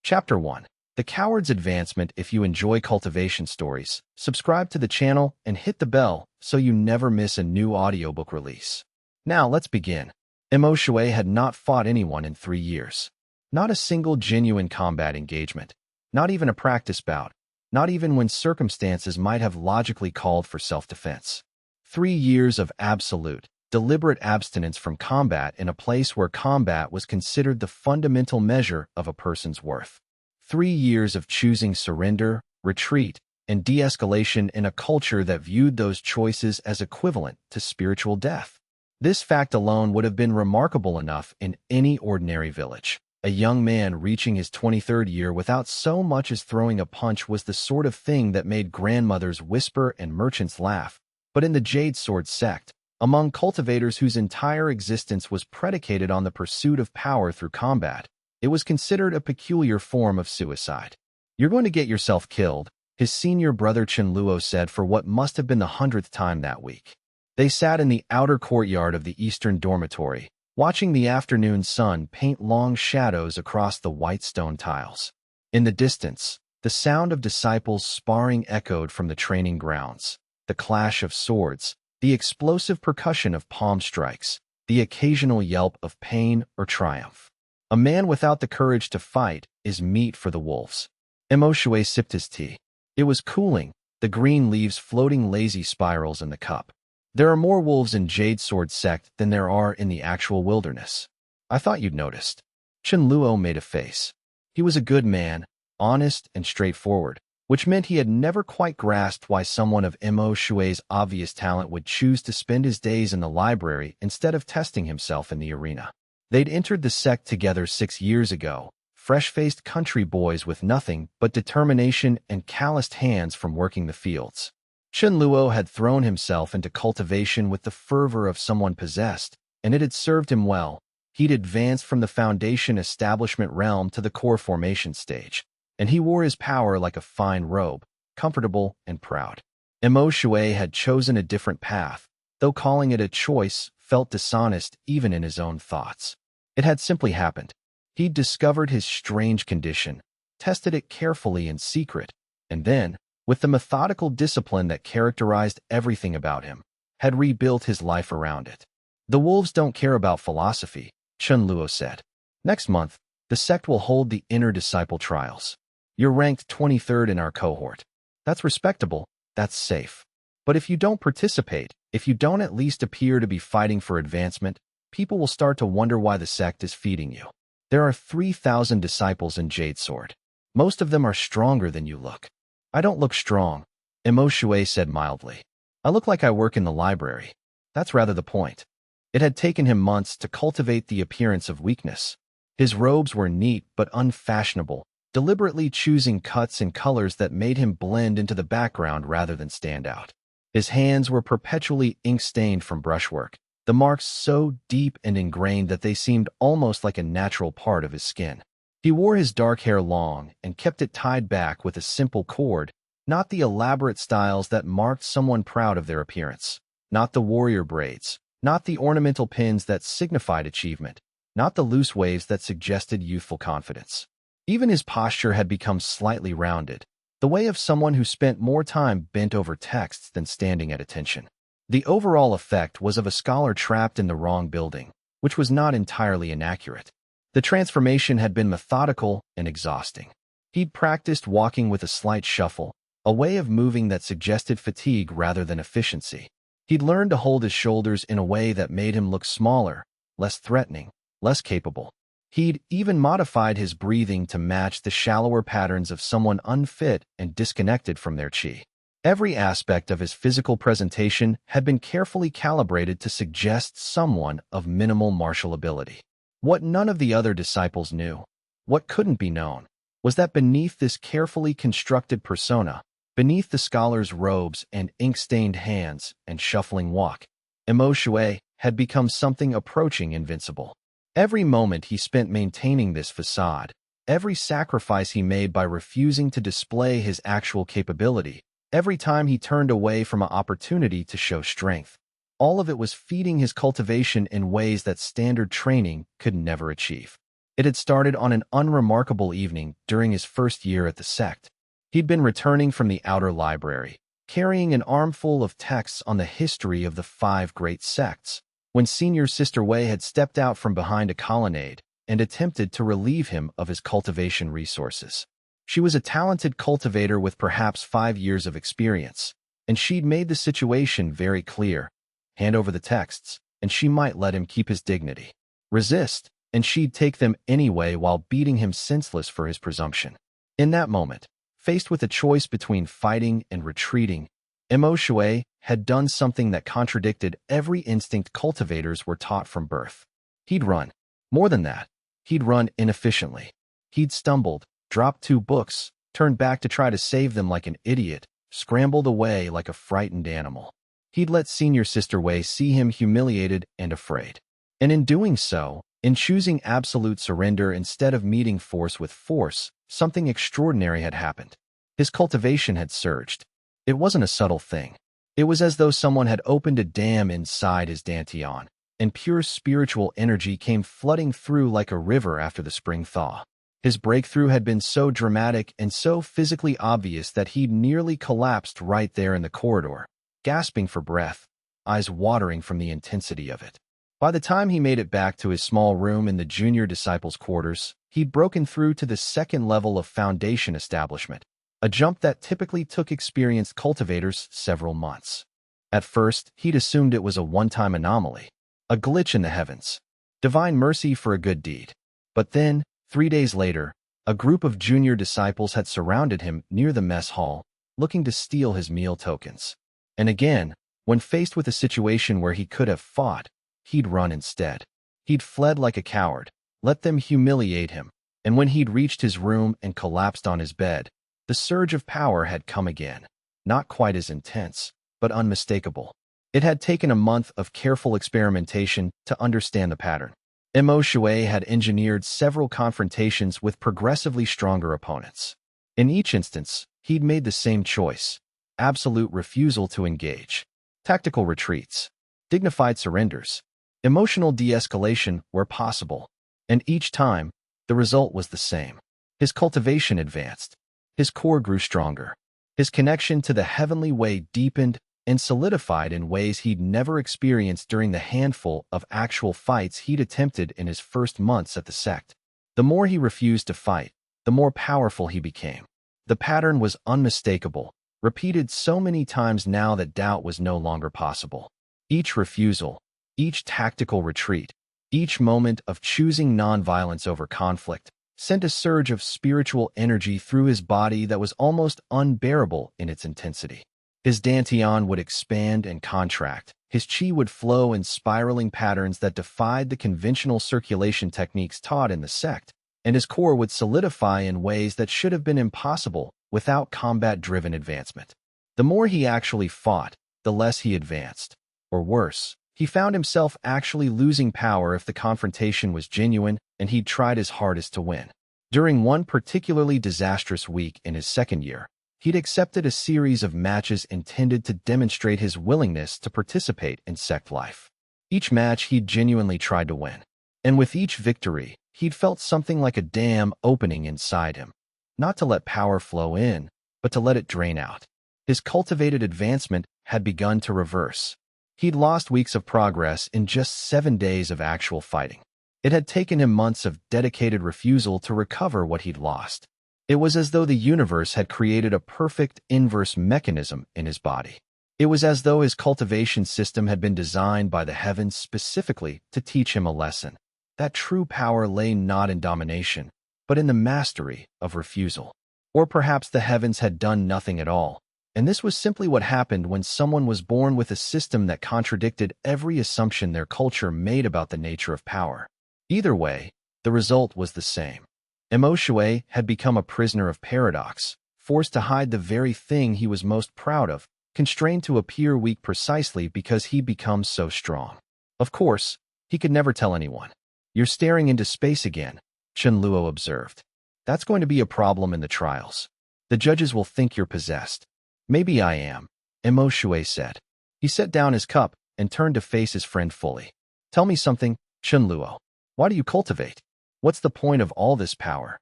Chapter 1. The Coward's Advancement. If you enjoy cultivation stories, subscribe to the channel and hit the bell so you never miss a new audiobook release. Now let's begin. Mo Shui had not fought anyone in 3 years. Not a single genuine combat engagement. Not even a practice bout. Not even when circumstances might have logically called for self-defense. 3 years of absolute, deliberate abstinence from combat in a place where combat was considered the fundamental measure of a person's worth. 3 years of choosing surrender, retreat, and de-escalation in a culture that viewed those choices as equivalent to spiritual death. This fact alone would have been remarkable enough in any ordinary village. A young man reaching his 23rd year without so much as throwing a punch was the sort of thing that made grandmothers whisper and merchants laugh. But in the Jade Sword sect, among cultivators whose entire existence was predicated on the pursuit of power through combat, it was considered a peculiar form of suicide. "You're going to get yourself killed," his senior brother Chen Luo said for what must have been the 100th time that week. They sat in the outer courtyard of the eastern dormitory, watching the afternoon sun paint long shadows across the white stone tiles. In the distance, the sound of disciples sparring echoed from the training grounds, the clash of swords, the explosive percussion of palm strikes, the occasional yelp of pain or triumph. A man without the courage to fight is meat for the wolves. Mo Shui sipped his tea. It was cooling, the green leaves floating lazy spirals in the cup. There are more wolves in Jade Sword sect than there are in the actual wilderness. I thought you'd noticed. Chen Luo made a face. He was a good man, honest and straightforward, which meant he had never quite grasped why someone of Mo Shui's obvious talent would choose to spend his days in the library instead of testing himself in the arena. They'd entered the sect together 6 years ago, fresh-faced country boys with nothing but determination and calloused hands from working the fields. Chen Luo had thrown himself into cultivation with the fervor of someone possessed, and it had served him well. He'd advanced from the foundation establishment realm to the core formation stage, and he wore his power like a fine robe, comfortable and proud. Mo Shui had chosen a different path, though calling it a choice felt dishonest even in his own thoughts. It had simply happened. He'd discovered his strange condition, tested it carefully in secret, and then, with the methodical discipline that characterized everything about him, had rebuilt his life around it. "The wolves don't care about philosophy," Chen Luo said. "Next month, the sect will hold the inner disciple trials. You're ranked 23rd in our cohort. That's respectable, that's safe. But if you don't participate, if you don't at least appear to be fighting for advancement, people will start to wonder why the sect is feeding you. There are 3,000 disciples in Jade Sword. Most of them are stronger than you look." "I don't look strong," Mo Shui said mildly. "I look like I work in the library. That's rather the point." It had taken him months to cultivate the appearance of weakness. His robes were neat but unfashionable, deliberately choosing cuts and colors that made him blend into the background rather than stand out. His hands were perpetually ink-stained from brushwork, the marks so deep and ingrained that they seemed almost like a natural part of his skin. He wore his dark hair long and kept it tied back with a simple cord, not the elaborate styles that marked someone proud of their appearance, not the warrior braids, not the ornamental pins that signified achievement, not the loose waves that suggested youthful confidence. Even his posture had become slightly rounded, the way of someone who spent more time bent over texts than standing at attention. The overall effect was of a scholar trapped in the wrong building, which was not entirely inaccurate. The transformation had been methodical and exhausting. He'd practiced walking with a slight shuffle, a way of moving that suggested fatigue rather than efficiency. He'd learned to hold his shoulders in a way that made him look smaller, less threatening, less capable. He'd even modified his breathing to match the shallower patterns of someone unfit and disconnected from their chi. Every aspect of his physical presentation had been carefully calibrated to suggest someone of minimal martial ability. What none of the other disciples knew, what couldn't be known, was that beneath this carefully constructed persona, beneath the scholar's robes and ink-stained hands and shuffling walk, Mo Shui had become something approaching invincible. Every moment he spent maintaining this facade, every sacrifice he made by refusing to display his actual capability, every time he turned away from an opportunity to show strength, all of it was feeding his cultivation in ways that standard training could never achieve. It had started on an unremarkable evening during his first year at the sect. He'd been returning from the outer library, carrying an armful of texts on the history of the 5 great sects, when Senior Sister Wei had stepped out from behind a colonnade and attempted to relieve him of his cultivation resources. She was a talented cultivator with perhaps 5 years of experience, and she'd made the situation very clear. Hand over the texts, and she might let him keep his dignity. Resist, and she'd take them anyway while beating him senseless for his presumption. In that moment, faced with a choice between fighting and retreating, Mo Shui had done something that contradicted every instinct cultivators were taught from birth. He'd run. More than that, he'd run inefficiently. He'd stumbled, dropped 2 books, turned back to try to save them like an idiot, scrambled away like a frightened animal. He'd let Senior Sister Wei see him humiliated and afraid. And in doing so, in choosing absolute surrender instead of meeting force with force, something extraordinary had happened. His cultivation had surged. It wasn't a subtle thing. It was as though someone had opened a dam inside his dantian, and pure spiritual energy came flooding through like a river after the spring thaw. His breakthrough had been so dramatic and so physically obvious that he'd nearly collapsed right there in the corridor, gasping for breath, eyes watering from the intensity of it. By the time he made it back to his small room in the junior disciples' quarters, he'd broken through to the 2nd level of foundation establishment, a jump that typically took experienced cultivators several months. At first, he'd assumed it was a one-time anomaly, a glitch in the heavens, divine mercy for a good deed. But then, 3 days later, a group of junior disciples had surrounded him near the mess hall, looking to steal his meal tokens. And again, when faced with a situation where he could have fought, he'd run instead. He'd fled like a coward, let them humiliate him, and when he'd reached his room and collapsed on his bed, the surge of power had come again. Not quite as intense, but unmistakable. It had taken a month of careful experimentation to understand the pattern. Mo Shui had engineered several confrontations with progressively stronger opponents. In each instance, he'd made the same choice: absolute refusal to engage, tactical retreats, dignified surrenders, emotional de-escalation where possible, and each time, the result was the same. His cultivation advanced. His core grew stronger. His connection to the heavenly way deepened and solidified in ways he'd never experienced during the handful of actual fights he'd attempted in his first months at the sect. The more he refused to fight, the more powerful he became. The pattern was unmistakable, repeated so many times now that doubt was no longer possible. Each refusal, each tactical retreat, each moment of choosing nonviolence over conflict sent a surge of spiritual energy through his body that was almost unbearable in its intensity. His dantian would expand and contract, his qi would flow in spiraling patterns that defied the conventional circulation techniques taught in the sect, and his core would solidify in ways that should have been impossible without combat-driven advancement. The more he actually fought, the less he advanced. Or worse, he found himself actually losing power if the confrontation was genuine and he'd tried his hardest to win. During one particularly disastrous week in his 2nd year, he'd accepted a series of matches intended to demonstrate his willingness to participate in sect life. Each match he'd genuinely tried to win. And with each victory, he'd felt something like a dam opening inside him. Not to let power flow in, but to let it drain out. His cultivated advancement had begun to reverse. He'd lost weeks of progress in just 7 days of actual fighting. It had taken him months of dedicated refusal to recover what he'd lost. It was as though the universe had created a perfect inverse mechanism in his body. It was as though his cultivation system had been designed by the heavens specifically to teach him a lesson. That true power lay not in domination, but in the mastery of refusal. Or perhaps the heavens had done nothing at all, and this was simply what happened when someone was born with a system that contradicted every assumption their culture made about the nature of power. Either way, the result was the same. Mo Shui had become a prisoner of paradox, forced to hide the very thing he was most proud of, constrained to appear weak precisely because he'd become so strong. Of course, he could never tell anyone. "You're staring into space again," Chen Luo observed. "That's going to be a problem in the trials. The judges will think you're possessed." "Maybe I am," Mo Shui said. He set down his cup and turned to face his friend fully. "Tell me something, Chen Luo. Why do you cultivate?" What's the point of all this power?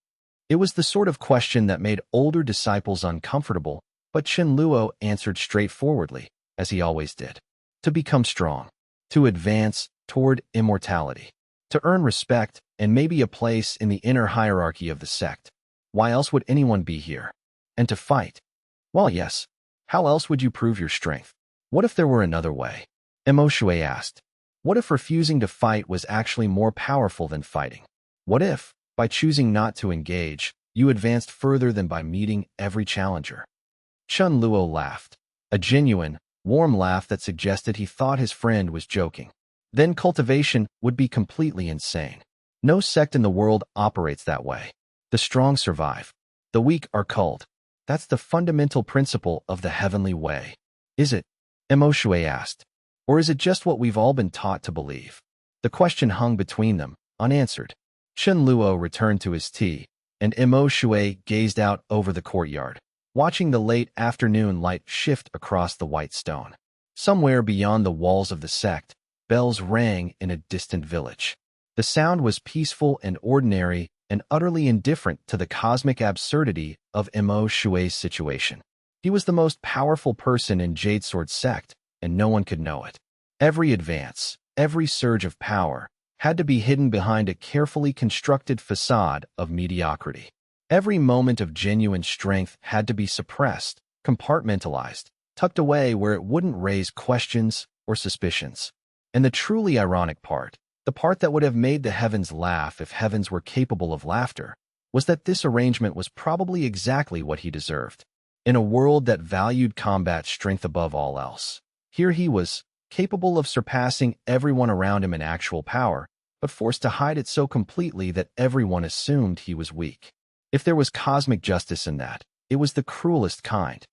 It was the sort of question that made older disciples uncomfortable, but Chen Luo answered straightforwardly, as he always did. To become strong, to advance toward immortality, to earn respect and maybe a place in the inner hierarchy of the sect. Why else would anyone be here? And to fight? Well, yes. How else would you prove your strength? What if there were another way? Mo Shui asked. What if refusing to fight was actually more powerful than fighting? What if, by choosing not to engage, you advanced further than by meeting every challenger? Chen Luo laughed, a genuine, warm laugh that suggested he thought his friend was joking. Then cultivation would be completely insane. No sect in the world operates that way. The strong survive. The weak are culled. That's the fundamental principle of the heavenly way. Is it? Mo Shui asked. Or is it just what we've all been taught to believe? The question hung between them, unanswered. Chen Luo returned to his tea, and Mo Shui gazed out over the courtyard, watching the late afternoon light shift across the white stone. Somewhere beyond the walls of the sect, bells rang in a distant village. The sound was peaceful and ordinary and utterly indifferent to the cosmic absurdity of Mo Shui's situation. He was the most powerful person in Jade Sword sect, and no one could know it. Every advance, every surge of power, had to be hidden behind a carefully constructed facade of mediocrity. Every moment of genuine strength had to be suppressed, compartmentalized, tucked away where it wouldn't raise questions or suspicions. And the truly ironic part, the part that would have made the heavens laugh if heavens were capable of laughter, was that this arrangement was probably exactly what he deserved. In a world that valued combat strength above all else, here he was, capable of surpassing everyone around him in actual power, but forced to hide it so completely that everyone assumed he was weak. If there was cosmic justice in that, it was the cruelest kind.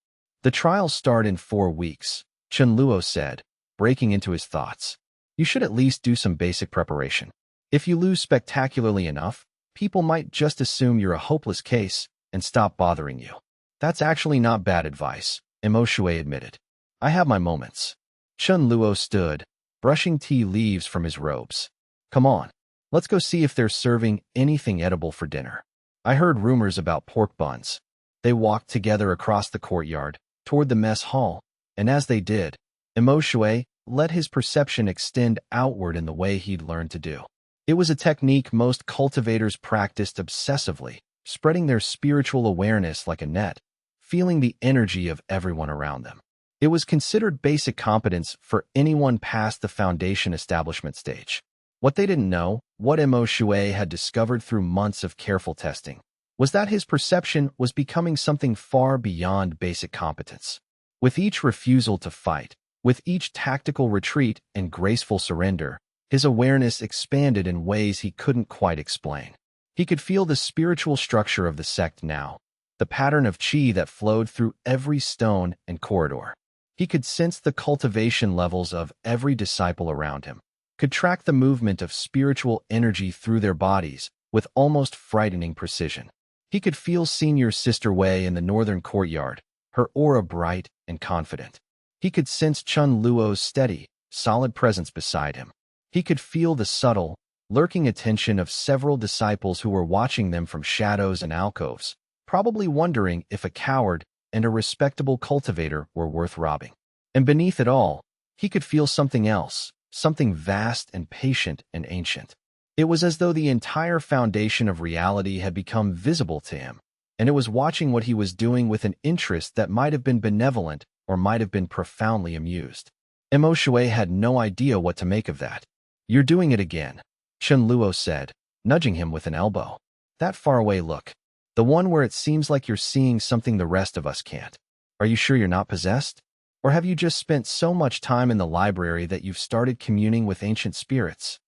The trials start in 4 weeks, Chen Luo said, breaking into his thoughts. You should at least do some basic preparation. If you lose spectacularly enough, people might just assume you're a hopeless case and stop bothering you. That's actually not bad advice, Mo Shui admitted. I have my moments. Chen Luo stood, brushing tea leaves from his robes. Come on, let's go see if they're serving anything edible for dinner. I heard rumors about pork buns. They walked together across the courtyard, toward the mess hall, and as they did, Mo Shui let his perception extend outward in the way he'd learned to do. It was a technique most cultivators practiced obsessively, spreading their spiritual awareness like a net, feeling the energy of everyone around them. It was considered basic competence for anyone past the foundation establishment stage. What they didn't know, what Mo Shui had discovered through months of careful testing, was that his perception was becoming something far beyond basic competence. With each refusal to fight, with each tactical retreat and graceful surrender, his awareness expanded in ways he couldn't quite explain. He could feel the spiritual structure of the sect now, the pattern of qi that flowed through every stone and corridor. He could sense the cultivation levels of every disciple around him, could track the movement of spiritual energy through their bodies with almost frightening precision. He could feel Senior Sister Wei in the northern courtyard, her aura bright and confident. He could sense Chen Luo's steady, solid presence beside him. He could feel the subtle, lurking attention of several disciples who were watching them from shadows and alcoves, probably wondering if a coward and a respectable cultivator were worth robbing. And beneath it all, he could feel something else, something vast and patient and ancient. It was as though the entire foundation of reality had become visible to him, and it was watching what he was doing with an interest that might have been benevolent or might have been profoundly amused. Mo Shui had no idea what to make of that. You're doing it again, Chen Luo said, nudging him with an elbow. That faraway look. The one where it seems like you're seeing something the rest of us can't. Are you sure you're not possessed? Or have you just spent so much time in the library that you've started communing with ancient spirits?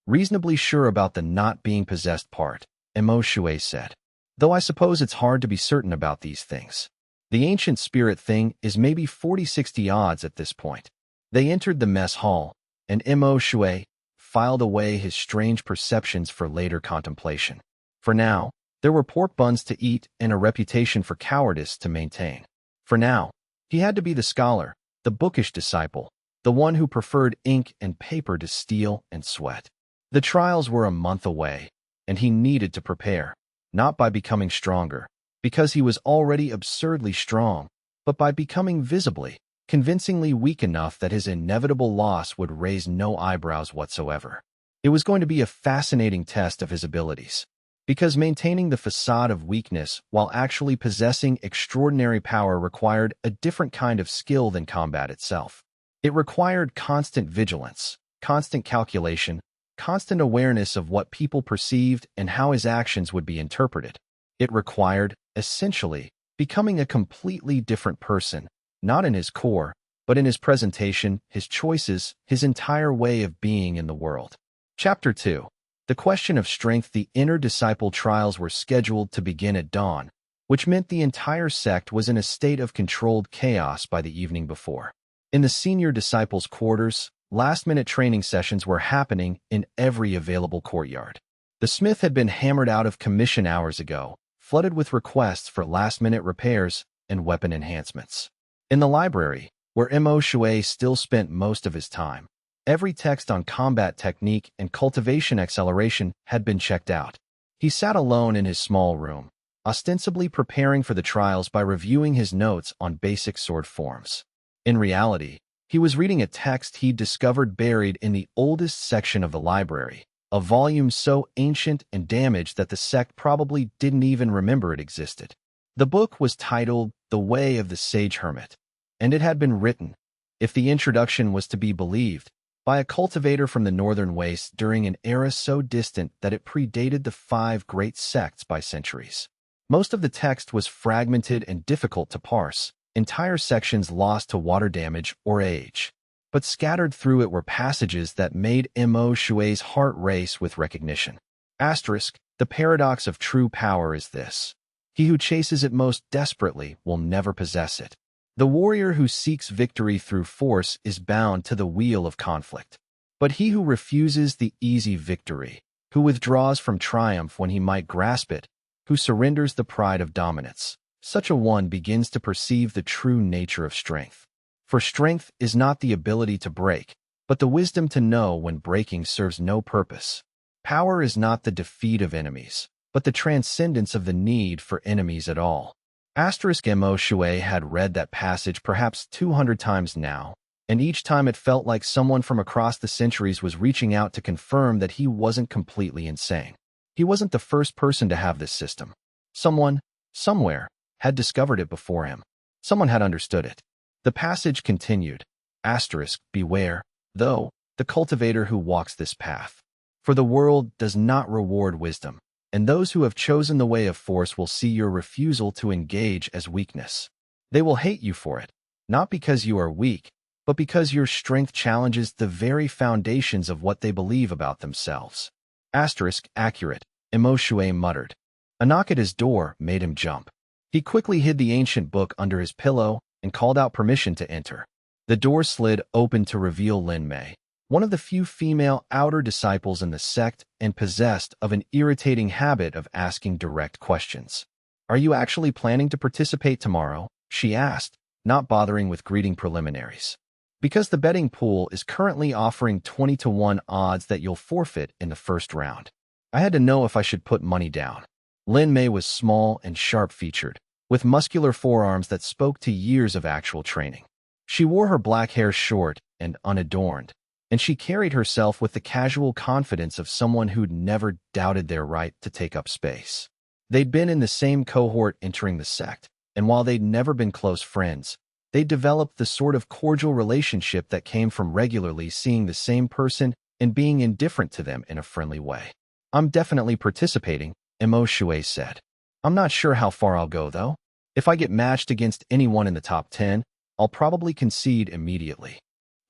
Reasonably sure about the not being possessed part, Mo Shui said. Though I suppose it's hard to be certain about these things. The ancient spirit thing is maybe 40-60 odds at this point. They entered the mess hall, and Mo Shui filed away his strange perceptions for later contemplation. For now, there were pork buns to eat and a reputation for cowardice to maintain. For now, he had to be the scholar, the bookish disciple, the one who preferred ink and paper to steel and sweat. The trials were a month away, and he needed to prepare, not by becoming stronger, because he was already absurdly strong, but by becoming visibly, convincingly weak enough that his inevitable loss would raise no eyebrows whatsoever. It was going to be a fascinating test of his abilities, because maintaining the facade of weakness while actually possessing extraordinary power required a different kind of skill than combat itself. It required constant vigilance, constant calculation, constant awareness of what people perceived and how his actions would be interpreted. It required, essentially, becoming a completely different person, not in his core, but in his presentation, his choices, his entire way of being in the world. Chapter 2. The question of strength. The inner disciple trials were scheduled to begin at dawn, which meant the entire sect was in a state of controlled chaos by the evening before. In the senior disciples' quarters, last-minute training sessions were happening in every available courtyard. The smith had been hammered out of commission hours ago, flooded with requests for last-minute repairs and weapon enhancements. In the library, where Mo Shui still spent most of his time, every text on combat technique and cultivation acceleration had been checked out. He sat alone in his small room, ostensibly preparing for the trials by reviewing his notes on basic sword forms. In reality, he was reading a text he'd discovered buried in the oldest section of the library, a volume so ancient and damaged that the sect probably didn't even remember it existed. The book was titled The Way of the Sage Hermit, and it had been written, if the introduction was to be believed, by a cultivator from the northern wastes during an era so distant that it predated the 5 great sects by centuries. Most of the text was fragmented and difficult to parse, entire sections lost to water damage or age. But scattered through it were passages that made Mo Shui's heart race with recognition. Asterisk, the paradox of true power is this. He who chases it most desperately will never possess it. The warrior who seeks victory through force is bound to the wheel of conflict. But he who refuses the easy victory, who withdraws from triumph when he might grasp it, who surrenders the pride of dominance, such a one begins to perceive the true nature of strength. For strength is not the ability to break, but the wisdom to know when breaking serves no purpose. Power is not the defeat of enemies, but the transcendence of the need for enemies at all. Asterisk Mo Shui had read that passage perhaps 200 times now, and each time it felt like someone from across the centuries was reaching out to confirm that he wasn't completely insane. He wasn't the first person to have this system. Someone, somewhere, had discovered it before him. Someone had understood it. The passage continued, asterisk, beware, though, the cultivator who walks this path. For the world does not reward wisdom, and those who have chosen the way of force will see your refusal to engage as weakness. They will hate you for it, not because you are weak, but because your strength challenges the very foundations of what they believe about themselves. Asterisk, accurate, Mo Shui muttered. A knock at his door made him jump. He quickly hid the ancient book under his pillow and called out permission to enter. The door slid open to reveal Lin Mei, one of the few female outer disciples in the sect and possessed of an irritating habit of asking direct questions. Are you actually planning to participate tomorrow? She asked, not bothering with greeting preliminaries. Because the betting pool is currently offering 20-to-1 odds that you'll forfeit in the first round. I had to know if I should put money down. Lin Mei was small and sharp-featured, with muscular forearms that spoke to years of actual training. She wore her black hair short and unadorned, and she carried herself with the casual confidence of someone who'd never doubted their right to take up space. They'd been in the same cohort entering the sect, and while they'd never been close friends, they'd developed the sort of cordial relationship that came from regularly seeing the same person and being indifferent to them in a friendly way. I'm definitely participating, Mo Shui said. I'm not sure how far I'll go, though. If I get matched against anyone in the top 10, I'll probably concede immediately.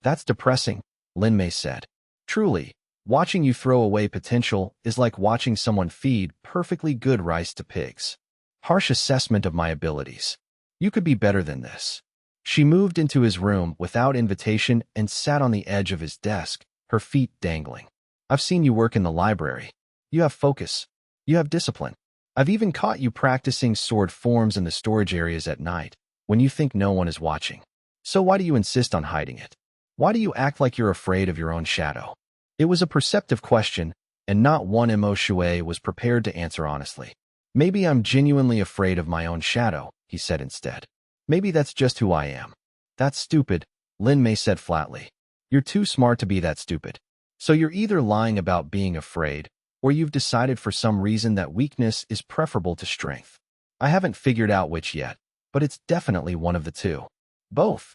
That's depressing, Lin Mei said. Truly, watching you throw away potential is like watching someone feed perfectly good rice to pigs. Harsh assessment of my abilities. You could be better than this. She moved into his room without invitation and sat on the edge of his desk, her feet dangling. I've seen you work in the library. You have focus. You have discipline. I've even caught you practicing sword forms in the storage areas at night, when you think no one is watching. So why do you insist on hiding it? Why do you act like you're afraid of your own shadow? It was a perceptive question, and not one Mo Shui was prepared to answer honestly. Maybe I'm genuinely afraid of my own shadow, he said instead. Maybe that's just who I am. That's stupid, Lin Mei said flatly. You're too smart to be that stupid. So you're either lying about being afraid, or you've decided for some reason that weakness is preferable to strength. I haven't figured out which yet, but it's definitely one of the two. Both,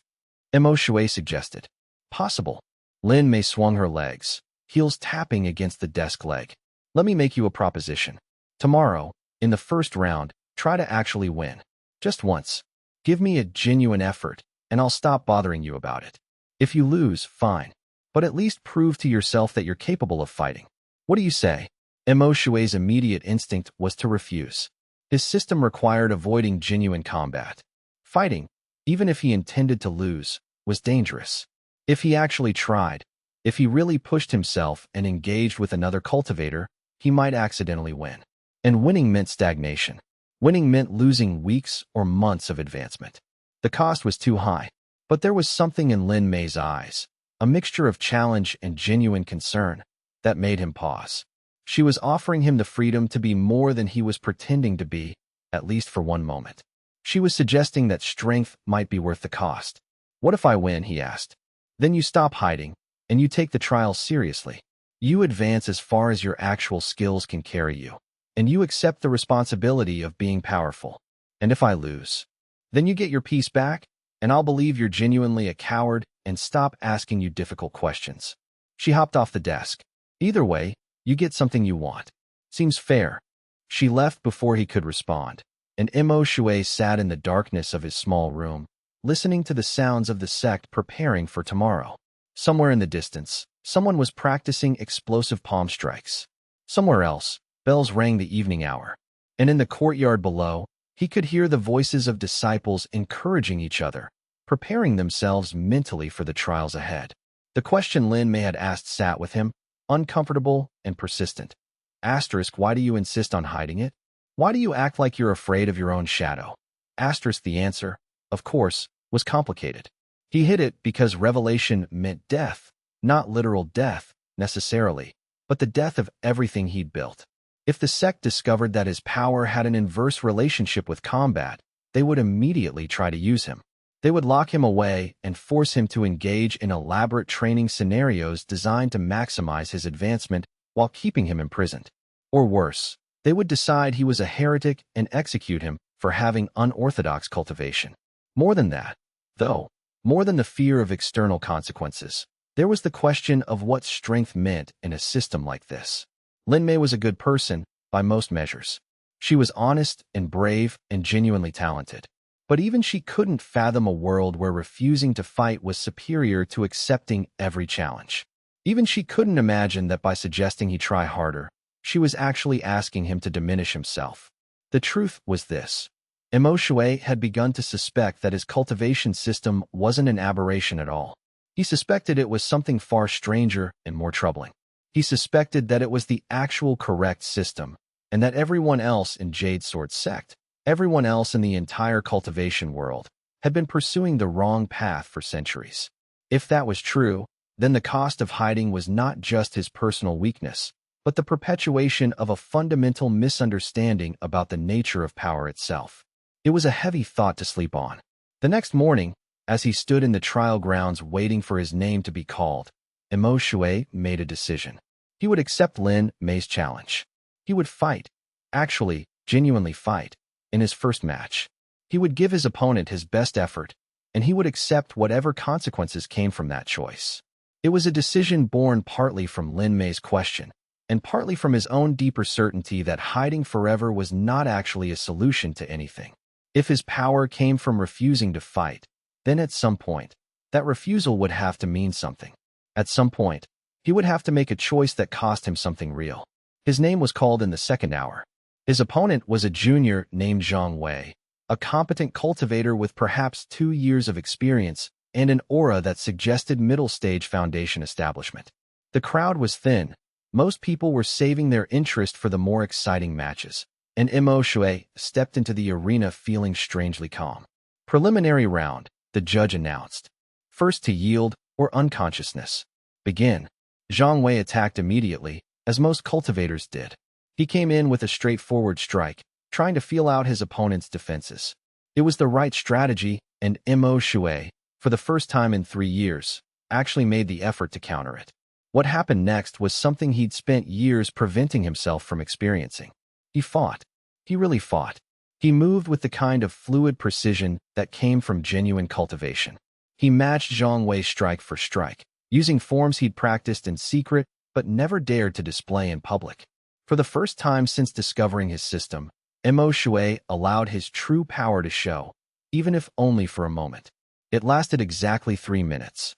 Mo Shui suggested. Possible. Lin Mei swung her legs, heels tapping against the desk leg. Let me make you a proposition. Tomorrow, in the first round, try to actually win. Just once. Give me a genuine effort, and I'll stop bothering you about it. If you lose, fine. But at least prove to yourself that you're capable of fighting. What do you say? Mo Shui's immediate instinct was to refuse. His system required avoiding genuine combat. Fighting, even if he intended to lose, was dangerous. If he actually tried, if he really pushed himself and engaged with another cultivator, he might accidentally win. And winning meant stagnation. Winning meant losing weeks or months of advancement. The cost was too high. But there was something in Lin Mei's eyes, a mixture of challenge and genuine concern, that made him pause. She was offering him the freedom to be more than he was pretending to be, at least for one moment. She was suggesting that strength might be worth the cost. What if I win, he asked. Then you stop hiding, and you take the trial seriously. You advance as far as your actual skills can carry you, and you accept the responsibility of being powerful. And if I lose, then you get your peace back, and I'll believe you're genuinely a coward and stop asking you difficult questions. She hopped off the desk. Either way, you get something you want. Seems fair. She left before he could respond, and Mo Shui sat in the darkness of his small room, listening to the sounds of the sect preparing for tomorrow. Somewhere in the distance, someone was practicing explosive palm strikes. Somewhere else, bells rang the evening hour. And in the courtyard below, he could hear the voices of disciples encouraging each other, preparing themselves mentally for the trials ahead. The question Lin Mei had asked sat with him, uncomfortable and persistent. Asterisk, why do you insist on hiding it? Why do you act like you're afraid of your own shadow? Asterisk, the answer, of course, was complicated. He hid it because revelation meant death, not literal death, necessarily, but the death of everything he'd built. If the sect discovered that his power had an inverse relationship with combat, they would immediately try to use him. They would lock him away and force him to engage in elaborate training scenarios designed to maximize his advancement while keeping him imprisoned. Or worse, they would decide he was a heretic and execute him for having unorthodox cultivation. More than that, though, more than the fear of external consequences, there was the question of what strength meant in a system like this. Lin Mei was a good person, by most measures. She was honest and brave and genuinely talented. But even she couldn't fathom a world where refusing to fight was superior to accepting every challenge. Even she couldn't imagine that by suggesting he try harder, she was actually asking him to diminish himself. The truth was this. Mo Shui had begun to suspect that his cultivation system wasn't an aberration at all. He suspected it was something far stranger and more troubling. He suspected that it was the actual correct system, and that everyone else in Jade Sword sect, everyone else in the entire cultivation world, had been pursuing the wrong path for centuries. If that was true, then the cost of hiding was not just his personal weakness, but the perpetuation of a fundamental misunderstanding about the nature of power itself. It was a heavy thought to sleep on. The next morning, as he stood in the trial grounds waiting for his name to be called, Mo Shui made a decision. He would accept Lin Mei's challenge. He would fight, actually, genuinely fight, in his first match. He would give his opponent his best effort, and he would accept whatever consequences came from that choice. It was a decision born partly from Lin Mei's question, and partly from his own deeper certainty that hiding forever was not actually a solution to anything. If his power came from refusing to fight, then at some point, that refusal would have to mean something. At some point, he would have to make a choice that cost him something real. His name was called in the second hour. His opponent was a junior named Zhang Wei, a competent cultivator with perhaps 2 years of experience and an aura that suggested middle-stage foundation establishment. The crowd was thin. Most people were saving their interest for the more exciting matches, and Mo Shui stepped into the arena feeling strangely calm. Preliminary round, the judge announced. First to yield, or unconsciousness. Begin. Zhang Wei attacked immediately, as most cultivators did. He came in with a straightforward strike, trying to feel out his opponent's defenses. It was the right strategy, and Mo Shui, for the first time in 3 years, actually made the effort to counter it. What happened next was something he'd spent years preventing himself from experiencing. He fought. He really fought. He moved with the kind of fluid precision that came from genuine cultivation. He matched Zhang Wei's strike for strike, using forms he'd practiced in secret but never dared to display in public. For the first time since discovering his system, Mo Shui allowed his true power to show, even if only for a moment. It lasted exactly 3 minutes.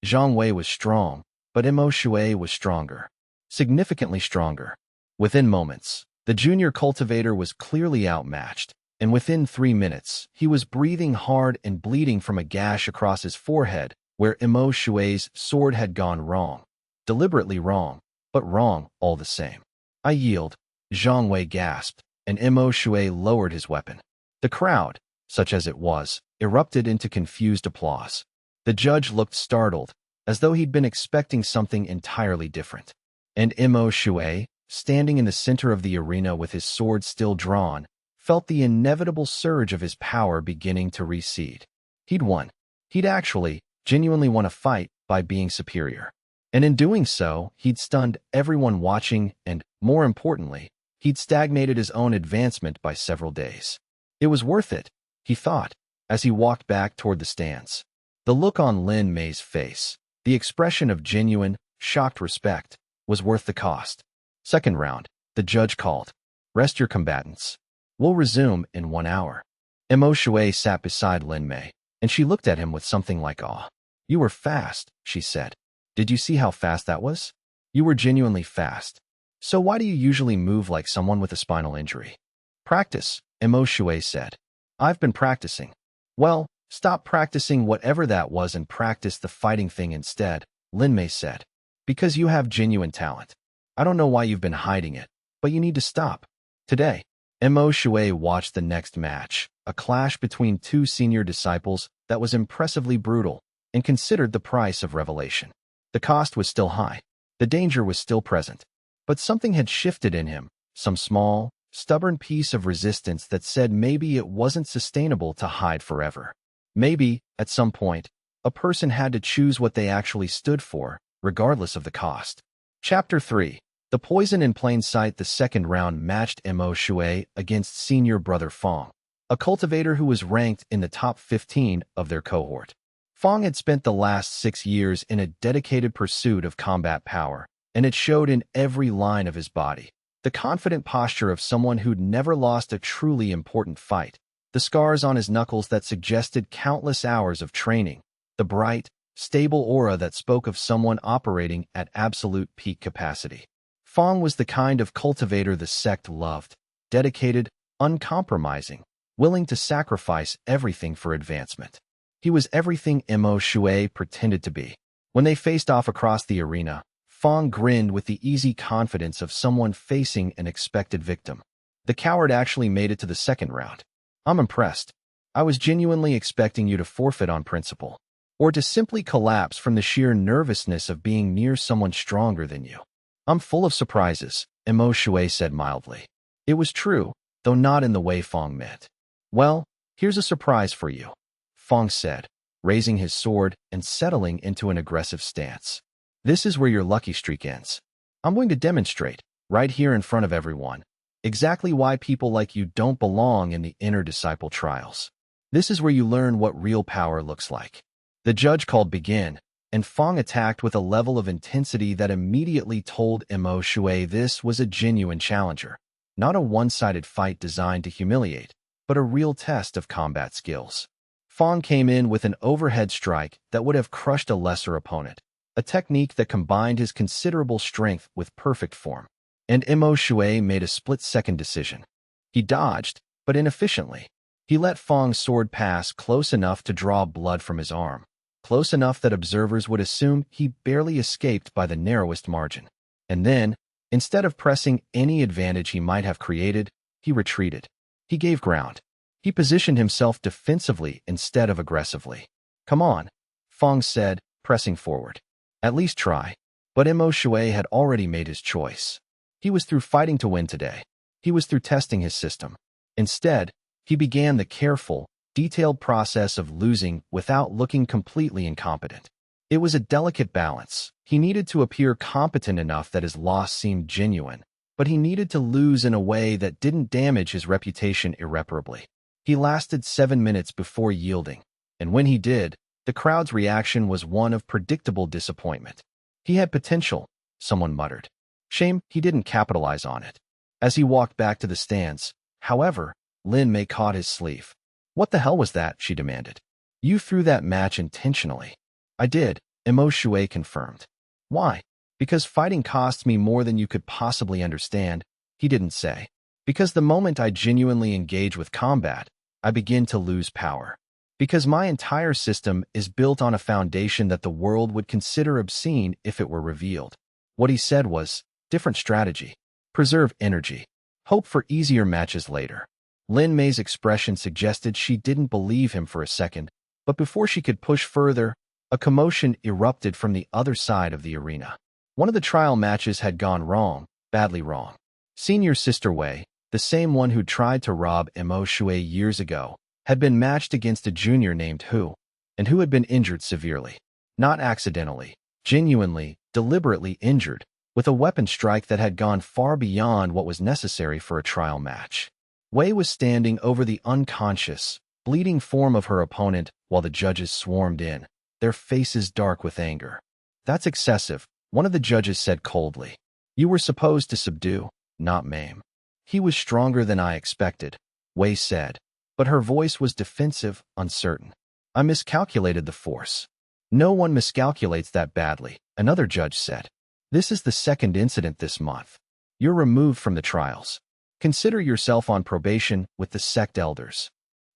Zhang Wei was strong, but Mo Shui was stronger. Significantly stronger. Within moments, the junior cultivator was clearly outmatched, and within 3 minutes, he was breathing hard and bleeding from a gash across his forehead where Mo Shui's sword had gone wrong. Deliberately wrong, but wrong all the same. "I yield," Zhang Wei gasped, and Mo Shui lowered his weapon. The crowd, such as it was, erupted into confused applause. The judge looked startled, as though he'd been expecting something entirely different. And Mo Shui, standing in the center of the arena with his sword still drawn, felt the inevitable surge of his power beginning to recede. He'd won. He'd actually, genuinely won a fight by being superior. And in doing so, he'd stunned everyone watching and, more importantly, he'd stagnated his own advancement by several days. It was worth it, he thought, as he walked back toward the stands. The look on Lin Mei's face, the expression of genuine, shocked respect, was worth the cost. Second round, the judge called. "Rest your combatants. We'll resume in 1 hour." Mo Shui sat beside Lin Mei, and she looked at him with something like awe. "You were fast," she said. "Did you see how fast that was? You were genuinely fast. So why do you usually move like someone with a spinal injury?" "Practice," Mo Shui said. "I've been practicing." "Well, stop practicing whatever that was and practice the fighting thing instead," Lin Mei said. "Because you have genuine talent. I don't know why you've been hiding it, but you need to stop." Today, Mo Shui watched the next match, a clash between 2 senior disciples that was impressively brutal, and considered the price of revelation. The cost was still high. The danger was still present. But something had shifted in him, some small, stubborn piece of resistance that said maybe it wasn't sustainable to hide forever. Maybe, at some point, a person had to choose what they actually stood for, regardless of the cost. Chapter 3. The Poison in Plain Sight. The second round matched Mo Shui against senior brother Fong, a cultivator who was ranked in the top 15 of their cohort. Fong had spent the last 6 years in a dedicated pursuit of combat power, and it showed in every line of his body. The confident posture of someone who'd never lost a truly important fight, the scars on his knuckles that suggested countless hours of training, the bright, stable aura that spoke of someone operating at absolute peak capacity. Fong was the kind of cultivator the sect loved, dedicated, uncompromising, willing to sacrifice everything for advancement. He was everything Mo Shui pretended to be. When they faced off across the arena, Fong grinned with the easy confidence of someone facing an expected victim. "The coward actually made it to the second round. I'm impressed. I was genuinely expecting you to forfeit on principle, or to simply collapse from the sheer nervousness of being near someone stronger than you." "I'm full of surprises," Mo Shui said mildly. It was true, though not in the way Fong meant. "Well, here's a surprise for you," Fong said, raising his sword and settling into an aggressive stance. "This is where your lucky streak ends. I'm going to demonstrate, right here in front of everyone, exactly why people like you don't belong in the inner disciple trials. This is where you learn what real power looks like." The judge called begin, and Fong attacked with a level of intensity that immediately told Mo Shui this was a genuine challenger, not a one-sided fight designed to humiliate, but a real test of combat skills. Fong came in with an overhead strike that would have crushed a lesser opponent, a technique that combined his considerable strength with perfect form. And Mo Shui made a split-second decision. He dodged, but inefficiently. He let Fong's sword pass close enough to draw blood from his arm, close enough that observers would assume he barely escaped by the narrowest margin. And then, instead of pressing any advantage he might have created, he retreated. He gave ground. He positioned himself defensively instead of aggressively. "Come on," Fong said, pressing forward. "At least try." But Mo Shui had already made his choice. He was through fighting to win today. He was through testing his system. Instead, he began the careful, detailed process of losing without looking completely incompetent. It was a delicate balance. He needed to appear competent enough that his loss seemed genuine, but he needed to lose in a way that didn't damage his reputation irreparably. He lasted 7 minutes before yielding, and when he did, the crowd's reaction was one of predictable disappointment. He had potential, someone muttered. Shame he didn't capitalize on it. As he walked back to the stands, however, Lin Mei caught his sleeve. What the hell was that? She demanded. You threw that match intentionally. I did, Mo Shui confirmed. Why? Because fighting costs me more than you could possibly understand, he didn't say. Because the moment I genuinely engage with combat, I begin to lose power. Because my entire system is built on a foundation that the world would consider obscene if it were revealed. What he said was, different strategy. Preserve energy. Hope for easier matches later. Lin Mei's expression suggested she didn't believe him for a second, but before she could push further, a commotion erupted from the other side of the arena. One of the trial matches had gone wrong, badly wrong. Senior Sister Wei, the same one who tried to rob Mo Shui years ago, had been matched against a junior named Hu, and who had been injured severely. Not accidentally, genuinely, deliberately injured, with a weapon strike that had gone far beyond what was necessary for a trial match. Wei was standing over the unconscious, bleeding form of her opponent while the judges swarmed in, their faces dark with anger. That's excessive, one of the judges said coldly. You were supposed to subdue, not maim. He was stronger than I expected, Wei said, but her voice was defensive, uncertain. I miscalculated the force. No one miscalculates that badly, another judge said. This is the second incident this month. You're removed from the trials. Consider yourself on probation with the sect elders.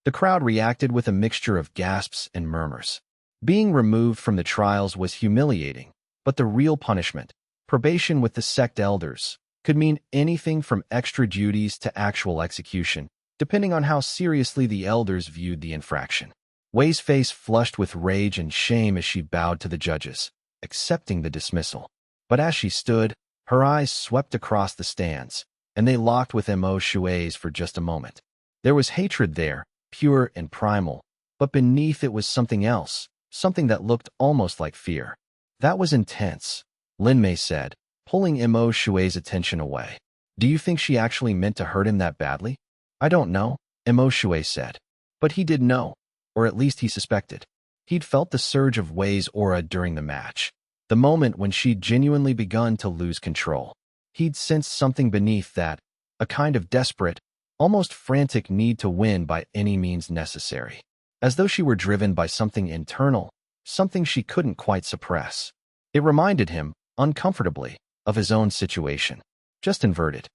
The crowd reacted with a mixture of gasps and murmurs. Being removed from the trials was humiliating, but the real punishment, probation with the sect elders, could mean anything from extra duties to actual execution, depending on how seriously the elders viewed the infraction. Wei's face flushed with rage and shame as she bowed to the judges, accepting the dismissal. But as she stood, her eyes swept across the stands, and they locked with Mo Shui's for just a moment. There was hatred there, pure and primal, but beneath it was something else, something that looked almost like fear. That was intense, Lin Mei said, pulling Mo Shui's attention away. Do you think she actually meant to hurt him that badly? I don't know, Mo Shui said. But he did know, or at least he suspected. He'd felt the surge of Wei's aura during the match, the moment when she'd genuinely begun to lose control. He'd sensed something beneath that, a kind of desperate, almost frantic need to win by any means necessary. As though she were driven by something internal, something she couldn't quite suppress. It reminded him, uncomfortably, of his own situation. Just inverted.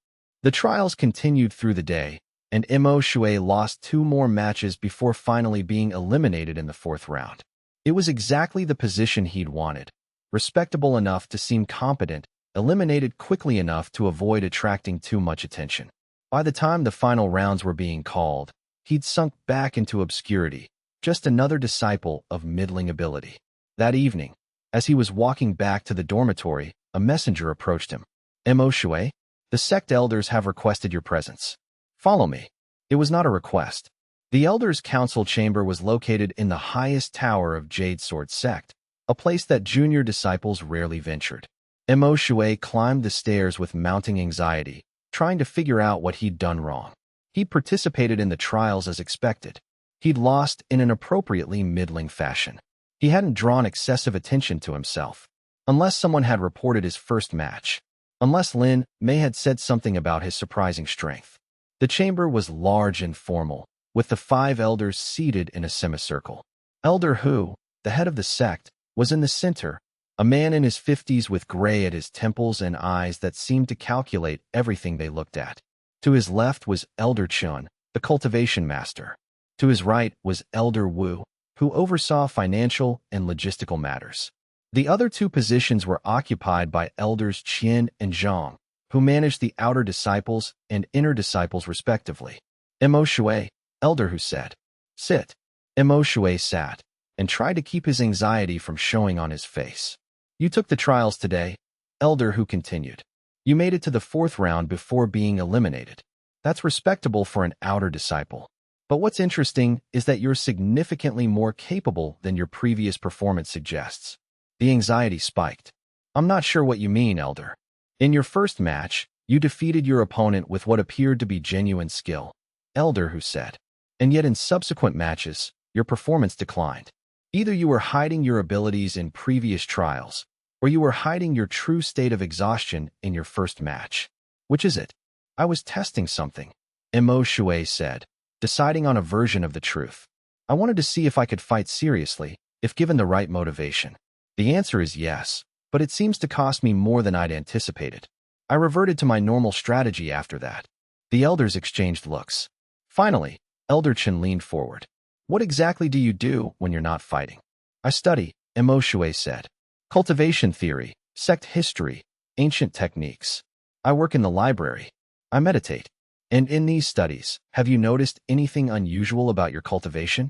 The trials continued through the day, and Mo Shui lost 2 more matches before finally being eliminated in the 4th round. It was exactly the position he'd wanted. Respectable enough to seem competent, eliminated quickly enough to avoid attracting too much attention. By the time the final rounds were being called, he'd sunk back into obscurity, just another disciple of middling ability. That evening, as he was walking back to the dormitory, a messenger approached him. Mo Shui, the sect elders have requested your presence. Follow me. It was not a request. The elders' council chamber was located in the highest tower of Jade Sword Sect, a place that junior disciples rarely ventured. Mo Shui climbed the stairs with mounting anxiety, trying to figure out what he'd done wrong. He'd participated in the trials as expected. He'd lost in an appropriately middling fashion. He hadn't drawn excessive attention to himself. Unless someone had reported his first match. Unless Lin Mei had said something about his surprising strength. The chamber was large and formal, with the 5 elders seated in a semicircle. Elder Hu, the head of the sect, was in the center, a man in his 50s with gray at his temples and eyes that seemed to calculate everything they looked at. To his left was Elder Chun, the cultivation master. To his right was Elder Wu, who oversaw financial and logistical matters. The other 2 positions were occupied by Elders Qian and Zhang, who managed the outer disciples and inner disciples respectively. Mo Shui, Elder Hu said. Sit. Mo Shui sat, and tried to keep his anxiety from showing on his face. You took the trials today, Elder Hu continued. You made it to the fourth round before being eliminated. That's respectable for an outer disciple. But what's interesting is that you're significantly more capable than your previous performance suggests. The anxiety spiked. I'm not sure what you mean, Elder. In your first match, you defeated your opponent with what appeared to be genuine skill, Elder Hu said. And yet in subsequent matches, your performance declined. Either you were hiding your abilities in previous trials, or you were hiding your true state of exhaustion in your first match. Which is it? I was testing something, Mo Shui said, deciding on a version of the truth. I wanted to see if I could fight seriously, if given the right motivation. The answer is yes, but it seems to cost me more than I'd anticipated. I reverted to my normal strategy after that. The elders exchanged looks. Finally, Elder Chen leaned forward. What exactly do you do when you're not fighting? I study, Mo Shui said. Cultivation theory, sect history, ancient techniques. I work in the library. I meditate. And in these studies, have you noticed anything unusual about your cultivation?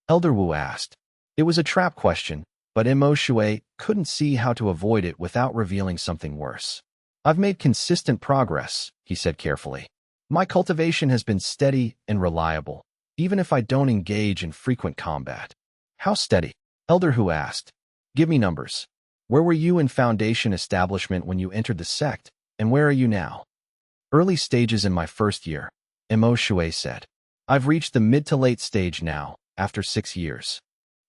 Elder Wu asked. It was a trap question, but Mo Shui couldn't see how to avoid it without revealing something worse. I've made consistent progress, he said carefully. My cultivation has been steady and reliable, even if I don't engage in frequent combat. How steady? Elder Hu asked. Give me numbers. Where were you in Foundation establishment when you entered the sect, and where are you now? Early stages in my first year, Mo Shui said. I've reached the mid to late stage now, after 6 years.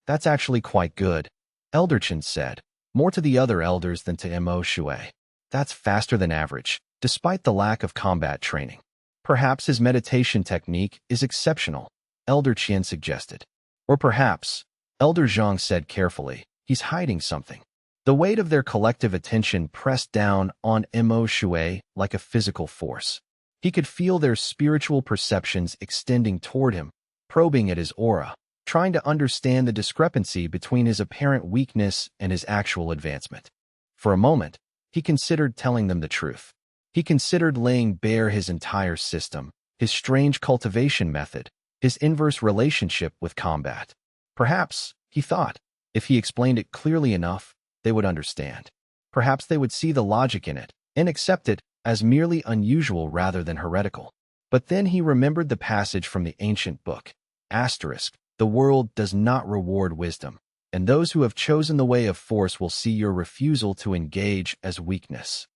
That's actually quite good, Elder Chen said, more to the other elders than to Mo Shui. That's faster than average, despite the lack of combat training. Perhaps his meditation technique is exceptional, Elder Qian suggested. Or perhaps, Elder Zhang said carefully, he's hiding something. The weight of their collective attention pressed down on Mo Shui like a physical force. He could feel their spiritual perceptions extending toward him, probing at his aura, trying to understand the discrepancy between his apparent weakness and his actual advancement. For a moment, he considered telling them the truth. He considered laying bare his entire system, his strange cultivation method, his inverse relationship with combat. Perhaps, he thought, if he explained it clearly enough, they would understand. Perhaps they would see the logic in it and accept it as merely unusual rather than heretical. But then he remembered the passage from the ancient book, Asterisk, the world does not reward wisdom, and those who have chosen the way of force will see your refusal to engage as weakness.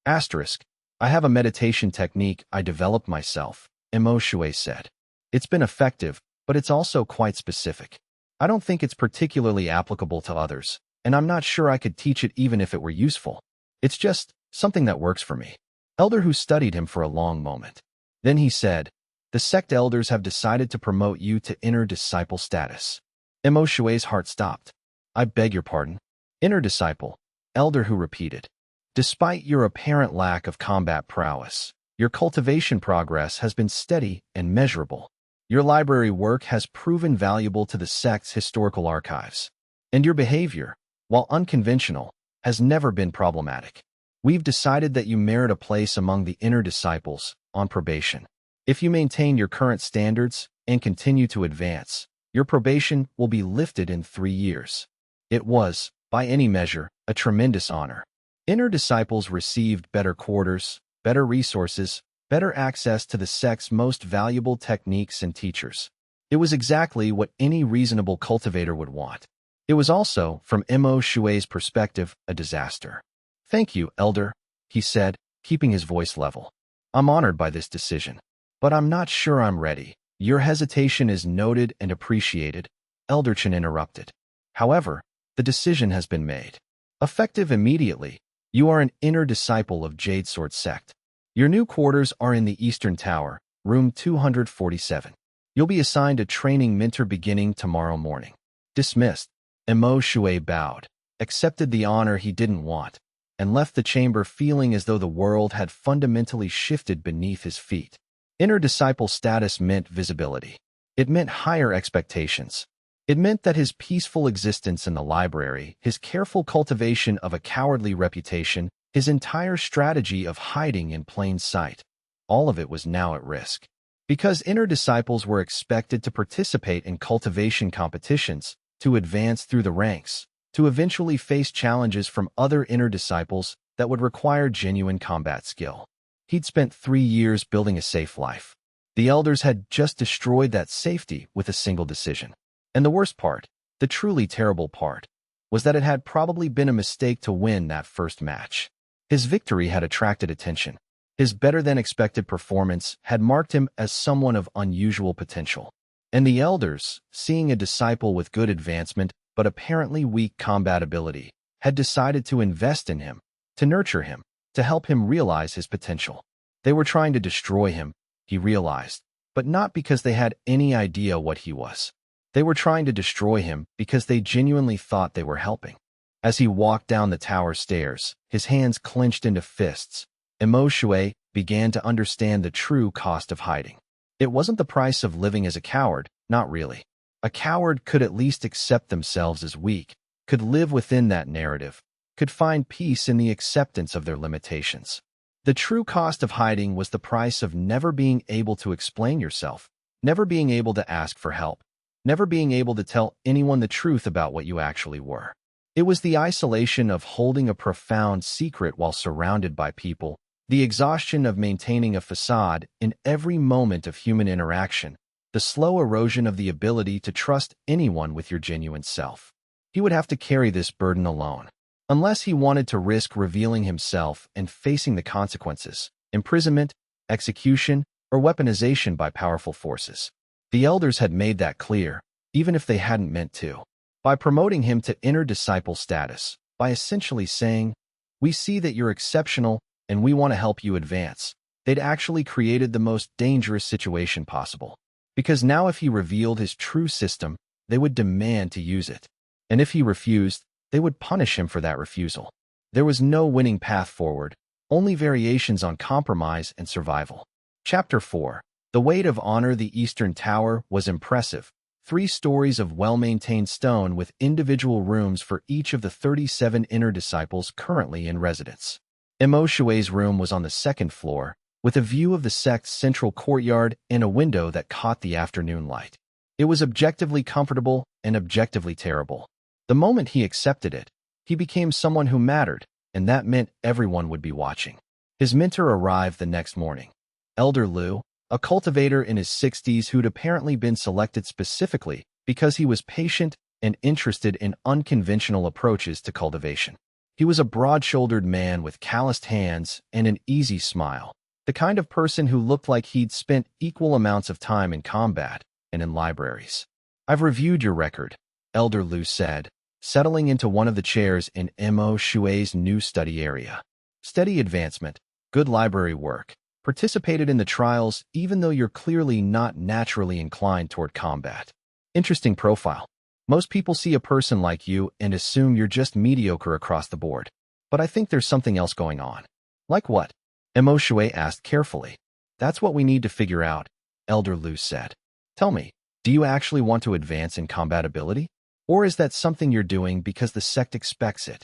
Asterisk, I have a meditation technique I developed myself, Mo Shui said. It's been effective, but it's also quite specific. I don't think it's particularly applicable to others, and I'm not sure I could teach it even if it were useful. It's just something that works for me. Elder Hu studied him for a long moment. Then he said, the sect elders have decided to promote you to inner disciple status. Mo Shui's heart stopped. I beg your pardon. Inner disciple, Elder Hu repeated. Despite your apparent lack of combat prowess, your cultivation progress has been steady and measurable. Your library work has proven valuable to the sect's historical archives. And your behavior, while unconventional, has never been problematic. We've decided that you merit a place among the inner disciples, on probation. If you maintain your current standards and continue to advance, your probation will be lifted in 3 years. It was, by any measure, a tremendous honor. Inner disciples received better quarters, better resources, better access to the sect's most valuable techniques and teachers. It was exactly what any reasonable cultivator would want. It was also, from Mo Shui's perspective, a disaster. Thank you, Elder, he said, keeping his voice level. I'm honored by this decision, but I'm not sure I'm ready. Your hesitation is noted and appreciated, Elder Chen interrupted. However, the decision has been made. Effective immediately, you are an inner disciple of Jade Sword Sect. Your new quarters are in the Eastern Tower, room 247. You'll be assigned a training mentor beginning tomorrow morning. Dismissed. Mo Shui bowed, accepted the honor he didn't want, and left the chamber feeling as though the world had fundamentally shifted beneath his feet. Inner disciple status meant visibility. It meant higher expectations. It meant that his peaceful existence in the library, his careful cultivation of a cowardly reputation, his entire strategy of hiding in plain sight, all of it was now at risk. Because inner disciples were expected to participate in cultivation competitions, to advance through the ranks, to eventually face challenges from other inner disciples, that would require genuine combat skill. He'd spent 3 years building a safe life. The elders had just destroyed that safety with a single decision. And the worst part, the truly terrible part, was that it had probably been a mistake to win that first match. His victory had attracted attention. His better-than-expected performance had marked him as someone of unusual potential. And the elders, seeing a disciple with good advancement but apparently weak combat ability, had decided to invest in him, to nurture him, to help him realize his potential. They were trying to destroy him, he realized, but not because they had any idea what he was. They were trying to destroy him because they genuinely thought they were helping. As he walked down the tower stairs, his hands clenched into fists, Xianxia began to understand the true cost of hiding. It wasn't the price of living as a coward, not really. A coward could at least accept themselves as weak, could live within that narrative, could find peace in the acceptance of their limitations. The true cost of hiding was the price of never being able to explain yourself, never being able to ask for help, never being able to tell anyone the truth about what you actually were. It was the isolation of holding a profound secret while surrounded by people, the exhaustion of maintaining a facade in every moment of human interaction, the slow erosion of the ability to trust anyone with your genuine self. He would have to carry this burden alone. Unless he wanted to risk revealing himself and facing the consequences, imprisonment, execution, or weaponization by powerful forces. The elders had made that clear, even if they hadn't meant to. By promoting him to inner disciple status, by essentially saying, "We see that you're exceptional and we want to help you advance," they'd actually created the most dangerous situation possible. Because now if he revealed his true system, they would demand to use it. And if he refused, they would punish him for that refusal. There was no winning path forward, only variations on compromise and survival. Chapter 4. The weight of honor. The Eastern Tower was impressive. 3 stories of well-maintained stone with individual rooms for each of the 37 inner disciples currently in residence. Xianxia's room was on the 2nd floor, with a view of the sect's central courtyard and a window that caught the afternoon light. It was objectively comfortable and objectively terrible. The moment he accepted it, he became someone who mattered, and that meant everyone would be watching. His mentor arrived the next morning. Elder Lu, a cultivator in his 60s who'd apparently been selected specifically because he was patient and interested in unconventional approaches to cultivation. He was a broad-shouldered man with calloused hands and an easy smile, the kind of person who looked like he'd spent equal amounts of time in combat and in libraries. "I've reviewed your record," Elder Lu said, settling into one of the chairs in Xianxia's new study area. "Steady advancement, good library work, participated in the trials even though you're clearly not naturally inclined toward combat. Interesting profile. Most people see a person like you and assume you're just mediocre across the board. But I think there's something else going on." "Like what?" Xianxia asked carefully. "That's what we need to figure out," Elder Lu said. "Tell me, do you actually want to advance in combat ability? Or is that something you're doing because the sect expects it?"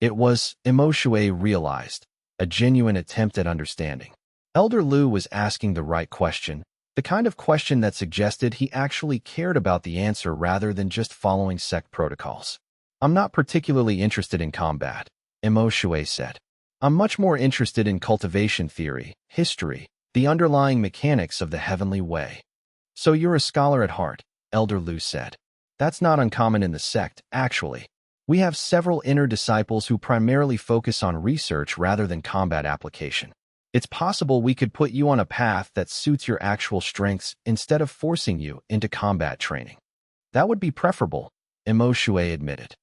It was, Xianxia realized, a genuine attempt at understanding. Elder Lu was asking the right question, the kind of question that suggested he actually cared about the answer rather than just following sect protocols. "I'm not particularly interested in combat," Xianxia said. "I'm much more interested in cultivation theory, history, the underlying mechanics of the heavenly way." "So you're a scholar at heart," Elder Lu said. "That's not uncommon in the sect, actually. We have several inner disciples who primarily focus on research rather than combat application. It's possible we could put you on a path that suits your actual strengths instead of forcing you into combat training." "That would be preferable," Xianxia admitted.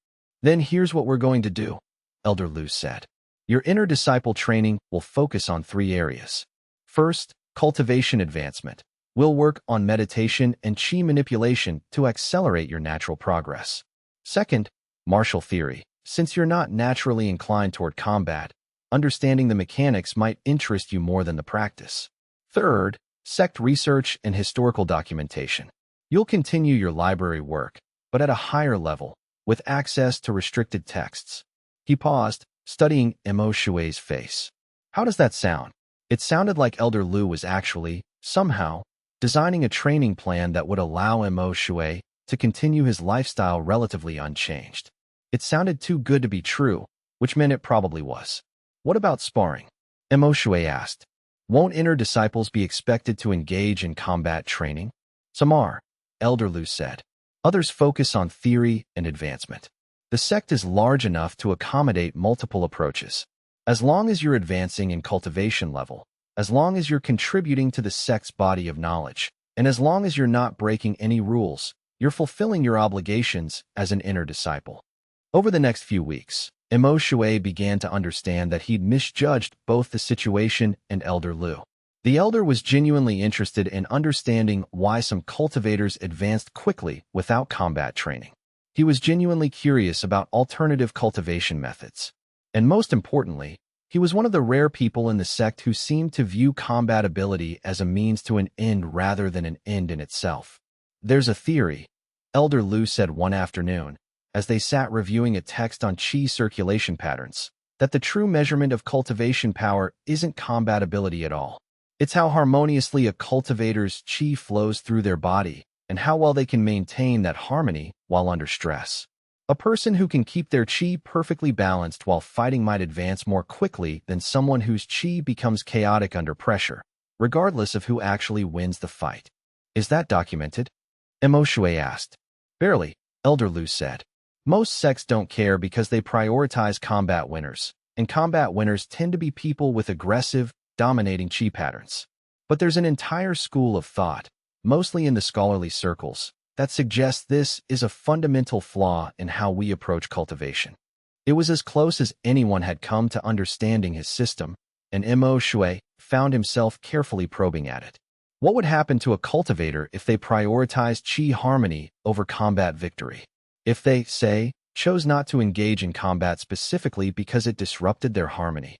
"Then here's what we're going to do," Elder Lu said. "Your inner disciple training will focus on 3 areas. First, cultivation advancement. We'll work on meditation and chi manipulation to accelerate your natural progress. Second, martial theory. Since you're not naturally inclined toward combat, understanding the mechanics might interest you more than the practice. Third, sect research and historical documentation. You'll continue your library work, but at a higher level, with access to restricted texts." He paused, studying Xianxia's face. "How does that sound?" It sounded like Elder Lu was actually, somehow, designing a training plan that would allow Xianxia to continue his lifestyle relatively unchanged. It sounded too good to be true, which meant it probably was. What about sparring? Mo Shui asked. Won't inner disciples be expected to engage in combat training? Some are, Elder Lu said. Others focus on theory and advancement. The sect is large enough to accommodate multiple approaches. As long as you're advancing in cultivation level, as long as you're contributing to the sect's body of knowledge, and as long as you're not breaking any rules, you're fulfilling your obligations as an inner disciple. Over the next few weeks, Mo Shui began to understand that he'd misjudged both the situation and Elder Lu. The elder was genuinely interested in understanding why some cultivators advanced quickly without combat training. He was genuinely curious about alternative cultivation methods. And most importantly, he was one of the rare people in the sect who seemed to view combat ability as a means to an end rather than an end in itself. There's a theory, Elder Lu said one afternoon, as they sat reviewing a text on qi circulation patterns, that the true measurement of cultivation power isn't combat ability at all. It's how harmoniously a cultivator's qi flows through their body and how well they can maintain that harmony while under stress. A person who can keep their qi perfectly balanced while fighting might advance more quickly than someone whose qi becomes chaotic under pressure, regardless of who actually wins the fight. Is that documented? Mo Shui asked. Barely, Elder Lu said. Most sects don't care because they prioritize combat winners, and combat winners tend to be people with aggressive, dominating qi patterns. But there's an entire school of thought, mostly in the scholarly circles, that suggests this is a fundamental flaw in how we approach cultivation. It was as close as anyone had come to understanding his system, and Mo Shui found himself carefully probing at it. What would happen to a cultivator if they prioritized qi harmony over combat victory? If they, say, chose not to engage in combat specifically because it disrupted their harmony?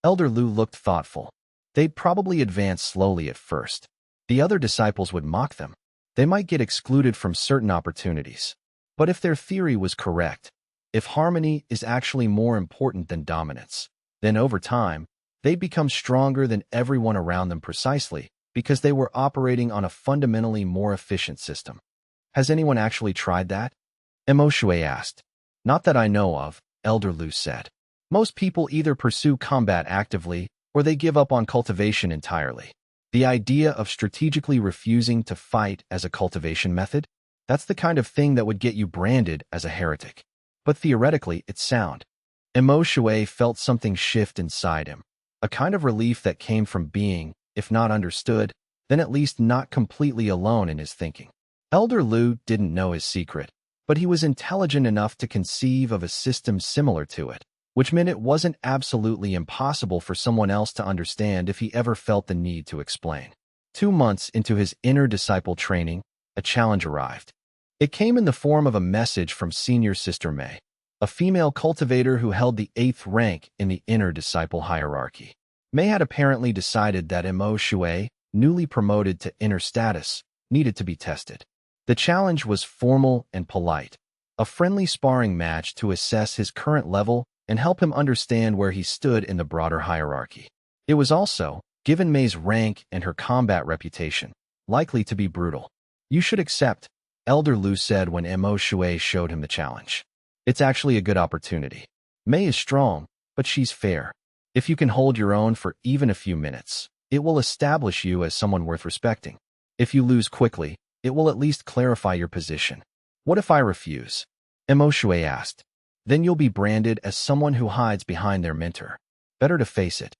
Elder Lu looked thoughtful. They'd probably advance slowly at first. The other disciples would mock them. They might get excluded from certain opportunities. But if their theory was correct, if harmony is actually more important than dominance, then over time, they'd become stronger than everyone around them precisely because they were operating on a fundamentally more efficient system. Has anyone actually tried that? Mo Shui asked. Not that I know of, Elder Lu said. Most people either pursue combat actively or they give up on cultivation entirely. The idea of strategically refusing to fight as a cultivation method? That's the kind of thing that would get you branded as a heretic. But theoretically, it's sound. Mo Shui felt something shift inside him, a kind of relief that came from being, if not understood, then at least not completely alone in his thinking. Elder Lu didn't know his secret, but he was intelligent enough to conceive of a system similar to it, which meant it wasn't absolutely impossible for someone else to understand if he ever felt the need to explain. 2 months into his inner disciple training, a challenge arrived. It came in the form of a message from senior sister Mei, a female cultivator who held the 8th rank in the inner disciple hierarchy. Mei had apparently decided that Mo Shui, newly promoted to inner status, needed to be tested. The challenge was formal and polite, a friendly sparring match to assess his current level and help him understand where he stood in the broader hierarchy. It was also, given Mei's rank and her combat reputation, likely to be brutal. You should accept, Elder Lu said when Mo Shui showed him the challenge. It's actually a good opportunity. Mei is strong, but she's fair. If you can hold your own for even a few minutes, it will establish you as someone worth respecting. If you lose quickly, it will at least clarify your position. What if I refuse? Mo Shui asked. Then you'll be branded as someone who hides behind their mentor. Better to face it.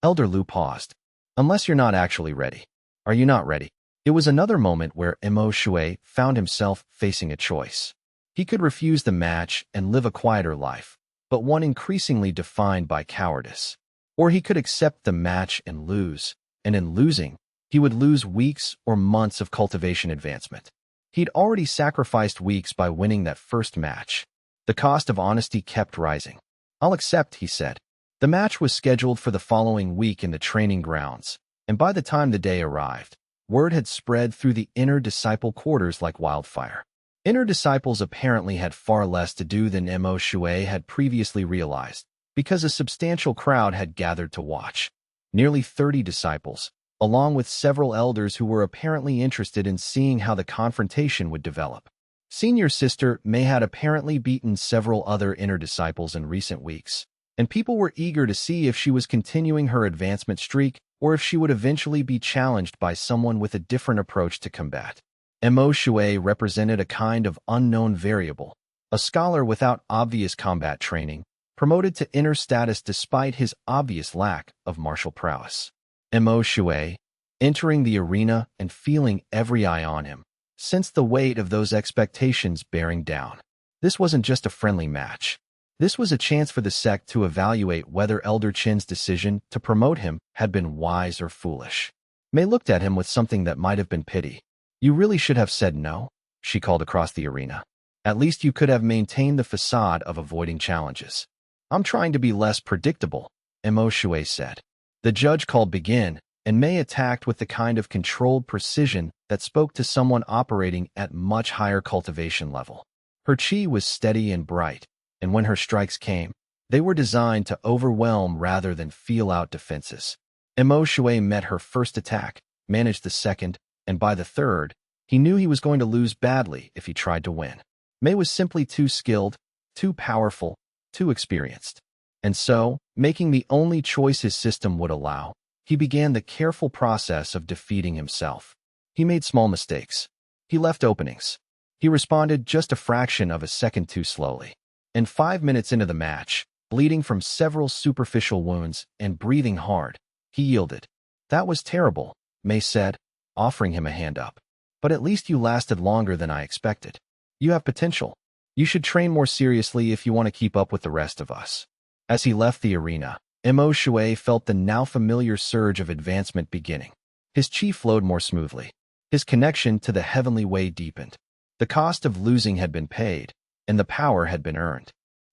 Elder Lu paused. Unless you're not actually ready. Are you not ready? It was another moment where Mo Shui found himself facing a choice. He could refuse the match and live a quieter life, but one increasingly defined by cowardice. Or he could accept the match and lose, and in losing, he would lose weeks or months of cultivation advancement. He'd already sacrificed weeks by winning that first match. The cost of honesty kept rising. I'll accept, he said. The match was scheduled for the following week in the training grounds, and by the time the day arrived, word had spread through the inner disciple quarters like wildfire. Inner disciples apparently had far less to do than Mo Shui had previously realized, because a substantial crowd had gathered to watch. Nearly 30 disciples, along with several elders who were apparently interested in seeing how the confrontation would develop. Senior sister Mei had apparently beaten several other inner disciples in recent weeks, and people were eager to see if she was continuing her advancement streak or if she would eventually be challenged by someone with a different approach to combat. Mo Shui represented a kind of unknown variable, a scholar without obvious combat training, promoted to inner status despite his obvious lack of martial prowess. Mo Shui, entering the arena and feeling every eye on him, sensed the weight of those expectations bearing down. This wasn't just a friendly match. This was a chance for the sect to evaluate whether Elder Qin's decision to promote him had been wise or foolish. Mei looked at him with something that might have been pity. "You really should have said no," she called across the arena. "At least you could have maintained the facade of avoiding challenges." "I'm trying to be less predictable," Mo Shui said. The judge called begin, and Mei attacked with the kind of controlled precision that spoke to someone operating at much higher cultivation level. Her chi was steady and bright, and when her strikes came, they were designed to overwhelm rather than feel out defenses. Mo Shui met her first attack, managed the second, and by the third, he knew he was going to lose badly if he tried to win. Mei was simply too skilled, too powerful, too experienced. And so, making the only choice his system would allow, he began the careful process of defeating himself. He made small mistakes. He left openings. He responded just a fraction of a second too slowly. And 5 minutes into the match, bleeding from several superficial wounds and breathing hard, he yielded. "That was terrible," Mei said, offering him a hand up. "But at least you lasted longer than I expected. You have potential. You should train more seriously if you want to keep up with the rest of us." As he left the arena, Mo Shui felt the now familiar surge of advancement beginning. His chi flowed more smoothly. His connection to the heavenly way deepened. The cost of losing had been paid, and the power had been earned.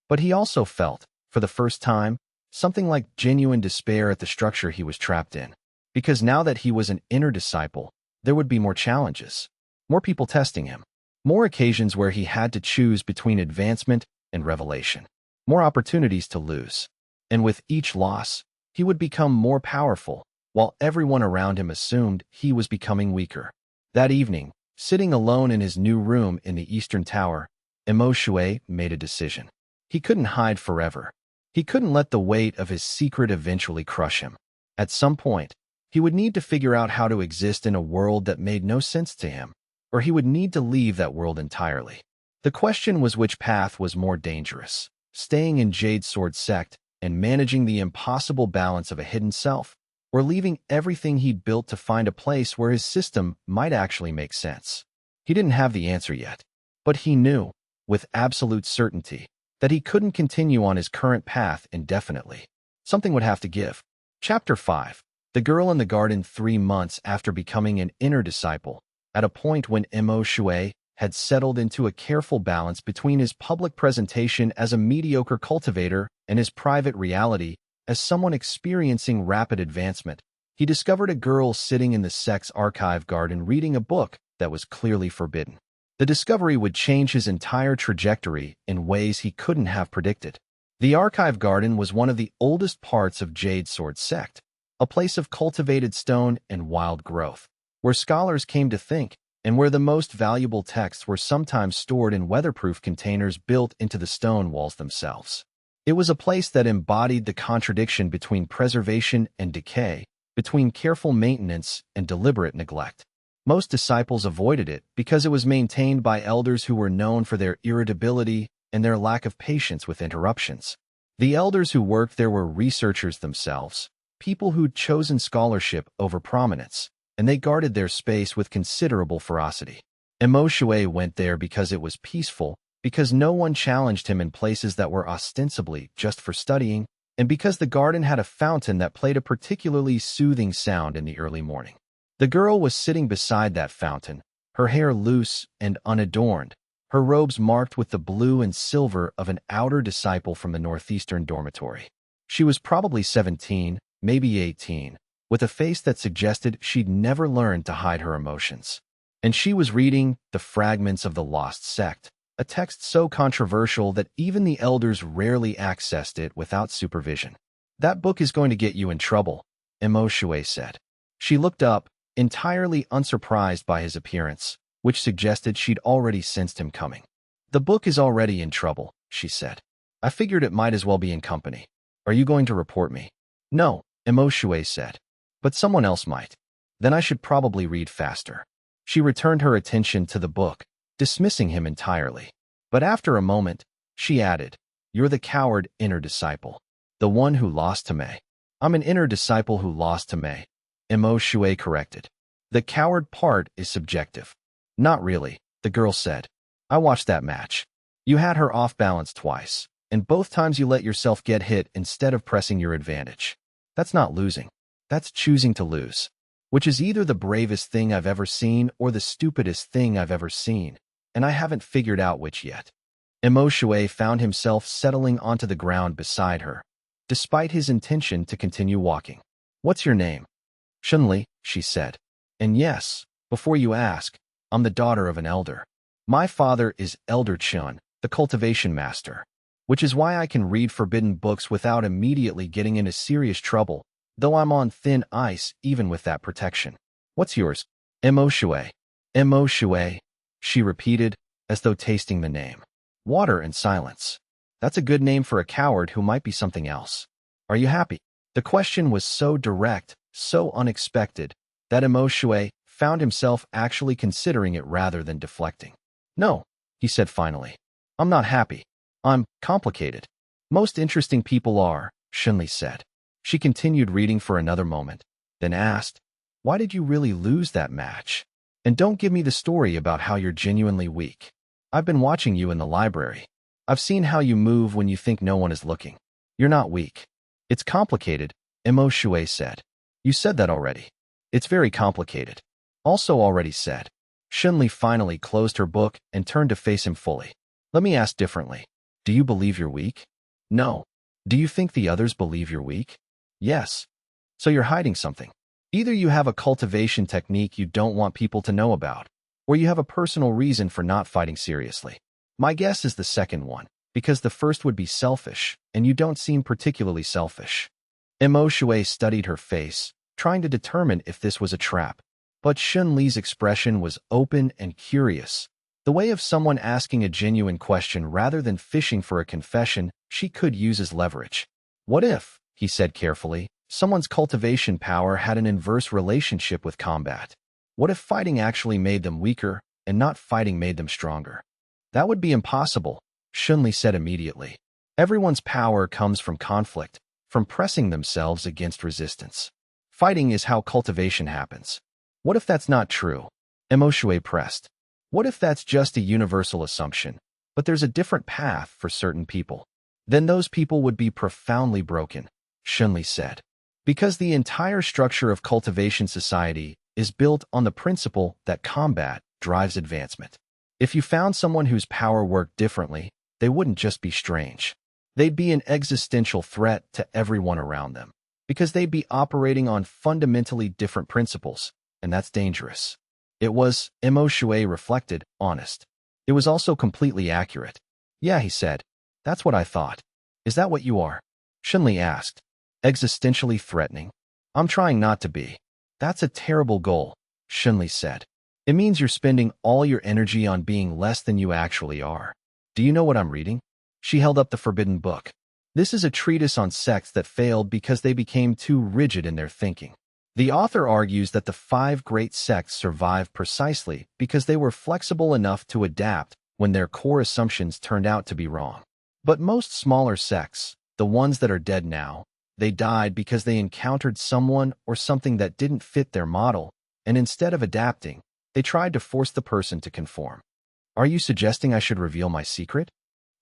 But he also felt, for the first time, something like genuine despair at the structure he was trapped in. Because now that he was an inner disciple, there would be more challenges, more people testing him, more occasions where he had to choose between advancement and revelation, more opportunities to lose. And with each loss, he would become more powerful, while everyone around him assumed he was becoming weaker. That evening, sitting alone in his new room in the Eastern Tower, Mo Shui made a decision. He couldn't hide forever. He couldn't let the weight of his secret eventually crush him. At some point, he would need to figure out how to exist in a world that made no sense to him, or he would need to leave that world entirely. The question was which path was more dangerous, staying in Jade Sword sect and managing the impossible balance of a hidden self, or leaving everything he'd built to find a place where his system might actually make sense. He didn't have the answer yet, but he knew, with absolute certainty, that he couldn't continue on his current path indefinitely. Something would have to give. Chapter 5. The Girl in the Garden. 3 months after becoming an inner disciple, at a point when Mo Shui had settled into a careful balance between his public presentation as a mediocre cultivator and his private reality as someone experiencing rapid advancement, he discovered a girl sitting in the sect's archive garden reading a book that was clearly forbidden. The discovery would change his entire trajectory in ways he couldn't have predicted. The archive garden was one of the oldest parts of Jade Sword sect, a place of cultivated stone and wild growth, where scholars came to think, and where the most valuable texts were sometimes stored in weatherproof containers built into the stone walls themselves. It was a place that embodied the contradiction between preservation and decay, between careful maintenance and deliberate neglect. Most disciples avoided it because it was maintained by elders who were known for their irritability and their lack of patience with interruptions. The elders who worked there were researchers themselves, people who'd chosen scholarship over prominence, and they guarded their space with considerable ferocity. Mo Shui went there because it was peaceful, because no one challenged him in places that were ostensibly just for studying, and because the garden had a fountain that played a particularly soothing sound in the early morning. The girl was sitting beside that fountain, her hair loose and unadorned, her robes marked with the blue and silver of an outer disciple from the northeastern dormitory. She was probably 17, maybe 18, with a face that suggested she'd never learned to hide her emotions. And she was reading The Fragments of the Lost Sect, a text so controversial that even the elders rarely accessed it without supervision. "That book is going to get you in trouble," Mo Shui said. She looked up, entirely unsurprised by his appearance, which suggested she'd already sensed him coming. "The book is already in trouble," she said. "I figured it might as well be in company." Are you going to report me? No, Imo Shui said. But someone else might. Then I should probably read faster. She returned her attention to the book, dismissing him entirely. But after a moment, she added, You're the coward inner disciple. The one who lost to Mei. I'm an inner disciple who lost to Mei. Imo Shui corrected. The coward part is subjective. Not really, the girl said. I watched that match. You had her off balance twice, and both times you let yourself get hit instead of pressing your advantage. That's not losing. That's choosing to lose. Which is either the bravest thing I've ever seen or the stupidest thing I've ever seen, and I haven't figured out which yet. Imo Shui found himself settling onto the ground beside her, despite his intention to continue walking. What's your name? Shunli, she said. And yes, before you ask, I'm the daughter of an elder. My father is Elder Chun, the cultivation master, which is why I can read forbidden books without immediately getting into serious trouble, though I'm on thin ice even with that protection. What's yours? Imo Shui. Imo Shui, she repeated, as though tasting the name. Water and silence. That's a good name for a coward who might be something else. Are you happy? The question was so direct, so unexpected, that Imo Shui found himself actually considering it rather than deflecting. No, he said finally. I'm not happy. I'm complicated. Most interesting people are, Shunli said. She continued reading for another moment, then asked, Why did you really lose that match? And don't give me the story about how you're genuinely weak. I've been watching you in the library. I've seen how you move when you think no one is looking. You're not weak. It's complicated, Imo Shui said. You said that already. It's very complicated. Also already said. Shunli finally closed her book and turned to face him fully. Let me ask differently. Do you believe you're weak? No. Do you think the others believe you're weak? Yes. So you're hiding something. Either you have a cultivation technique you don't want people to know about, or you have a personal reason for not fighting seriously. My guess is the second one, because the first would be selfish, and you don't seem particularly selfish. Imo Shui studied her face, trying to determine if this was a trap. But Shun Li's expression was open and curious, the way of someone asking a genuine question rather than fishing for a confession she could use as leverage. What if, he said carefully, someone's cultivation power had an inverse relationship with combat? What if fighting actually made them weaker, and not fighting made them stronger? That would be impossible, Shunli said immediately. Everyone's power comes from conflict, from pressing themselves against resistance. Fighting is how cultivation happens. What if that's not true? Imo Shui pressed. What if that's just a universal assumption, but there's a different path for certain people? Then those people would be profoundly broken, Shunli said. Because the entire structure of cultivation society is built on the principle that combat drives advancement. If you found someone whose power worked differently, they wouldn't just be strange. They'd be an existential threat to everyone around them, because they'd be operating on fundamentally different principles, and that's dangerous. It was, Imo Shui reflected, honest. It was also completely accurate. Yeah, he said. That's what I thought. Is that what you are? Shunli asked. Existentially threatening? I'm trying not to be. That's a terrible goal, Shunli said. It means you're spending all your energy on being less than you actually are. Do you know what I'm reading? She held up the forbidden book. This is a treatise on sects that failed because they became too rigid in their thinking. The author argues that the 5 great sects survived precisely because they were flexible enough to adapt when their core assumptions turned out to be wrong. But most smaller sects, the ones that are dead now, they died because they encountered someone or something that didn't fit their model, and instead of adapting, they tried to force the person to conform. Are you suggesting I should reveal my secret?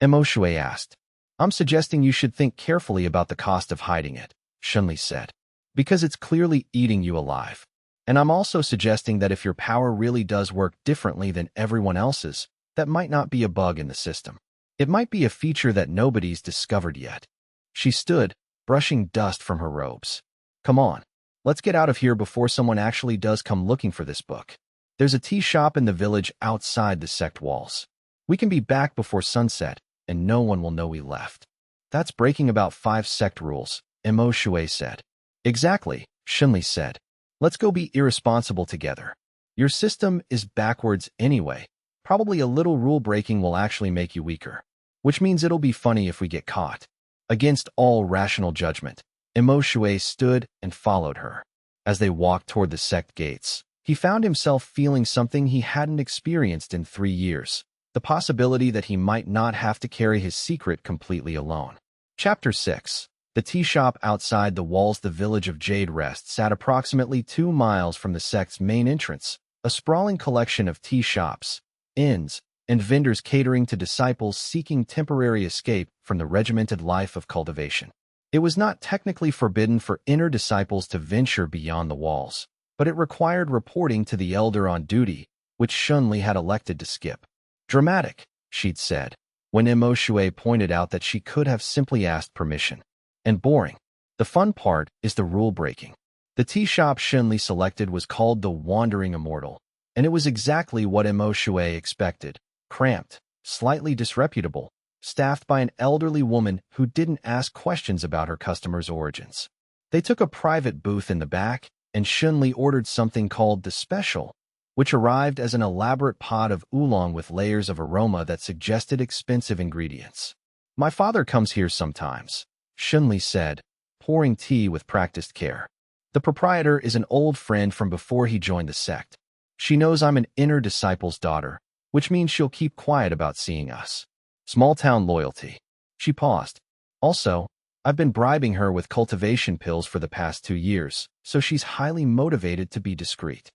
Imo Shui asked. I'm suggesting you should think carefully about the cost of hiding it, Shunli said. Because it's clearly eating you alive. And I'm also suggesting that if your power really does work differently than everyone else's, that might not be a bug in the system. It might be a feature that nobody's discovered yet. She stood, brushing dust from her robes. Come on, let's get out of here before someone actually does come looking for this book. There's a tea shop in the village outside the sect walls. We can be back before sunset, and no one will know we left. That's breaking about 5 sect rules, Imo Shui said. Exactly, Shunli said. Let's go be irresponsible together. Your system is backwards anyway. Probably a little rule breaking will actually make you weaker. Which means it'll be funny if we get caught. Against all rational judgment, Imo stood and followed her. As they walked toward the sect gates, he found himself feeling something he hadn't experienced in 3 years, the possibility that he might not have to carry his secret completely alone. Chapter 6. The tea shop outside the walls. The village of Jade Rest sat approximately 2 miles from the sect's main entrance, a sprawling collection of tea shops, inns, and vendors catering to disciples seeking temporary escape from the regimented life of cultivation. It was not technically forbidden for inner disciples to venture beyond the walls, but it required reporting to the elder on duty, which Xianxia had elected to skip. Dramatic, she'd said, when Imo pointed out that she could have simply asked permission. And boring. The fun part is the rule-breaking. The tea shop Xianxia selected was called the Wandering Immortal, and it was exactly what Imo expected. Cramped, slightly disreputable, staffed by an elderly woman who didn't ask questions about her customers' origins. They took a private booth in the back, and Xianxia ordered something called the Special, which arrived as an elaborate pot of oolong with layers of aroma that suggested expensive ingredients. "My father comes here sometimes," Xianxia said, pouring tea with practiced care. "The proprietor is an old friend from before he joined the sect. She knows I'm an inner disciple's daughter, which means she'll keep quiet about seeing us. Small-town loyalty." She paused. "Also, I've been bribing her with cultivation pills for the past 2 years, so she's highly motivated to be discreet."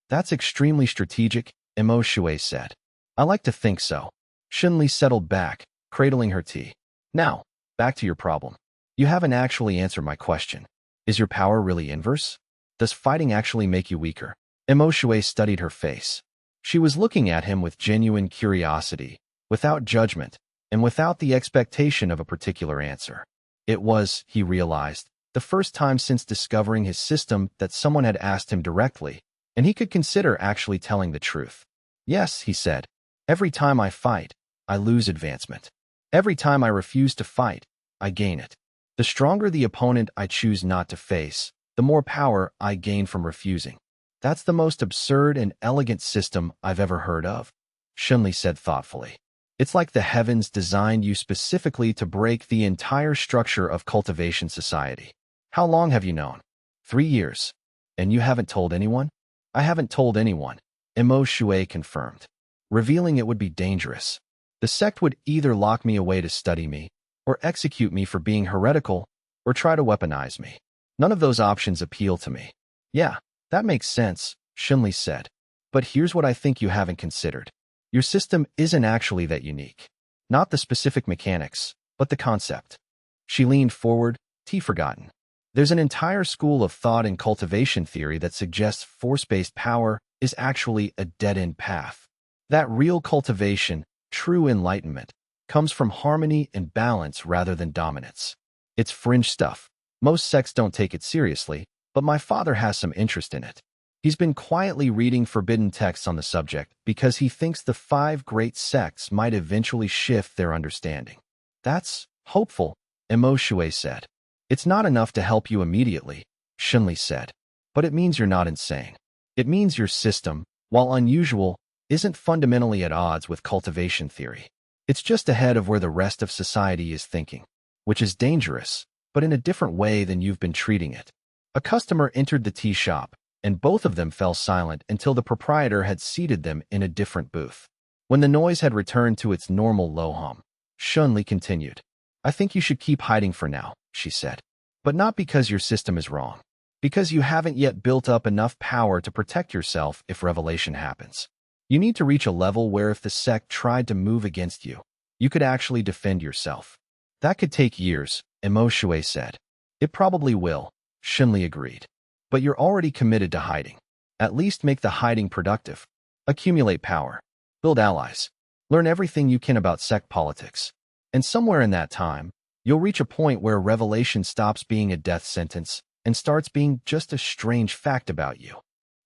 "That's extremely strategic," Imo said. "I like to think so." Xianxia settled back, cradling her tea. "Now, back to your problem. You haven't actually answered my question. Is your power really inverse? Does fighting actually make you weaker?" Imo studied her face. She was looking at him with genuine curiosity, without judgment, and without the expectation of a particular answer. It was, he realized, the first time since discovering his system that someone had asked him directly, and he could consider actually telling the truth. "Yes," he said. "Every time I fight, I lose advancement. Every time I refuse to fight, I gain it. The stronger the opponent I choose not to face, the more power I gain from refusing. That's the most absurd and elegant system I've ever heard of," Xianxia said thoughtfully. "It's like the heavens designed you specifically to break the entire structure of cultivation society. How long have you known?" 3 years. "And you haven't told anyone?" "I haven't told anyone," Imo confirmed. "Revealing it would be dangerous. The sect would either lock me away to study me, or execute me for being heretical, or try to weaponize me. None of those options appeal to me." "Yeah, that makes sense," Xianxia said. "But here's what I think you haven't considered. Your system isn't actually that unique. Not the specific mechanics, but the concept." She leaned forward, tea forgotten. "There's an entire school of thought in cultivation theory that suggests force-based power is actually a dead-end path. That real cultivation, true enlightenment, comes from harmony and balance rather than dominance. It's fringe stuff. Most sects don't take it seriously, but my father has some interest in it. He's been quietly reading forbidden texts on the subject because he thinks the 5 great sects might eventually shift their understanding." "That's hopeful," Imo said. "It's not enough to help you immediately," Xianxia said. "But it means you're not insane. It means your system, while unusual, isn't fundamentally at odds with cultivation theory. It's just ahead of where the rest of society is thinking, which is dangerous, but in a different way than you've been treating it." A customer entered the tea shop, and both of them fell silent until the proprietor had seated them in a different booth. When the noise had returned to its normal low hum, Xianxia continued. "I think you should keep hiding for now," she said. "But not because your system is wrong. Because you haven't yet built up enough power to protect yourself if revelation happens. You need to reach a level where if the sect tried to move against you, you could actually defend yourself." "That could take years," Imo said. "It probably will," Xianxia agreed. "But you're already committed to hiding. At least make the hiding productive. Accumulate power. Build allies. Learn everything you can about sect politics. And somewhere in that time, you'll reach a point where revelation stops being a death sentence and starts being just a strange fact about you."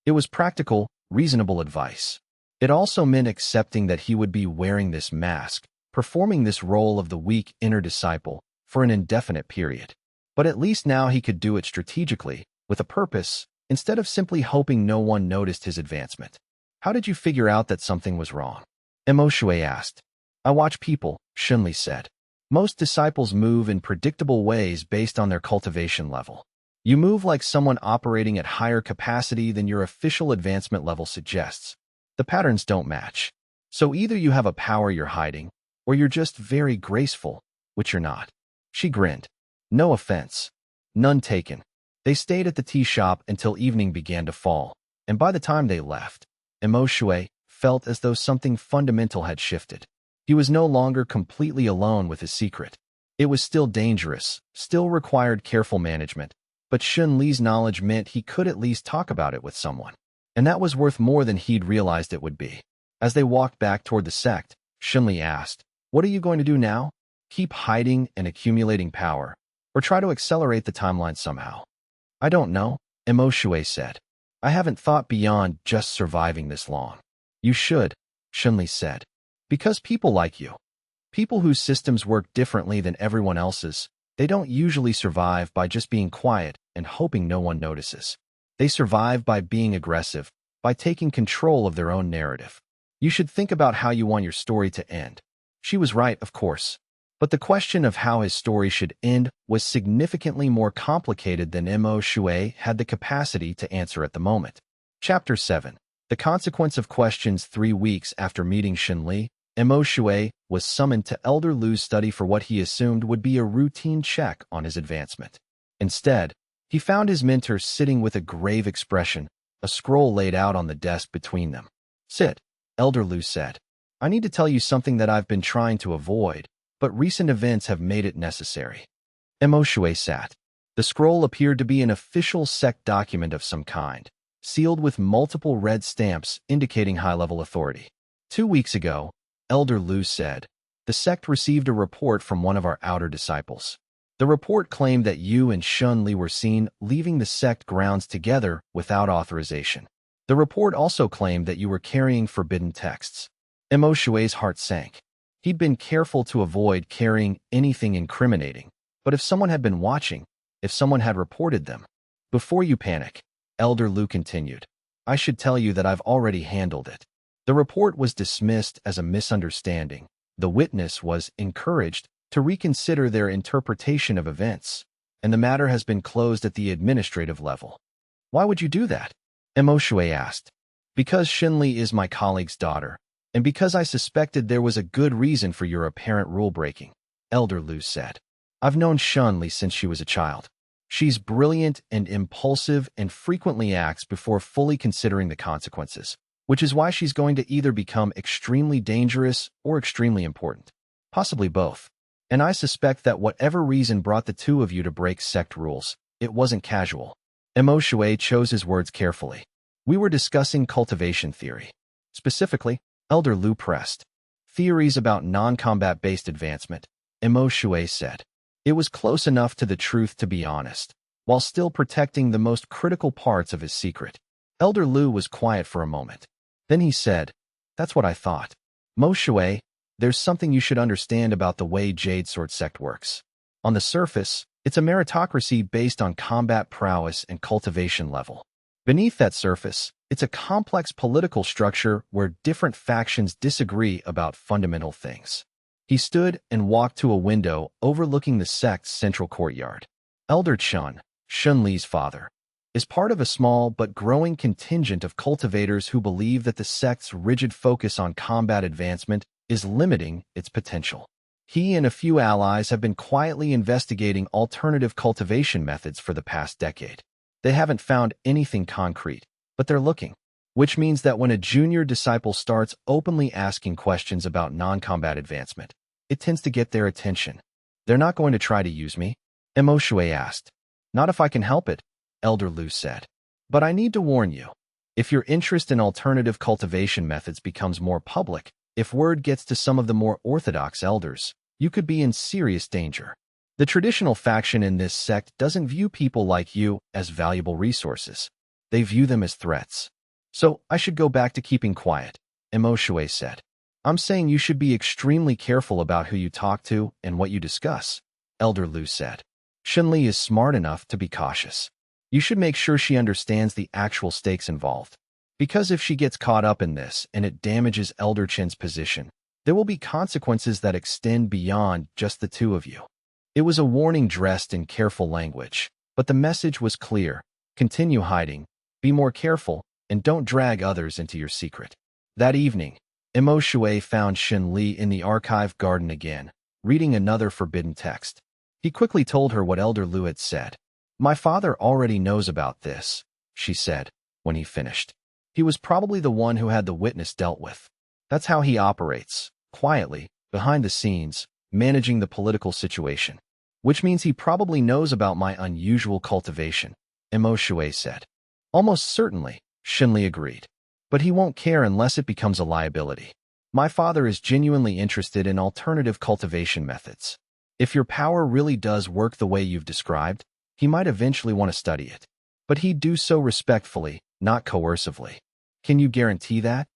It was practical, reasonable advice. It also meant accepting that he would be wearing this mask, performing this role of the weak inner disciple, for an indefinite period. But at least now he could do it strategically, with a purpose, instead of simply hoping no one noticed his advancement. "How did you figure out that something was wrong?" Imo asked. "I watch people," Xianxia said. Most disciples move in predictable ways based on their cultivation level. You move like someone operating at higher capacity than your official advancement level suggests. The patterns don't match. So either you have a power you're hiding, or you're just very graceful, which you're not. She grinned. No offense. None taken. They stayed at the tea shop until evening began to fall, and by the time they left, Imoshue felt as though something fundamental had shifted. He was no longer completely alone with his secret. It was still dangerous, still required careful management, but Xun Li's knowledge meant he could at least talk about it with someone. And that was worth more than he'd realized it would be. As they walked back toward the sect, Xun Li asked, "What are you going to do now? Keep hiding and accumulating power, or try to accelerate the timeline somehow?" "I don't know," Imoshue said. "I haven't thought beyond just surviving this long." "You should," Xun Li said. "Because people like you. People whose systems work differently than everyone else's, they don't usually survive by just being quiet and hoping no one notices. They survive by being aggressive, by taking control of their own narrative. You should think about how you want your story to end." She was right, of course. But the question of how his story should end was significantly more complicated than Imoshue had the capacity to answer at the moment. Chapter 7. The Consequence of Questions. 3 weeks after meeting Xun Li, Imoshue was summoned to Elder Lu's study for what he assumed would be a routine check on his advancement. Instead, he found his mentor sitting with a grave expression, a scroll laid out on the desk between them. "Sit," Elder Lu said. "I need to tell you something that I've been trying to avoid, but recent events have made it necessary." Imoshue sat. The scroll appeared to be an official sect document of some kind, sealed with multiple red stamps indicating high-level authority. 2 weeks ago, Elder Lu said, the sect received a report from one of our outer disciples. The report claimed that you and Xun Li were seen leaving the sect grounds together without authorization. The report also claimed that you were carrying forbidden texts. Imoshue's heart sank. He'd been careful to avoid carrying anything incriminating, but if someone had been watching, if someone had reported them. "Before you panic," Elder Lu continued, "I should tell you that I've already handled it. The report was dismissed as a misunderstanding. The witness was encouraged to reconsider their interpretation of events, and the matter has been closed at the administrative level." "Why would you do that?" Imoshue asked. "Because Xun Li is my colleague's daughter, and because I suspected there was a good reason for your apparent rule-breaking," Elder Lu said. "I've known Xun Li since she was a child. She's brilliant and impulsive and frequently acts before fully considering the consequences, which is why she's going to either become extremely dangerous or extremely important. Possibly both. And I suspect that whatever reason brought the two of you to break sect rules, it wasn't casual." Imoshue chose his words carefully. "We were discussing cultivation theory. Specifically," Elder Lu pressed, "theories about non-combat-based advancement," Imoshue said. It was close enough to the truth to be honest, while still protecting the most critical parts of his secret. Elder Lu was quiet for a moment. Then he said, "That's what I thought. Moshue, there's something you should understand about the way Jade Sword Sect works. On the surface, it's a meritocracy based on combat prowess and cultivation level. Beneath that surface, it's a complex political structure where different factions disagree about fundamental things." He stood and walked to a window overlooking the sect's central courtyard. Elder Chun, Xun Li's father, is part of a small but growing contingent of cultivators who believe that the sect's rigid focus on combat advancement is limiting its potential. He and a few allies have been quietly investigating alternative cultivation methods for the past decade. They haven't found anything concrete, but they're looking. Which means that when a junior disciple starts openly asking questions about non-combat advancement, it tends to get their attention. "They're not going to try to use me?" Imoshue asked. "Not if I can help it," Elder Lu said. "But I need to warn you. If your interest in alternative cultivation methods becomes more public, if word gets to some of the more orthodox elders, you could be in serious danger. The traditional faction in this sect doesn't view people like you as valuable resources. They view them as threats. So I should go back to keeping quiet," Imoshue said. "I'm saying you should be extremely careful about who you talk to and what you discuss," Elder Lu said. "Xun Li is smart enough to be cautious. You should make sure she understands the actual stakes involved. Because if she gets caught up in this and it damages Elder Chen's position, There will be consequences that extend beyond just the two of you. It was a warning dressed in careful language, but the message was clear. Continue hiding, be more careful, and don't drag others into your secret. That evening, Imo Shui found Xin Li in the archive garden again, reading another forbidden text. He quickly told her what Elder Lu had said. My father already knows about this, she said, when he finished. He was probably the one who had the witness dealt with. That's how he operates, quietly, behind the scenes, managing the political situation. Which means he probably knows about my unusual cultivation, Imo Shui said. Almost certainly, Xin Li agreed. But he won't care unless it becomes a liability. My father is genuinely interested in alternative cultivation methods. If your power really does work the way you've described, he might eventually want to study it. But he'd do so respectfully, not coercively. Can you guarantee that?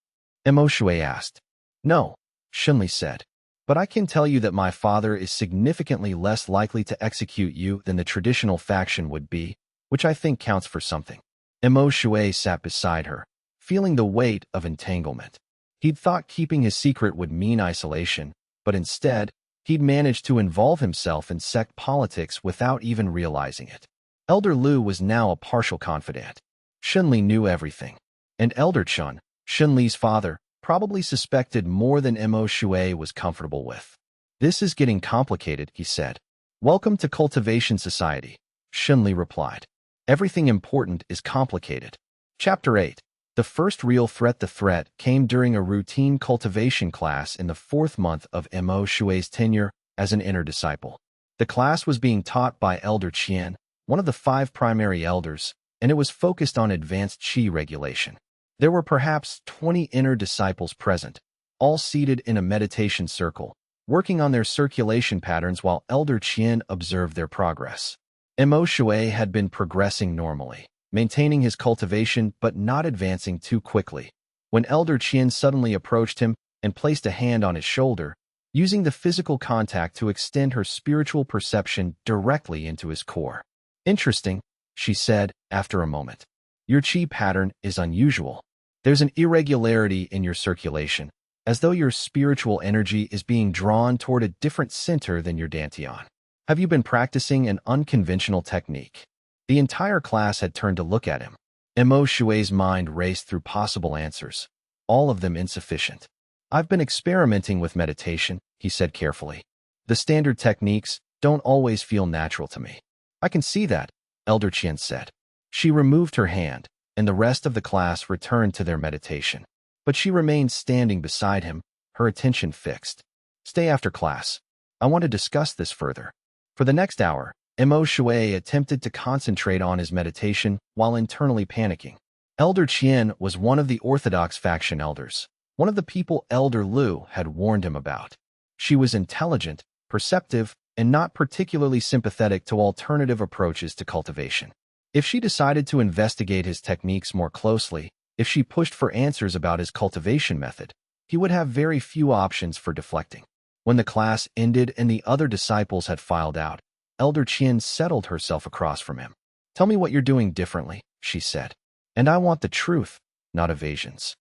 Imo Shui asked. No, Xin Li said. But I can tell you that my father is significantly less likely to execute you than the traditional faction would be, which I think counts for something. Imo Shui sat beside her, feeling the weight of entanglement. He'd thought keeping his secret would mean isolation, but instead, he'd managed to involve himself in sect politics without even realizing it. Elder Lu was now a partial confidant. Xin Li knew everything. And Elder Chun, Xin Li's father, probably suspected more than Imo Shui was comfortable with. This is getting complicated, he said. Welcome to Cultivation Society, Xin Li replied. Everything important is complicated. Chapter 8. The first real threat. The threat came during a routine cultivation class in the 4th month of Imo Shui's tenure as an inner disciple. The class was being taught by Elder Qian, one of the 5 primary elders, and it was focused on advanced qi regulation. There were perhaps 20 inner disciples present, all seated in a meditation circle, working on their circulation patterns while Elder Qian observed their progress. Imo Shui had been progressing normally, maintaining his cultivation but not advancing too quickly, when Elder Qian suddenly approached him and placed a hand on his shoulder, using the physical contact to extend her spiritual perception directly into his core. Interesting, she said after a moment. Your qi pattern is unusual. There's an irregularity in your circulation, as though your spiritual energy is being drawn toward a different center than your dantian. Have you been practicing an unconventional technique? The entire class had turned to look at him. Imo Shui's mind raced through possible answers, all of them insufficient. I've been experimenting with meditation, he said carefully. The standard techniques don't always feel natural to me. I can see that, Elder Qian said. She removed her hand, and the rest of the class returned to their meditation. But she remained standing beside him, her attention fixed. Stay after class. I want to discuss this further. For the next hour, Imo Shui attempted to concentrate on his meditation while internally panicking. Elder Qian was one of the orthodox faction elders, one of the people Elder Lu had warned him about. She was intelligent, perceptive, and not particularly sympathetic to alternative approaches to cultivation. If she decided to investigate his techniques more closely, if she pushed for answers about his cultivation method, he would have very few options for deflecting. When the class ended and the other disciples had filed out, Elder Qian settled herself across from him. Tell me what you're doing differently, she said. And I want the truth, not evasions.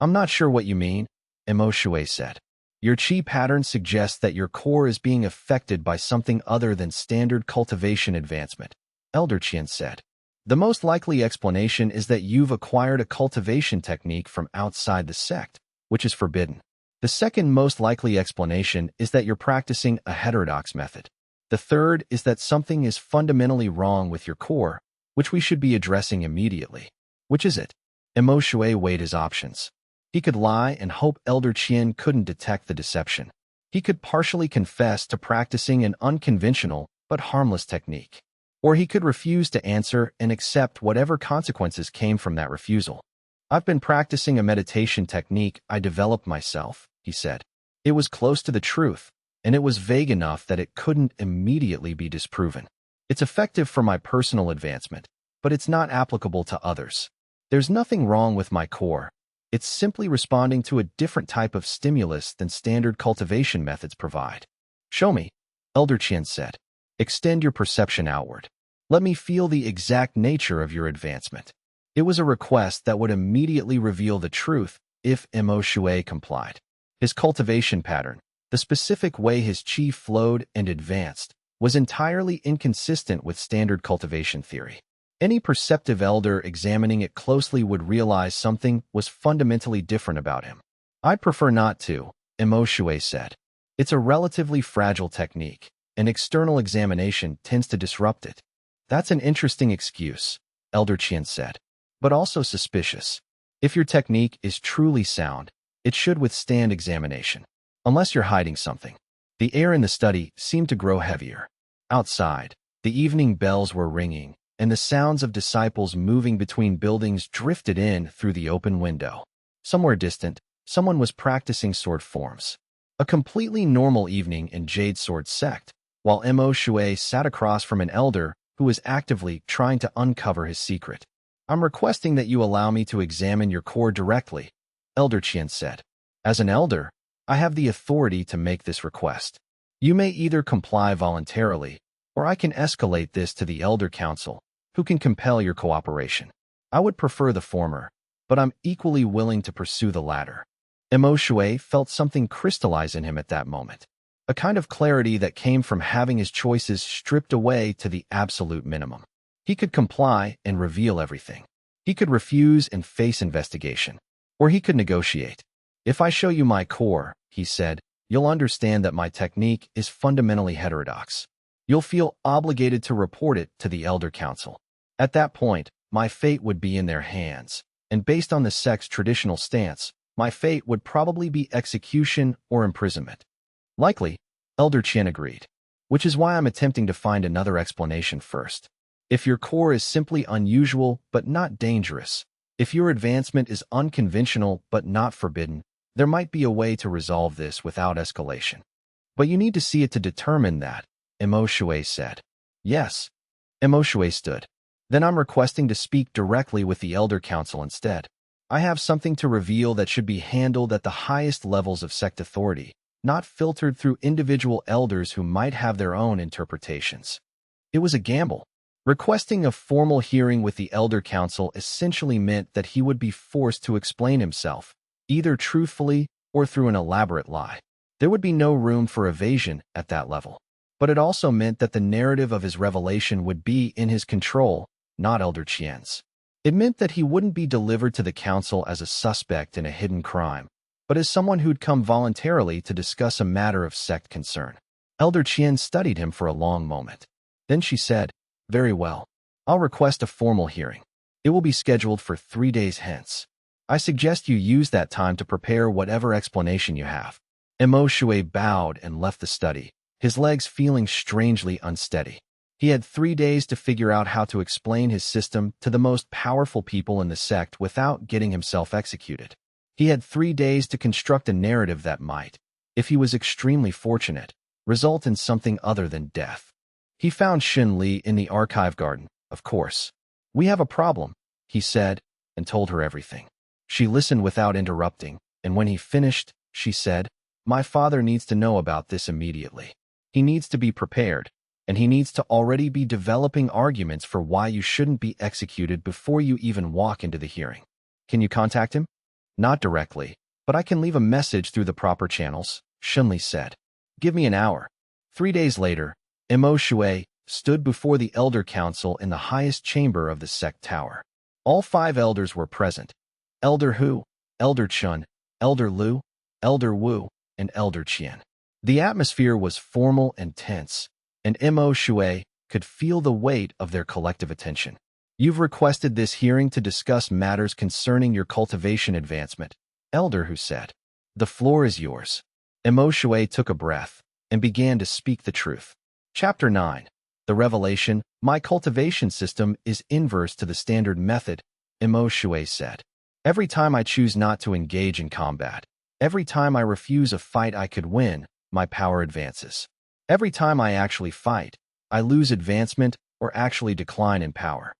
I'm not sure what you mean, Imo Shui said. Your qi pattern suggests that your core is being affected by something other than standard cultivation advancement, Elder Qian said. The most likely explanation is that you've acquired a cultivation technique from outside the sect, which is forbidden. The second most likely explanation is that you're practicing a heterodox method. The third is that something is fundamentally wrong with your core, which we should be addressing immediately. Which is it? Imo Shui weighed his options. He could lie and hope Elder Qian couldn't detect the deception. He could partially confess to practicing an unconventional but harmless technique. Or he could refuse to answer and accept whatever consequences came from that refusal. I've been practicing a meditation technique I developed myself, he said. It was close to the truth, and it was vague enough that it couldn't immediately be disproven. It's effective for my personal advancement, but it's not applicable to others. There's nothing wrong with my core. It's simply responding to a different type of stimulus than standard cultivation methods provide. Show me, Elder Qian said. Extend your perception outward. Let me feel the exact nature of your advancement. It was a request that would immediately reveal the truth if Imo Shui complied. His cultivation pattern, the specific way his chi flowed and advanced, was entirely inconsistent with standard cultivation theory. Any perceptive elder examining it closely would realize something was fundamentally different about him. "I'd prefer not to," Xianxia said. "It's a relatively fragile technique. An external examination tends to disrupt it." "That's an interesting excuse," Elder Qian said, "but also suspicious. If your technique is truly sound, it should withstand examination. Unless you're hiding something." The air in the study seemed to grow heavier. Outside, the evening bells were ringing, and the sounds of disciples moving between buildings drifted in through the open window. Somewhere distant, someone was practicing sword forms. A completely normal evening in Jade Sword Sect, while Xianxia sat across from an elder who was actively trying to uncover his secret. "I'm requesting that you allow me to examine your core directly," Elder Qian said. "As an elder, I have the authority to make this request. You may either comply voluntarily, or I can escalate this to the Elder Council, who can compel your cooperation. I would prefer the former, but I'm equally willing to pursue the latter." Xianxia felt something crystallize in him at that moment, a kind of clarity that came from having his choices stripped away to the absolute minimum. He could comply and reveal everything. He could refuse and face investigation, or he could negotiate. "If I show you my core," he said, "you'll understand that my technique is fundamentally heterodox. You'll feel obligated to report it to the Elder Council. At that point, my fate would be in their hands, and based on the sect's traditional stance, my fate would probably be execution or imprisonment." "Likely," Elder Qian agreed, "which is why I'm attempting to find another explanation first. If your core is simply unusual but not dangerous, if your advancement is unconventional but not forbidden, there might be a way to resolve this without escalation. But you need to see it to determine that," Xianxia said. "Yes." Xianxia stood. "Then I'm requesting to speak directly with the Elder Council instead. I have something to reveal that should be handled at the highest levels of sect authority, not filtered through individual elders who might have their own interpretations." It was a gamble. Requesting a formal hearing with the Elder Council essentially meant that he would be forced to explain himself, either truthfully or through an elaborate lie. There would be no room for evasion at that level. But it also meant that the narrative of his revelation would be in his control, not Elder Qian's. It meant that he wouldn't be delivered to the council as a suspect in a hidden crime, but as someone who'd come voluntarily to discuss a matter of sect concern. Elder Qian studied him for a long moment. Then she said, "Very well. I'll request a formal hearing. It will be scheduled for 3 days hence. I suggest you use that time to prepare whatever explanation you have." Xianxia bowed and left the study, his legs feeling strangely unsteady. He had 3 days to figure out how to explain his system to the most powerful people in the sect without getting himself executed. He had 3 days to construct a narrative that might, if he was extremely fortunate, result in something other than death. He found Xin Li in the archive garden, of course. "We have a problem," he said, and told her everything. She listened without interrupting, and when he finished, she said, "My father needs to know about this immediately. He needs to be prepared, and he needs to already be developing arguments for why you shouldn't be executed before you even walk into the hearing. Can you contact him?" "Not directly, but I can leave a message through the proper channels," Xin Li said. "Give me an hour." 3 days later, Xianxia stood before the Elder Council in the highest chamber of the sect tower. All 5 elders were present: Elder Hu, Elder Chun, Elder Lu, Elder Wu, and Elder Qian. The atmosphere was formal and tense, and Xianxia could feel the weight of their collective attention. "You've requested this hearing to discuss matters concerning your cultivation advancement," Elder Hu said. "The floor is yours." Xianxia took a breath and began to speak the truth. Chapter 9. The Revelation. "My cultivation system is inverse to the standard method," Xianxia said. "Every time I choose not to engage in combat, every time I refuse a fight I could win, my power advances. Every time I actually fight, I lose advancement or actually decline in power."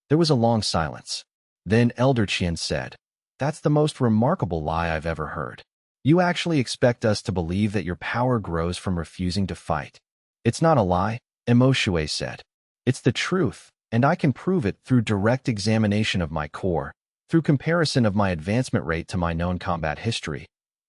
There was a long silence. Then Elder Qian said, "That's the most remarkable lie I've ever heard. You actually expect us to believe that your power grows from refusing to fight?" "It's not a lie," Xianxia said. "It's the truth, and I can prove it through direct examination of my core, through comparison of my advancement rate to my known combat history,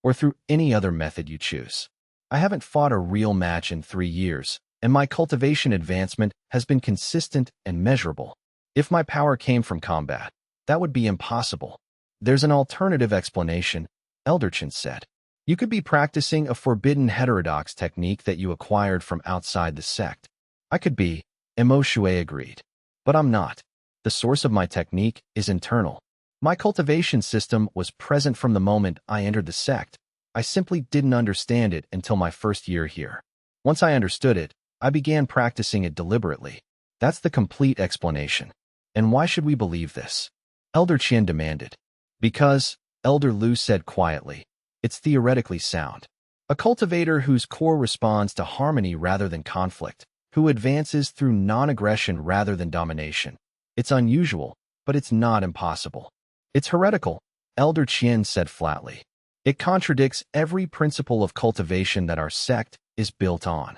or through any other method you choose. I haven't fought a real match in 3 years, and my cultivation advancement has been consistent and measurable. If my power came from combat, that would be impossible. There's an alternative explanation, Elderchin said. You could be practicing a forbidden heterodox technique that you acquired from outside the sect. I could be, Imo Shui agreed. But I'm not. The source of my technique is internal. My cultivation system was present from the moment I entered the sect. I simply didn't understand it until my first year here. Once I understood it, I began practicing it deliberately. That's the complete explanation. And why should we believe this? Elder Qian demanded. Because, Elder Lu said quietly, it's theoretically sound. A cultivator whose core responds to harmony rather than conflict, who advances through non-aggression rather than domination. It's unusual, but it's not impossible. It's heretical, Elder Qian said flatly. It contradicts every principle of cultivation that our sect is built on.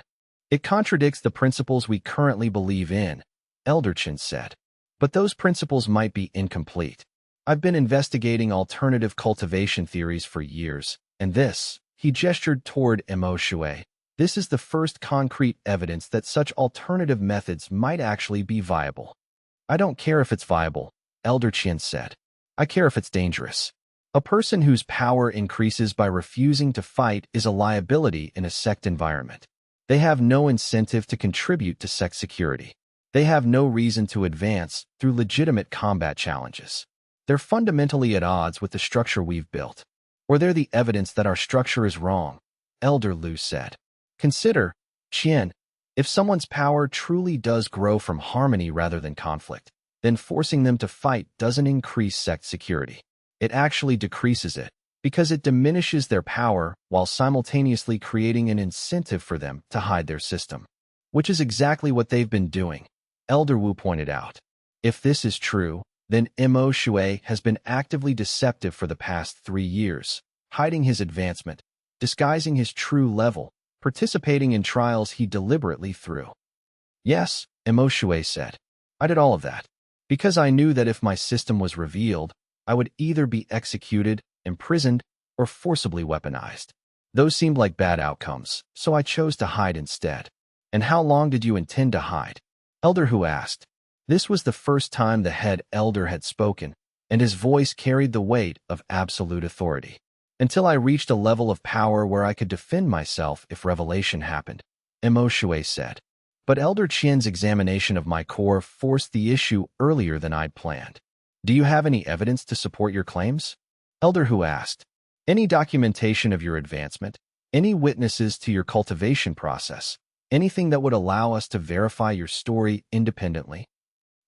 It contradicts the principles we currently believe in, Elder Qian said. But those principles might be incomplete. I've been investigating alternative cultivation theories for years, and this, he gestured toward Imo Shui, this is the first concrete evidence that such alternative methods might actually be viable. I don't care if it's viable, Elder Qian said. I care if it's dangerous. A person whose power increases by refusing to fight is a liability in a sect environment. They have no incentive to contribute to sect security. They have no reason to advance through legitimate combat challenges. They're fundamentally at odds with the structure we've built. Or they're the evidence that our structure is wrong, Elder Lu said. Consider, Qian, if someone's power truly does grow from harmony rather than conflict, then forcing them to fight doesn't increase sect security. It actually decreases it, because it diminishes their power while simultaneously creating an incentive for them to hide their system. Which is exactly what they've been doing, Elder Wu pointed out. If this is true, then Imo Shui has been actively deceptive for the past 3 years, hiding his advancement, disguising his true level, participating in trials he deliberately threw. Yes, Imo Shui said. I did all of that, because I knew that if my system was revealed, I would either be executed, imprisoned, or forcibly weaponized. Those seemed like bad outcomes, so I chose to hide instead. And how long did you intend to hide? Elder Hu asked. This was the first time the head elder had spoken, and his voice carried the weight of absolute authority. Until I reached a level of power where I could defend myself if revelation happened, Imo Shui said. But Elder Qian's examination of my core forced the issue earlier than I'd planned. Do you have any evidence to support your claims? Elder Hu asked. Any documentation of your advancement? Any witnesses to your cultivation process? Anything that would allow us to verify your story independently?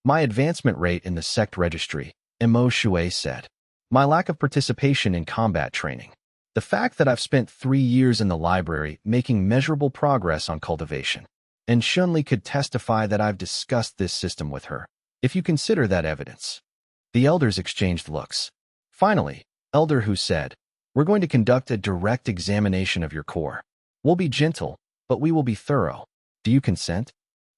My advancement rate in the sect registry, Imo Shui said. My lack of participation in combat training. The fact that I've spent 3 years in the library making measurable progress on cultivation. And Shunli could testify that I've discussed this system with her, if you consider that evidence. The elders exchanged looks. Finally, Elder Hu said, we're going to conduct a direct examination of your core. We'll be gentle, but we will be thorough. Do you consent?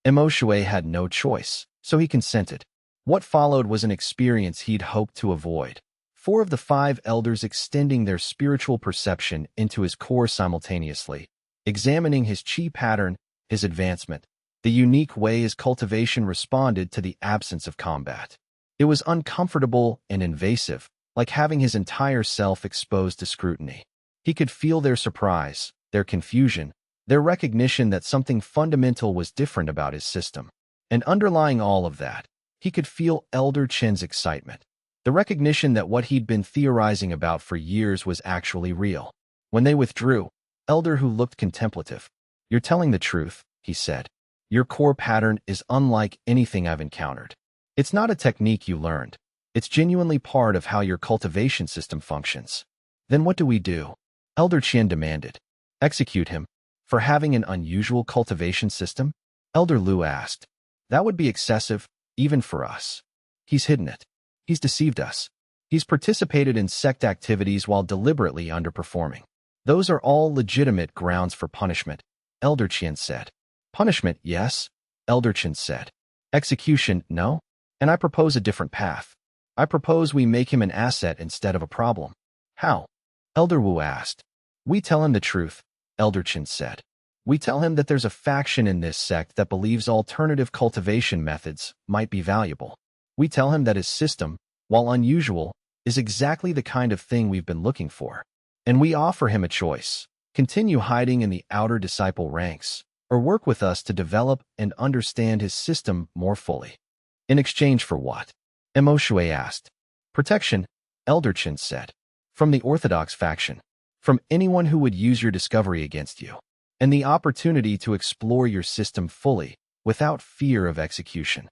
Imo Shui had no choice, so he consented. What followed was an experience he'd hoped to avoid. 4 of the 5 elders extending their spiritual perception into his core simultaneously, examining his chi pattern, his advancement, the unique way his cultivation responded to the absence of combat. It was uncomfortable and invasive, like having his entire self exposed to scrutiny. He could feel their surprise, their confusion, their recognition that something fundamental was different about his system. And underlying all of that, he could feel Elder Qian's excitement, the recognition that what he'd been theorizing about for years was actually real. When they withdrew, Elder Hu looked contemplative. You're telling the truth, he said. Your core pattern is unlike anything I've encountered. It's not a technique you learned. It's genuinely part of how your cultivation system functions. Then what do we do? Elder Qian demanded. Execute him. For having an unusual cultivation system? Elder Lu asked. That would be excessive, even for us. He's hidden it. He's deceived us. He's participated in sect activities while deliberately underperforming. Those are all legitimate grounds for punishment, Elder Qian said. Punishment, yes, Elder Qian said. Execution, no? And I propose a different path. I propose we make him an asset instead of a problem. How? Elder Wu asked. We tell him the truth, Elder Chen said. We tell him that there's a faction in this sect that believes alternative cultivation methods might be valuable. We tell him that his system, while unusual, is exactly the kind of thing we've been looking for. And we offer him a choice: continue hiding in the outer disciple ranks, or work with us to develop and understand his system more fully. In exchange for what? Mo Shui asked. Protection, Elder Chen said. From the Orthodox faction. From anyone who would use your discovery against you. And the opportunity to explore your system fully, without fear of execution.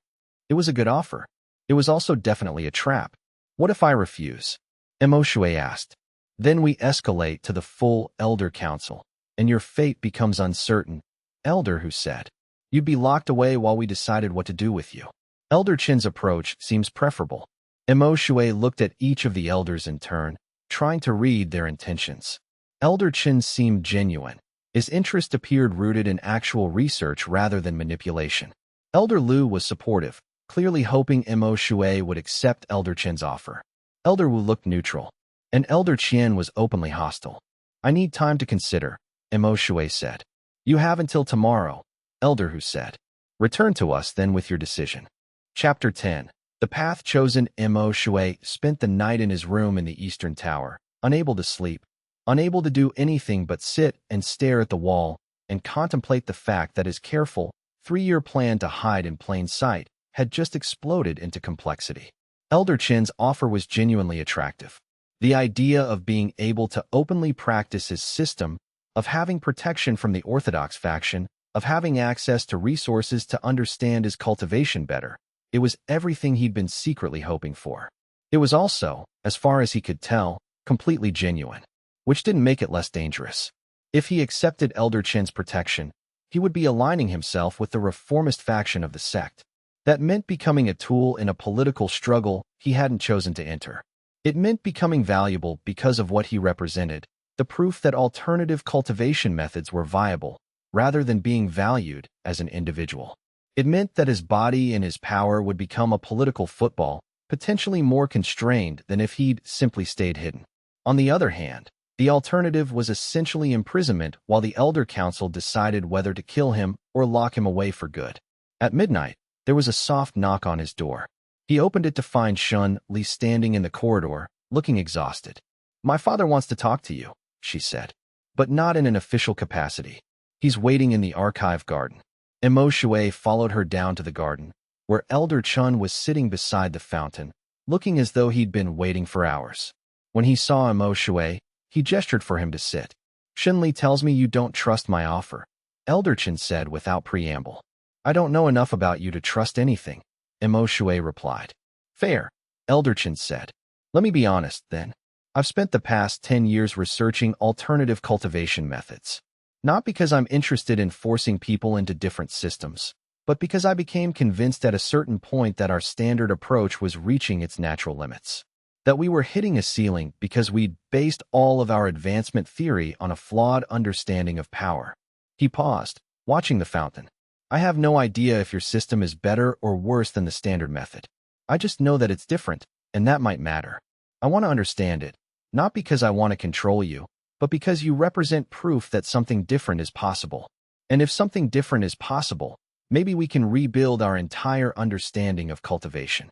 It was a good offer. It was also definitely a trap. What if I refuse? Mo Shui asked. Then we escalate to the full Elder Council, and your fate becomes uncertain, Elder Hu said. You'd be locked away while we decided what to do with you. Elder Chen's approach seems preferable. Mo Shui looked at each of the elders in turn, trying to read their intentions. Elder Chen seemed genuine. His interest appeared rooted in actual research rather than manipulation. Elder Lu was supportive, clearly hoping Mo Shui would accept Elder Chen's offer. Elder Wu looked neutral, and Elder Qian was openly hostile. I need time to consider, Mo Shui said. You have until tomorrow, Elder Hu said. Return to us then with your decision. Chapter 10. The path chosen. Mo Shui spent the night in his room in the Eastern Tower, unable to sleep, unable to do anything but sit and stare at the wall and contemplate the fact that his careful, 3-year plan to hide in plain sight had just exploded into complexity. Elder Chen's offer was genuinely attractive. The idea of being able to openly practice his system, of having protection from the Orthodox faction, of having access to resources to understand his cultivation better, it was everything he'd been secretly hoping for. It was also, as far as he could tell, completely genuine, which didn't make it less dangerous. If he accepted Elder Chen's protection, he would be aligning himself with the reformist faction of the sect. That meant becoming a tool in a political struggle he hadn't chosen to enter. It meant becoming valuable because of what he represented, the proof that alternative cultivation methods were viable, rather than being valued as an individual. It meant that his body and his power would become a political football, potentially more constrained than if he'd simply stayed hidden. On the other hand, the alternative was essentially imprisonment while the Elder Council decided whether to kill him or lock him away for good. At midnight, there was a soft knock on his door. He opened it to find Shun Li standing in the corridor, looking exhausted. My father wants to talk to you, she said, but not in an official capacity. He's waiting in the archive garden. Mo Shui followed her down to the garden, where Elder Chun was sitting beside the fountain, looking as though he'd been waiting for hours. When he saw Mo Shui, he gestured for him to sit. Shinli tells me you don't trust my offer, Elder Chen said without preamble. I don't know enough about you to trust anything, Mo Shui replied. Fair, Elder Chen said. Let me be honest, then. I've spent the past 10 years researching alternative cultivation methods. Not because I'm interested in forcing people into different systems, but because I became convinced at a certain point that our standard approach was reaching its natural limits. That we were hitting a ceiling because we'd based all of our advancement theory on a flawed understanding of power. He paused, watching the fountain. I have no idea if your system is better or worse than the standard method. I just know that it's different, and that might matter. I want to understand it, not because I want to control you, but because you represent proof that something different is possible. And if something different is possible, maybe we can rebuild our entire understanding of cultivation.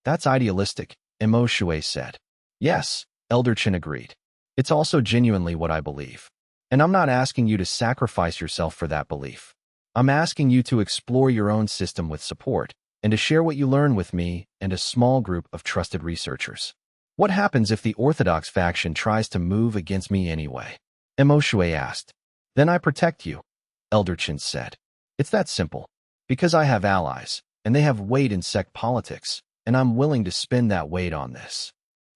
That's idealistic, Mo Shui said. Yes, Elder Chen agreed. It's also genuinely what I believe. And I'm not asking you to sacrifice yourself for that belief. I'm asking you to explore your own system with support, and to share what you learn with me and a small group of trusted researchers. What happens if the Orthodox faction tries to move against me anyway? Mo Shui asked. Then I protect you, Elder Chen said. It's that simple. Because I have allies, and they have weight in sect politics, and I'm willing to spend that weight on this.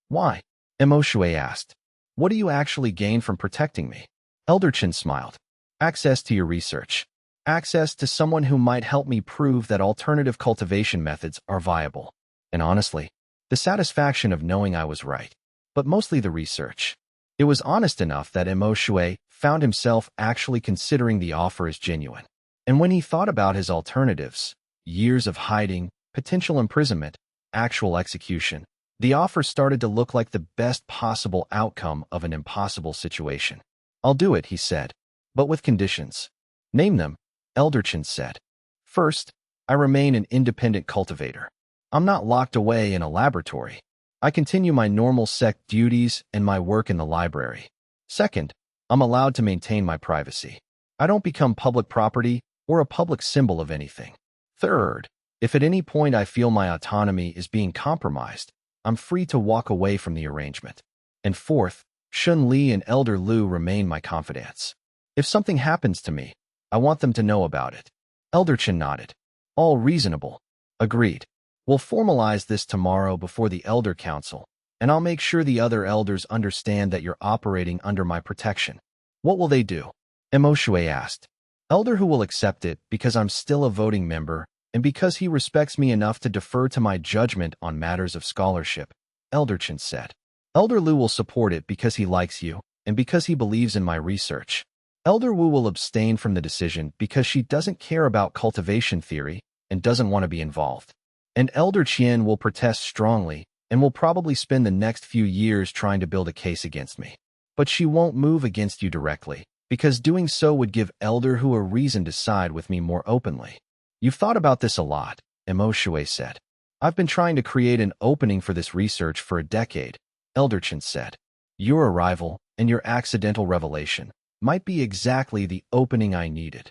Why? Mo Shui asked. What do you actually gain from protecting me? Elder Chen smiled. Access to your research. Access to someone who might help me prove that alternative cultivation methods are viable. And honestly, the satisfaction of knowing I was right. But mostly the research. It was honest enough that Mo Shui found himself actually considering the offer as genuine. And when he thought about his alternatives, years of hiding, potential imprisonment, actual execution, the offer started to look like the best possible outcome of an impossible situation. I'll do it, he said, but with conditions. Name them, Elder Chen said. First, I remain an independent cultivator. I'm not locked away in a laboratory. I continue my normal sect duties and my work in the library. Second, I'm allowed to maintain my privacy. I don't become public property or a public symbol of anything. Third, if at any point I feel my autonomy is being compromised, I'm free to walk away from the arrangement. And fourth, Shun Li and Elder Lu remain my confidants. If something happens to me, I want them to know about it. Elder Chen nodded. All reasonable. Agreed. We'll formalize this tomorrow before the Elder Council, and I'll make sure the other elders understand that you're operating under my protection. What will they do? Mo Shui asked. Elder Hu will accept it because I'm still a voting member and because he respects me enough to defer to my judgment on matters of scholarship, Elder Chen said. Elder Lu will support it because he likes you and because he believes in my research. Elder Wu will abstain from the decision because she doesn't care about cultivation theory and doesn't want to be involved. And Elder Qian will protest strongly and will probably spend the next few years trying to build a case against me. But she won't move against you directly, because doing so would give Elder Hu a reason to side with me more openly. You've thought about this a lot, Mo Shui said. I've been trying to create an opening for this research for a decade, Elder Chen said. Your arrival and your accidental revelation might be exactly the opening I needed.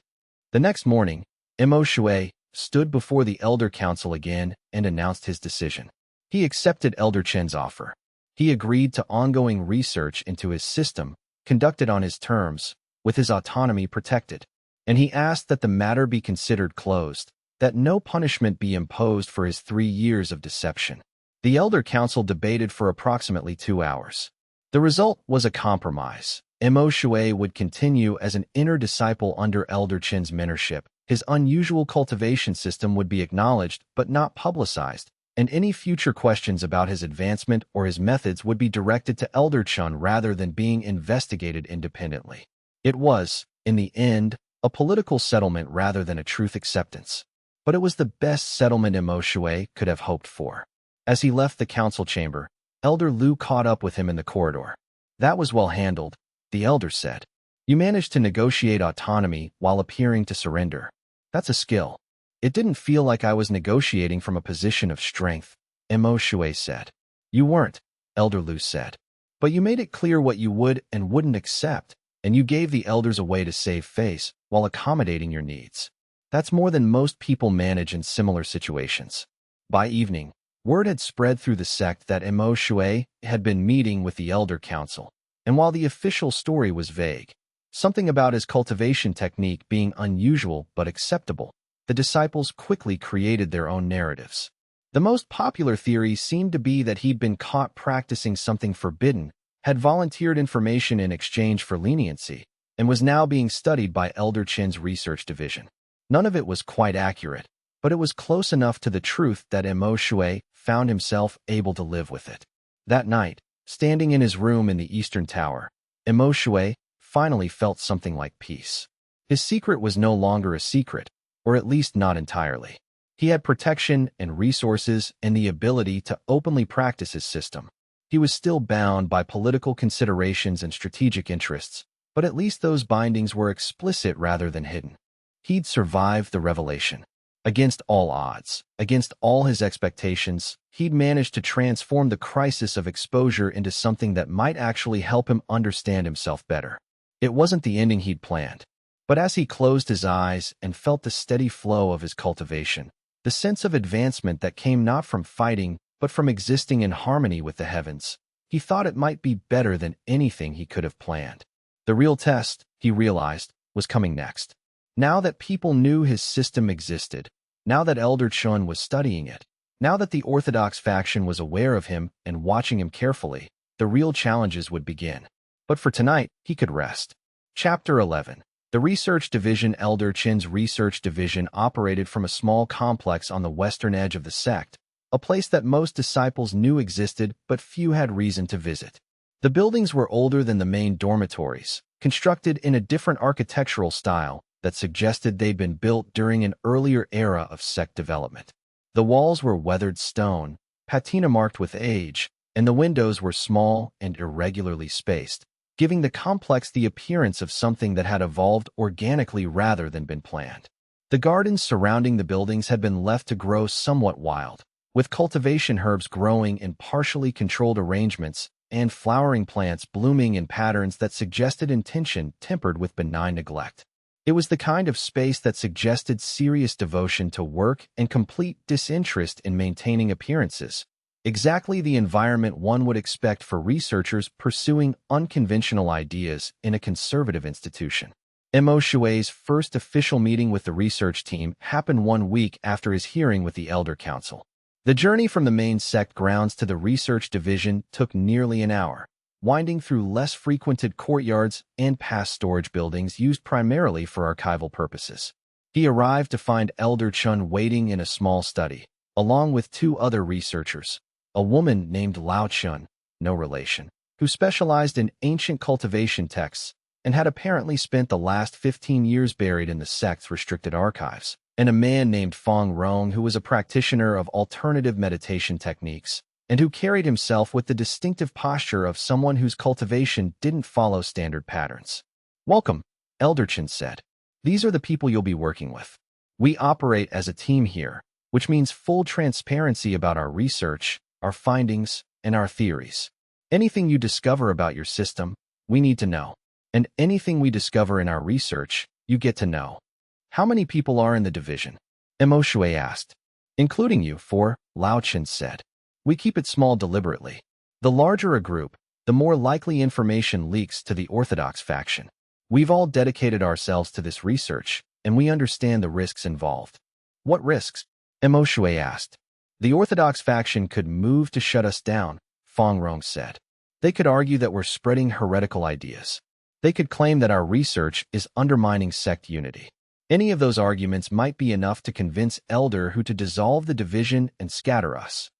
The next morning, Mo Shui stood before the Elder Council again and announced his decision. He accepted Elder Chen's offer. He agreed to ongoing research into his system, conducted on his terms, with his autonomy protected. And he asked that the matter be considered closed, that no punishment be imposed for his 3 years of deception. The Elder Council debated for approximately 2 hours. The result was a compromise. Mo Shui would continue as an inner disciple under Elder Chen's mentorship. His unusual cultivation system would be acknowledged but not publicized, and any future questions about his advancement or his methods would be directed to Elder Chen rather than being investigated independently. It was, in the end, a political settlement rather than a truth acceptance. But it was the best settlement Mo Shui could have hoped for. As he left the council chamber, Elder Lu caught up with him in the corridor. That was well handled, the elder said. You managed to negotiate autonomy while appearing to surrender. That's a skill. It didn't feel like I was negotiating from a position of strength, Mo Shui said. You weren't, Elder Lu said. But you made it clear what you would and wouldn't accept, and you gave the elders a way to save face while accommodating your needs. That's more than most people manage in similar situations. By evening, word had spread through the sect that Mo Shui had been meeting with the Elder Council, and while the official story was vague, something about his cultivation technique being unusual but acceptable, the disciples quickly created their own narratives. The most popular theory seemed to be that he'd been caught practicing something forbidden, had volunteered information in exchange for leniency, and was now being studied by Elder Chen's research division. None of it was quite accurate, but it was close enough to the truth that Mo Shui found himself able to live with it. That night, standing in his room in the Eastern Tower, Mo Shui finally felt something like peace. His secret was no longer a secret, or at least not entirely. He had protection and resources and the ability to openly practice his system. He was still bound by political considerations and strategic interests, but at least those bindings were explicit rather than hidden. He'd survived the revelation. Against all odds, against all his expectations, he'd managed to transform the crisis of exposure into something that might actually help him understand himself better. It wasn't the ending he'd planned, but as he closed his eyes and felt the steady flow of his cultivation, the sense of advancement that came not from fighting but from existing in harmony with the heavens, he thought it might be better than anything he could have planned. The real test, he realized, was coming next. Now that people knew his system existed, now that Elder Chen was studying it, now that the Orthodox faction was aware of him and watching him carefully, the real challenges would begin. But for tonight, he could rest. Chapter 11. The Research Division. Elder Chen's Research Division operated from a small complex on the western edge of the sect, a place that most disciples knew existed but few had reason to visit. The buildings were older than the main dormitories, constructed in a different architectural style that suggested they'd been built during an earlier era of sect development. The walls were weathered stone, patina marked with age, and the windows were small and irregularly spaced, giving the complex the appearance of something that had evolved organically rather than been planned. The gardens surrounding the buildings had been left to grow somewhat wild, with cultivation herbs growing in partially controlled arrangements and flowering plants blooming in patterns that suggested intention tempered with benign neglect. It was the kind of space that suggested serious devotion to work and complete disinterest in maintaining appearances, exactly the environment one would expect for researchers pursuing unconventional ideas in a conservative institution. Mo Shui's first official meeting with the research team happened 1 week after his hearing with the Elder Council. The journey from the main sect grounds to the research division took nearly an hour, winding through less frequented courtyards and past storage buildings used primarily for archival purposes. He arrived to find Elder Chun waiting in a small study, along with 2 other researchers, a woman named Lao Chun, no relation, who specialized in ancient cultivation texts and had apparently spent the last 15 years buried in the sect's restricted archives, and a man named Fong Rong who was a practitioner of alternative meditation techniques and who carried himself with the distinctive posture of someone whose cultivation didn't follow standard patterns. "Welcome," Elder Chen said. "These are the people you'll be working with. We operate as a team here, which means full transparency about our research, our findings, and our theories. Anything you discover about your system, we need to know. And anything we discover in our research, you get to know." "How many people are in the division?" Mo Shui asked. "Including you, 4, Lao Chen said. "We keep it small deliberately. The larger a group, the more likely information leaks to the orthodox faction. We've all dedicated ourselves to this research, and we understand the risks involved." "What risks?" Mo Shui asked. "The orthodox faction could move to shut us down," Fong Rong said. "They could argue that we're spreading heretical ideas. They could claim that our research is undermining sect unity. Any of those arguments might be enough to convince Elder Hu to dissolve the division and scatter us.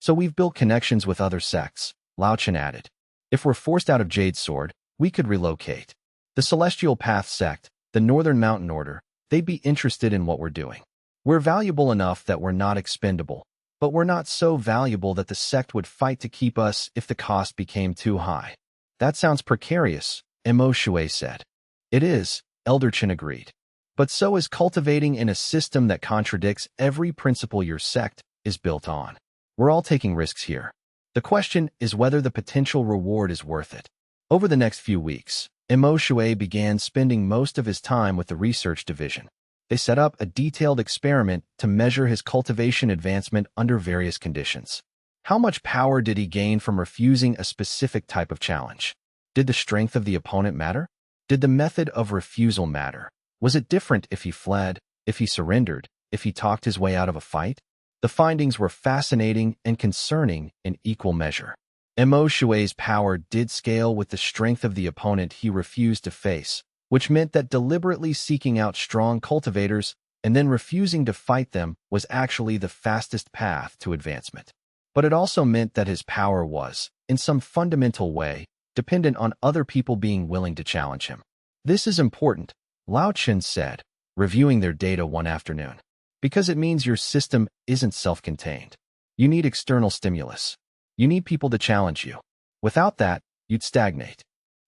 So we've built connections with other sects," Lao Chen added. "If we're forced out of Jade Sword, we could relocate. The Celestial Path sect, the Northern Mountain Order, they'd be interested in what we're doing. We're valuable enough that we're not expendable, but we're not so valuable that the sect would fight to keep us if the cost became too high." "That sounds precarious," Mo Shui said. "It is," Elder Chen agreed. "But so is cultivating in a system that contradicts every principle your sect is built on. We're all taking risks here. The question is whether the potential reward is worth it." Over the next few weeks, Mo Shui began spending most of his time with the research division. They set up a detailed experiment to measure his cultivation advancement under various conditions. How much power did he gain from refusing a specific type of challenge? Did the strength of the opponent matter? Did the method of refusal matter? Was it different if he fled, if he surrendered, if he talked his way out of a fight? The findings were fascinating and concerning in equal measure. Mo Shui's power did scale with the strength of the opponent he refused to face, which meant that deliberately seeking out strong cultivators and then refusing to fight them was actually the fastest path to advancement. But it also meant that his power was, in some fundamental way, dependent on other people being willing to challenge him. "This is important," Lao Chen said, reviewing their data one afternoon, "because it means your system isn't self-contained. You need external stimulus. You need people to challenge you. Without that, you'd stagnate."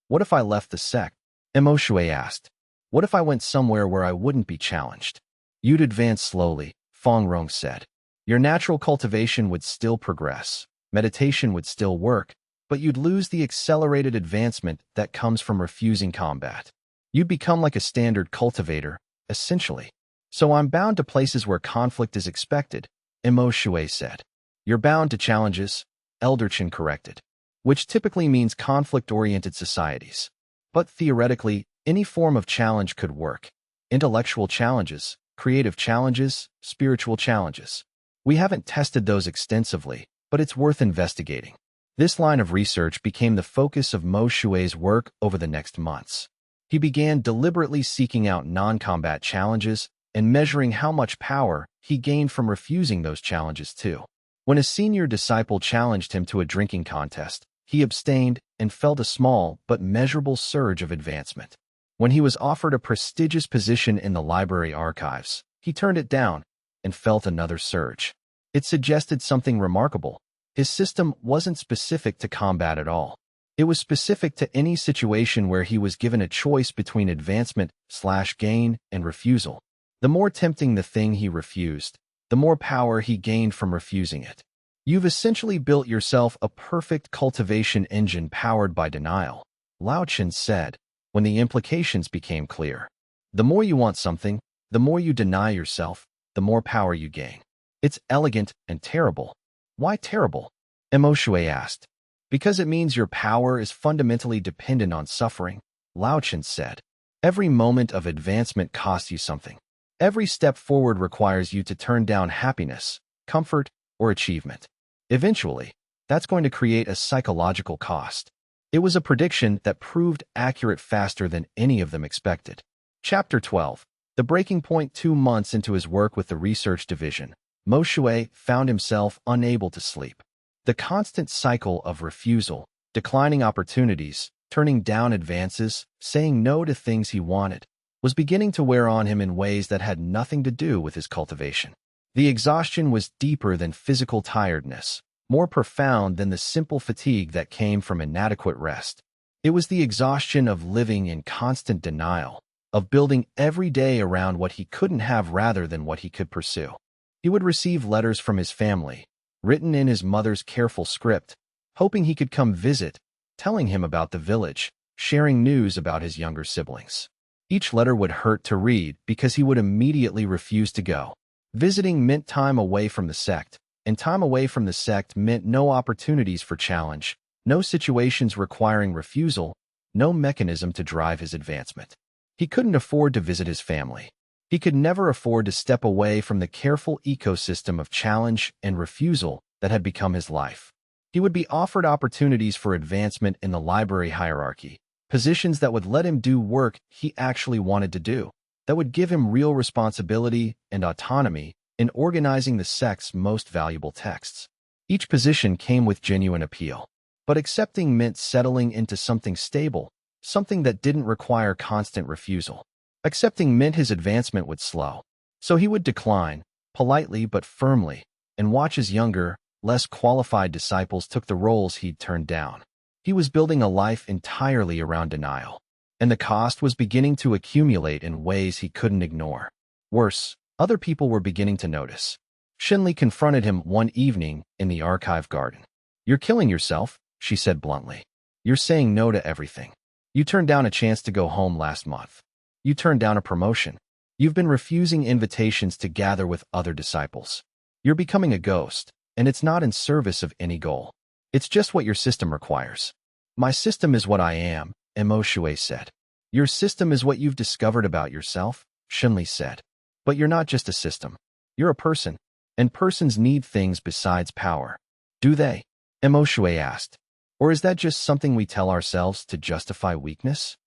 "What if I left the sect?" Mo Shui asked. "What if I went somewhere where I wouldn't be challenged?" "You'd advance slowly," Fong Rong said. "Your natural cultivation would still progress. Meditation would still work, but you'd lose the accelerated advancement that comes from refusing combat. You'd become like a standard cultivator, essentially." "So I'm bound to places where conflict is expected," Mo Shui said. "You're bound to challenges," Elder Chen corrected, "which typically means conflict-oriented societies. But theoretically, any form of challenge could work. Intellectual challenges, creative challenges, spiritual challenges. We haven't tested those extensively, but it's worth investigating." This line of research became the focus of Mo Shui's work over the next months. He began deliberately seeking out non-combat challenges and measuring how much power he gained from refusing those challenges too. When a senior disciple challenged him to a drinking contest, he abstained and felt a small but measurable surge of advancement. When he was offered a prestigious position in the library archives, he turned it down and felt another surge. It suggested something remarkable. His system wasn't specific to combat at all. It was specific to any situation where he was given a choice between advancement/gain and refusal. The more tempting the thing he refused, the more power he gained from refusing it. You've essentially built yourself a perfect cultivation engine powered by denial, Xianxia said, when the implications became clear. The more you want something, the more you deny yourself, the more power you gain. It's elegant and terrible. Why terrible? Xianxia asked. Because it means your power is fundamentally dependent on suffering, Xianxia said. Every moment of advancement costs you something. Every step forward requires you to turn down happiness, comfort, or achievement. Eventually, that's going to create a psychological cost. It was a prediction that proved accurate faster than any of them expected. Chapter 12. The breaking point. 2 months into his work with the research division, Xianxia found himself unable to sleep. The constant cycle of refusal, declining opportunities, turning down advances, saying no to things he wanted, was beginning to wear on him in ways that had nothing to do with his cultivation. The exhaustion was deeper than physical tiredness, more profound than the simple fatigue that came from inadequate rest. It was the exhaustion of living in constant denial, of building every day around what he couldn't have rather than what he could pursue. He would receive letters from his family, written in his mother's careful script, hoping he could come visit, telling him about the village, sharing news about his younger siblings. Each letter would hurt to read because he would immediately refuse to go. Visiting meant time away from the sect, and time away from the sect meant no opportunities for challenge, no situations requiring refusal, no mechanism to drive his advancement. He couldn't afford to visit his family. He could never afford to step away from the careful ecosystem of challenge and refusal that had become his life. He would be offered opportunities for advancement in the library hierarchy, positions that would let him do work he actually wanted to do, that would give him real responsibility and autonomy in organizing the sect's most valuable texts. Each position came with genuine appeal, but accepting meant settling into something stable, something that didn't require constant refusal. Accepting meant his advancement would slow, so he would decline, politely but firmly, and watch as younger, less qualified disciples took the roles he'd turned down. He was building a life entirely around denial, and the cost was beginning to accumulate in ways he couldn't ignore. Worse, other people were beginning to notice. Xianxia confronted him one evening in the archive garden. "You're killing yourself," she said bluntly. "You're saying no to everything. You turned down a chance to go home last month. You turned down a promotion. You've been refusing invitations to gather with other disciples. You're becoming a ghost, and it's not in service of any goal. It's just what your system requires." "My system is what I am," Xianxia said. "Your system is what you've discovered about yourself," Xianxia said. "But you're not just a system. You're a person, and persons need things besides power." "Do they?" Xianxia asked. "Or is that just something we tell ourselves to justify weakness?"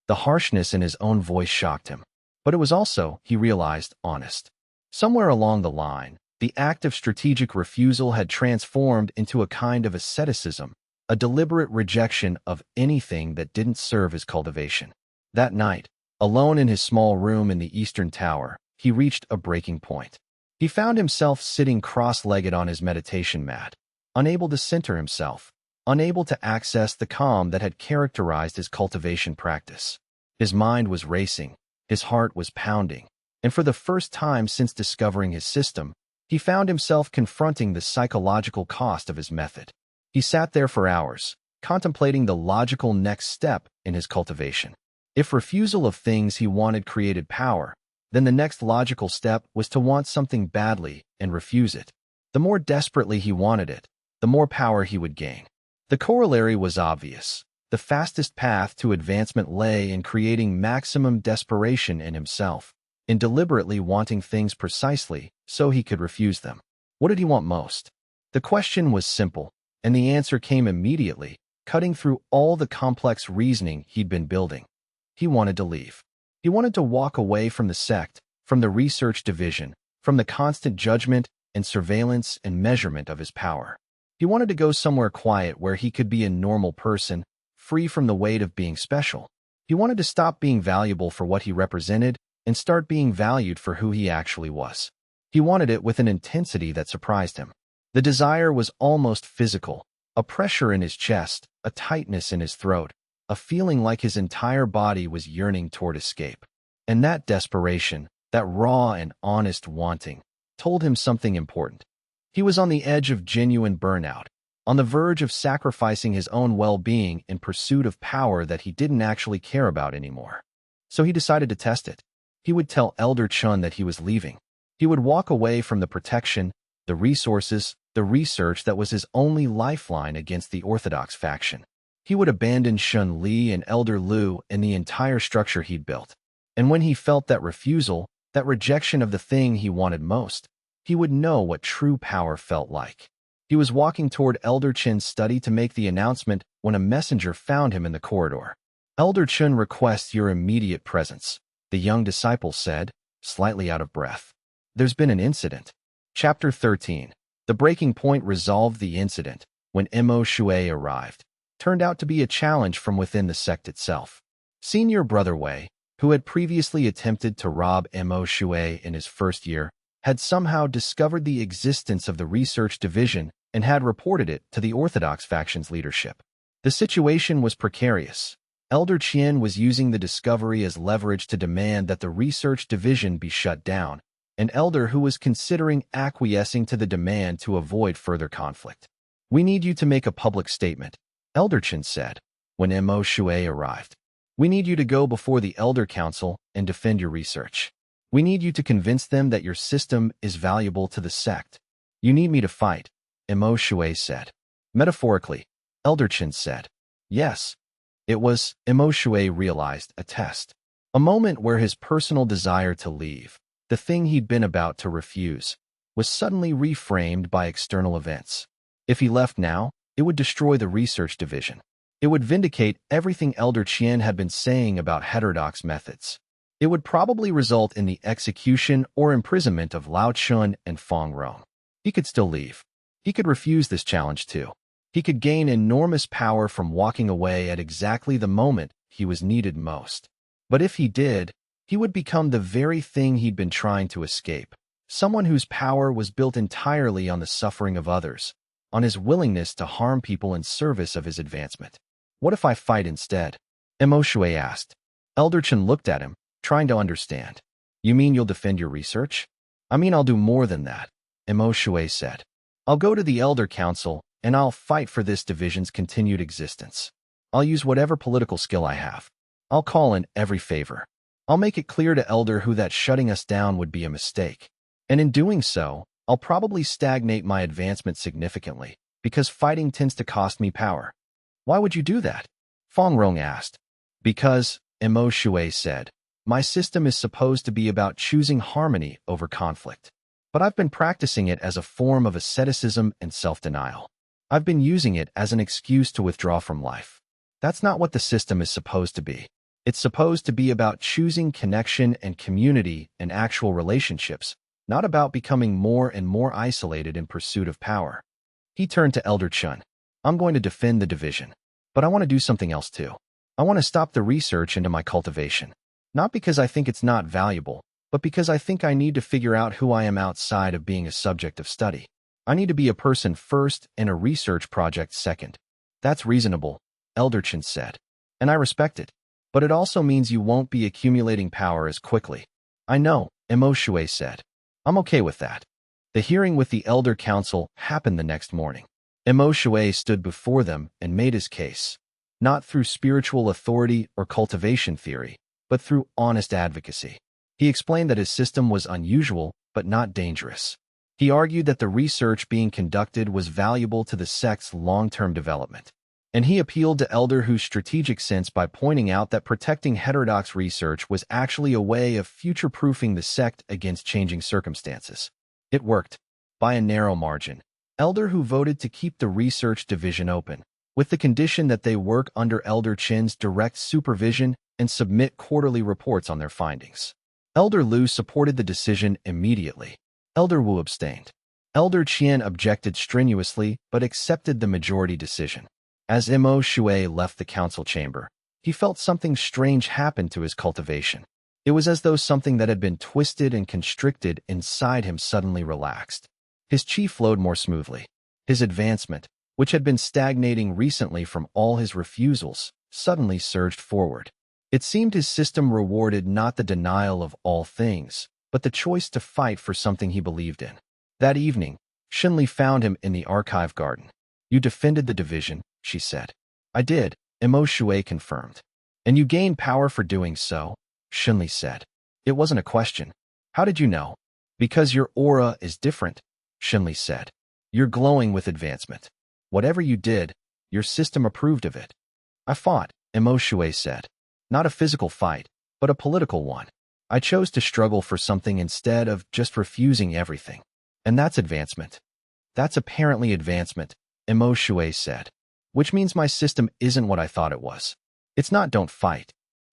The harshness in his own voice shocked him, but it was also, he realized, honest. Somewhere along the line, the act of strategic refusal had transformed into a kind of asceticism, a deliberate rejection of anything that didn't serve his cultivation. That night, alone in his small room in the Eastern Tower, he reached a breaking point. He found himself sitting cross-legged on his meditation mat, unable to center himself, unable to access the calm that had characterized his cultivation practice. His mind was racing, his heart was pounding, and for the first time since discovering his system, he found himself confronting the psychological cost of his method. He sat there for hours, contemplating the logical next step in his cultivation. If refusal of things he wanted created power, then the next logical step was to want something badly and refuse it. The more desperately he wanted it, the more power he would gain. The corollary was obvious. The fastest path to advancement lay in creating maximum desperation in himself, in deliberately wanting things precisely so he could refuse them. What did he want most? The question was simple, and the answer came immediately, cutting through all the complex reasoning he'd been building. He wanted to leave. He wanted to walk away from the sect, from the research division, from the constant judgment and surveillance and measurement of his power. He wanted to go somewhere quiet where he could be a normal person, free from the weight of being special. He wanted to stop being valuable for what he represented and start being valued for who he actually was. He wanted it with an intensity that surprised him. The desire was almost physical, A pressure in his chest, a tightness in his throat, a feeling like his entire body was yearning toward escape. And that desperation, that raw and honest wanting, told him something important. He was on the edge of genuine burnout, on the verge of sacrificing his own well-being in pursuit of power that he didn't actually care about anymore. So he decided to test it. He would tell Elder Chun that he was leaving. He would walk away from the protection, the resources, the research that was his only lifeline against the Orthodox faction. He would abandon Shun Li and Elder Lu and the entire structure he'd built. And when he felt that refusal, that rejection of the thing he wanted most, he would know what true power felt like. He was walking toward Elder Chin's study to make the announcement when a messenger found him in the corridor. "Elder Chun requests your immediate presence," the young disciple said, slightly out of breath. "There's been an incident." Chapter 13. The breaking point resolved the incident when Mo Shui arrived. Turned out to be a challenge from within the sect itself. Senior Brother Wei, who had previously attempted to rob Mo Shui in his first year, had somehow discovered the existence of the research division and had reported it to the Orthodox faction's leadership. The situation was precarious. Elder Qian was using the discovery as leverage to demand that the research division be shut down, an elder who was considering acquiescing to the demand to avoid further conflict. "We need you to make a public statement," Elder Qian said, when Mo Shui arrived. "We need you to go before the Elder Council and defend your research. We need you to convince them that your system is valuable to the sect." "You need me to fight," Mo Shui said. "Metaphorically," Elder Qian said. Yes. It was, Mo Shui realized, a test. A moment where his personal desire to leave, the thing he'd been about to refuse, was suddenly reframed by external events. If he left now, it would destroy the research division. It would vindicate everything Elder Qian had been saying about heterodox methods. It would probably result in the execution or imprisonment of Lao Chun and Fong Rong. He could still leave. He could refuse this challenge too. He could gain enormous power from walking away at exactly the moment he was needed most. But if he did, he would become the very thing he'd been trying to escape. Someone whose power was built entirely on the suffering of others, on his willingness to harm people in service of his advancement. "What if I fight instead?" Mo Shui asked. Elder Chen looked at him, trying to understand. "You mean you'll defend your research?" "I mean I'll do more than that," Mo Shui said. "I'll go to the Elder Council, and I'll fight for this division's continued existence. I'll use whatever political skill I have. I'll call in every favor. I'll make it clear to Elder Hu that shutting us down would be a mistake. And in doing so, I'll probably stagnate my advancement significantly, because fighting tends to cost me power." "Why would you do that?" Fong Rong asked. "Because," Mo Shui said, "my system is supposed to be about choosing harmony over conflict. But I've been practicing it as a form of asceticism and self-denial. I've been using it as an excuse to withdraw from life. That's not what the system is supposed to be. It's supposed to be about choosing connection and community and actual relationships, not about becoming more and more isolated in pursuit of power." He turned to Elder Chun. "I'm going to defend the division. But I want to do something else too. I want to stop the research into my cultivation. Not because I think it's not valuable, but because I think I need to figure out who I am outside of being a subject of study. I need to be a person first and a research project second." "That's reasonable," Elder Chen said. "And I respect it. But it also means you won't be accumulating power as quickly." "I know," Mo Shui said. "I'm okay with that." The hearing with the Elder Council happened the next morning. Mo Shui stood before them and made his case, not through spiritual authority or cultivation theory, but through honest advocacy. He explained that his system was unusual, but not dangerous. He argued that the research being conducted was valuable to the sect's long-term development. And he appealed to Elder Hu's strategic sense by pointing out that protecting heterodox research was actually a way of future-proofing the sect against changing circumstances. It worked. By a narrow margin, Elder Hu voted to keep the research division open, with the condition that they work under Elder Chin's direct supervision and submit quarterly reports on their findings. Elder Lu supported the decision immediately. Elder Wu abstained. Elder Qian objected strenuously but accepted the majority decision. As Mo Shui left the council chamber, he felt something strange happen to his cultivation. It was as though something that had been twisted and constricted inside him suddenly relaxed. His chi flowed more smoothly. His advancement, which had been stagnating recently from all his refusals, suddenly surged forward. It seemed his system rewarded not the denial of all things, but the choice to fight for something he believed in. That evening, Xinli found him in the archive garden. "You defended the division," she said. "I did," Imo Shui confirmed. "And you gained power for doing so," Xinli said. "It wasn't a question." "How did you know?" "Because your aura is different," Xinli said. "You're glowing with advancement. Whatever you did, your system approved of it." "I fought," Imo Shui said. "Not a physical fight, but a political one. I chose to struggle for something instead of just refusing everything. And that's advancement." "That's apparently advancement," Imo Shui said. "Which means my system isn't what I thought it was. It's not don't fight.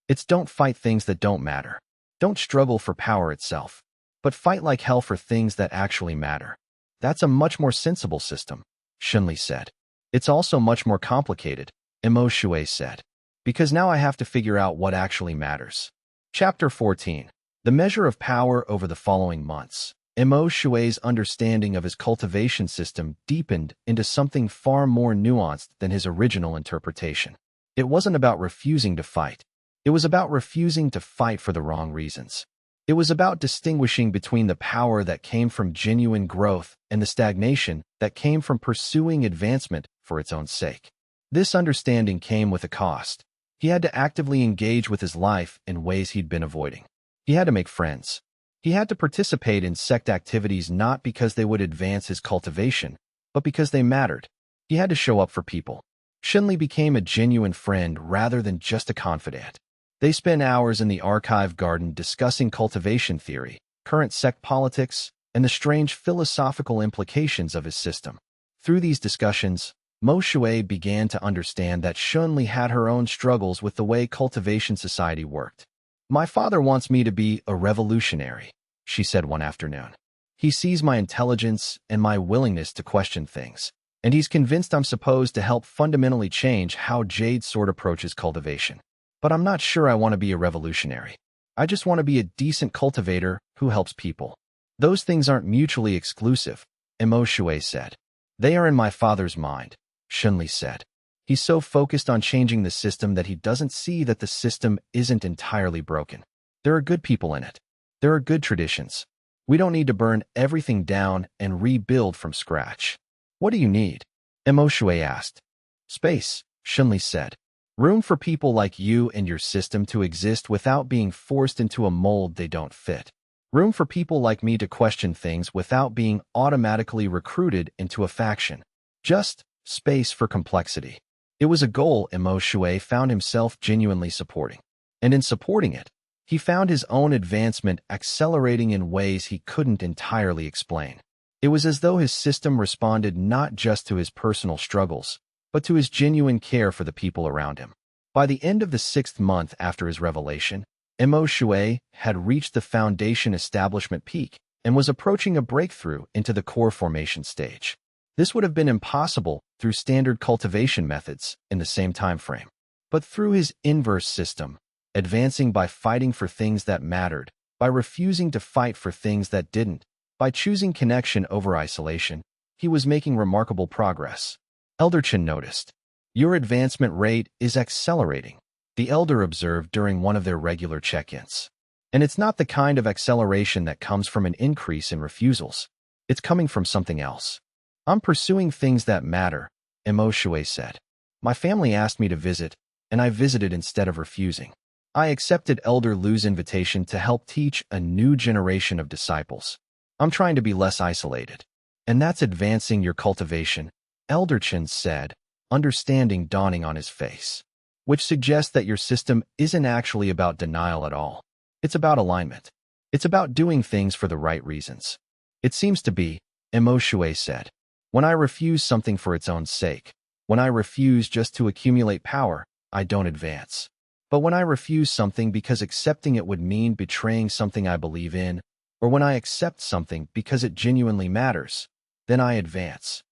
It's don't fight things that don't matter. Don't struggle for power itself, but fight like hell for things that actually matter. That's a much more sensible system," Xinli said. "It's also much more complicated," Imo Shui said, "because now I have to figure out what actually matters." Chapter 14. The measure of power over the following months. Imo Shui's understanding of his cultivation system deepened into something far more nuanced than his original interpretation. It wasn't about refusing to fight. It was about refusing to fight for the wrong reasons. It was about distinguishing between the power that came from genuine growth and the stagnation that came from pursuing advancement for its own sake. This understanding came with a cost. He had to actively engage with his life in ways he'd been avoiding. He had to make friends. He had to participate in sect activities not because they would advance his cultivation, but because they mattered. He had to show up for people. Xinli became a genuine friend rather than just a confidant. They spent hours in the archive garden discussing cultivation theory, current sect politics, and the strange philosophical implications of his system. Through these discussions, Mo Shui began to understand that Xinli had her own struggles with the way cultivation society worked. "My father wants me to be a revolutionary," she said one afternoon. "He sees my intelligence and my willingness to question things, and he's convinced I'm supposed to help fundamentally change how Jade Sword approaches cultivation. But I'm not sure I want to be a revolutionary. I just want to be a decent cultivator who helps people." "Those things aren't mutually exclusive," Imo Shui said. "They are in my father's mind," Xinli said. "He's so focused on changing the system that he doesn't see that the system isn't entirely broken. There are good people in it. There are good traditions. We don't need to burn everything down and rebuild from scratch." "What do you need?" Imo Shui asked. "Space," Xinli said. "Room for people like you and your system to exist without being forced into a mold they don't fit. Room for people like me to question things without being automatically recruited into a faction. Just space for complexity." It was a goal Imo Shui found himself genuinely supporting. And in supporting it, he found his own advancement accelerating in ways he couldn't entirely explain. It was as though his system responded not just to his personal struggles, but to his genuine care for the people around him. By the end of the 6th month after his revelation, Imo Shui had reached the foundation establishment peak and was approaching a breakthrough into the core formation stage. This would have been impossible through standard cultivation methods in the same time frame. But through his inverse system, advancing by fighting for things that mattered, by refusing to fight for things that didn't, by choosing connection over isolation, he was making remarkable progress. Elder Chen noticed. "Your advancement rate is accelerating," the elder observed during one of their regular check-ins. "And it's not the kind of acceleration that comes from an increase in refusals. It's coming from something else." "I'm pursuing things that matter," Imo Shui said. "My family asked me to visit, and I visited instead of refusing. I accepted Elder Lu's invitation to help teach a new generation of disciples. I'm trying to be less isolated. And that's advancing your cultivation," Elder Chen said, understanding dawning on his face. "Which suggests that your system isn't actually about denial at all. It's about alignment. It's about doing things for the right reasons." "It seems to be," Imo Shui said. "When I refuse something for its own sake, when I refuse just to accumulate power, I don't advance. But when I refuse something because accepting it would mean betraying something I believe in, or when I accept something because it genuinely matters, then I advance."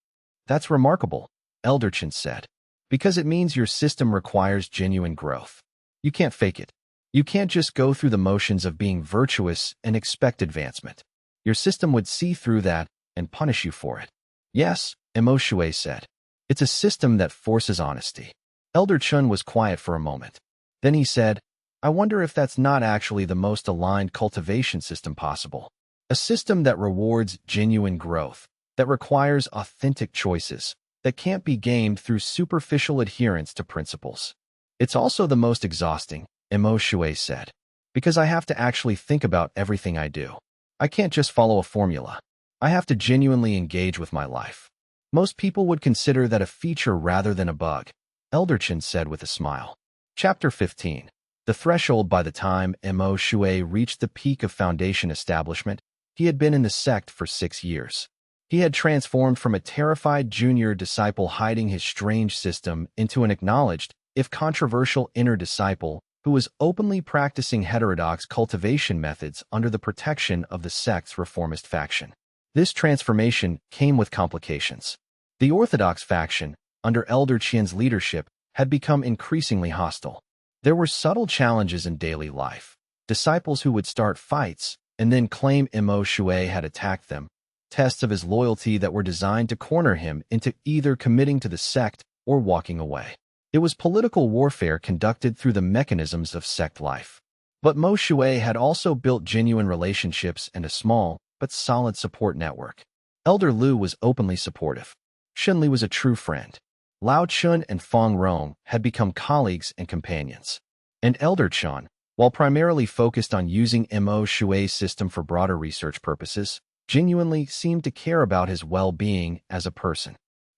"That's remarkable," Elder Chen said, "because it means your system requires genuine growth. You can't fake it. You can't just go through the motions of being virtuous and expect advancement. Your system would see through that and punish you for it." "Yes," Imo Shui said. It's a system that forces honesty. Elder Chun was quiet for a moment. Then he said, I wonder if that's not actually the most aligned cultivation system possible. A system that rewards genuine growth, that requires authentic choices, that can't be gamed through superficial adherence to principles. It's also the most exhausting, Mo Shui said, because I have to actually think about everything I do. I can't just follow a formula. I have to genuinely engage with my life. Most people would consider that a feature rather than a bug, Elderchin said with a smile. Chapter 15. The threshold. By the time Mo Shui reached the peak of foundation establishment, he had been in the sect for 6 years. He had transformed from a terrified junior disciple hiding his strange system into an acknowledged, if controversial, inner disciple who was openly practicing heterodox cultivation methods under the protection of the sect's reformist faction. This transformation came with complications. The orthodox faction, under Elder Qian's leadership, had become increasingly hostile. There were subtle challenges in daily life. Disciples who would start fights and then claim Mo Shui had attacked them, tests of his loyalty that were designed to corner him into either committing to the sect or walking away. It was political warfare conducted through the mechanisms of sect life. But Mo Shui had also built genuine relationships and a small but solid support network. Elder Lu was openly supportive. Shunli was a true friend. Lao Chun and Fong Rong had become colleagues and companions. And Elder Chun, while primarily focused on using Mo Shui's system for broader research purposes, genuinely seemed to care about his well-being as a person.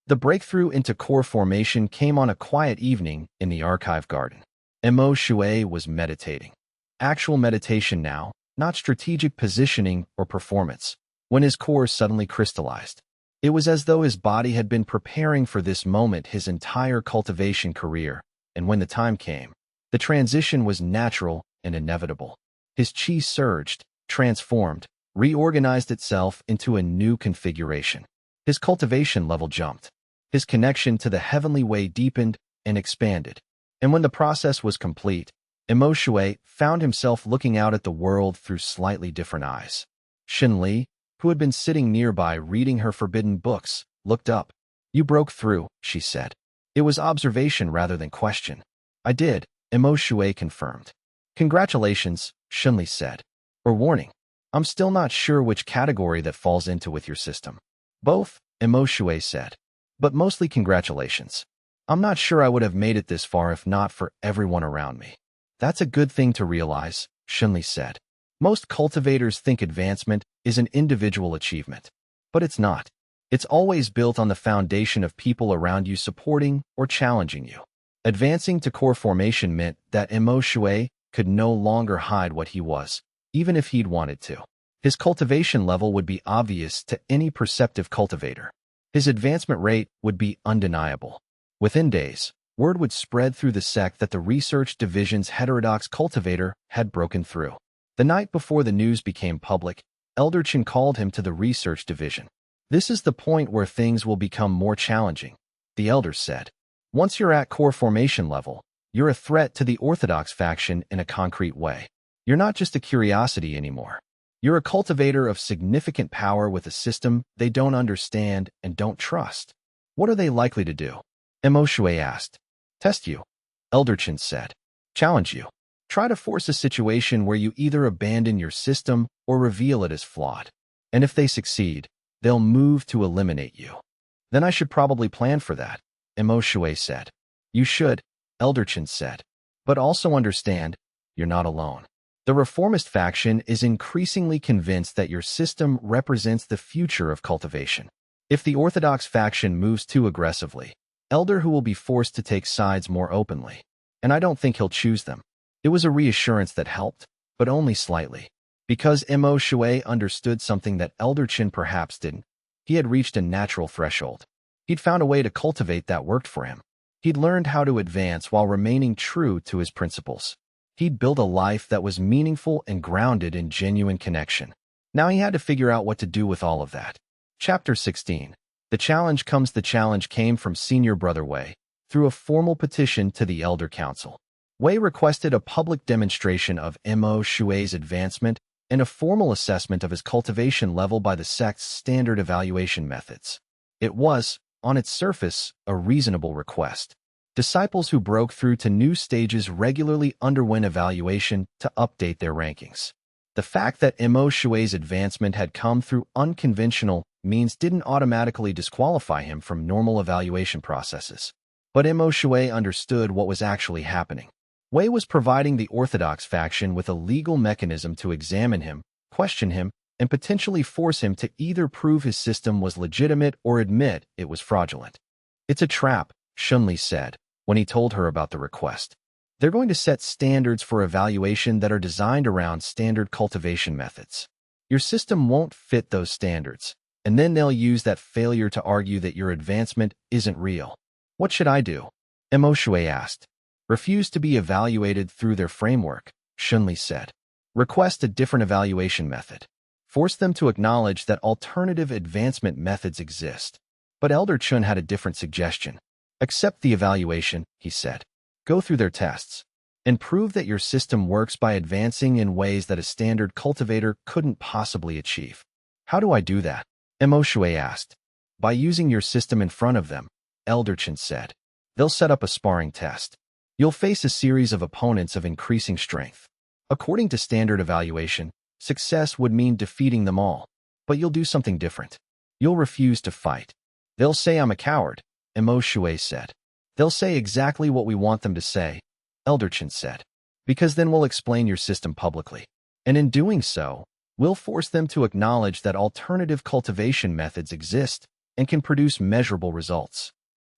The breakthrough into core formation came on a quiet evening in the archive garden. Mo Shui was meditating. Actual meditation now, not strategic positioning or performance, when his core suddenly crystallized. It was as though his body had been preparing for this moment his entire cultivation career, and when the time came, the transition was natural and inevitable. His chi surged, transformed, reorganized itself into a new configuration. His cultivation level jumped. His connection to the heavenly way deepened and expanded. And when the process was complete, Mo Shui found himself looking out at the world through slightly different eyes. Xin Li, who had been sitting nearby reading her forbidden books, looked up. You broke through, she said. It was observation rather than question. I did, Mo Shui confirmed. Congratulations, Xin Li said. Or warning. I'm still not sure which category that falls into with your system. Both, Mo Shui said. But mostly congratulations. I'm not sure I would have made it this far if not for everyone around me. That's a good thing to realize, Shunli said. Most cultivators think advancement is an individual achievement. But it's not. It's always built on the foundation of people around you supporting or challenging you. Advancing to core formation meant that Mo Shui could no longer hide what he was, even if he'd wanted to. His cultivation level would be obvious to any perceptive cultivator. His advancement rate would be undeniable. Within days, word would spread through the sect that the research division's heterodox cultivator had broken through. The night before the news became public, Elder Chen called him to the research division. This is the point where things will become more challenging, the elder said. Once you're at core formation level, you're a threat to the orthodox faction in a concrete way. You're not just a curiosity anymore. You're a cultivator of significant power with a system they don't understand and don't trust. What are they likely to do? Mo Shui asked. Test you, Elder Chen said. Challenge you. Try to force a situation where you either abandon your system or reveal it as flawed. And if they succeed, they'll move to eliminate you. Then I should probably plan for that, Mo Shui said. You should, Elder Chen said. But also understand, you're not alone. The reformist faction is increasingly convinced that your system represents the future of cultivation. If the orthodox faction moves too aggressively, Elder Hu will be forced to take sides more openly. And I don't think he'll choose them. It was a reassurance that helped, but only slightly. Because Mo Shui understood something that Elder Chen perhaps didn't, he had reached a natural threshold. He'd found a way to cultivate that worked for him. He'd learned how to advance while remaining true to his principles. He'd built a life that was meaningful and grounded in genuine connection. Now he had to figure out what to do with all of that. Chapter 16. The challenge came from Senior Brother Wei, through a formal petition to the Elder Council. Wei requested a public demonstration of Mo Shui's advancement and a formal assessment of his cultivation level by the sect's standard evaluation methods. It was, on its surface, a reasonable request. Disciples who broke through to new stages regularly underwent evaluation to update their rankings. The fact that Mo Shui's advancement had come through unconventional means didn't automatically disqualify him from normal evaluation processes. But Mo Shui understood what was actually happening. Wei was providing the Orthodox faction with a legal mechanism to examine him, question him, and potentially force him to either prove his system was legitimate or admit it was fraudulent. "It's a trap," Shunli said, when he told her about the request. "They're going to set standards for evaluation that are designed around standard cultivation methods. Your system won't fit those standards, and then they'll use that failure to argue that your advancement isn't real." "What should I do?" Mo Shui asked. "Refuse to be evaluated through their framework," Shunli said. "Request a different evaluation method. Force them to acknowledge that alternative advancement methods exist." But Elder Chun had a different suggestion. "Accept the evaluation," he said. "Go through their tests, and prove that your system works by advancing in ways that a standard cultivator couldn't possibly achieve." "How do I do that?" Mo Shui asked. "By using your system in front of them," Elder Chun said. "They'll set up a sparring test. You'll face a series of opponents of increasing strength. According to standard evaluation, success would mean defeating them all, but you'll do something different. You'll refuse to fight. They'll say I'm a coward," Mo Shui said. "They'll say exactly what we want them to say," Elder Chun said, "because then we'll explain your system publicly. And in doing so, we'll force them to acknowledge that alternative cultivation methods exist and can produce measurable results."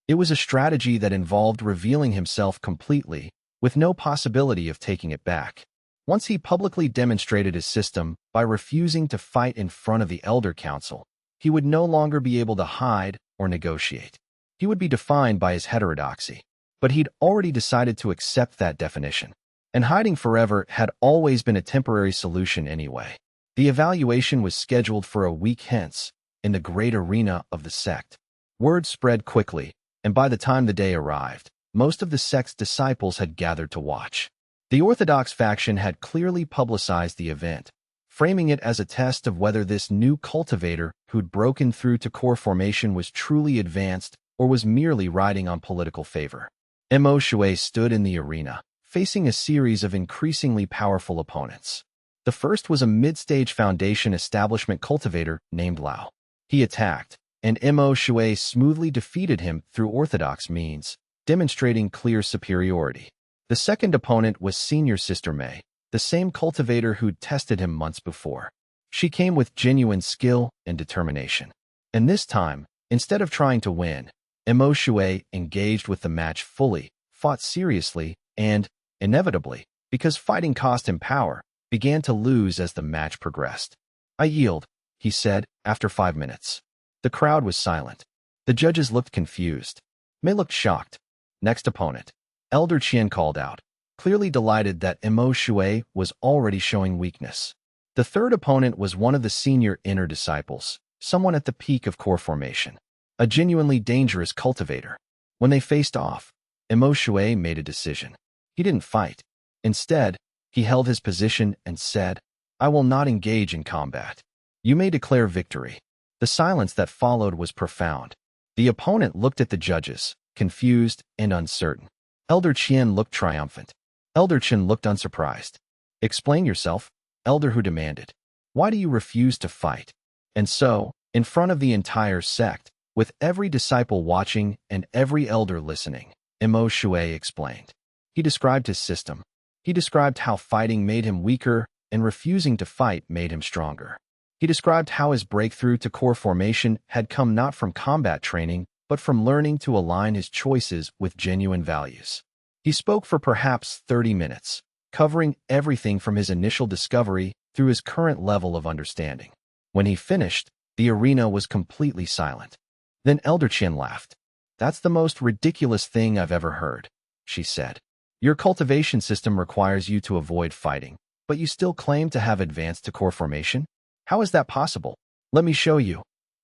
It was a strategy that involved revealing himself completely, with no possibility of taking it back. Once he publicly demonstrated his system by refusing to fight in front of the Elder Council, he would no longer be able to hide or negotiate. He would be defined by his heterodoxy. But he'd already decided to accept that definition. And hiding forever had always been a temporary solution anyway. The evaluation was scheduled for a week hence, in the great arena of the sect. Word spread quickly, and by the time the day arrived, most of the sect's disciples had gathered to watch. The Orthodox faction had clearly publicized the event, framing it as a test of whether this new cultivator who'd broken through to core formation was truly advanced or was merely riding on political favor. Mo Shui stood in the arena, facing a series of increasingly powerful opponents. The first was a mid-stage foundation establishment cultivator named Lao. He attacked, and Mo Shui smoothly defeated him through orthodox means, demonstrating clear superiority. The second opponent was Senior Sister Mei, the same cultivator who'd tested him months before. She came with genuine skill and determination. And this time, instead of trying to win, Mo Shui engaged with the match fully, fought seriously, and, inevitably, because fighting cost him power, began to lose as the match progressed. "I yield," he said, after 5 minutes. The crowd was silent. The judges looked confused. Mei looked shocked. "Next opponent." Elder Qian called out, clearly delighted that Mo Shui was already showing weakness. The third opponent was one of the senior inner disciples, someone at the peak of core formation, a genuinely dangerous cultivator. When they faced off, Mo Shui made a decision. He didn't fight. Instead, he held his position and said, "I will not engage in combat. You may declare victory." The silence that followed was profound. The opponent looked at the judges, confused and uncertain. Elder Qian looked triumphant. Elder Chen looked unsurprised. "Explain yourself," Elder Hu demanded. "Why do you refuse to fight?" And so, in front of the entire sect, with every disciple watching and every elder listening, Mo Shui explained. He described his system. He described how fighting made him weaker and refusing to fight made him stronger. He described how his breakthrough to core formation had come not from combat training, but from learning to align his choices with genuine values. He spoke for perhaps 30 minutes, covering everything from his initial discovery through his current level of understanding. When he finished, the arena was completely silent. Then Elder Qian laughed. "That's the most ridiculous thing I've ever heard," she said. "Your cultivation system requires you to avoid fighting, but you still claim to have advanced to core formation? How is that possible? Let me show you,"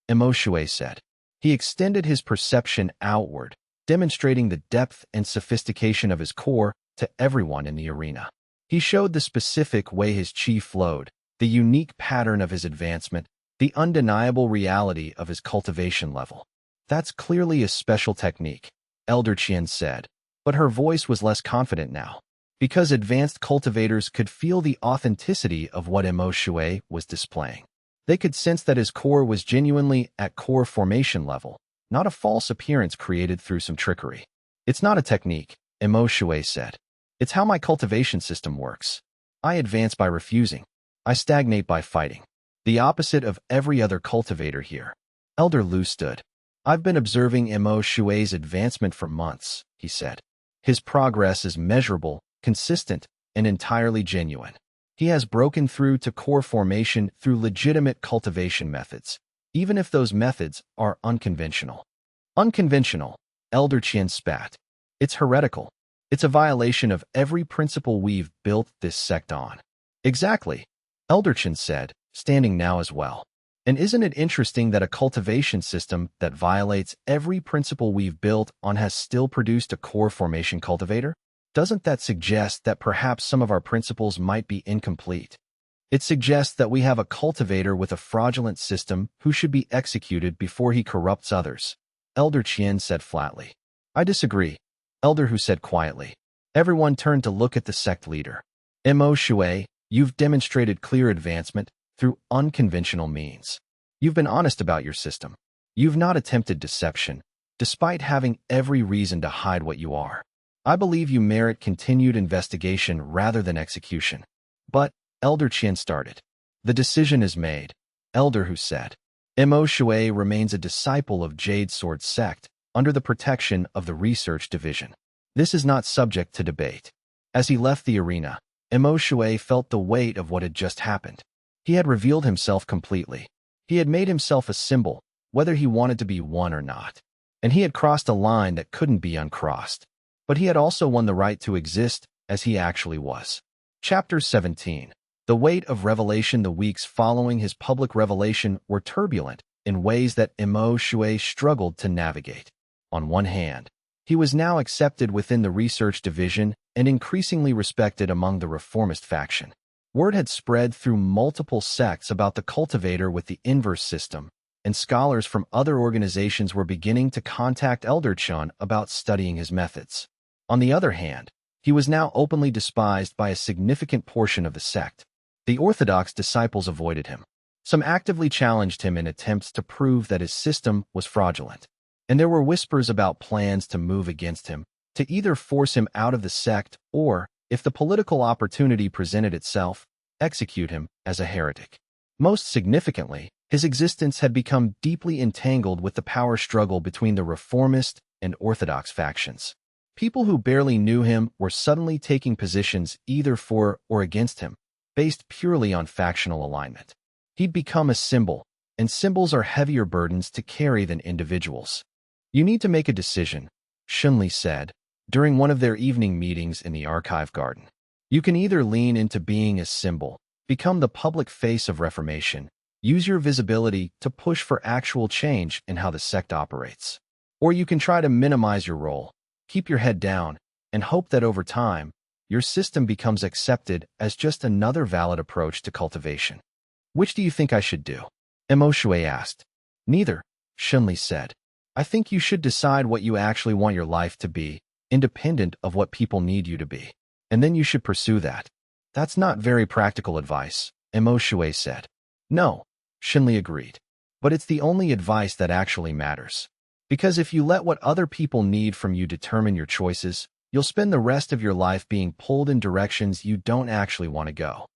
Mo Shui said. He extended his perception outward, demonstrating the depth and sophistication of his core to everyone in the arena. He showed the specific way his chi flowed, the unique pattern of his advancement, the undeniable reality of his cultivation level. That's clearly a special technique, Elder Qian said, but her voice was less confident now. Because advanced cultivators could feel the authenticity of what Mo Shui was displaying. They could sense that his core was genuinely at core formation level, not a false appearance created through some trickery. It's not a technique, Mo Shui said. It's how my cultivation system works. I advance by refusing. I stagnate by fighting. The opposite of every other cultivator here. Elder Lu stood. I've been observing Mo Shui's advancement for months, he said. His progress is measurable, consistent, and entirely genuine. He has broken through to core formation through legitimate cultivation methods, even if those methods are unconventional. Unconventional, Elder Qian spat. It's heretical. It's a violation of every principle we've built this sect on. Exactly, Elder Qian said, standing now as well. And isn't it interesting that a cultivation system that violates every principle we've built on has still produced a core formation cultivator? Doesn't that suggest that perhaps some of our principles might be incomplete? It suggests that we have a cultivator with a fraudulent system who should be executed before he corrupts others, Elder Qian said flatly. I disagree, Elder Hu said quietly. Everyone turned to look at the sect leader. Mo Shui, you've demonstrated clear advancement through unconventional means. You've been honest about your system. You've not attempted deception, despite having every reason to hide what you are. I believe you merit continued investigation rather than execution. But, Elder Qian started. The decision is made, Elder Hu said. Mo Shui remains a disciple of Jade Sword Sect under the protection of the Research Division. This is not subject to debate. As he left the arena, Mo Shui felt the weight of what had just happened. He had revealed himself completely. He had made himself a symbol, whether he wanted to be one or not. And he had crossed a line that couldn't be uncrossed. But he had also won the right to exist as he actually was. Chapter 17. The weight of revelation. The weeks following his public revelation were turbulent in ways that Mo Shui struggled to navigate. On one hand, he was now accepted within the Research Division and increasingly respected among the reformist faction. Word had spread through multiple sects about the cultivator with the inverse system, and scholars from other organizations were beginning to contact Elder Qian about studying his methods. On the other hand, he was now openly despised by a significant portion of the sect. The orthodox disciples avoided him. Some actively challenged him in attempts to prove that his system was fraudulent. And there were whispers about plans to move against him, to either force him out of the sect or, if the political opportunity presented itself, execute him as a heretic. Most significantly, his existence had become deeply entangled with the power struggle between the reformist and orthodox factions. People who barely knew him were suddenly taking positions either for or against him, based purely on factional alignment. He'd become a symbol, and symbols are heavier burdens to carry than individuals. You need to make a decision, Xunli said, during one of their evening meetings in the archive garden. You can either lean into being a symbol, become the public face of reformation, use your visibility to push for actual change in how the sect operates. Or you can try to minimize your role, keep your head down, and hope that over time, your system becomes accepted as just another valid approach to cultivation. Which do you think I should do? Mo Shui asked. Neither, Xunli said. I think you should decide what you actually want your life to be, independent of what people need you to be. And then you should pursue that. That's not very practical advice, Mo Shui said. No, Xunli agreed. But it's the only advice that actually matters. Because if you let what other people need from you determine your choices, you'll spend the rest of your life being pulled in directions you don't actually want to go.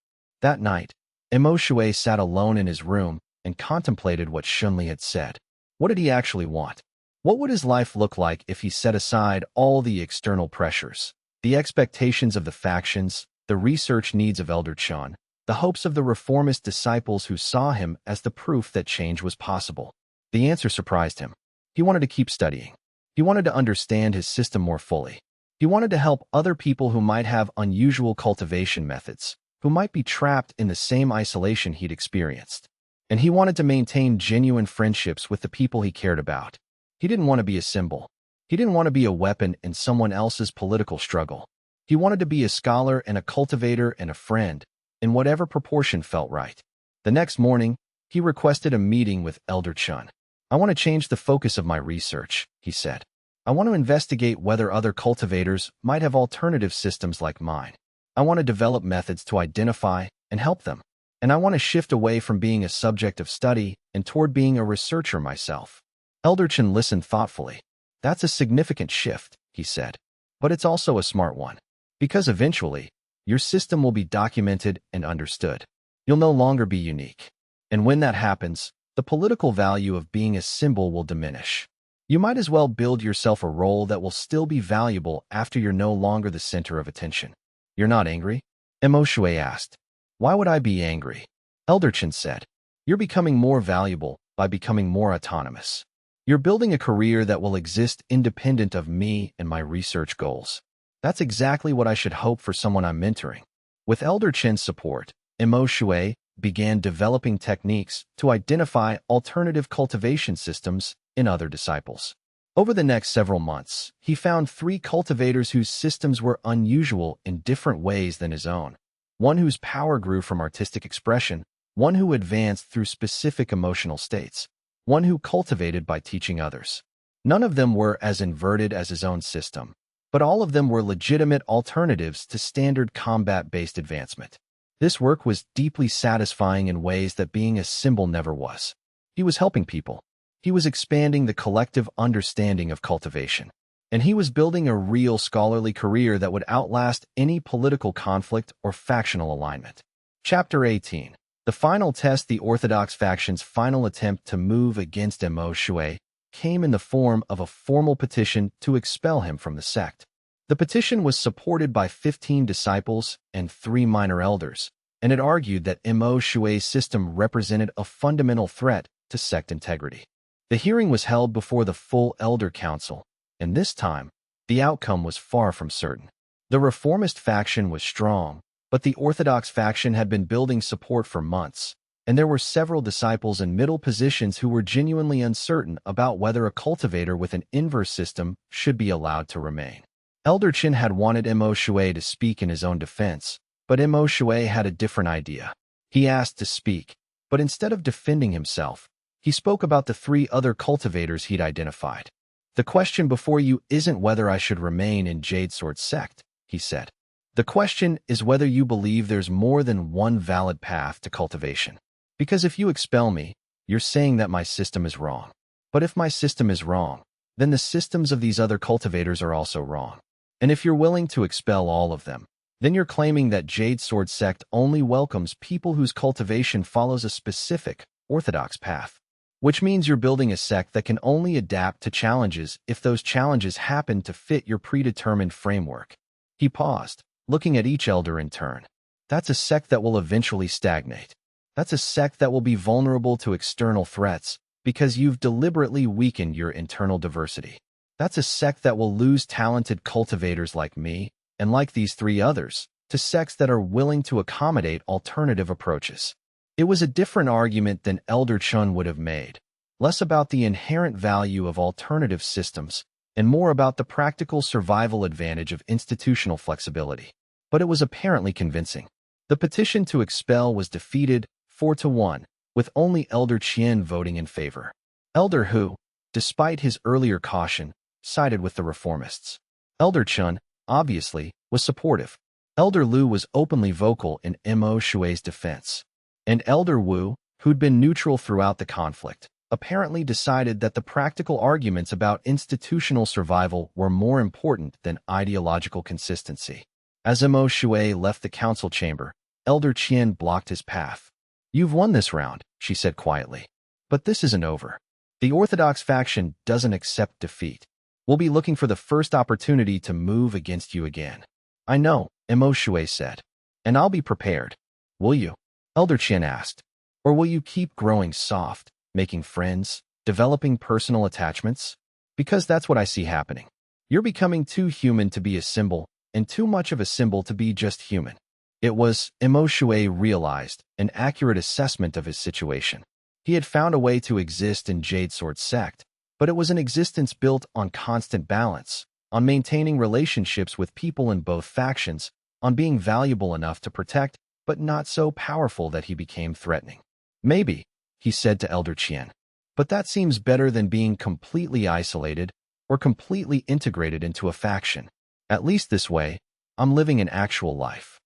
That night, Mo Shui sat alone in his room and contemplated what Xunli had said. What did he actually want? What would his life look like if he set aside all the external pressures, the expectations of the factions, the research needs of Elder Qian, the hopes of the reformist disciples who saw him as the proof that change was possible? The answer surprised him. He wanted to keep studying. He wanted to understand his system more fully. He wanted to help other people who might have unusual cultivation methods, who might be trapped in the same isolation he'd experienced. And he wanted to maintain genuine friendships with the people he cared about. He didn't want to be a symbol. He didn't want to be a weapon in someone else's political struggle. He wanted to be a scholar and a cultivator and a friend, in whatever proportion felt right. The next morning, he requested a meeting with Elder Qian. I want to change the focus of my research, he said. I want to investigate whether other cultivators might have alternative systems like mine. I want to develop methods to identify and help them. And I want to shift away from being a subject of study and toward being a researcher myself. Elder Chen listened thoughtfully. That's a significant shift, he said. But it's also a smart one. Because eventually, your system will be documented and understood. You'll no longer be unique. And when that happens, the political value of being a symbol will diminish. You might as well build yourself a role that will still be valuable after you're no longer the center of attention. You're not angry? Mo Shui asked. Why would I be angry? Elder Chen said. You're becoming more valuable by becoming more autonomous. You're building a career that will exist independent of me and my research goals. That's exactly what I should hope for someone I'm mentoring. With Elder Chen's support, Mo Shui began developing techniques to identify alternative cultivation systems in other disciples. Over the next several months, he found 3 cultivators whose systems were unusual in different ways than his own. One whose power grew from artistic expression, one who advanced through specific emotional states, one who cultivated by teaching others. None of them were as inverted as his own system, but all of them were legitimate alternatives to standard combat-based advancement. This work was deeply satisfying in ways that being a symbol never was. He was helping people. He was expanding the collective understanding of cultivation. And he was building a real scholarly career that would outlast any political conflict or factional alignment. Chapter 18. The final test. The Orthodox faction's final attempt to move against Mo Shui came in the form of a formal petition to expel him from the sect. The petition was supported by 15 disciples and 3 minor elders, and it argued that Mo Shui's system represented a fundamental threat to sect integrity. The hearing was held before the full Elder Council, and this time, the outcome was far from certain. The reformist faction was strong, but the Orthodox faction had been building support for months, and there were several disciples in middle positions who were genuinely uncertain about whether a cultivator with an inverse system should be allowed to remain. Elder Chen had wanted Mo Shui to speak in his own defense, but Mo Shui had a different idea. He asked to speak, but instead of defending himself, he spoke about the 3 other cultivators he'd identified. The question before you isn't whether I should remain in Jade Sword sect, he said. The question is whether you believe there's more than one valid path to cultivation. Because if you expel me, you're saying that my system is wrong. But if my system is wrong, then the systems of these other cultivators are also wrong. And if you're willing to expel all of them, then you're claiming that Jade Sword sect only welcomes people whose cultivation follows a specific, orthodox path. Which means you're building a sect that can only adapt to challenges if those challenges happen to fit your predetermined framework. He paused, looking at each elder in turn. That's a sect that will eventually stagnate. That's a sect that will be vulnerable to external threats because you've deliberately weakened your internal diversity. That's a sect that will lose talented cultivators like me, and like these 3 others, to sects that are willing to accommodate alternative approaches. It was a different argument than Elder Chen would have made, less about the inherent value of alternative systems and more about the practical survival advantage of institutional flexibility. But it was apparently convincing. The petition to expel was defeated 4-1, with only Elder Qian voting in favor. Elder Hu, despite his earlier caution, sided with the reformists. Elder Chen, obviously, was supportive. Elder Lu was openly vocal in Mo Shui's defense. And Elder Wu, who'd been neutral throughout the conflict, apparently decided that the practical arguments about institutional survival were more important than ideological consistency. As Mo Shui left the council chamber, Elder Qian blocked his path. You've won this round, she said quietly. But this isn't over. The Orthodox faction doesn't accept defeat. We'll be looking for the first opportunity to move against you again. I know, Mo Shui said. And I'll be prepared. Will you? Elder Qian asked. Or will you keep growing soft, making friends, developing personal attachments? Because that's what I see happening. You're becoming too human to be a symbol, and too much of a symbol to be just human. It was, Mo Shui realized, an accurate assessment of his situation. He had found a way to exist in Jade Sword sect, but it was an existence built on constant balance, on maintaining relationships with people in both factions, on being valuable enough to protect, but not so powerful that he became threatening. Maybe, he said to Elder Qian. But that seems better than being completely isolated or completely integrated into a faction. At least this way, I'm living an actual life.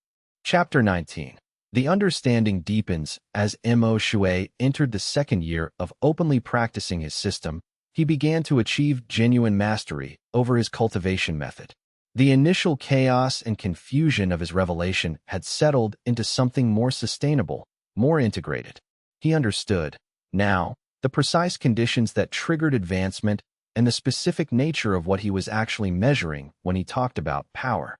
Chapter 19. The understanding deepens as Mo Shui entered the second year of openly practicing his system. He began to achieve genuine mastery over his cultivation method. The initial chaos and confusion of his revelation had settled into something more sustainable, more integrated. He understood, now, the precise conditions that triggered advancement and the specific nature of what he was actually measuring when he talked about power.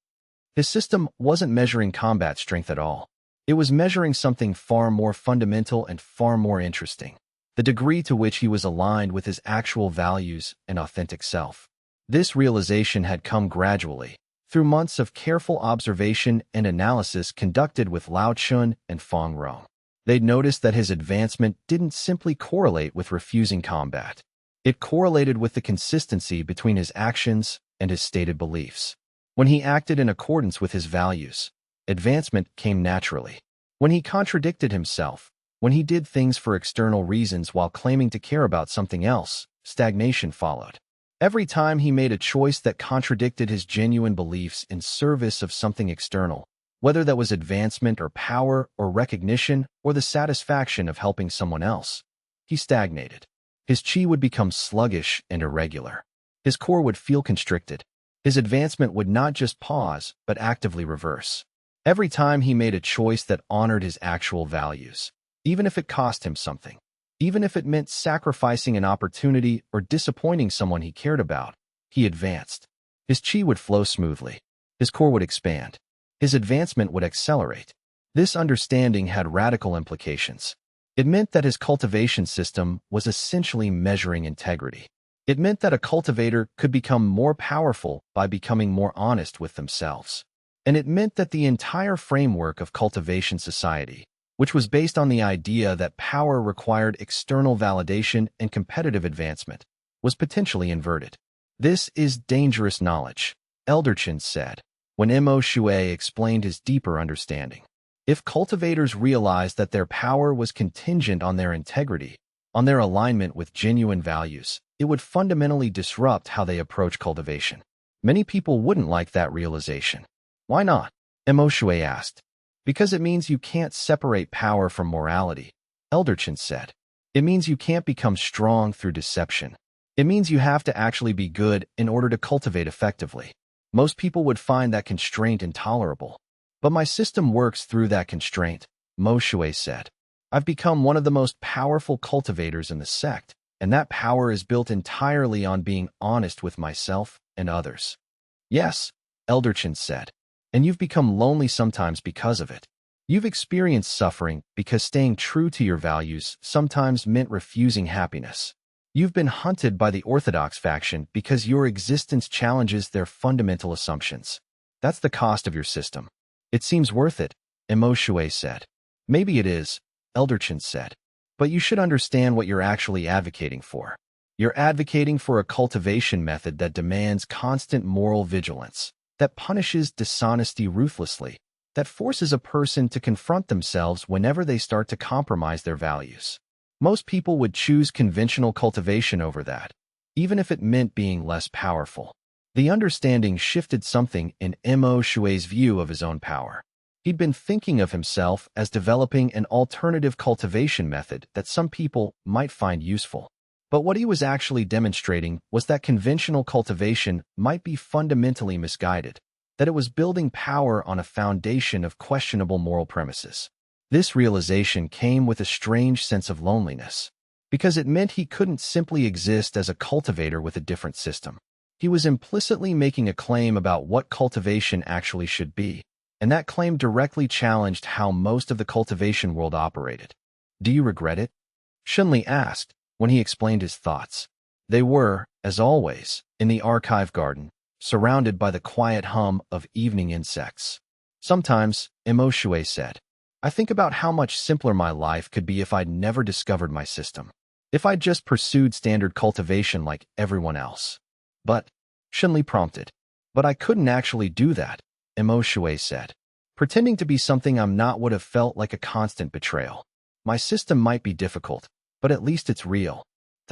His system wasn't measuring combat strength at all. It was measuring something far more fundamental and far more interesting: the degree to which he was aligned with his actual values and authentic self. This realization had come gradually, through months of careful observation and analysis conducted with Lao Chun and Fong Rong. They'd noticed that his advancement didn't simply correlate with refusing combat. It correlated with the consistency between his actions and his stated beliefs. When he acted in accordance with his values, advancement came naturally. When he contradicted himself, when he did things for external reasons while claiming to care about something else, stagnation followed. Every time he made a choice that contradicted his genuine beliefs in service of something external, whether that was advancement or power or recognition or the satisfaction of helping someone else, he stagnated. His chi would become sluggish and irregular. His core would feel constricted. His advancement would not just pause, but actively reverse. Every time he made a choice that honored his actual values, even if it cost him something, even if it meant sacrificing an opportunity or disappointing someone he cared about, he advanced. His chi would flow smoothly. His core would expand. His advancement would accelerate. This understanding had radical implications. It meant that his cultivation system was essentially measuring integrity. It meant that a cultivator could become more powerful by becoming more honest with themselves. And it meant that the entire framework of cultivation society, which was based on the idea that power required external validation and competitive advancement, was potentially inverted. This is dangerous knowledge, Elderchin said, when Mo Shui explained his deeper understanding. If cultivators realized that their power was contingent on their integrity, on their alignment with genuine values, it would fundamentally disrupt how they approach cultivation. Many people wouldn't like that realization. Why not? Mo Shui asked. Because it means you can't separate power from morality, Elderchin said. It means you can't become strong through deception. It means you have to actually be good in order to cultivate effectively. Most people would find that constraint intolerable. But my system works through that constraint, Mo Shui said. I've become one of the most powerful cultivators in the sect, and that power is built entirely on being honest with myself and others. Yes, Elderchin said. And you've become lonely sometimes because of it. You've experienced suffering because staying true to your values sometimes meant refusing happiness. You've been hunted by the orthodox faction because your existence challenges their fundamental assumptions. That's the cost of your system. It seems worth it, Mo Shui said. Maybe it is, Elderchin said. But you should understand what you're actually advocating for. You're advocating for a cultivation method that demands constant moral vigilance, that punishes dishonesty ruthlessly, that forces a person to confront themselves whenever they start to compromise their values. Most people would choose conventional cultivation over that, even if it meant being less powerful. The understanding shifted something in Mo Shui's view of his own power. He'd been thinking of himself as developing an alternative cultivation method that some people might find useful. But what he was actually demonstrating was that conventional cultivation might be fundamentally misguided, that it was building power on a foundation of questionable moral premises. This realization came with a strange sense of loneliness, because it meant he couldn't simply exist as a cultivator with a different system. He was implicitly making a claim about what cultivation actually should be, and that claim directly challenged how most of the cultivation world operated. Do you regret it? Shunli asked, when he explained his thoughts. They were, as always, in the archive garden, surrounded by the quiet hum of evening insects. Sometimes, Mo Shui said, I think about how much simpler my life could be if I'd never discovered my system, if I'd just pursued standard cultivation like everyone else. But, Shunli prompted, but I couldn't actually do that, Mo Shui said. Pretending to be something I'm not would have felt like a constant betrayal. My system might be difficult, but at least it's real.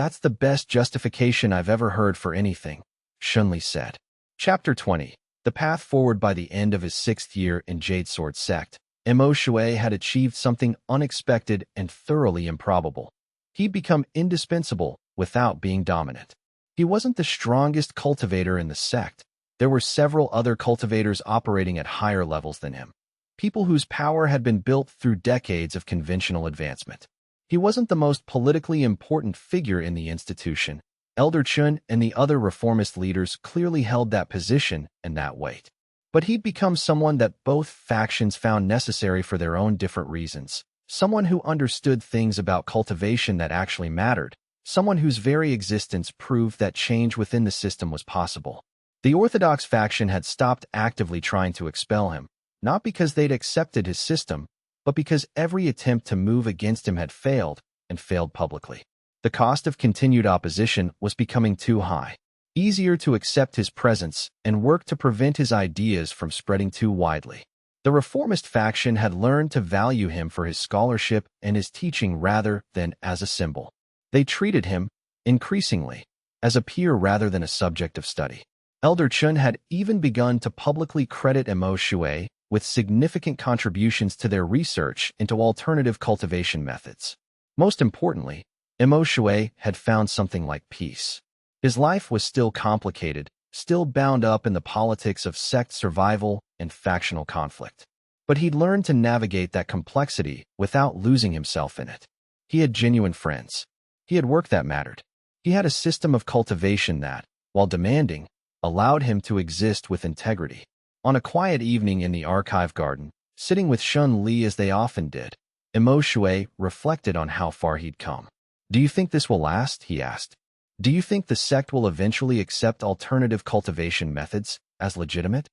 That's the best justification I've ever heard for anything, Xianxia said. Chapter 20. The path forward. By the end of his 6th year in Jade Sword Sect, Mo Shui had achieved something unexpected and thoroughly improbable. He'd become indispensable without being dominant. He wasn't the strongest cultivator in the sect. There were several other cultivators operating at higher levels than him, people whose power had been built through decades of conventional advancement. He wasn't the most politically important figure in the institution. Elder Chun and the other reformist leaders clearly held that position and that weight. But he'd become someone that both factions found necessary for their own different reasons. Someone who understood things about cultivation that actually mattered. Someone whose very existence proved that change within the system was possible. The Orthodox faction had stopped actively trying to expel him, not because they'd accepted his system, but because every attempt to move against him had failed, and failed publicly. The cost of continued opposition was becoming too high. Easier to accept his presence and work to prevent his ideas from spreading too widely. The reformist faction had learned to value him for his scholarship and his teaching rather than as a symbol. They treated him, increasingly, as a peer rather than a subject of study. Elder Chun had even begun to publicly credit Mo Shui with significant contributions to their research into alternative cultivation methods. Most importantly, Mo Shui had found something like peace. His life was still complicated, still bound up in the politics of sect survival and factional conflict. But he'd learned to navigate that complexity without losing himself in it. He had genuine friends. He had work that mattered. He had a system of cultivation that, while demanding, allowed him to exist with integrity. On a quiet evening in the archive garden, sitting with Shun Li as they often did, Mo Shui reflected on how far he'd come. "Do you think this will last?" he asked. "Do you think the sect will eventually accept alternative cultivation methods as legitimate?"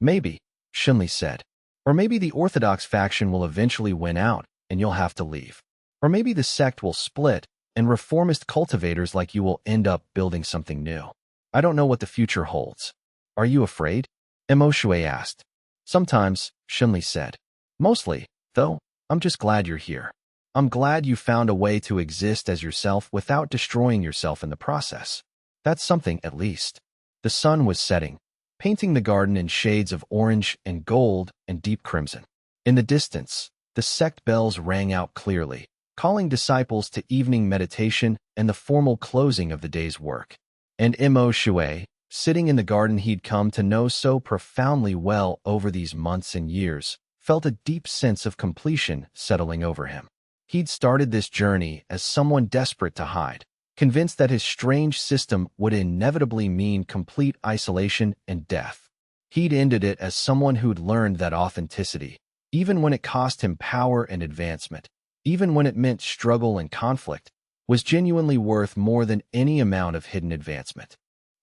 "Maybe," Xianxia said. "Or maybe the Orthodox faction will eventually win out and you'll have to leave. Or maybe the sect will split and reformist cultivators like you will end up building something new. I don't know what the future holds." "Are you afraid?" Mo Shui asked. "Sometimes," Xianxia said. "Mostly, though, I'm just glad you're here. I'm glad you found a way to exist as yourself without destroying yourself in the process. That's something, at least." The sun was setting, painting the garden in shades of orange and gold and deep crimson. In the distance, the sect bells rang out clearly, calling disciples to evening meditation and the formal closing of the day's work. And Mo Shui, sitting in the garden he'd come to know so profoundly well over these months and years, felt a deep sense of completion settling over him. He'd started this journey as someone desperate to hide, convinced that his strange system would inevitably mean complete isolation and death. He'd ended it as someone who'd learned that authenticity, even when it cost him power and advancement, even when it meant struggle and conflict, was genuinely worth more than any amount of hidden advancement.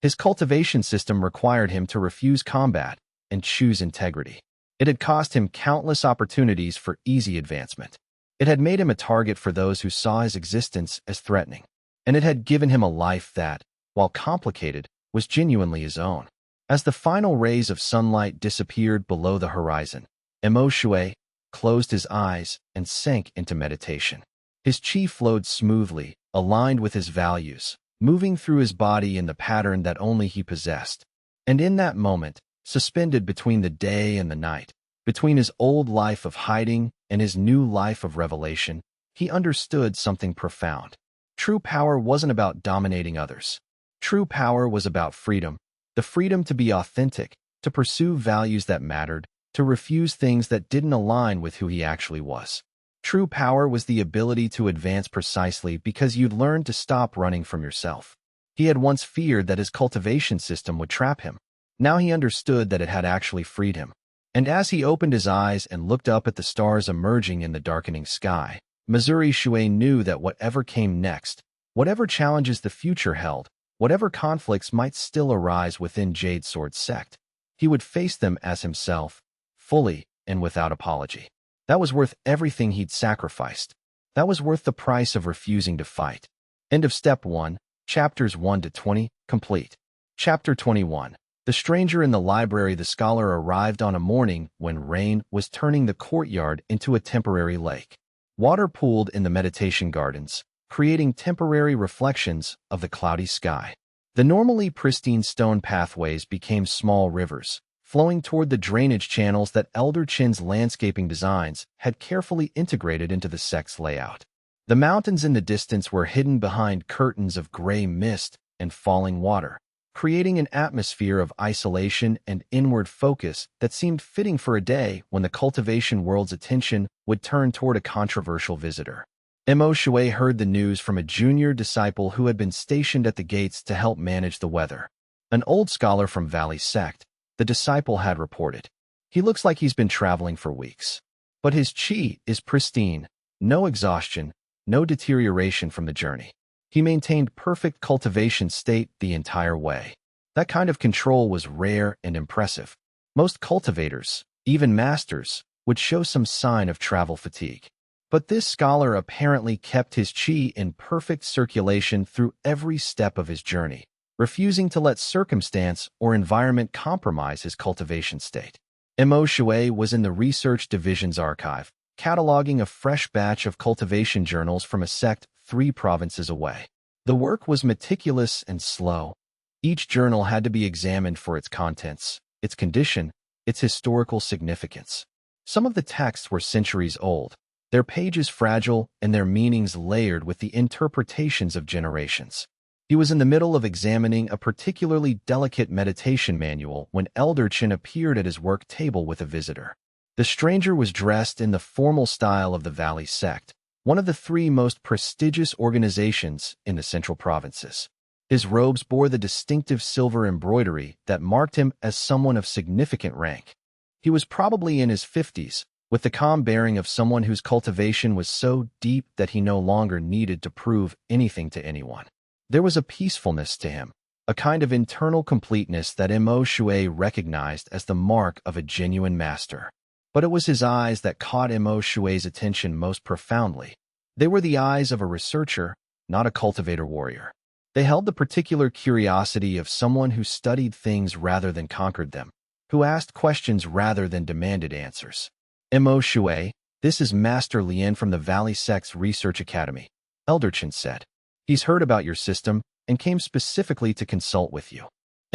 His cultivation system required him to refuse combat and choose integrity. It had cost him countless opportunities for easy advancement. It had made him a target for those who saw his existence as threatening. And it had given him a life that, while complicated, was genuinely his own. As the final rays of sunlight disappeared below the horizon, Mo Shui closed his eyes and sank into meditation. His chi flowed smoothly, aligned with his values, moving through his body in the pattern that only he possessed. And in that moment, suspended between the day and the night, between his old life of hiding and his new life of revelation, he understood something profound. True power wasn't about dominating others. True power was about freedom, the freedom to be authentic, to pursue values that mattered, to refuse things that didn't align with who he actually was. True power was the ability to advance precisely because you'd learned to stop running from yourself. He had once feared that his cultivation system would trap him. Now he understood that it had actually freed him. And as he opened his eyes and looked up at the stars emerging in the darkening sky, Missouri Shui knew that whatever came next, whatever challenges the future held, whatever conflicts might still arise within Jade Sword Sect, he would face them as himself, fully and without apology. That was worth everything he'd sacrificed. That was worth the price of refusing to fight. End of Step 1, Chapters 1 to 20, complete. Chapter 21. The stranger in the library. The scholar arrived on a morning when rain was turning the courtyard into a temporary lake. Water pooled in the meditation gardens, creating temporary reflections of the cloudy sky. The normally pristine stone pathways became small rivers, flowing toward the drainage channels that Elder Qin's landscaping designs had carefully integrated into the sect's layout. The mountains in the distance were hidden behind curtains of gray mist and falling water, creating an atmosphere of isolation and inward focus that seemed fitting for a day when the cultivation world's attention would turn toward a controversial visitor. Mo Shui heard the news from a junior disciple who had been stationed at the gates to help manage the weather. An old scholar from Valley Sect, the disciple had reported. He looks like he's been traveling for weeks. But his qi is pristine, no exhaustion, no deterioration from the journey. He maintained perfect cultivation state the entire way. That kind of control was rare and impressive. Most cultivators, even masters, would show some sign of travel fatigue. But this scholar apparently kept his qi in perfect circulation through every step of his journey, refusing to let circumstance or environment compromise his cultivation state. Mo Shui was in the research division's archive, cataloging a fresh batch of cultivation journals from a sect 3 provinces away. The work was meticulous and slow. Each journal had to be examined for its contents, its condition, its historical significance. Some of the texts were centuries old, their pages fragile and their meanings layered with the interpretations of generations. He was in the middle of examining a particularly delicate meditation manual when Elder Qin appeared at his work table with a visitor. The stranger was dressed in the formal style of the Valley Sect, one of the 3 most prestigious organizations in the central provinces. His robes bore the distinctive silver embroidery that marked him as someone of significant rank. He was probably in his 50s, with the calm bearing of someone whose cultivation was so deep that he no longer needed to prove anything to anyone. There was a peacefulness to him, a kind of internal completeness that Mo Shui recognized as the mark of a genuine master. But it was his eyes that caught Mo Shui's attention most profoundly. They were the eyes of a researcher, not a cultivator warrior. They held the particular curiosity of someone who studied things rather than conquered them, who asked questions rather than demanded answers. Mo Shui, this is Master Lian from the Valley Sect's Research Academy, Elder Qin said. He's heard about your system and came specifically to consult with you.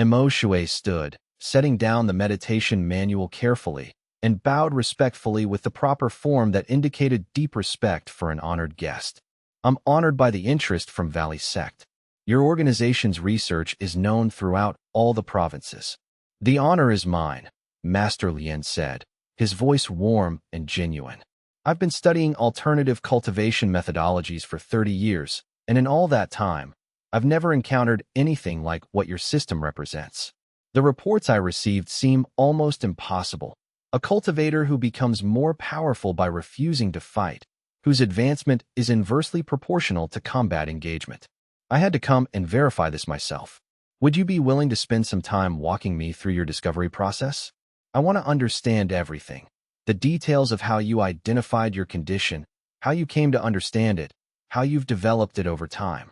Mo Shui stood, setting down the meditation manual carefully, and bowed respectfully with the proper form that indicated deep respect for an honored guest. I'm honored by the interest from Valley Sect. Your organization's research is known throughout all the provinces. The honor is mine, Master Lian said, his voice warm and genuine. I've been studying alternative cultivation methodologies for 30 years, and in all that time, I've never encountered anything like what your system represents. The reports I received seem almost impossible. A cultivator who becomes more powerful by refusing to fight, whose advancement is inversely proportional to combat engagement. I had to come and verify this myself. Would you be willing to spend some time walking me through your discovery process? I want to understand everything. The details of how you identified your condition, how you came to understand it, how you've developed it over time.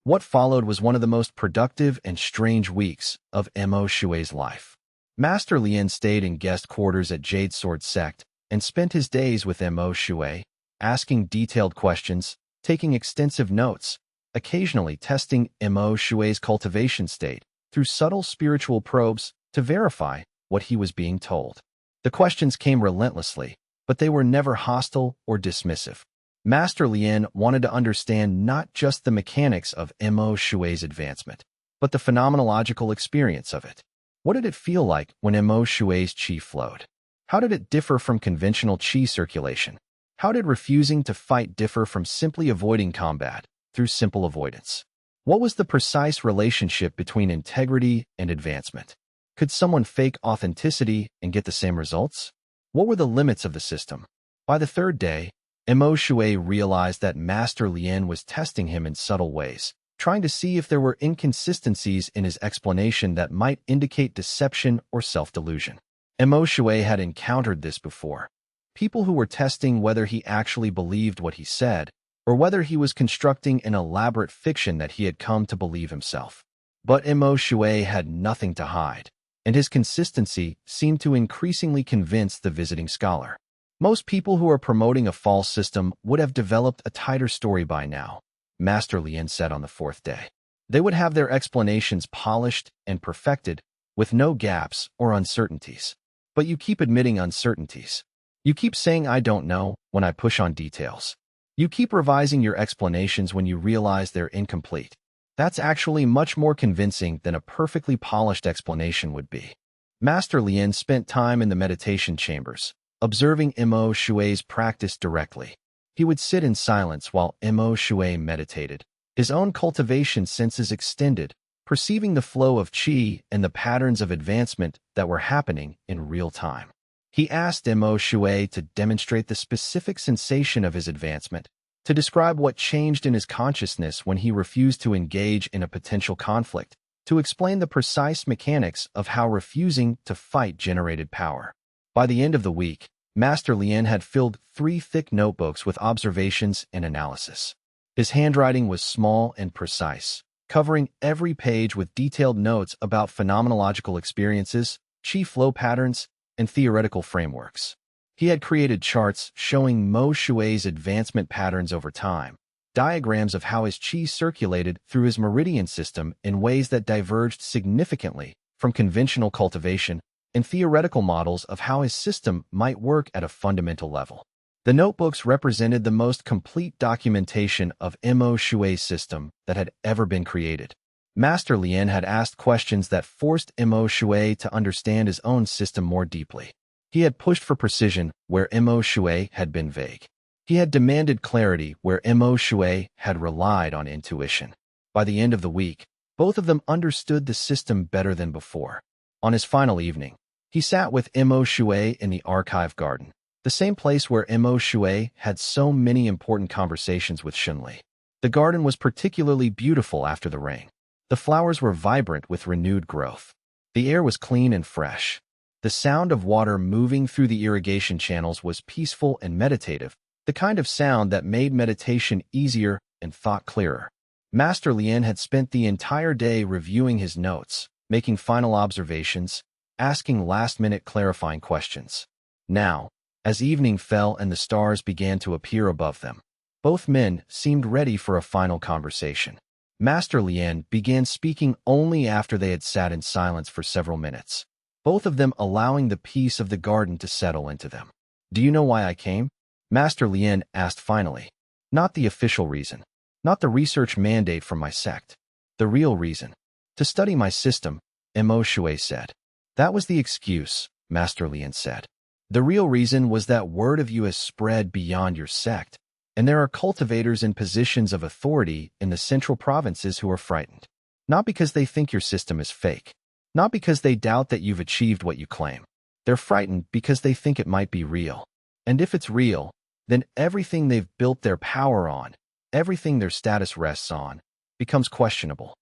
What followed was one of the most productive and strange weeks of Mo Shui's life. Master Lian stayed in guest quarters at Jade Sword Sect and spent his days with Mo Shui, asking detailed questions, taking extensive notes, occasionally testing Mo Shui's cultivation state through subtle spiritual probes to verify what he was being told. The questions came relentlessly, but they were never hostile or dismissive. Master Lian wanted to understand not just the mechanics of Mo Shui's advancement, but the phenomenological experience of it. What did it feel like when Mo Shui's qi flowed? How did it differ from conventional qi circulation? How did refusing to fight differ from simply avoiding combat through simple avoidance? What was the precise relationship between integrity and advancement? Could someone fake authenticity and get the same results? What were the limits of the system? By the 3rd day, Mo Shui realized that Master Lian was testing him in subtle ways, trying to see if there were inconsistencies in his explanation that might indicate deception or self-delusion. Mo Shui had encountered this before. People who were testing whether he actually believed what he said, or whether he was constructing an elaborate fiction that he had come to believe himself. But Mo Shui had nothing to hide, and his consistency seemed to increasingly convince the visiting scholar. Most people who are promoting a false system would have developed a tighter story by now. Master Lien said on the fourth day. They would have their explanations polished and perfected, with no gaps or uncertainties. But you keep admitting uncertainties. You keep saying I don't know when I push on details. You keep revising your explanations when you realize they're incomplete. That's actually much more convincing than a perfectly polished explanation would be. Master Lien spent time in the meditation chambers, observing Mo Shui's practice directly. He would sit in silence while Mo Shui meditated. His own cultivation senses extended, perceiving the flow of qi and the patterns of advancement that were happening in real time. He asked Mo Shui to demonstrate the specific sensation of his advancement, to describe what changed in his consciousness when he refused to engage in a potential conflict, to explain the precise mechanics of how refusing to fight generated power. By the end of the week, Master Lien had filled 3 thick notebooks with observations and analysis. His handwriting was small and precise, covering every page with detailed notes about phenomenological experiences, qi flow patterns, and theoretical frameworks. He had created charts showing Mo Shui's advancement patterns over time, diagrams of how his qi circulated through his meridian system in ways that diverged significantly from conventional cultivation, and theoretical models of how his system might work at a fundamental level. The notebooks represented the most complete documentation of Mo Shui's system that had ever been created. Master Lien had asked questions that forced Mo Shui to understand his own system more deeply. He had pushed for precision where Mo Shui had been vague. He had demanded clarity where Mo Shui had relied on intuition. By the end of the week, both of them understood the system better than before. On his final evening, he sat with Mo Shui in the archive garden, the same place where Mo Shui had so many important conversations with Xunli. The garden was particularly beautiful after the rain. The flowers were vibrant with renewed growth. The air was clean and fresh. The sound of water moving through the irrigation channels was peaceful and meditative, the kind of sound that made meditation easier and thought clearer. Master Lien had spent the entire day reviewing his notes, making final observations, asking last-minute clarifying questions. Now, as evening fell and the stars began to appear above them, both men seemed ready for a final conversation. Master Lien began speaking only after they had sat in silence for several minutes, both of them allowing the peace of the garden to settle into them. "Do you know why I came?" Master Lien asked finally. "Not the official reason, not the research mandate from my sect. The real reason. To study my system," Mo Shui said. "That was the excuse," Master Lien said. "The real reason was that word of you has spread beyond your sect, and there are cultivators in positions of authority in the central provinces who are frightened. Not because they think your system is fake. Not because they doubt that you've achieved what you claim. They're frightened because they think it might be real. And if it's real, then everything they've built their power on, everything their status rests on, becomes questionable."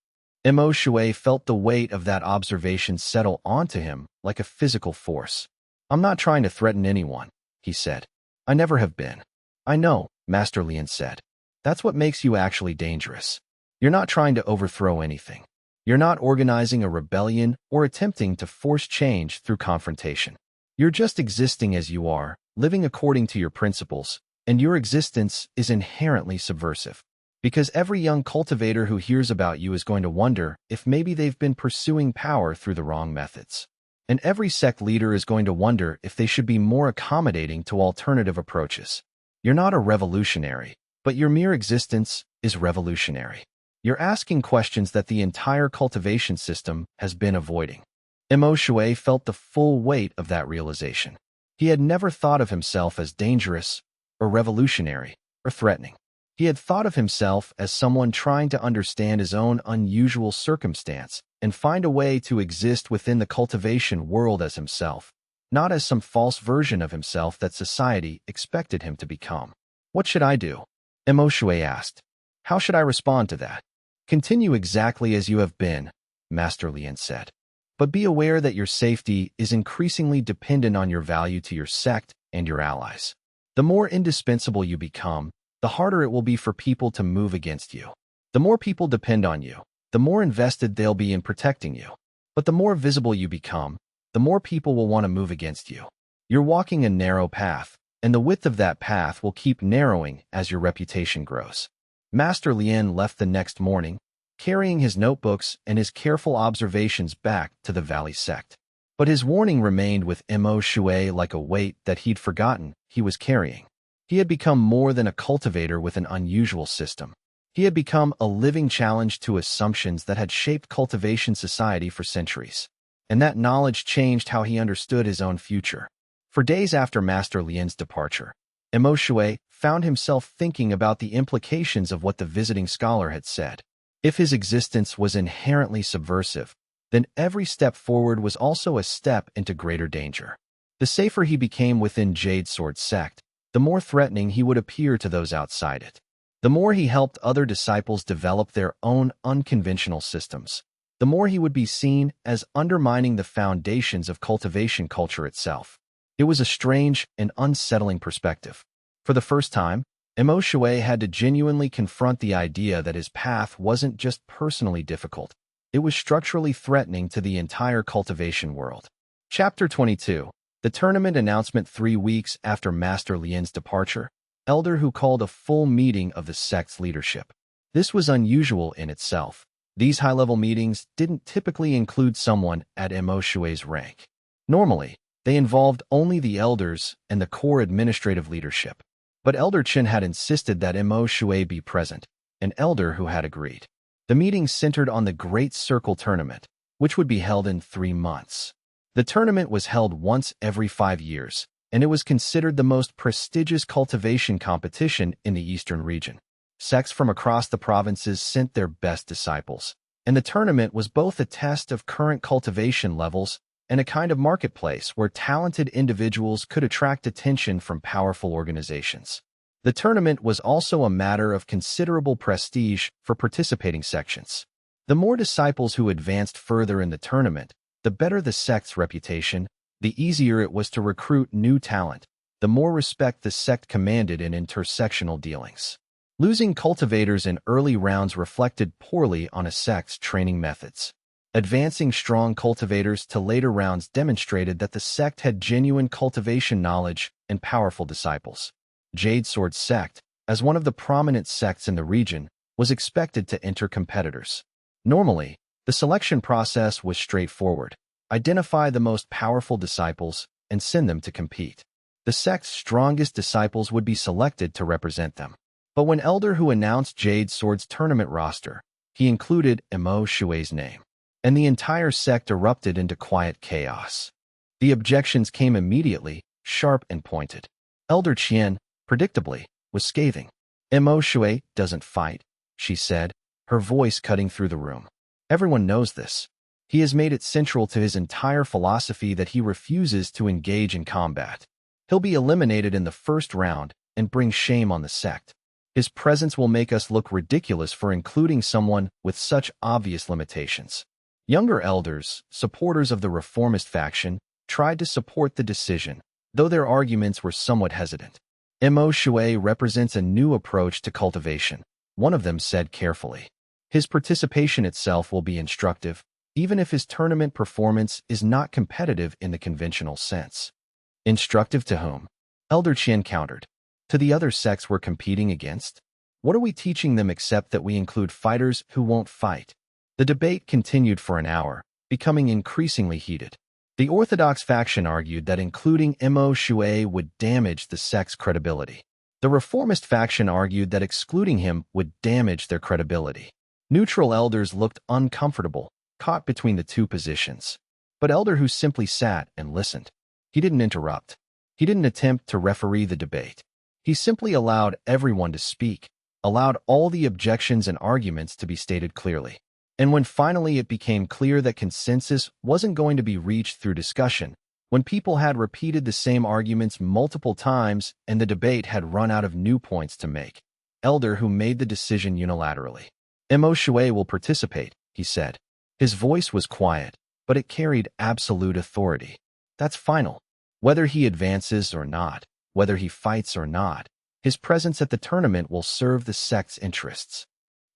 Mo Shui felt the weight of that observation settle onto him like a physical force. "I'm not trying to threaten anyone," he said. "I never have been." "I know," Master Lien said. "That's what makes you actually dangerous. You're not trying to overthrow anything. You're not organizing a rebellion or attempting to force change through confrontation. You're just existing as you are, living according to your principles, and your existence is inherently subversive. Because every young cultivator who hears about you is going to wonder if maybe they've been pursuing power through the wrong methods. And every sect leader is going to wonder if they should be more accommodating to alternative approaches. You're not a revolutionary, but your mere existence is revolutionary. You're asking questions that the entire cultivation system has been avoiding." Mo Shui felt the full weight of that realization. He had never thought of himself as dangerous, or revolutionary, or threatening. He had thought of himself as someone trying to understand his own unusual circumstance and find a way to exist within the cultivation world as himself, not as some false version of himself that society expected him to become. "What should I do?" Mo Shui asked. "How should I respond to that?" "Continue exactly as you have been," Master Lien said. "But be aware that your safety is increasingly dependent on your value to your sect and your allies. The more indispensable you become, the harder it will be for people to move against you. The more people depend on you, the more invested they'll be in protecting you. But the more visible you become, the more people will want to move against you. You're walking a narrow path, and the width of that path will keep narrowing as your reputation grows. Master Lien left the next morning, carrying his notebooks and his careful observations back to the Valley sect. But his warning remained with Mo Shui like a weight that he'd forgotten he was carrying. He had become more than a cultivator with an unusual system. He had become a living challenge to assumptions that had shaped cultivation society for centuries. And that knowledge changed how he understood his own future. For days after Master Lien's departure, Mo Shui found himself thinking about the implications of what the visiting scholar had said. If his existence was inherently subversive, then every step forward was also a step into greater danger. The safer he became within Jade Sword sect, the more threatening he would appear to those outside it. The more he helped other disciples develop their own unconventional systems, the more he would be seen as undermining the foundations of cultivation culture itself. It was a strange and unsettling perspective. For the first time, Mo Shui had to genuinely confront the idea that his path wasn't just personally difficult, it was structurally threatening to the entire cultivation world. Chapter 22. The tournament announcement 3 weeks after Master Lien's departure, Elder Hu called a full meeting of the sect's leadership. This was unusual in itself. These high-level meetings didn't typically include someone at Mo Shui's rank. Normally, they involved only the elders and the core administrative leadership. But Elder Chen had insisted that Mo Shui be present, an elder who had agreed. The meeting centered on the Great Circle Tournament, which would be held in 3 months. The tournament was held once every 5 years, and it was considered the most prestigious cultivation competition in the eastern region. Sects from across the provinces sent their best disciples, and the tournament was both a test of current cultivation levels and a kind of marketplace where talented individuals could attract attention from powerful organizations. The tournament was also a matter of considerable prestige for participating sections. The more disciples who advanced further in the tournament, the better the sect's reputation, the easier it was to recruit new talent, the more respect the sect commanded in intersectional dealings. Losing cultivators in early rounds reflected poorly on a sect's training methods. Advancing strong cultivators to later rounds demonstrated that the sect had genuine cultivation knowledge and powerful disciples. Jade Sword sect, as one of the prominent sects in the region, was expected to enter competitors. Normally, the selection process was straightforward. Identify the most powerful disciples and send them to compete. The sect's strongest disciples would be selected to represent them. But when Elder Hu announced Jade Sword's tournament roster, he included Mo Shui's name. And the entire sect erupted into quiet chaos. The objections came immediately, sharp and pointed. Elder Qian, predictably, was scathing. Mo Shui doesn't fight, she said, her voice cutting through the room. Everyone knows this. He has made it central to his entire philosophy that he refuses to engage in combat. He'll be eliminated in the first round and bring shame on the sect. His presence will make us look ridiculous for including someone with such obvious limitations. Younger elders, supporters of the reformist faction, tried to support the decision, though their arguments were somewhat hesitant. Mo Shui represents a new approach to cultivation, one of them said carefully. His participation itself will be instructive, even if his tournament performance is not competitive in the conventional sense. Instructive to whom? Elder Qian countered. To the other sects we're competing against? What are we teaching them except that we include fighters who won't fight? The debate continued for an hour, becoming increasingly heated. The orthodox faction argued that including Mo Shui would damage the sect's credibility. The reformist faction argued that excluding him would damage their credibility. Neutral elders looked uncomfortable, caught between the two positions. But Elder Hu simply sat and listened. He didn't interrupt. He didn't attempt to referee the debate. He simply allowed everyone to speak, allowed all the objections and arguments to be stated clearly. And when finally it became clear that consensus wasn't going to be reached through discussion, when people had repeated the same arguments multiple times and the debate had run out of new points to make, Elder Hu made the decision unilaterally. Mo Shui will participate, he said. His voice was quiet, but it carried absolute authority. That's final. Whether he advances or not, whether he fights or not, his presence at the tournament will serve the sect's interests.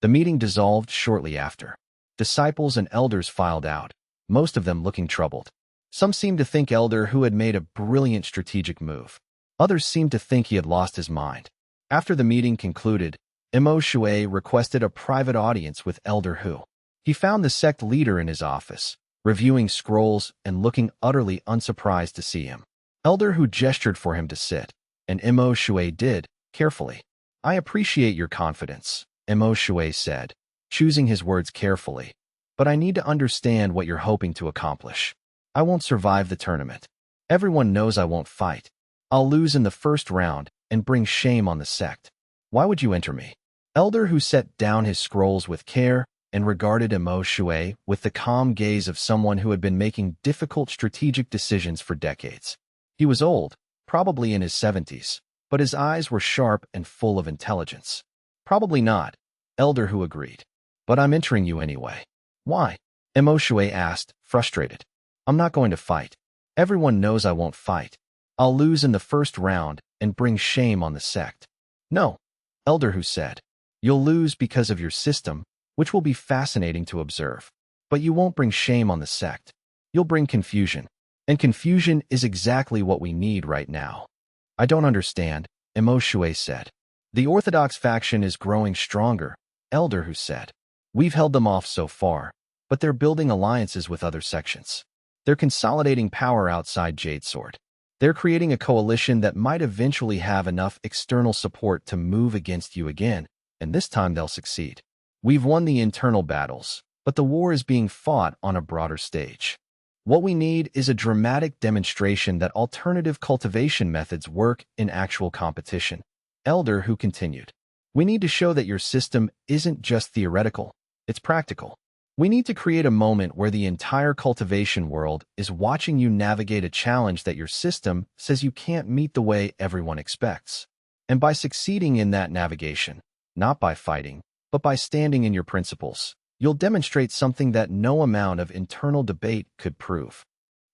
The meeting dissolved shortly after. Disciples and elders filed out, most of them looking troubled. Some seemed to think Elder Hu had made a brilliant strategic move. Others seemed to think he had lost his mind. After the meeting concluded, Imo Shui requested a private audience with Elder Hu. He found the sect leader in his office, reviewing scrolls and looking utterly unsurprised to see him. Elder Hu gestured for him to sit, and Imo Shui did, carefully. "I appreciate your confidence," Imo Shui said, choosing his words carefully. "But I need to understand what you're hoping to accomplish. I won't survive the tournament. Everyone knows I won't fight. I'll lose in the first round and bring shame on the sect. Why would you enter me?" Elder Hu set down his scrolls with care and regarded Imo Shui with the calm gaze of someone who had been making difficult strategic decisions for decades. He was old, probably in his 70s, but his eyes were sharp and full of intelligence. "Probably not," Elder Hu agreed. "But I'm entering you anyway." "Why?" Imo Shui asked, frustrated. "I'm not going to fight. Everyone knows I won't fight. I'll lose in the first round and bring shame on the sect." "No," Elder Hu said. "You'll lose because of your system, which will be fascinating to observe. But you won't bring shame on the sect. You'll bring confusion. And confusion is exactly what we need right now." "I don't understand," Imo Shui said. "The Orthodox faction is growing stronger," Elder Hu said. "We've held them off so far, but they're building alliances with other sections. They're consolidating power outside Jade Sword. They're creating a coalition that might eventually have enough external support to move against you again, and this time they'll succeed. We've won the internal battles, but the war is being fought on a broader stage. What we need is a dramatic demonstration that alternative cultivation methods work in actual competition." Elder Hu continued. "We need to show that your system isn't just theoretical, it's practical. We need to create a moment where the entire cultivation world is watching you navigate a challenge that your system says you can't meet the way everyone expects. And by succeeding in that navigation, not by fighting, but by standing in your principles, you'll demonstrate something that no amount of internal debate could prove."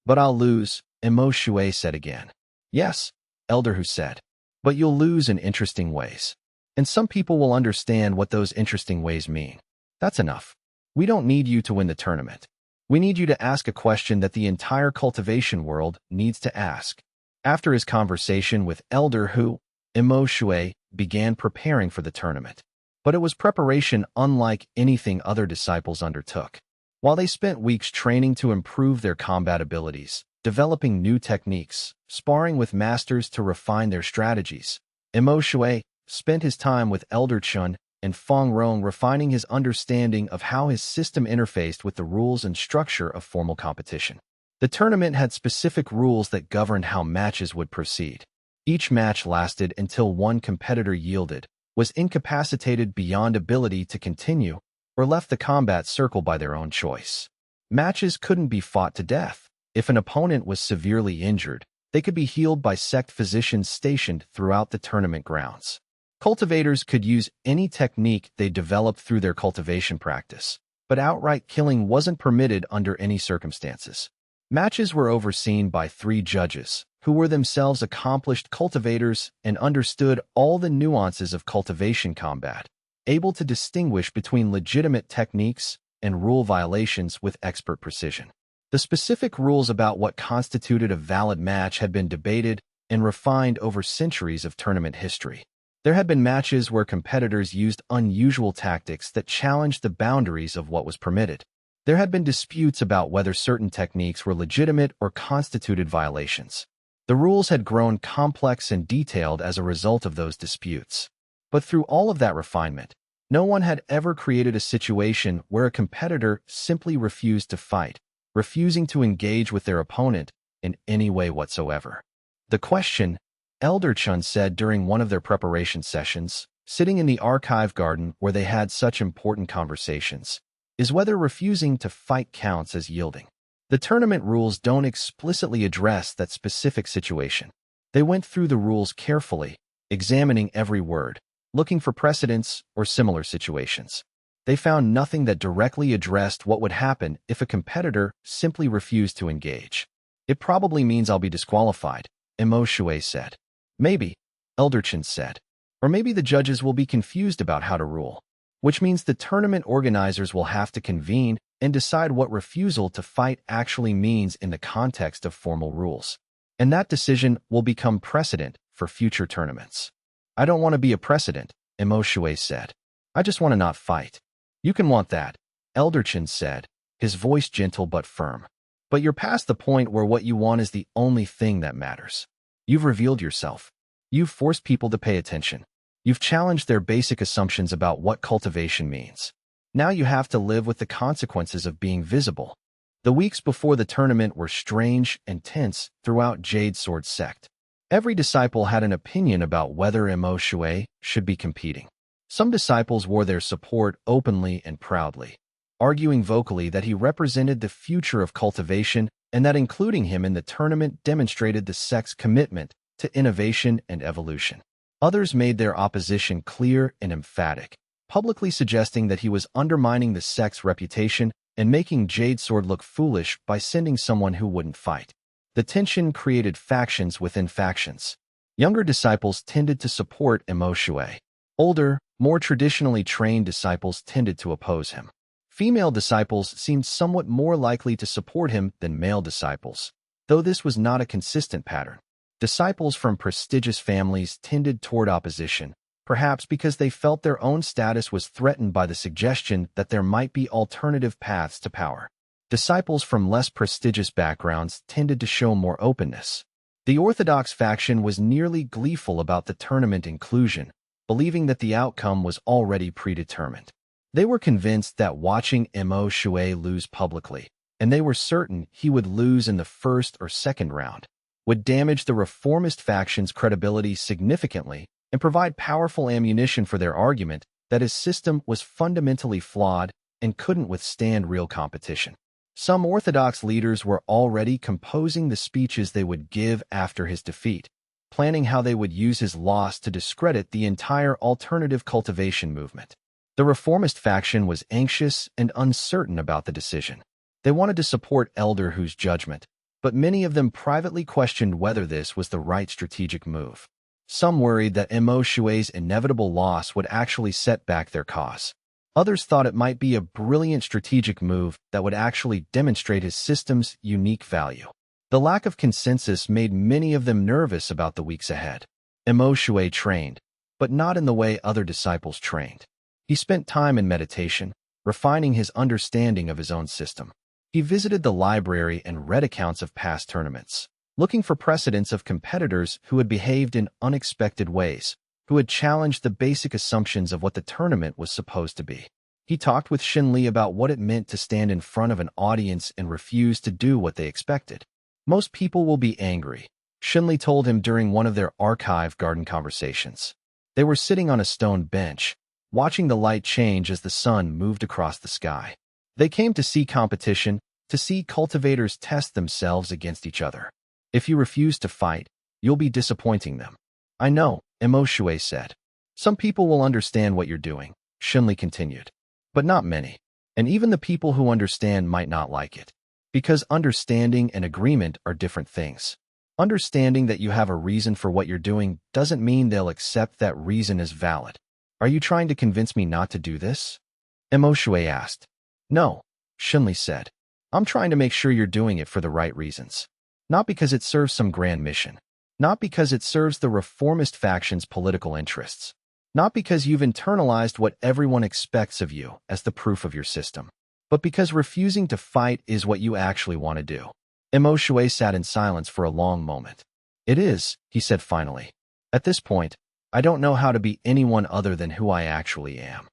"But I'll lose," Imo Shui said again. "Yes," Elder Hu said, "but you'll lose in interesting ways. And some people will understand what those interesting ways mean. That's enough. We don't need you to win the tournament. We need you to ask a question that the entire cultivation world needs to ask." After his conversation with Elder Hu, Imo Shui began preparing for the tournament. But it was preparation unlike anything other disciples undertook. While they spent weeks training to improve their combat abilities, developing new techniques, sparring with masters to refine their strategies, Imo Shui spent his time with Elder Chun and Feng Rong refining his understanding of how his system interfaced with the rules and structure of formal competition. The tournament had specific rules that governed how matches would proceed. Each match lasted until one competitor yielded, was incapacitated beyond ability to continue, or left the combat circle by their own choice. Matches couldn't be fought to death. If an opponent was severely injured, they could be healed by sect physicians stationed throughout the tournament grounds. Cultivators could use any technique they developed through their cultivation practice, but outright killing wasn't permitted under any circumstances. Matches were overseen by 3 judges, who were themselves accomplished cultivators and understood all the nuances of cultivation combat, able to distinguish between legitimate techniques and rule violations with expert precision. The specific rules about what constituted a valid match had been debated and refined over centuries of tournament history. There had been matches where competitors used unusual tactics that challenged the boundaries of what was permitted. There had been disputes about whether certain techniques were legitimate or constituted violations. The rules had grown complex and detailed as a result of those disputes. But through all of that refinement, no one had ever created a situation where a competitor simply refused to fight, refusing to engage with their opponent in any way whatsoever. The question, Elder Chun said during one of their preparation sessions, sitting in the archive garden where they had such important conversations, is whether refusing to fight counts as yielding. The tournament rules don't explicitly address that specific situation. They went through the rules carefully, examining every word, looking for precedents or similar situations. They found nothing that directly addressed what would happen if a competitor simply refused to engage. "It probably means I'll be disqualified," Imo Shui said. "Maybe," Elder Chen said. "Or maybe the judges will be confused about how to rule, which means the tournament organizers will have to convene and decide what refusal to fight actually means in the context of formal rules. And that decision will become precedent for future tournaments." "I don't want to be a precedent," Imoshue said. I just want to not fight. You can want that, Elderchin said, his voice gentle but firm. But you're past the point where what you want is the only thing that matters. You've revealed yourself. You've forced people to pay attention. You've challenged their basic assumptions about what cultivation means. Now you have to live with the consequences of being visible. The weeks before the tournament were strange and tense throughout Jade Sword sect. Every disciple had an opinion about whether Imoshue should be competing. Some disciples wore their support openly and proudly, arguing vocally that he represented the future of cultivation and that including him in the tournament demonstrated the sect's commitment to innovation and evolution. Others made their opposition clear and emphatic, publicly suggesting that he was undermining the sect's reputation and making Jade Sword look foolish by sending someone who wouldn't fight. The tension created factions within factions. Younger disciples tended to support Imoshue. Older, more traditionally trained disciples tended to oppose him. Female disciples seemed somewhat more likely to support him than male disciples, though this was not a consistent pattern. Disciples from prestigious families tended toward opposition, perhaps because they felt their own status was threatened by the suggestion that there might be alternative paths to power. Disciples from less prestigious backgrounds tended to show more openness. The Orthodox faction was nearly gleeful about the tournament inclusion, believing that the outcome was already predetermined. They were convinced that watching Imoshue lose publicly, and they were certain he would lose in the first or second round, would damage the reformist faction's credibility significantly and provide powerful ammunition for their argument that his system was fundamentally flawed and couldn't withstand real competition. Some Orthodox leaders were already composing the speeches they would give after his defeat, planning how they would use his loss to discredit the entire alternative cultivation movement. The reformist faction was anxious and uncertain about the decision. They wanted to support Elder Hu's judgment, but many of them privately questioned whether this was the right strategic move. Some worried that Imoshue's inevitable loss would actually set back their cause. Others thought it might be a brilliant strategic move that would actually demonstrate his system's unique value. The lack of consensus made many of them nervous about the weeks ahead. Imoshue trained, but not in the way other disciples trained. He spent time in meditation, refining his understanding of his own system. He visited the library and read accounts of past tournaments, looking for precedents of competitors who had behaved in unexpected ways, who had challenged the basic assumptions of what the tournament was supposed to be. He talked with Xinli about what it meant to stand in front of an audience and refuse to do what they expected. Most people will be angry, Xinli told him during one of their archive garden conversations. They were sitting on a stone bench, watching the light change as the sun moved across the sky. They came to see competition, to see cultivators test themselves against each other. If you refuse to fight, you'll be disappointing them. I know, Imoshue said. Some people will understand what you're doing, Xinli continued. But not many. And even the people who understand might not like it. Because understanding and agreement are different things. Understanding that you have a reason for what you're doing doesn't mean they'll accept that reason as valid. Are you trying to convince me not to do this? Imoshue asked. No, Xinli said. I'm trying to make sure you're doing it for the right reasons. Not because it serves some grand mission. Not because it serves the reformist faction's political interests. Not because you've internalized what everyone expects of you as the proof of your system. But because refusing to fight is what you actually want to do. Imoshue sat in silence for a long moment. It is, he said finally. At this point, I don't know how to be anyone other than who I actually am.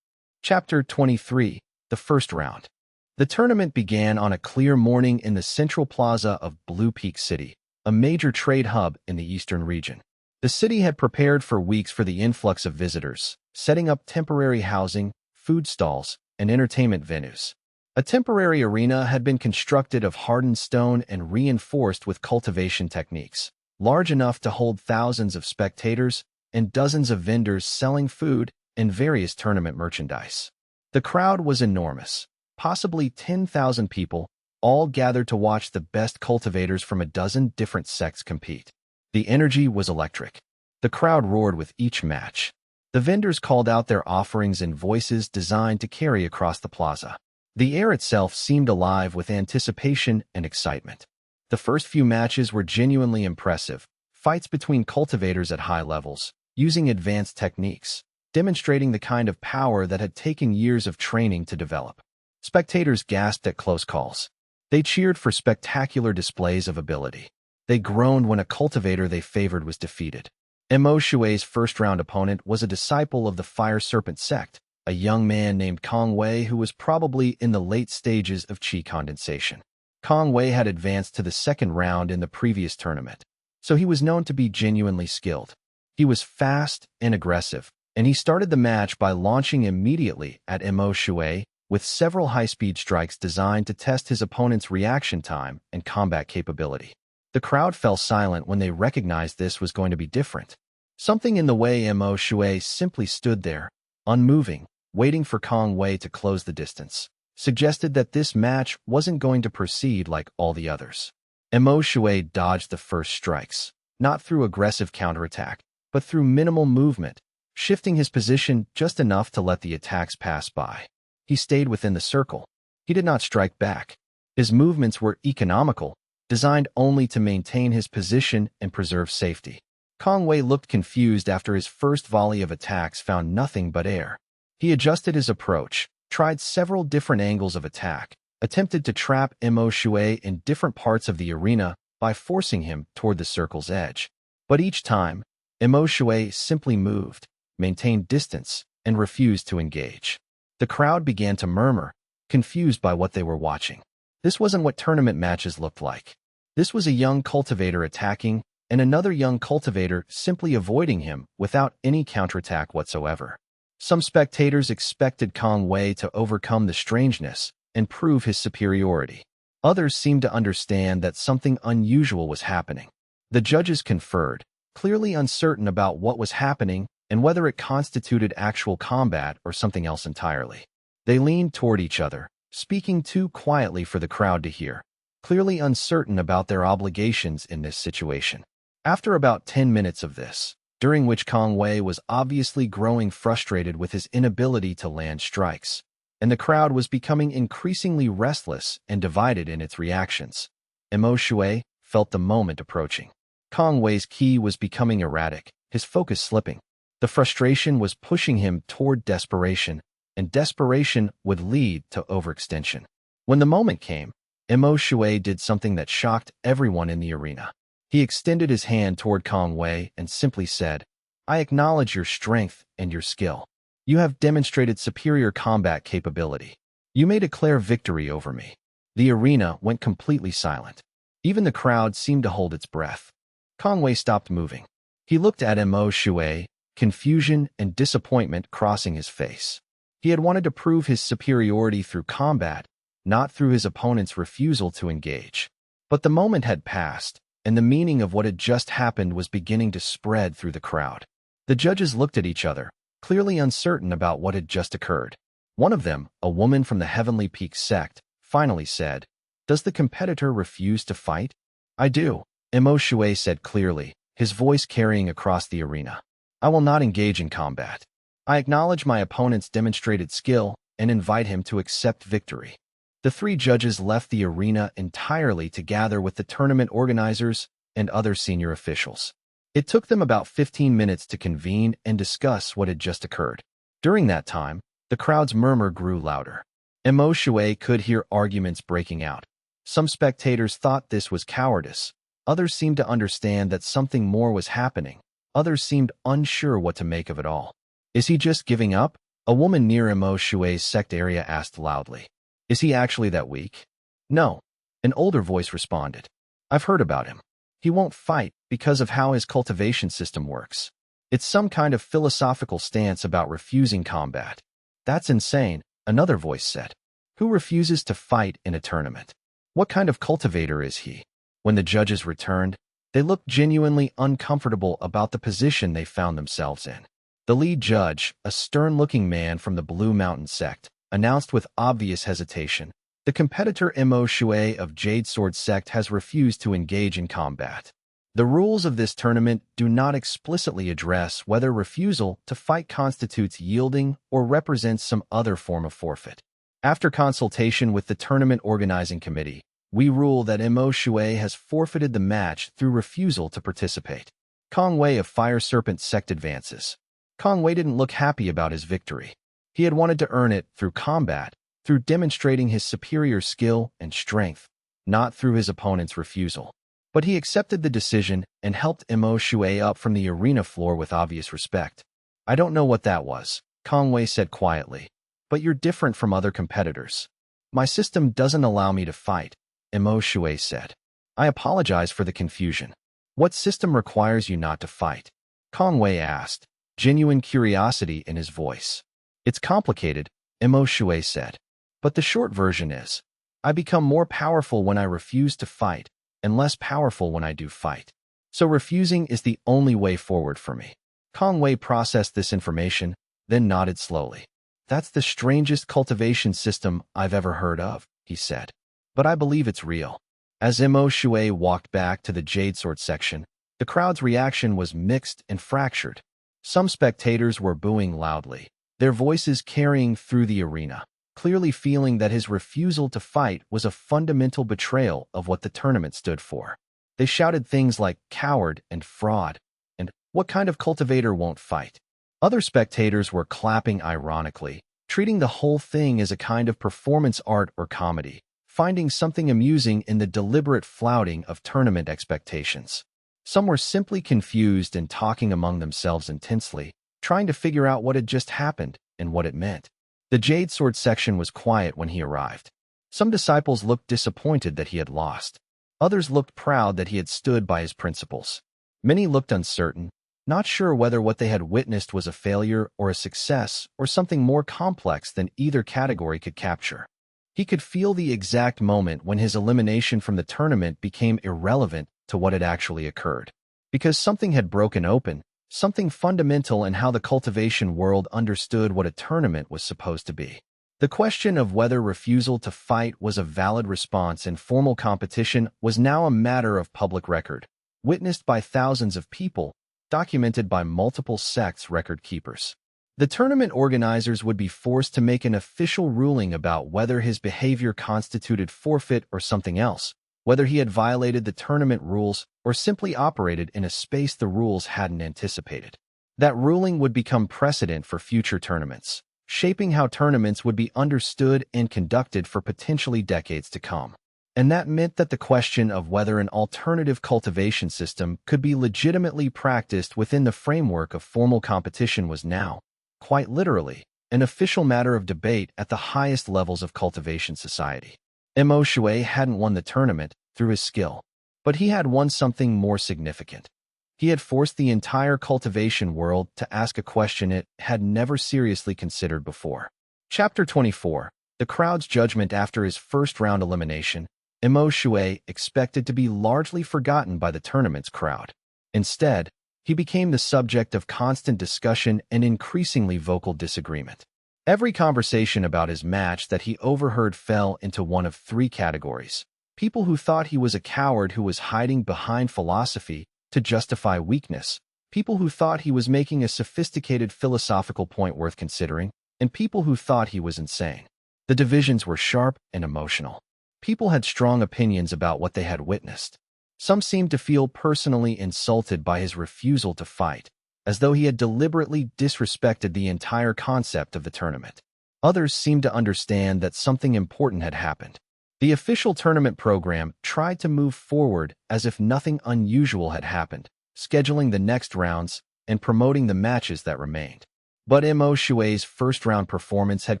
Chapter 23, The First Round. The tournament began on a clear morning in the central plaza of Blue Peak City, a major trade hub in the eastern region. The city had prepared for weeks for the influx of visitors, setting up temporary housing, food stalls, and entertainment venues. A temporary arena had been constructed of hardened stone and reinforced with cultivation techniques, large enough to hold thousands of spectators and dozens of vendors selling food and various tournament merchandise. The crowd was enormous, possibly 10,000 people, all gathered to watch the best cultivators from a dozen different sects compete. The energy was electric. The crowd roared with each match. The vendors called out their offerings in voices designed to carry across the plaza. The air itself seemed alive with anticipation and excitement. The first few matches were genuinely impressive, fights between cultivators at high levels, using advanced techniques, demonstrating the kind of power that had taken years of training to develop. Spectators gasped at close calls. They cheered for spectacular displays of ability. They groaned when a cultivator they favored was defeated. Mo Shui's first-round opponent was a disciple of the Fire Serpent sect, a young man named Kong Wei who was probably in the late stages of qi condensation. Kong Wei had advanced to the second round in the previous tournament, so he was known to be genuinely skilled. He was fast and aggressive, and he started the match by launching immediately at Mo Shui with several high-speed strikes designed to test his opponent's reaction time and combat capability. The crowd fell silent when they recognized this was going to be different. Something in the way Mo Shui simply stood there, unmoving, waiting for Kong Wei to close the distance, suggested that this match wasn't going to proceed like all the others. Mo Shui dodged the first strikes, not through aggressive counterattack, but through minimal movement, shifting his position just enough to let the attacks pass by. He stayed within the circle. He did not strike back. His movements were economical, designed only to maintain his position and preserve safety. Kong Wei looked confused after his first volley of attacks found nothing but air. He adjusted his approach, tried several different angles of attack, attempted to trap Mo Shui in different parts of the arena by forcing him toward the circle's edge. But each time, Mo Shui simply moved, maintained distance, and refused to engage. The crowd began to murmur, confused by what they were watching. This wasn't what tournament matches looked like. This was a young cultivator attacking, and another young cultivator simply avoiding him without any counterattack whatsoever. Some spectators expected Kong Wei to overcome the strangeness and prove his superiority. Others seemed to understand that something unusual was happening. The judges conferred, clearly uncertain about what was happening and whether it constituted actual combat or something else entirely. They leaned toward each other, speaking too quietly for the crowd to hear, clearly uncertain about their obligations in this situation. After about 10 minutes of this, during which Kong Wei was obviously growing frustrated with his inability to land strikes, and the crowd was becoming increasingly restless and divided in its reactions, Mo Shui felt the moment approaching. Kong Wei's ki was becoming erratic, his focus slipping. The frustration was pushing him toward desperation, and desperation would lead to overextension. When the moment came, Mo Shui did something that shocked everyone in the arena. He extended his hand toward Kong Wei and simply said, "I acknowledge your strength and your skill. You have demonstrated superior combat capability. You may declare victory over me." The arena went completely silent. Even the crowd seemed to hold its breath. Kong Wei stopped moving. He looked at Mo Shui, confusion and disappointment crossing his face. He had wanted to prove his superiority through combat, not through his opponent's refusal to engage. But the moment had passed, and the meaning of what had just happened was beginning to spread through the crowd. The judges looked at each other, clearly uncertain about what had just occurred. One of them, a woman from the Heavenly Peak sect, finally said, "Does the competitor refuse to fight?" "I do," Mo Shui said clearly, his voice carrying across the arena. "I will not engage in combat. I acknowledge my opponent's demonstrated skill and invite him to accept victory." The three judges left the arena entirely to gather with the tournament organizers and other senior officials. It took them about 15 minutes to convene and discuss what had just occurred. During that time, the crowd's murmur grew louder. Mo Shui could hear arguments breaking out. Some spectators thought this was cowardice. Others seemed to understand that something more was happening. Others seemed unsure what to make of it all. "Is he just giving up?" A woman near Mo Shui's sect area asked loudly. "Is he actually that weak?" "No," an older voice responded. "I've heard about him. He won't fight because of how his cultivation system works. It's some kind of philosophical stance about refusing combat." "That's insane," another voice said. "Who refuses to fight in a tournament? What kind of cultivator is he?" When the judges returned, they looked genuinely uncomfortable about the position they found themselves in. The lead judge, a stern-looking man from the Blue Mountain sect, announced with obvious hesitation, "The competitor Mo Shui of Jade Sword sect has refused to engage in combat. The rules of this tournament do not explicitly address whether refusal to fight constitutes yielding or represents some other form of forfeit. After consultation with the tournament organizing committee, we rule that Mo Shui has forfeited the match through refusal to participate." Kong Wei of Fire Serpent sect advances. Kong Wei didn't look happy about his victory. He had wanted to earn it through combat, through demonstrating his superior skill and strength, not through his opponent's refusal. But he accepted the decision and helped Mo Shui up from the arena floor with obvious respect. I don't know what that was, Kong Wei said quietly. But you're different from other competitors. My system doesn't allow me to fight, Mo Shui said. I apologize for the confusion. What system requires you not to fight? Kong Wei asked, genuine curiosity in his voice. It's complicated, Mo Shui said. But the short version is, I become more powerful when I refuse to fight, and less powerful when I do fight. So refusing is the only way forward for me. Kong Wei processed this information, then nodded slowly. That's the strangest cultivation system I've ever heard of, he said. But I believe it's real. As Mo Shui walked back to the Jade Sword section, the crowd's reaction was mixed and fractured. Some spectators were booing loudly, their voices carrying through the arena, clearly feeling that his refusal to fight was a fundamental betrayal of what the tournament stood for. They shouted things like coward and fraud, and what kind of cultivator won't fight? Other spectators were clapping ironically, treating the whole thing as a kind of performance art or comedy, finding something amusing in the deliberate flouting of tournament expectations. Some were simply confused and talking among themselves intensely, trying to figure out what had just happened and what it meant. The Jade Sword section was quiet when he arrived. Some disciples looked disappointed that he had lost. Others looked proud that he had stood by his principles. Many looked uncertain, not sure whether what they had witnessed was a failure or a success or something more complex than either category could capture. He could feel the exact moment when his elimination from the tournament became irrelevant to what had actually occurred. Because something had broken open, something fundamental in how the cultivation world understood what a tournament was supposed to be. The question of whether refusal to fight was a valid response in formal competition was now a matter of public record, witnessed by thousands of people, documented by multiple sects' record keepers. The tournament organizers would be forced to make an official ruling about whether his behavior constituted forfeit or something else, whether he had violated the tournament rules or simply operated in a space the rules hadn't anticipated. That ruling would become precedent for future tournaments, shaping how tournaments would be understood and conducted for potentially decades to come. And that meant that the question of whether an alternative cultivation system could be legitimately practiced within the framework of formal competition was now, quite literally, an official matter of debate at the highest levels of cultivation society. Mo Shui hadn't won the tournament through his skill, but he had won something more significant. He had forced the entire cultivation world to ask a question it had never seriously considered before. Chapter 24, The Crowd's Judgment After His First Round Elimination. Mo Shui expected to be largely forgotten by the tournament's crowd. Instead, he became the subject of constant discussion and increasingly vocal disagreement. Every conversation about his match that he overheard fell into one of three categories: people who thought he was a coward who was hiding behind philosophy to justify weakness, people who thought he was making a sophisticated philosophical point worth considering, and people who thought he was insane. The divisions were sharp and emotional. People had strong opinions about what they had witnessed. Some seemed to feel personally insulted by his refusal to fight, as though he had deliberately disrespected the entire concept of the tournament. Others seemed to understand that something important had happened. The official tournament program tried to move forward as if nothing unusual had happened, scheduling the next rounds and promoting the matches that remained. But Mo Shui's first-round performance had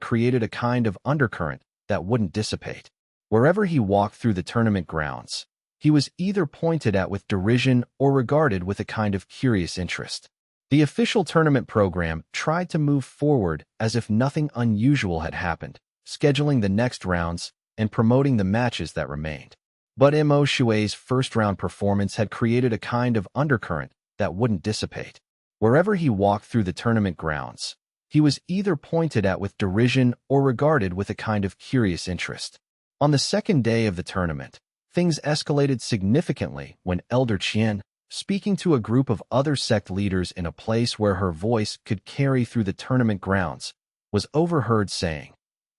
created a kind of undercurrent that wouldn't dissipate. Wherever he walked through the tournament grounds, he was either pointed at with derision or regarded with a kind of curious interest. The official tournament program tried to move forward as if nothing unusual had happened, scheduling the next rounds and promoting the matches that remained. But Mo Shui's first-round performance had created a kind of undercurrent that wouldn't dissipate. Wherever he walked through the tournament grounds, he was either pointed at with derision or regarded with a kind of curious interest. On the second day of the tournament, things escalated significantly when Elder Qian, speaking to a group of other sect leaders in a place where her voice could carry through the tournament grounds, was overheard saying,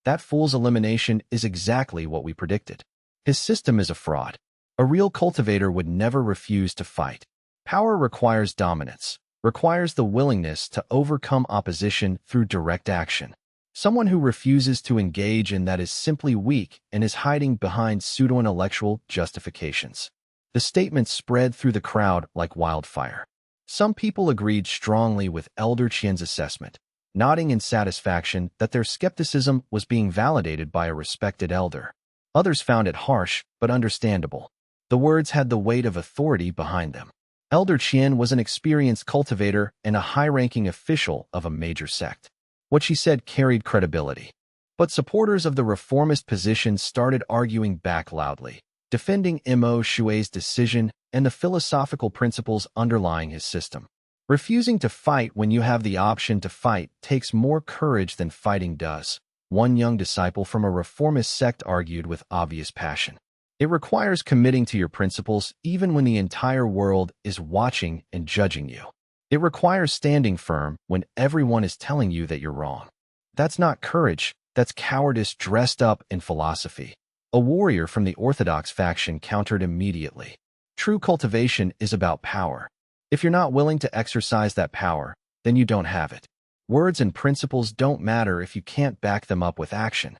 "That fool's elimination is exactly what we predicted. His system is a fraud. A real cultivator would never refuse to fight. Power requires dominance. requires the willingness to overcome opposition through direct action. Someone who refuses to engage in that is simply weak and is hiding behind pseudo-intellectual justifications. The statement spread through the crowd like wildfire. Some people agreed strongly with Elder Qian's assessment, nodding in satisfaction that their skepticism was being validated by a respected elder. Others found it harsh but understandable. The words had the weight of authority behind them. Elder Qian was an experienced cultivator and a high-ranking official of a major sect. What she said carried credibility. But supporters of the reformist position started arguing back loudly, defending Mo Xue's decision and the philosophical principles underlying his system. Refusing to fight when you have the option to fight takes more courage than fighting does, one young disciple from a reformist sect argued with obvious passion. It requires committing to your principles even when the entire world is watching and judging you. It requires standing firm when everyone is telling you that you're wrong. That's not courage, that's cowardice dressed up in philosophy. A warrior from the orthodox faction countered immediately. True cultivation is about power. If you're not willing to exercise that power, then you don't have it. Words and principles don't matter if you can't back them up with action.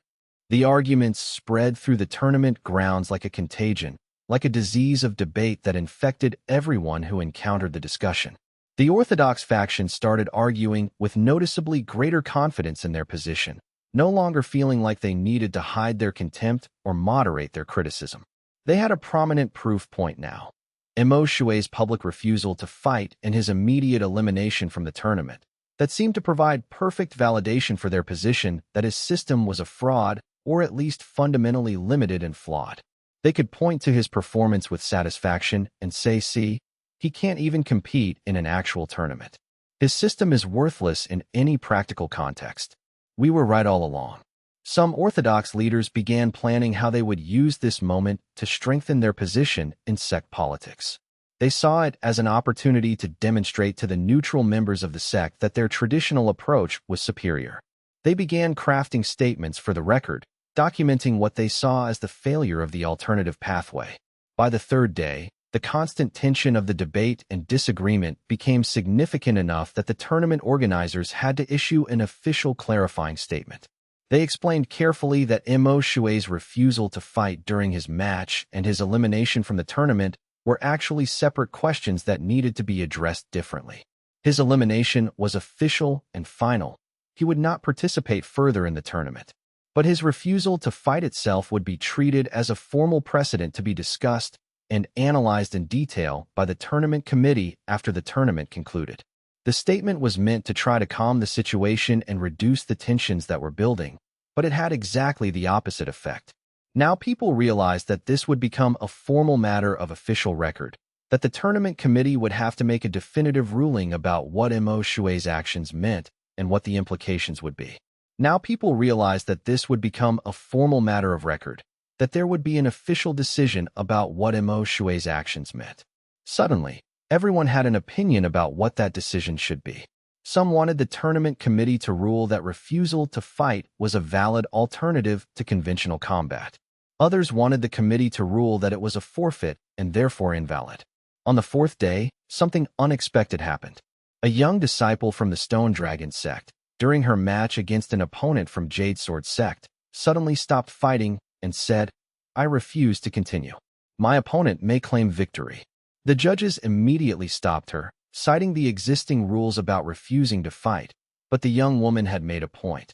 The arguments spread through the tournament grounds like a contagion, like a disease of debate that infected everyone who encountered the discussion. The orthodox faction started arguing with noticeably greater confidence in their position, no longer feeling like they needed to hide their contempt or moderate their criticism. They had a prominent proof point now. Mo Xue's public refusal to fight and his immediate elimination from the tournament, that seemed to provide perfect validation for their position that his system was a fraud or at least fundamentally limited and flawed. They could point to his performance with satisfaction and say, see, he can't even compete in an actual tournament. His system is worthless in any practical context. We were right all along. Some Orthodox leaders began planning how they would use this moment to strengthen their position in sect politics. They saw it as an opportunity to demonstrate to the neutral members of the sect that their traditional approach was superior. They began crafting statements for the record, documenting what they saw as the failure of the alternative pathway. By the third day, the constant tension of the debate and disagreement became significant enough that the tournament organizers had to issue an official clarifying statement. They explained carefully that Mo Xue's refusal to fight during his match and his elimination from the tournament were actually separate questions that needed to be addressed differently. His elimination was official and final. He would not participate further in the tournament. But his refusal to fight itself would be treated as a formal precedent to be discussed and analyzed in detail by the tournament committee after the tournament concluded. The statement was meant to try to calm the situation and reduce the tensions that were building, but it had exactly the opposite effect. Now people realized that this would become a formal matter of official record, that the tournament committee would have to make a definitive ruling about what Mo Xue's actions meant and what the implications would be. Now people realized that this would become a formal matter of record, that there would be an official decision about what Mo Xue's actions meant. Suddenly, everyone had an opinion about what that decision should be. Some wanted the tournament committee to rule that refusal to fight was a valid alternative to conventional combat. Others wanted the committee to rule that it was a forfeit and therefore invalid. On the fourth day, something unexpected happened. A young disciple from the Stone Dragon sect, during her match against an opponent from Jade Sword sect, suddenly stopped fighting and said, "I refuse to continue. My opponent may claim victory." The judges immediately stopped her, citing the existing rules about refusing to fight, but the young woman had made a point.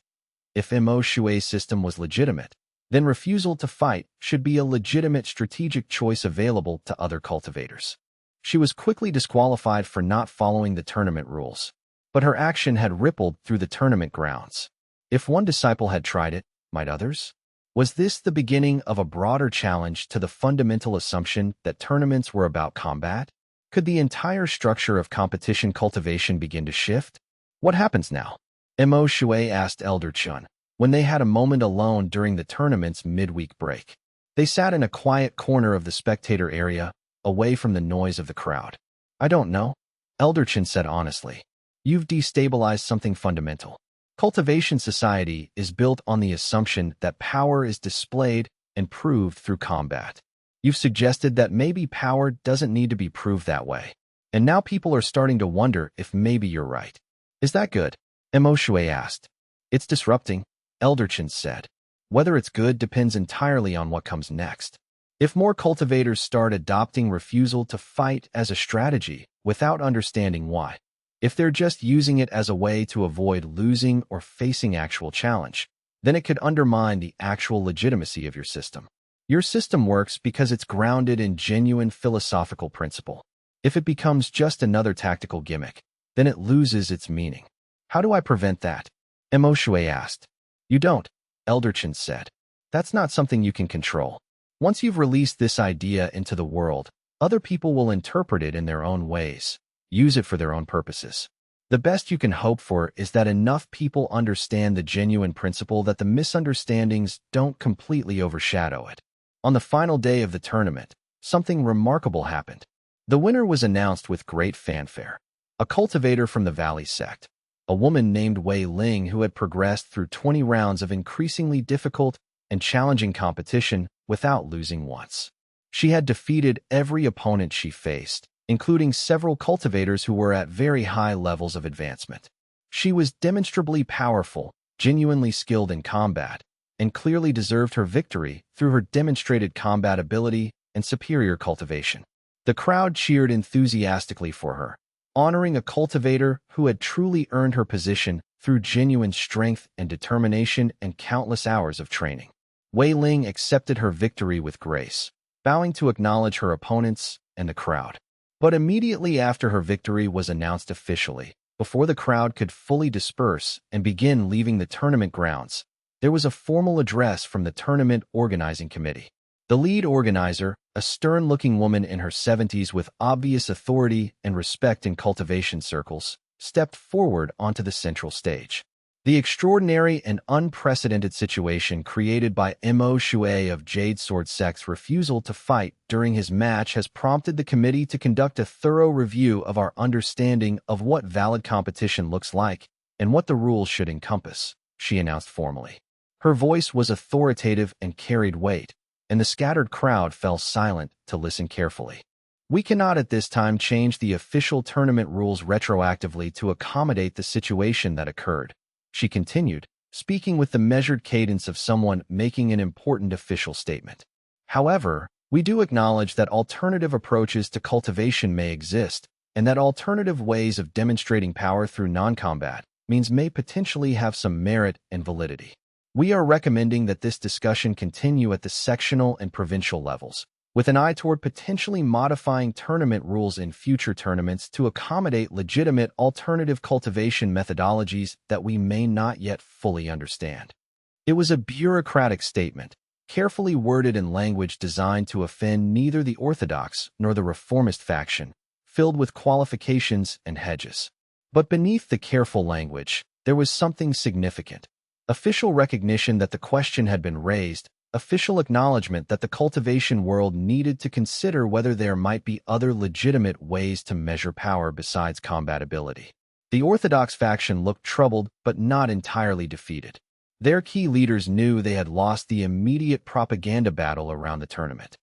If Mo Xue's system was legitimate, then refusal to fight should be a legitimate strategic choice available to other cultivators. She was quickly disqualified for not following the tournament rules, but her action had rippled through the tournament grounds. If one disciple had tried it, might others? Was this the beginning of a broader challenge to the fundamental assumption that tournaments were about combat? Could the entire structure of competition cultivation begin to shift? What happens now? Mo Xue asked Elder Chun, when they had a moment alone during the tournament's midweek break. They sat in a quiet corner of the spectator area, away from the noise of the crowd. "I don't know," Elder Chun said honestly. "You've destabilized something fundamental. Cultivation society is built on the assumption that power is displayed and proved through combat. You've suggested that maybe power doesn't need to be proved that way. And now people are starting to wonder if maybe you're right. Is that good? Emoshue asked. It's disrupting, Elderchin said. Whether it's good depends entirely on what comes next. If more cultivators start adopting refusal to fight as a strategy without understanding why, if they're just using it as a way to avoid losing or facing actual challenge, then it could undermine the actual legitimacy of your system. Your system works because it's grounded in genuine philosophical principle. If it becomes just another tactical gimmick, then it loses its meaning. How do I prevent that? Emoshue asked. You don't, Elderchin said. That's not something you can control. Once you've released this idea into the world, other people will interpret it in their own ways, use it for their own purposes. The best you can hope for is that enough people understand the genuine principle that the misunderstandings don't completely overshadow it. On the final day of the tournament, something remarkable happened. The winner was announced with great fanfare. A cultivator from the Valley sect, a woman named Wei Ling who had progressed through 20 rounds of increasingly difficult and challenging competition without losing once. She had defeated every opponent she faced, including several cultivators who were at very high levels of advancement. She was demonstrably powerful, genuinely skilled in combat, and clearly deserved her victory through her demonstrated combat ability and superior cultivation. The crowd cheered enthusiastically for her, honoring a cultivator who had truly earned her position through genuine strength and determination and countless hours of training. Wei Ling accepted her victory with grace, bowing to acknowledge her opponents and the crowd. But immediately after her victory was announced officially, before the crowd could fully disperse and begin leaving the tournament grounds, there was a formal address from the tournament organizing committee. The lead organizer, a stern-looking woman in her 70s with obvious authority and respect in cultivation circles, stepped forward onto the central stage. The extraordinary and unprecedented situation created by Emoshue of Jade Sword Sect's refusal to fight during his match has prompted the committee to conduct a thorough review of our understanding of what valid competition looks like and what the rules should encompass, she announced formally. Her voice was authoritative and carried weight, and the scattered crowd fell silent to listen carefully. We cannot at this time change the official tournament rules retroactively to accommodate the situation that occurred, she continued, speaking with the measured cadence of someone making an important official statement. However, we do acknowledge that alternative approaches to cultivation may exist, and that alternative ways of demonstrating power through non-combat means may potentially have some merit and validity. We are recommending that this discussion continue at the sectional and provincial levels, with an eye toward potentially modifying tournament rules in future tournaments to accommodate legitimate alternative cultivation methodologies that we may not yet fully understand. It was a bureaucratic statement, carefully worded in language designed to offend neither the orthodox nor the reformist faction, filled with qualifications and hedges. But beneath the careful language, there was something significant. Official recognition that the question had been raised, official acknowledgement that the cultivation world needed to consider whether there might be other legitimate ways to measure power besides combatability. The Orthodox faction looked troubled but not entirely defeated. Their key leaders knew they had lost the immediate propaganda battle around the tournament.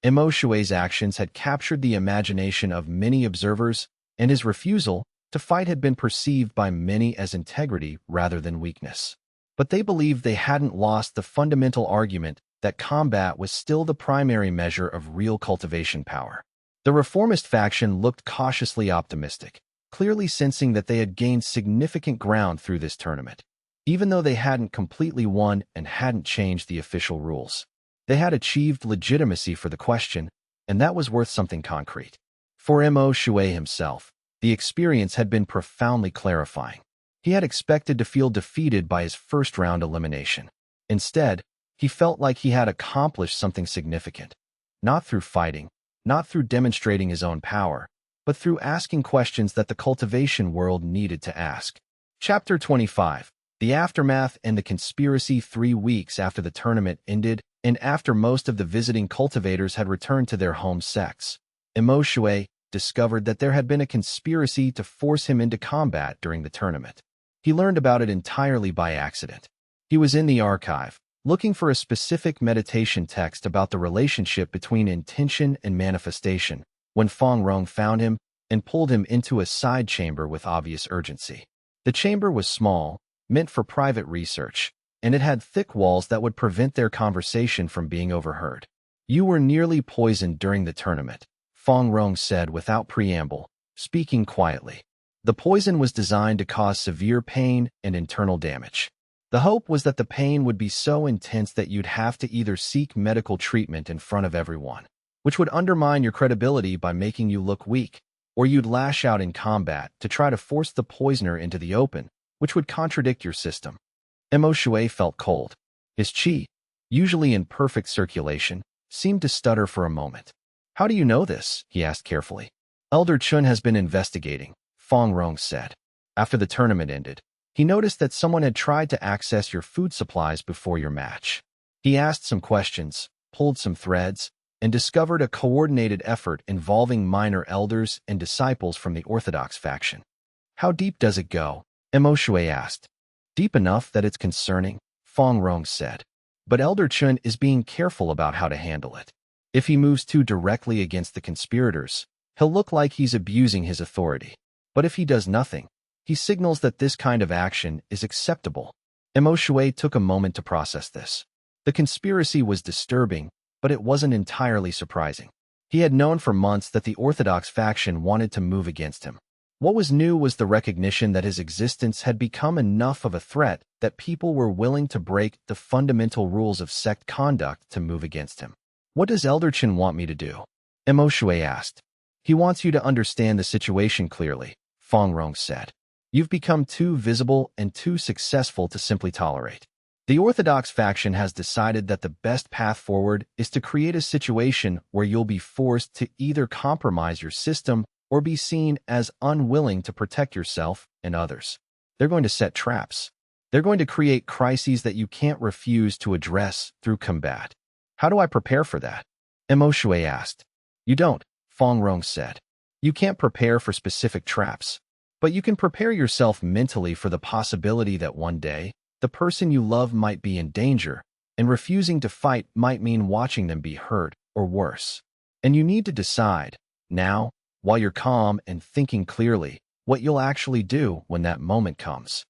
Emoshue's actions had captured the imagination of many observers, and his refusal to fight had been perceived by many as integrity rather than weakness. But they believed they hadn't lost the fundamental argument that combat was still the primary measure of real cultivation power. The reformist faction looked cautiously optimistic, clearly sensing that they had gained significant ground through this tournament. Even though they hadn't completely won and hadn't changed the official rules, they had achieved legitimacy for the question, and that was worth something concrete. For Emoshue himself, the experience had been profoundly clarifying. He had expected to feel defeated by his first-round elimination. Instead, he felt like he had accomplished something significant, not through fighting, not through demonstrating his own power, but through asking questions that the cultivation world needed to ask. Chapter 25. The Aftermath and the Conspiracy. 3 weeks after the tournament ended, and after most of the visiting cultivators had returned to their home sects, Emoshue discovered that there had been a conspiracy to force him into combat during the tournament. He learned about it entirely by accident. He was in the archive, looking for a specific meditation text about the relationship between intention and manifestation, when Feng Rong found him and pulled him into a side chamber with obvious urgency. The chamber was small, meant for private research, and it had thick walls that would prevent their conversation from being overheard. "You were nearly poisoned during the tournament," Fong Rong said without preamble, speaking quietly. The poison was designed to cause severe pain and internal damage. The hope was that the pain would be so intense that you'd have to either seek medical treatment in front of everyone, which would undermine your credibility by making you look weak, or you'd lash out in combat to try to force the poisoner into the open, which would contradict your system. Mo Shui felt cold. His qi, usually in perfect circulation, seemed to stutter for a moment. "How do you know this?" he asked carefully. "Elder Chun has been investigating," Fong Rong said. After the tournament ended, he noticed that someone had tried to access your food supplies before your match. He asked some questions, pulled some threads, and discovered a coordinated effort involving minor elders and disciples from the Orthodox faction. "How deep does it go?" Mo Shui asked. "Deep enough that it's concerning," Fong Rong said. "But Elder Chun is being careful about how to handle it. If he moves too directly against the conspirators, he'll look like he's abusing his authority. But if he does nothing, he signals that this kind of action is acceptable." Mo Shui took a moment to process this. The conspiracy was disturbing, but it wasn't entirely surprising. He had known for months that the Orthodox faction wanted to move against him. What was new was the recognition that his existence had become enough of a threat that people were willing to break the fundamental rules of sect conduct to move against him. "What does Elder Chen want me to do?" Mo Shui asked. "He wants you to understand the situation clearly," Fong Rong said. "You've become too visible and too successful to simply tolerate. The Orthodox faction has decided that the best path forward is to create a situation where you'll be forced to either compromise your system or be seen as unwilling to protect yourself and others. They're going to set traps. They're going to create crises that you can't refuse to address through combat." "How do I prepare for that?" Mo Shui asked. "You don't," Fong Rong said. "You can't prepare for specific traps, but you can prepare yourself mentally for the possibility that one day, the person you love might be in danger, and refusing to fight might mean watching them be hurt or worse. And you need to decide, now, while you're calm and thinking clearly, what you'll actually do when that moment comes."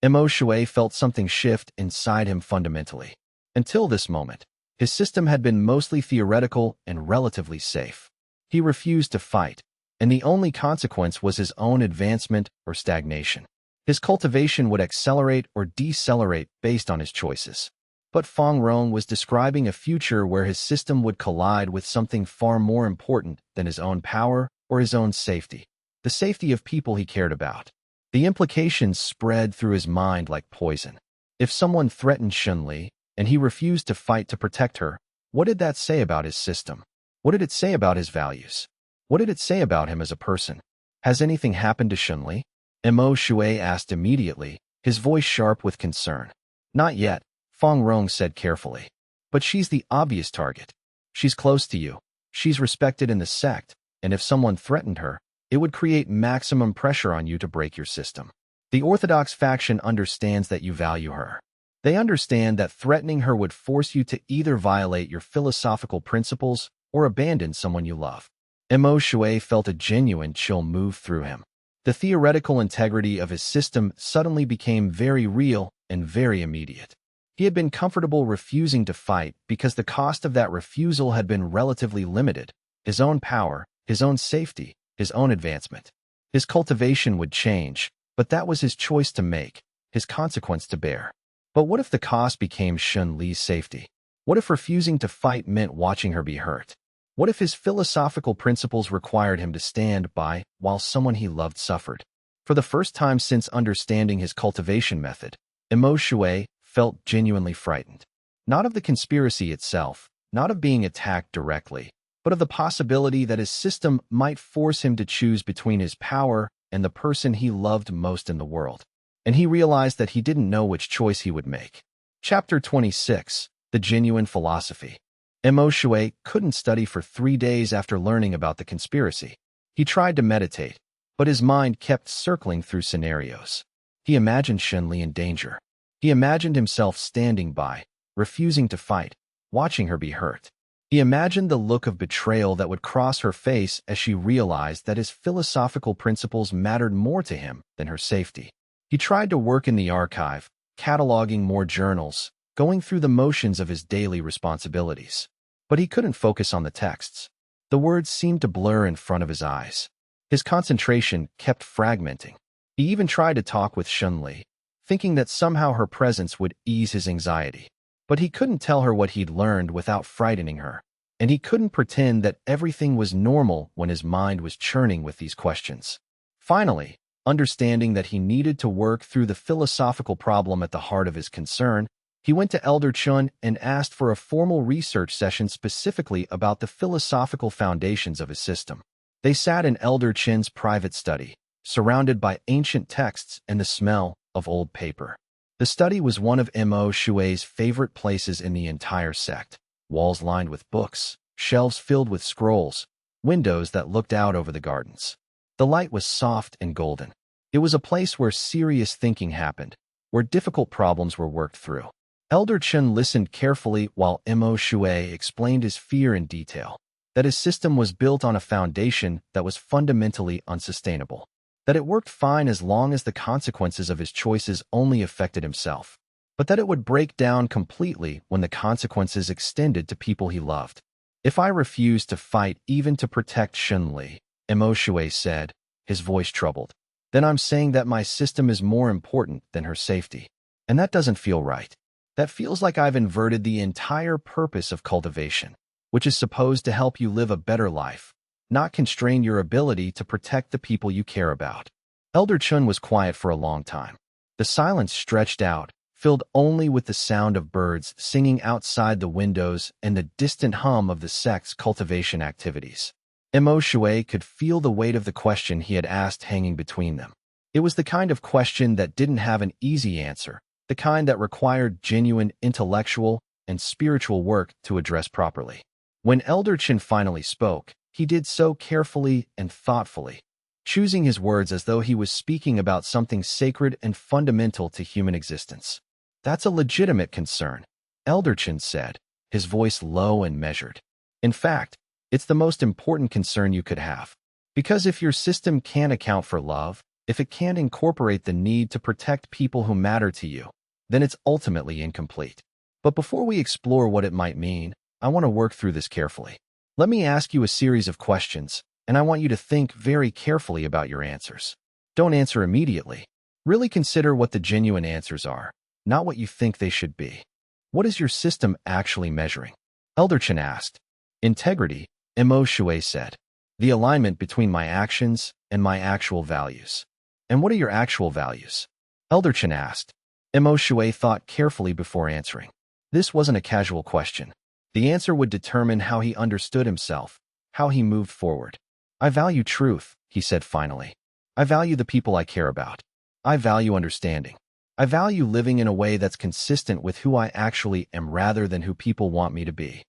Mo Shui felt something shift inside him fundamentally. Until this moment, his system had been mostly theoretical and relatively safe. He refused to fight, and the only consequence was his own advancement or stagnation. His cultivation would accelerate or decelerate based on his choices. But Fong Rong was describing a future where his system would collide with something far more important than his own power or his own safety, the safety of people he cared about. The implications spread through his mind like poison. If someone threatened Xunli, and he refused to fight to protect her, what did that say about his system? What did it say about his values? What did it say about him as a person? "Has anything happened to Xunli?" Mo Shui asked immediately, his voice sharp with concern. "Not yet," Fong Rong said carefully. "But she's the obvious target. She's close to you. She's respected in the sect, and if someone threatened her, it would create maximum pressure on you to break your system. The Orthodox faction understands that you value her. They understand that threatening her would force you to either violate your philosophical principles or abandon someone you love." Mo Shui felt a genuine chill move through him. The theoretical integrity of his system suddenly became very real and very immediate. He had been comfortable refusing to fight because the cost of that refusal had been relatively limited: his own power, his own safety, his own advancement. His cultivation would change, but that was his choice to make, his consequence to bear. But what if the cost became Xun Li's safety? What if refusing to fight meant watching her be hurt? What if his philosophical principles required him to stand by while someone he loved suffered? For the first time since understanding his cultivation method, Mo Shui felt genuinely frightened. Not of the conspiracy itself, not of being attacked directly, but of the possibility that his system might force him to choose between his power and the person he loved most in the world. And he realized that he didn't know which choice he would make. Chapter 26, The Genuine Philosophy. Mo Shui couldn't study for 3 days after learning about the conspiracy. He tried to meditate, but his mind kept circling through scenarios. He imagined Xunli in danger. He imagined himself standing by, refusing to fight, watching her be hurt. He imagined the look of betrayal that would cross her face as she realized that his philosophical principles mattered more to him than her safety. He tried to work in the archive, cataloging more journals, going through the motions of his daily responsibilities. But he couldn't focus on the texts. The words seemed to blur in front of his eyes. His concentration kept fragmenting. He even tried to talk with Xianxia, thinking that somehow her presence would ease his anxiety. But he couldn't tell her what he'd learned without frightening her. And he couldn't pretend that everything was normal when his mind was churning with these questions. Finally, understanding that he needed to work through the philosophical problem at the heart of his concern, he went to Elder Chun and asked for a formal research session specifically about the philosophical foundations of his system. They sat in Elder Chun's private study, surrounded by ancient texts and the smell of old paper. The study was one of Mo Shui's favorite places in the entire sect. Walls lined with books, shelves filled with scrolls, windows that looked out over the gardens. The light was soft and golden. It was a place where serious thinking happened, where difficult problems were worked through. Elder Chun listened carefully while Mo Shui explained his fear in detail, that his system was built on a foundation that was fundamentally unsustainable, that it worked fine as long as the consequences of his choices only affected himself, but that it would break down completely when the consequences extended to people he loved. If I refuse to fight even to protect Xianxia, Mo Shui said, his voice troubled, then I'm saying that my system is more important than her safety. And that doesn't feel right. That feels like I've inverted the entire purpose of cultivation, which is supposed to help you live a better life, not constrain your ability to protect the people you care about. Elder Chun was quiet for a long time. The silence stretched out, filled only with the sound of birds singing outside the windows and the distant hum of the sect's cultivation activities. Mo Shui could feel the weight of the question he had asked hanging between them. It was the kind of question that didn't have an easy answer, the kind that required genuine intellectual and spiritual work to address properly. When Elder Chun finally spoke, he did so carefully and thoughtfully, choosing his words as though he was speaking about something sacred and fundamental to human existence. That's a legitimate concern, Elder Chun said, his voice low and measured. In fact, it's the most important concern you could have. Because if your system can't account for love, if it can't incorporate the need to protect people who matter to you, then it's ultimately incomplete. But before we explore what it might mean, I want to work through this carefully. Let me ask you a series of questions, and I want you to think very carefully about your answers. Don't answer immediately. Really consider what the genuine answers are, not what you think they should be. What is your system actually measuring? Elder Chun asked. Integrity, Mo Shui said. The alignment between my actions and my actual values. And what are your actual values? Elder Chun asked. Mo Shui thought carefully before answering. This wasn't a casual question. The answer would determine how he understood himself, how he moved forward. I value truth, he said finally. I value the people I care about. I value understanding. I value living in a way that's consistent with who I actually am rather than who people want me to be.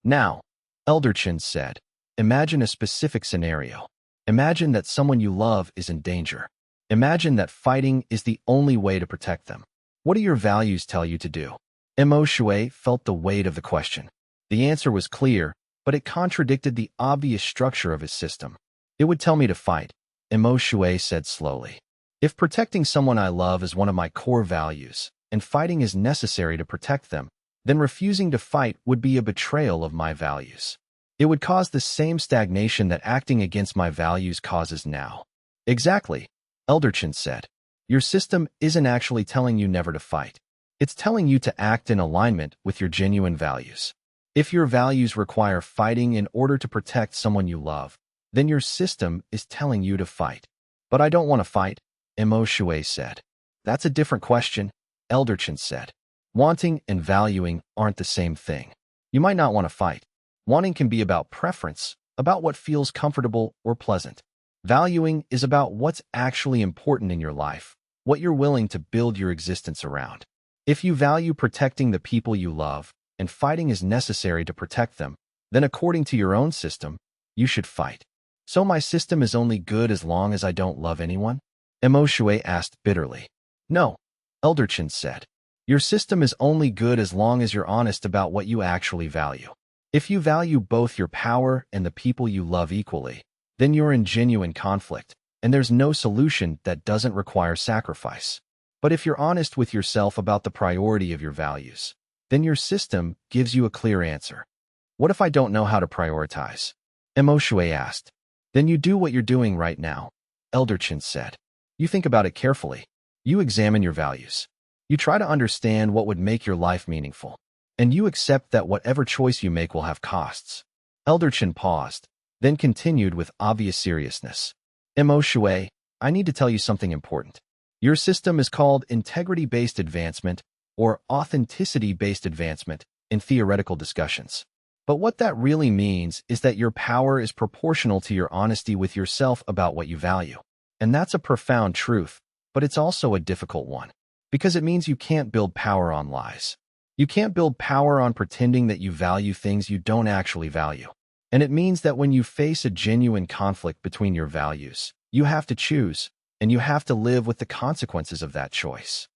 Now, Elder Chun said, imagine a specific scenario. Imagine that someone you love is in danger. Imagine that fighting is the only way to protect them. What do your values tell you to do? Mo Shui felt the weight of the question. The answer was clear, but it contradicted the obvious structure of his system. It would tell me to fight, Mo Shui said slowly. If protecting someone I love is one of my core values, and fighting is necessary to protect them, then refusing to fight would be a betrayal of my values. It would cause the same stagnation that acting against my values causes now. Exactly, Elder Chun said. Your system isn't actually telling you never to fight. It's telling you to act in alignment with your genuine values. If your values require fighting in order to protect someone you love, then your system is telling you to fight. But I don't want to fight, Mo Shui said. That's a different question, Elder Chun said. Wanting and valuing aren't the same thing. You might not want to fight. Wanting can be about preference, about what feels comfortable or pleasant. Valuing is about what's actually important in your life, what you're willing to build your existence around. If you value protecting the people you love, and fighting is necessary to protect them, then according to your own system, you should fight. So my system is only good as long as I don't love anyone? Mo Shui asked bitterly. No, Elder Chun said. Your system is only good as long as you're honest about what you actually value. If you value both your power and the people you love equally, then you're in genuine conflict, and there's no solution that doesn't require sacrifice. But if you're honest with yourself about the priority of your values, then your system gives you a clear answer. What if I don't know how to prioritize? Emoshue asked. Then you do what you're doing right now, Elderchin said. You think about it carefully. You examine your values. You try to understand what would make your life meaningful. And you accept that whatever choice you make will have costs. Elderchin paused, then continued with obvious seriousness. Emoshue, I need to tell you something important. Your system is called integrity-based advancement or authenticity-based advancement in theoretical discussions. But what that really means is that your power is proportional to your honesty with yourself about what you value. And that's a profound truth, but it's also a difficult one, because it means you can't build power on lies. You can't build power on pretending that you value things you don't actually value. And it means that when you face a genuine conflict between your values, you have to choose, and you have to live with the consequences of that choice.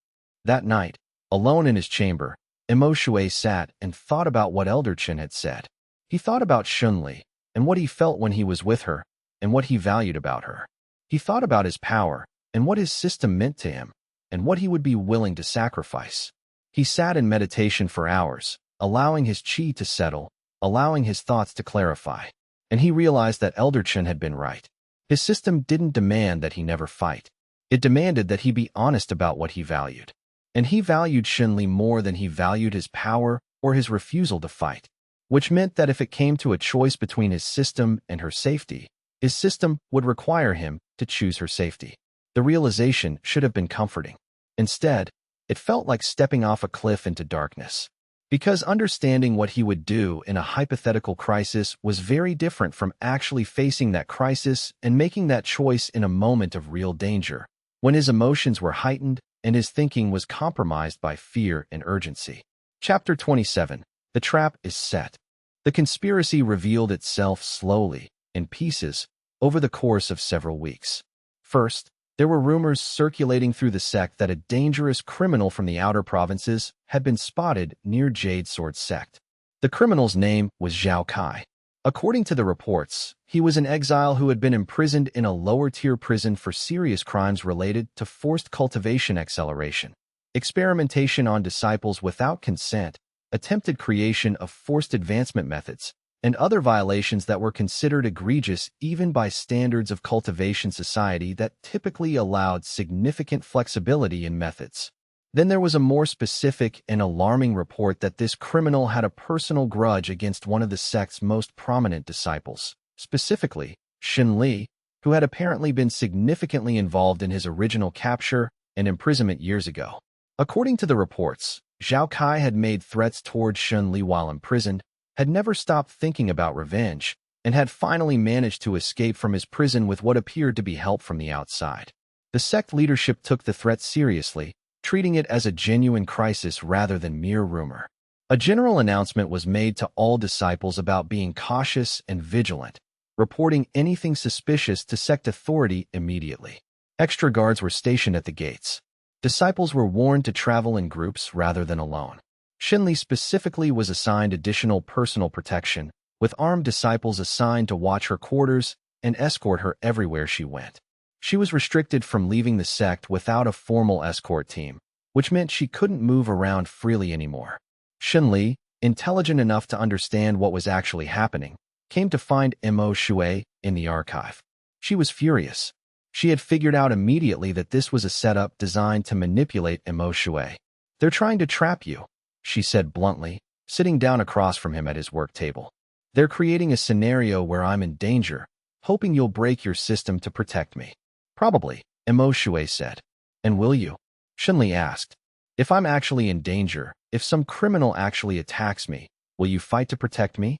That night, alone in his chamber, Emoshue sat and thought about what Elderchin had said. He thought about Xunli, and what he felt when he was with her, and what he valued about her. He thought about his power, and what his system meant to him, and what he would be willing to sacrifice. He sat in meditation for hours, allowing his chi to settle, allowing his thoughts to clarify. And he realized that Elderchin had been right. His system didn't demand that he never fight. It demanded that he be honest about what he valued. And he valued Xunli more than he valued his power or his refusal to fight, which meant that if it came to a choice between his system and her safety, his system would require him to choose her safety. The realization should have been comforting. Instead, it felt like stepping off a cliff into darkness. Because understanding what he would do in a hypothetical crisis was very different from actually facing that crisis and making that choice in a moment of real danger, when his emotions were heightened and his thinking was compromised by fear and urgency. Chapter 27. The trap is set. The conspiracy revealed itself slowly, in pieces, over the course of several weeks. First, there were rumors circulating through the sect that a dangerous criminal from the outer provinces had been spotted near Jade Sword sect. The criminal's name was Zhao Kai. According to the reports, he was an exile who had been imprisoned in a lower-tier prison for serious crimes related to forced cultivation acceleration, experimentation on disciples without consent, attempted creation of forced advancement methods, and other violations that were considered egregious even by standards of cultivation society that typically allowed significant flexibility in methods. Then there was a more specific and alarming report that this criminal had a personal grudge against one of the sect's most prominent disciples, specifically Xunli, who had apparently been significantly involved in his original capture and imprisonment years ago. According to the reports, Zhao Kai had made threats toward Xunli while imprisoned, had never stopped thinking about revenge, and had finally managed to escape from his prison with what appeared to be help from the outside. The sect leadership took the threat seriously, treating it as a genuine crisis rather than mere rumor. A general announcement was made to all disciples about being cautious and vigilant, reporting anything suspicious to sect authority immediately. Extra guards were stationed at the gates. Disciples were warned to travel in groups rather than alone. Xunli specifically was assigned additional personal protection, with armed disciples assigned to watch her quarters and escort her everywhere she went. She was restricted from leaving the sect without a formal escort team, which meant she couldn't move around freely anymore. Xunli, intelligent enough to understand what was actually happening, came to find Emoshue in the archive. She was furious. She had figured out immediately that this was a setup designed to manipulate Emoshue. "They're trying to trap you," she said bluntly, sitting down across from him at his work table. "They're creating a scenario where I'm in danger, hoping you'll break your system to protect me." "Probably," Emoshue said. "And will you?" Xunli asked. "If I'm actually in danger, if some criminal actually attacks me, will you fight to protect me?"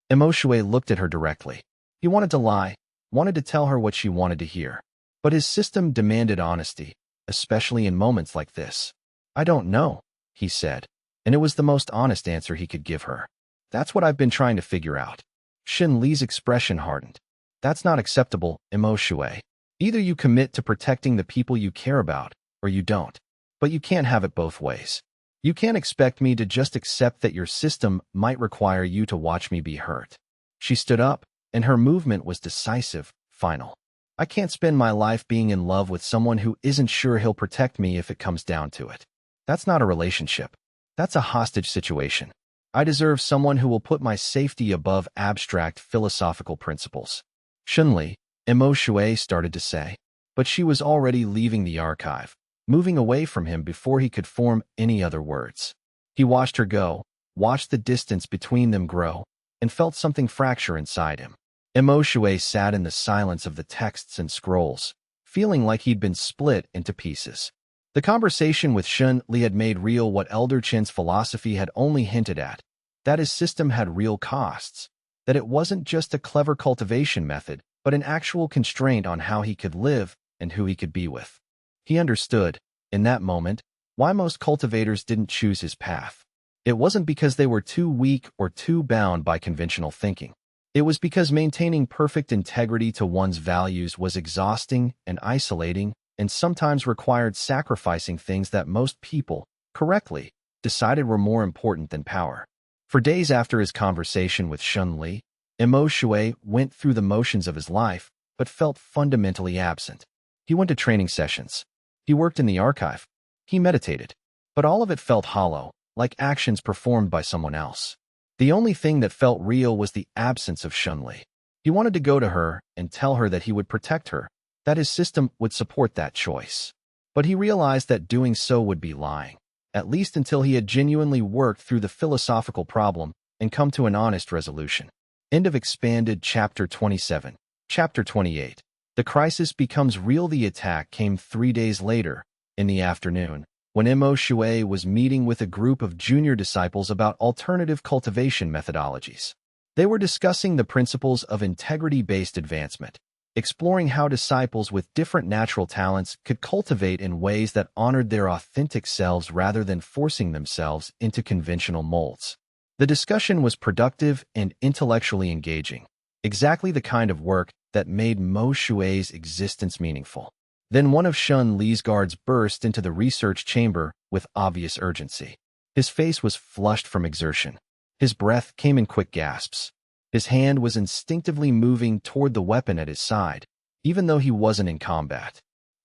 Emoshue looked at her directly. He wanted to lie, wanted to tell her what she wanted to hear. But his system demanded honesty, especially in moments like this. "I don't know," he said. And it was the most honest answer he could give her. "That's what I've been trying to figure out." Xunli's expression hardened. "That's not acceptable, Emoshue. Either you commit to protecting the people you care about, or you don't. But you can't have it both ways. You can't expect me to just accept that your system might require you to watch me be hurt. She stood up, and her movement was decisive, final. I can't spend my life being in love with someone who isn't sure he'll protect me if it comes down to it. That's not a relationship. That's a hostage situation. I deserve someone who will put my safety above abstract philosophical principles. Shunli, Imo Shui started to say, but she was already leaving the archive, moving away from him before he could form any other words. He watched her go, watched the distance between them grow, and felt something fracture inside him. Imo Shui sat in the silence of the texts and scrolls, feeling like he'd been split into pieces. The conversation with Shun Li had made real what Elder Chen's philosophy had only hinted at, that his system had real costs, that it wasn't just a clever cultivation method, but an actual constraint on how he could live and who he could be with. He understood, in that moment, why most cultivators didn't choose his path. It wasn't because they were too weak or too bound by conventional thinking. It was because maintaining perfect integrity to one's values was exhausting and isolating, and sometimes required sacrificing things that most people, correctly, decided were more important than power. For days after his conversation with Shun Li, Imo Shui went through the motions of his life, but felt fundamentally absent. He went to training sessions. He worked in the archive. He meditated. But all of it felt hollow, like actions performed by someone else. The only thing that felt real was the absence of Shun Li. He wanted to go to her and tell her that he would protect her, that his system would support that choice. But he realized that doing so would be lying, at least until he had genuinely worked through the philosophical problem and come to an honest resolution. End of expanded Chapter 27. Chapter 28. The crisis becomes real. The attack came 3 days later, in the afternoon, when Imo Shui was meeting with a group of junior disciples about alternative cultivation methodologies. They were discussing the principles of integrity-based advancement, exploring how disciples with different natural talents could cultivate in ways that honored their authentic selves rather than forcing themselves into conventional molds. The discussion was productive and intellectually engaging, exactly the kind of work that made Mo Shui's existence meaningful. Then one of Shun Li's guards burst into the research chamber with obvious urgency. His face was flushed from exertion. His breath came in quick gasps. His hand was instinctively moving toward the weapon at his side, even though he wasn't in combat.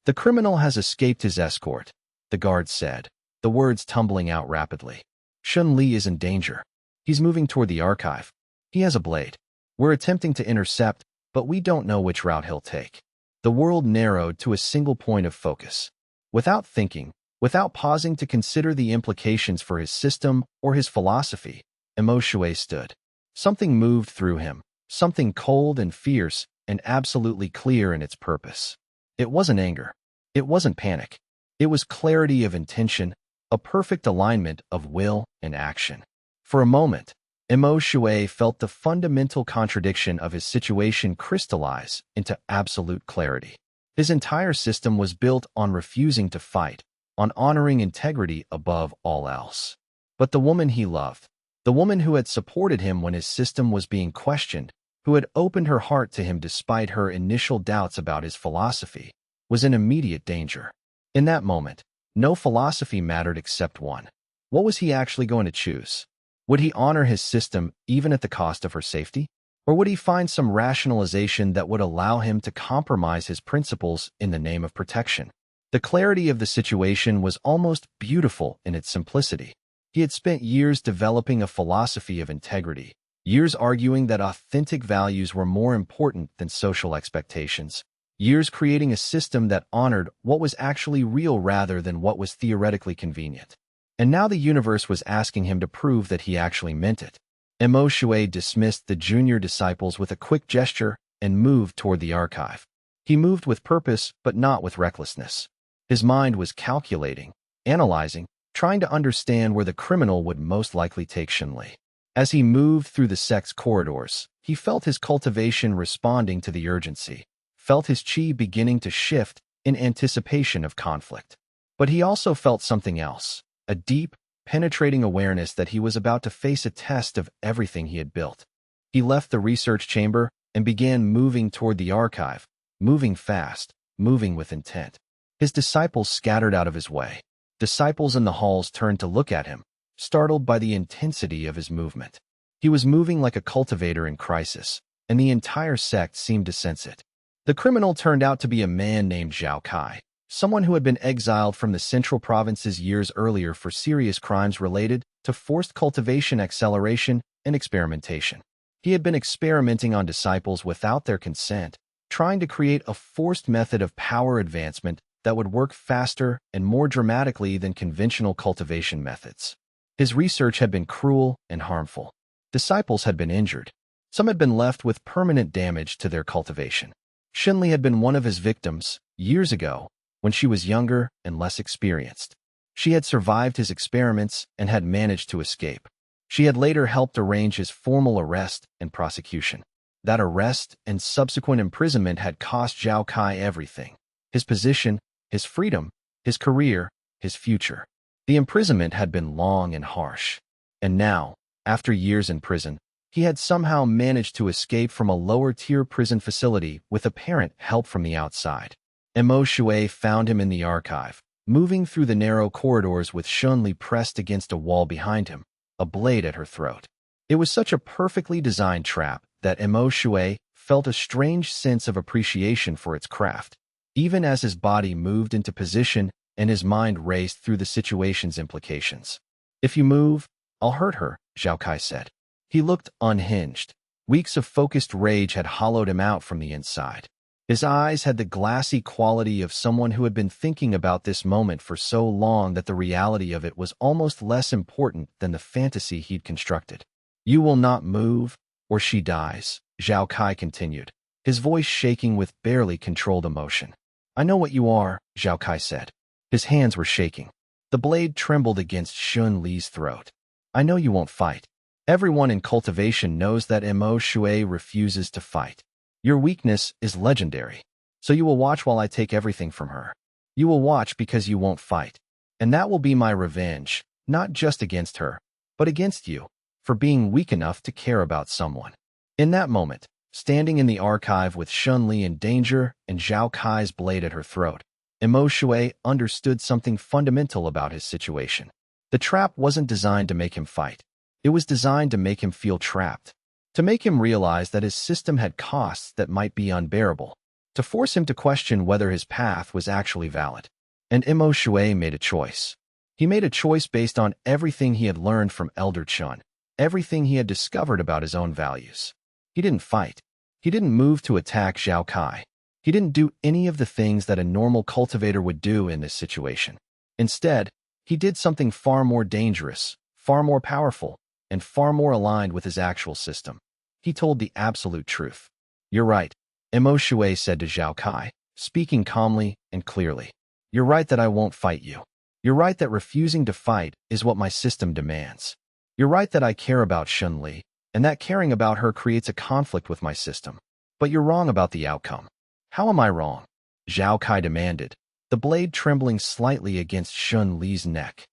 "The criminal has escaped his escort," the guard said, the words tumbling out rapidly. "Shun Li is in danger. He's moving toward the archive. He has a blade. We're attempting to intercept, but we don't know which route he'll take." The world narrowed to a single point of focus. Without thinking, without pausing to consider the implications for his system or his philosophy, Imo Shui stood. Something moved through him, something cold and fierce and absolutely clear in its purpose. It wasn't anger. It wasn't panic. It was clarity of intention, a perfect alignment of will and action. For a moment, Imo Shui felt the fundamental contradiction of his situation crystallize into absolute clarity. His entire system was built on refusing to fight, on honoring integrity above all else. But the woman he loved, the woman who had supported him when his system was being questioned, who had opened her heart to him despite her initial doubts about his philosophy, was in immediate danger. In that moment, no philosophy mattered except one. What was he actually going to choose? Would he honor his system even at the cost of her safety? Or would he find some rationalization that would allow him to compromise his principles in the name of protection? The clarity of the situation was almost beautiful in its simplicity. He had spent years developing a philosophy of integrity, years arguing that authentic values were more important than social expectations, years creating a system that honored what was actually real rather than what was theoretically convenient. And now the universe was asking him to prove that he actually meant it. Imo Shui dismissed the junior disciples with a quick gesture and moved toward the archive. He moved with purpose, but not with recklessness. His mind was calculating, analyzing, trying to understand where the criminal would most likely take Shun Li. As he moved through the sect's corridors, he felt his cultivation responding to the urgency, felt his chi beginning to shift in anticipation of conflict. But he also felt something else. A deep, penetrating awareness that he was about to face a test of everything he had built. He left the research chamber and began moving toward the archive, moving fast, moving with intent. His disciples scattered out of his way. Disciples in the halls turned to look at him, startled by the intensity of his movement. He was moving like a cultivator in crisis, and the entire sect seemed to sense it. The criminal turned out to be a man named Zhao Kai, someone who had been exiled from the central provinces years earlier for serious crimes related to forced cultivation, acceleration, and experimentation. He had been experimenting on disciples without their consent, trying to create a forced method of power advancement that would work faster and more dramatically than conventional cultivation methods. His research had been cruel and harmful. Disciples had been injured. Some had been left with permanent damage to their cultivation. Xianxia had been one of his victims years ago when she was younger and less experienced. She had survived his experiments and had managed to escape. She had later helped arrange his formal arrest and prosecution. That arrest and subsequent imprisonment had cost Zhao Kai everything: his position, his freedom, his career, his future. The imprisonment had been long and harsh. And now, after years in prison, he had somehow managed to escape from a lower-tier prison facility with apparent help from the outside. Mo Shui found him in the archive, moving through the narrow corridors with Xianxia pressed against a wall behind him, a blade at her throat. It was such a perfectly designed trap that Mo Shui felt a strange sense of appreciation for its craft, even as his body moved into position and his mind raced through the situation's implications. "If you move, I'll hurt her," Zhao Kai said. He looked unhinged. Weeks of focused rage had hollowed him out from the inside. His eyes had the glassy quality of someone who had been thinking about this moment for so long that the reality of it was almost less important than the fantasy he'd constructed. "You will not move, or she dies," Zhao Kai continued, his voice shaking with barely controlled emotion. "I know what you are," Zhao Kai said. His hands were shaking. The blade trembled against Xianxia's throat. "I know you won't fight. Everyone in cultivation knows that Mo Shui refuses to fight. Your weakness is legendary. So you will watch while I take everything from her. You will watch because you won't fight. And that will be my revenge, not just against her, but against you, for being weak enough to care about someone." In that moment, standing in the archive with Xianxia in danger and Zhao Kai's blade at her throat, Mo Shui understood something fundamental about his situation. The trap wasn't designed to make him fight. It was designed to make him feel trapped, to make him realize that his system had costs that might be unbearable, to force him to question whether his path was actually valid. And Mo Shui made a choice. He made a choice based on everything he had learned from Elder Chun, everything he had discovered about his own values. He didn't fight. He didn't move to attack Zhao Kai. He didn't do any of the things that a normal cultivator would do in this situation. Instead, he did something far more dangerous, far more powerful, and far more aligned with his actual system. He told the absolute truth. "You're right," Mo Shui said to Zhao Kai, speaking calmly and clearly. "You're right that I won't fight you. You're right that refusing to fight is what my system demands. You're right that I care about Xianxia, and that caring about her creates a conflict with my system. But you're wrong about the outcome." "How am I wrong?" Zhao Kai demanded, the blade trembling slightly against Xianxia's neck.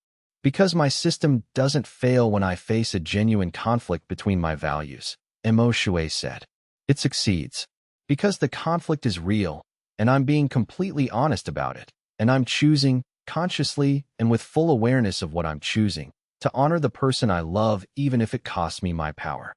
"Because my system doesn't fail when I face a genuine conflict between my values," Mo Shui said. "It succeeds. Because the conflict is real, and I'm being completely honest about it, and I'm choosing, consciously and with full awareness of what I'm choosing, to honor the person I love even if it costs me my power."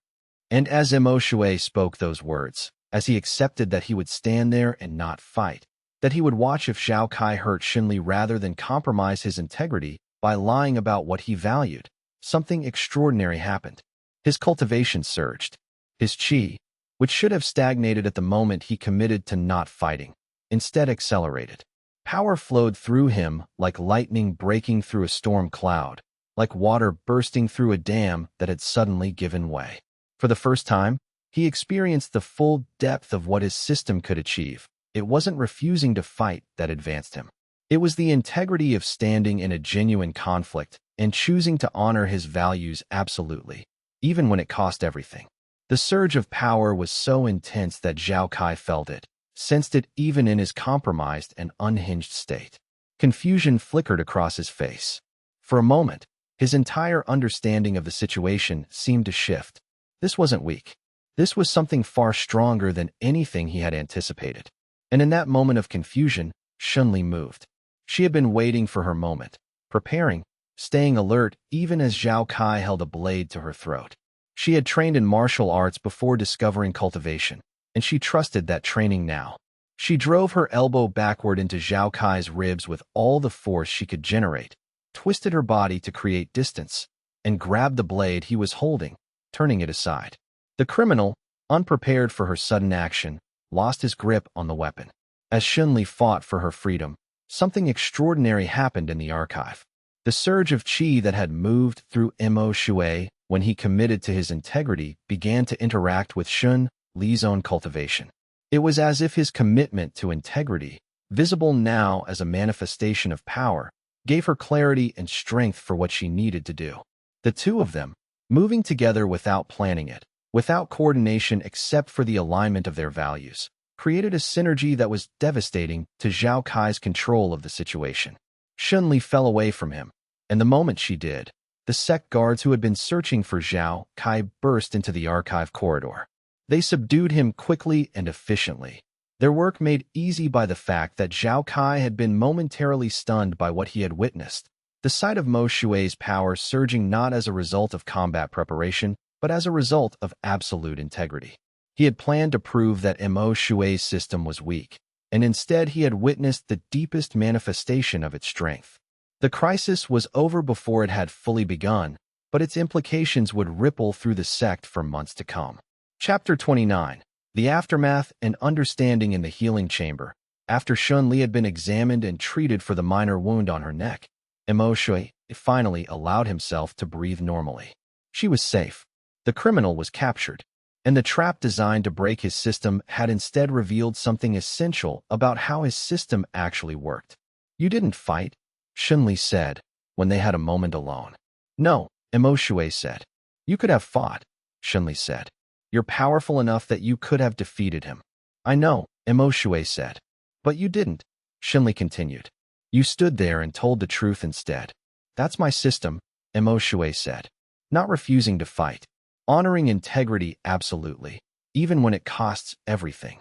And as Mo Shui spoke those words, as he accepted that he would stand there and not fight, that he would watch if Zhao Kai hurt Xianxia rather than compromise his integrity by lying about what he valued, something extraordinary happened. His cultivation surged. His qi, which should have stagnated at the moment he committed to not fighting, instead accelerated. Power flowed through him like lightning breaking through a storm cloud, like water bursting through a dam that had suddenly given way. For the first time, he experienced the full depth of what his system could achieve. It wasn't refusing to fight that advanced him. It was the integrity of standing in a genuine conflict and choosing to honor his values absolutely, even when it cost everything. The surge of power was so intense that Zhao Kai felt it, sensed it even in his compromised and unhinged state. Confusion flickered across his face. For a moment, his entire understanding of the situation seemed to shift. This wasn't weak. This was something far stronger than anything he had anticipated. And in that moment of confusion, Xianxia moved. She had been waiting for her moment. preparing, staying alert even as Zhao Kai held a blade to her throat. She had trained in martial arts before discovering cultivation, and she trusted that training now. She drove her elbow backward into Zhao Kai's ribs with all the force she could generate, twisted her body to create distance, and grabbed the blade he was holding, turning it aside. The criminal, unprepared for her sudden action, lost his grip on the weapon. As Xunli fought for her freedom, something extraordinary happened in the archive. The surge of qi that had moved through Mo Shui when he committed to his integrity began to interact with Xun Li's own cultivation. It was as if his commitment to integrity, visible now as a manifestation of power, gave her clarity and strength for what she needed to do. The two of them, moving together without planning it, without coordination except for the alignment of their values, created a synergy that was devastating to Zhao Kai's control of the situation. Xunli fell away from him, and the moment she did, the sect guards who had been searching for Zhao Kai burst into the archive corridor. They subdued him quickly and efficiently, their work made easy by the fact that Zhao Kai had been momentarily stunned by what he had witnessed, the sight of Mo Shui's power surging not as a result of combat preparation, but as a result of absolute integrity. He had planned to prove that Mo Shui's system was weak, and instead he had witnessed the deepest manifestation of its strength. The crisis was over before it had fully begun, but its implications would ripple through the sect for months to come. Chapter 29. The Aftermath and Understanding in the Healing Chamber. After Xunli had been examined and treated for the minor wound on her neck, Mo Shui finally allowed himself to breathe normally. She was safe. The criminal was captured, and the trap designed to break his system had instead revealed something essential about how his system actually worked. "You didn't fight," Xunli said, when they had a moment alone. "No," Mo Shui said. "You could have fought," Xunli said. "You're powerful enough that you could have defeated him." "I know," Mo Shui said. "But you didn't," Xunli continued. "You stood there and told the truth instead." "That's my system," Mo Shui said. "Not refusing to fight. Honoring integrity absolutely, even when it costs everything."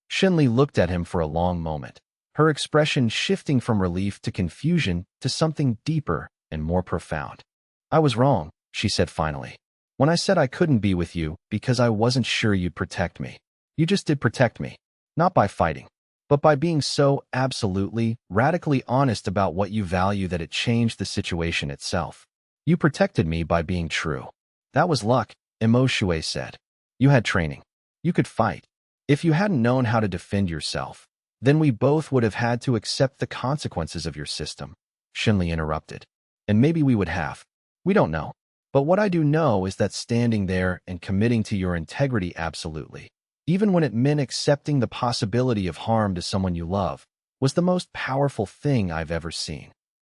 Xunli looked at him for a long moment, her expression shifting from relief to confusion to something deeper and more profound. "I was wrong," she said finally, "when I said I couldn't be with you because I wasn't sure you'd protect me. You just did protect me, not by fighting, but by being so absolutely, radically honest about what you value that it changed the situation itself. You protected me by being true." "That was luck," Mo Shui said. "You had training. You could fight. If you hadn't known how to defend yourself, then we both would have had to accept the consequences of your system," Xunli interrupted. "And maybe we would have. We don't know. But what I do know is that standing there and committing to your integrity absolutely, even when it meant accepting the possibility of harm to someone you love, was the most powerful thing I've ever seen."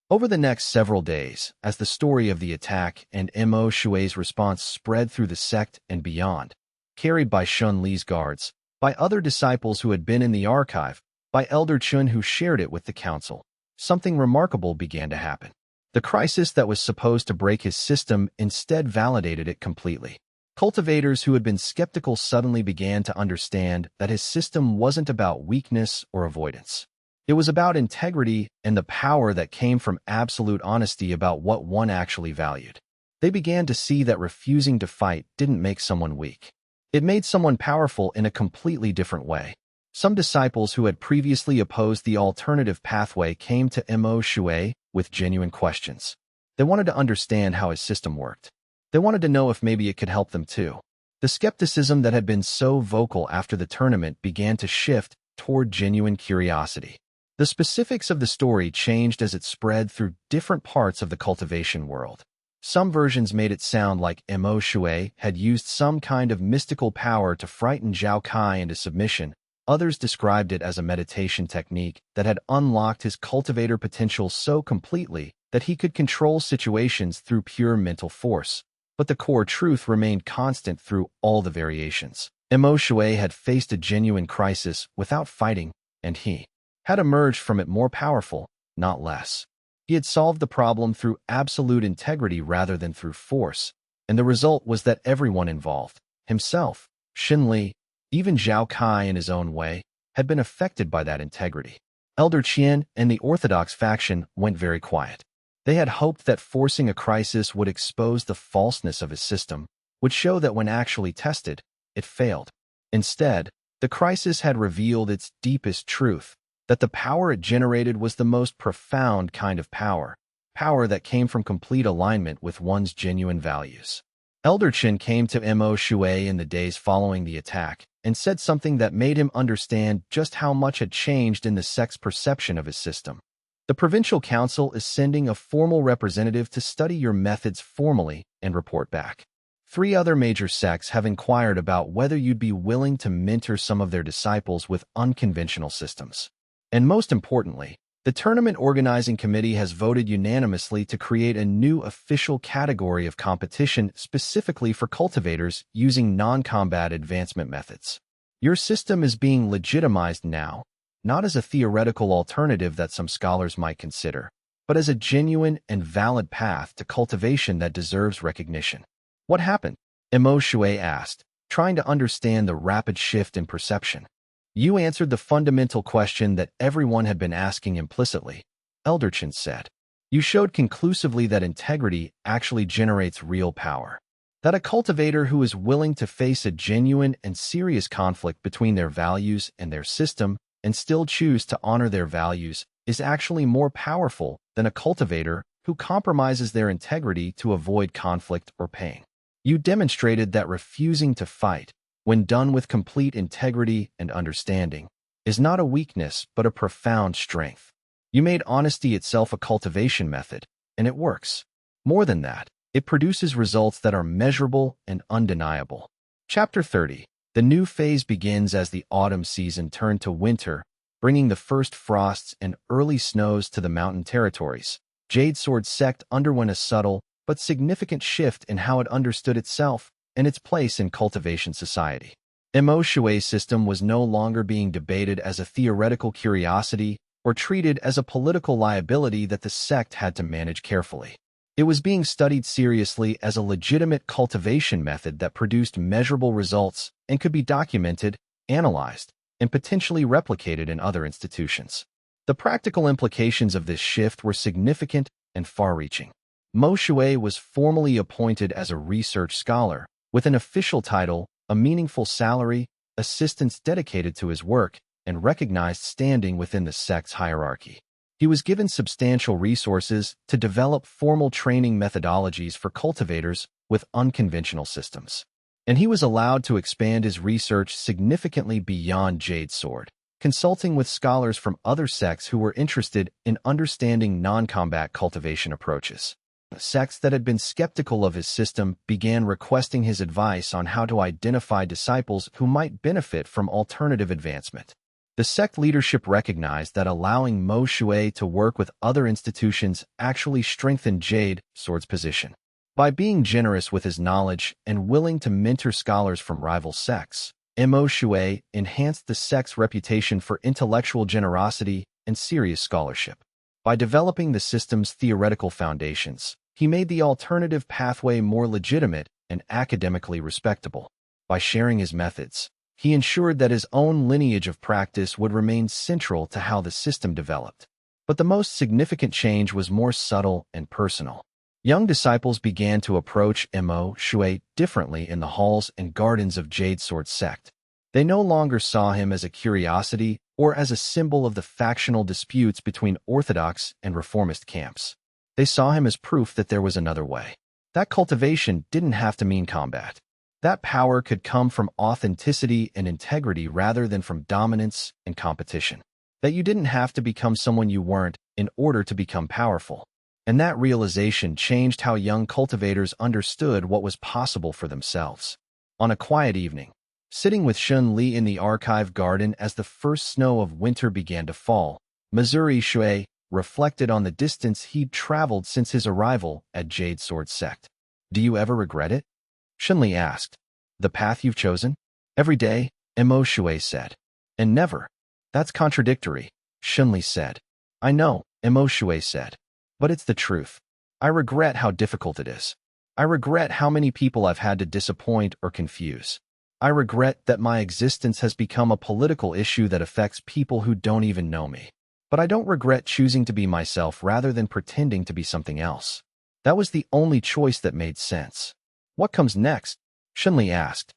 Over the next several days, as the story of the attack and Mo Shui's response spread through the sect and beyond, carried by Xun Li's guards, by other disciples who had been in the archive, by Elder Chun who shared it with the council, something remarkable began to happen. The crisis that was supposed to break his system instead validated it completely. Cultivators who had been skeptical suddenly began to understand that his system wasn't about weakness or avoidance. It was about integrity and the power that came from absolute honesty about what one actually valued. They began to see that refusing to fight didn't make someone weak. It made someone powerful in a completely different way. Some disciples who had previously opposed the alternative pathway came to Mo Shui with genuine questions. They wanted to understand how his system worked. They wanted to know if maybe it could help them too. The skepticism that had been so vocal after the tournament began to shift toward genuine curiosity. The specifics of the story changed as it spread through different parts of the cultivation world. Some versions made it sound like Mo Shui had used some kind of mystical power to frighten Zhao Kai into submission. Others described it as a meditation technique that had unlocked his cultivator potential so completely that he could control situations through pure mental force. But the core truth remained constant through all the variations. Mo Shui had faced a genuine crisis without fighting, and he had emerged from it more powerful, not less. He had solved the problem through absolute integrity rather than through force, and the result was that everyone involved, himself, Xunli, even Zhao Kai in his own way, had been affected by that integrity. Elder Qian and the Orthodox faction went very quiet. They had hoped that forcing a crisis would expose the falseness of his system, would show that when actually tested, it failed. Instead, the crisis had revealed its deepest truth, that the power it generated was the most profound kind of power, power that came from complete alignment with one's genuine values. Elder Chen came to Mo Shui in the days following the attack and said something that made him understand just how much had changed in the sect's perception of his system. The Provincial Council is sending a formal representative to study your methods formally and report back. 3 other major sects have inquired about whether you'd be willing to mentor some of their disciples with unconventional systems. And most importantly, the Tournament Organizing Committee has voted unanimously to create a new official category of competition specifically for cultivators using non-combat advancement methods. Your system is being legitimized now, not as a theoretical alternative that some scholars might consider, but as a genuine and valid path to cultivation that deserves recognition. What happened? Mo Shui asked, trying to understand the rapid shift in perception. You answered the fundamental question that everyone had been asking implicitly, Elder Chen said. You showed conclusively that integrity actually generates real power. That a cultivator who is willing to face a genuine and serious conflict between their values and their system and still choose to honor their values is actually more powerful than a cultivator who compromises their integrity to avoid conflict or pain. You demonstrated that refusing to fight, when done with complete integrity and understanding, is not a weakness but a profound strength. You made honesty itself a cultivation method, and it works. More than that, it produces results that are measurable and undeniable. Chapter 30. The new phase begins as the autumn season turned to winter, bringing the first frosts and early snows to the mountain territories. Jade Sword sect underwent a subtle but significant shift in how it understood itself and its place in cultivation society. Mo Shui's system was no longer being debated as a theoretical curiosity or treated as a political liability that the sect had to manage carefully. It was being studied seriously as a legitimate cultivation method that produced measurable results and could be documented, analyzed, and potentially replicated in other institutions. The practical implications of this shift were significant and far-reaching. Mo Shui was formally appointed as a research scholar, with an official title, a meaningful salary, assistants dedicated to his work, and recognized standing within the sect's hierarchy. He was given substantial resources to develop formal training methodologies for cultivators with unconventional systems. And he was allowed to expand his research significantly beyond Jade Sword, consulting with scholars from other sects who were interested in understanding non-combat cultivation approaches. Sects that had been skeptical of his system began requesting his advice on how to identify disciples who might benefit from alternative advancement. The sect leadership recognized that allowing Mo Shui to work with other institutions actually strengthened Jade Sword's position. By being generous with his knowledge and willing to mentor scholars from rival sects, Mo Shui enhanced the sect's reputation for intellectual generosity and serious scholarship. By developing the system's theoretical foundations, he made the alternative pathway more legitimate and academically respectable. By sharing his methods, he ensured that his own lineage of practice would remain central to how the system developed. But the most significant change was more subtle and personal. Young disciples began to approach Mo Shui differently in the halls and gardens of Jade Sword sect. They no longer saw him as a curiosity or as a symbol of the factional disputes between Orthodox and Reformist camps. They saw him as proof that there was another way. That cultivation didn't have to mean combat. That power could come from authenticity and integrity rather than from dominance and competition. That you didn't have to become someone you weren't in order to become powerful. And that realization changed how young cultivators understood what was possible for themselves. On a quiet evening, sitting with Shun Li in the archive garden as the first snow of winter began to fall, Missouri Shui reflected on the distance he'd traveled since his arrival at Jade Sword sect. Do you ever regret it? Shun Li asked. The path you've chosen? Every day, Mo Shui said. And never. That's contradictory, Shun Li said. I know, Mo Shui said. But it's the truth. I regret how difficult it is. I regret how many people I've had to disappoint or confuse. I regret that my existence has become a political issue that affects people who don't even know me. But I don't regret choosing to be myself rather than pretending to be something else. That was the only choice that made sense. What comes next? Shunli asked.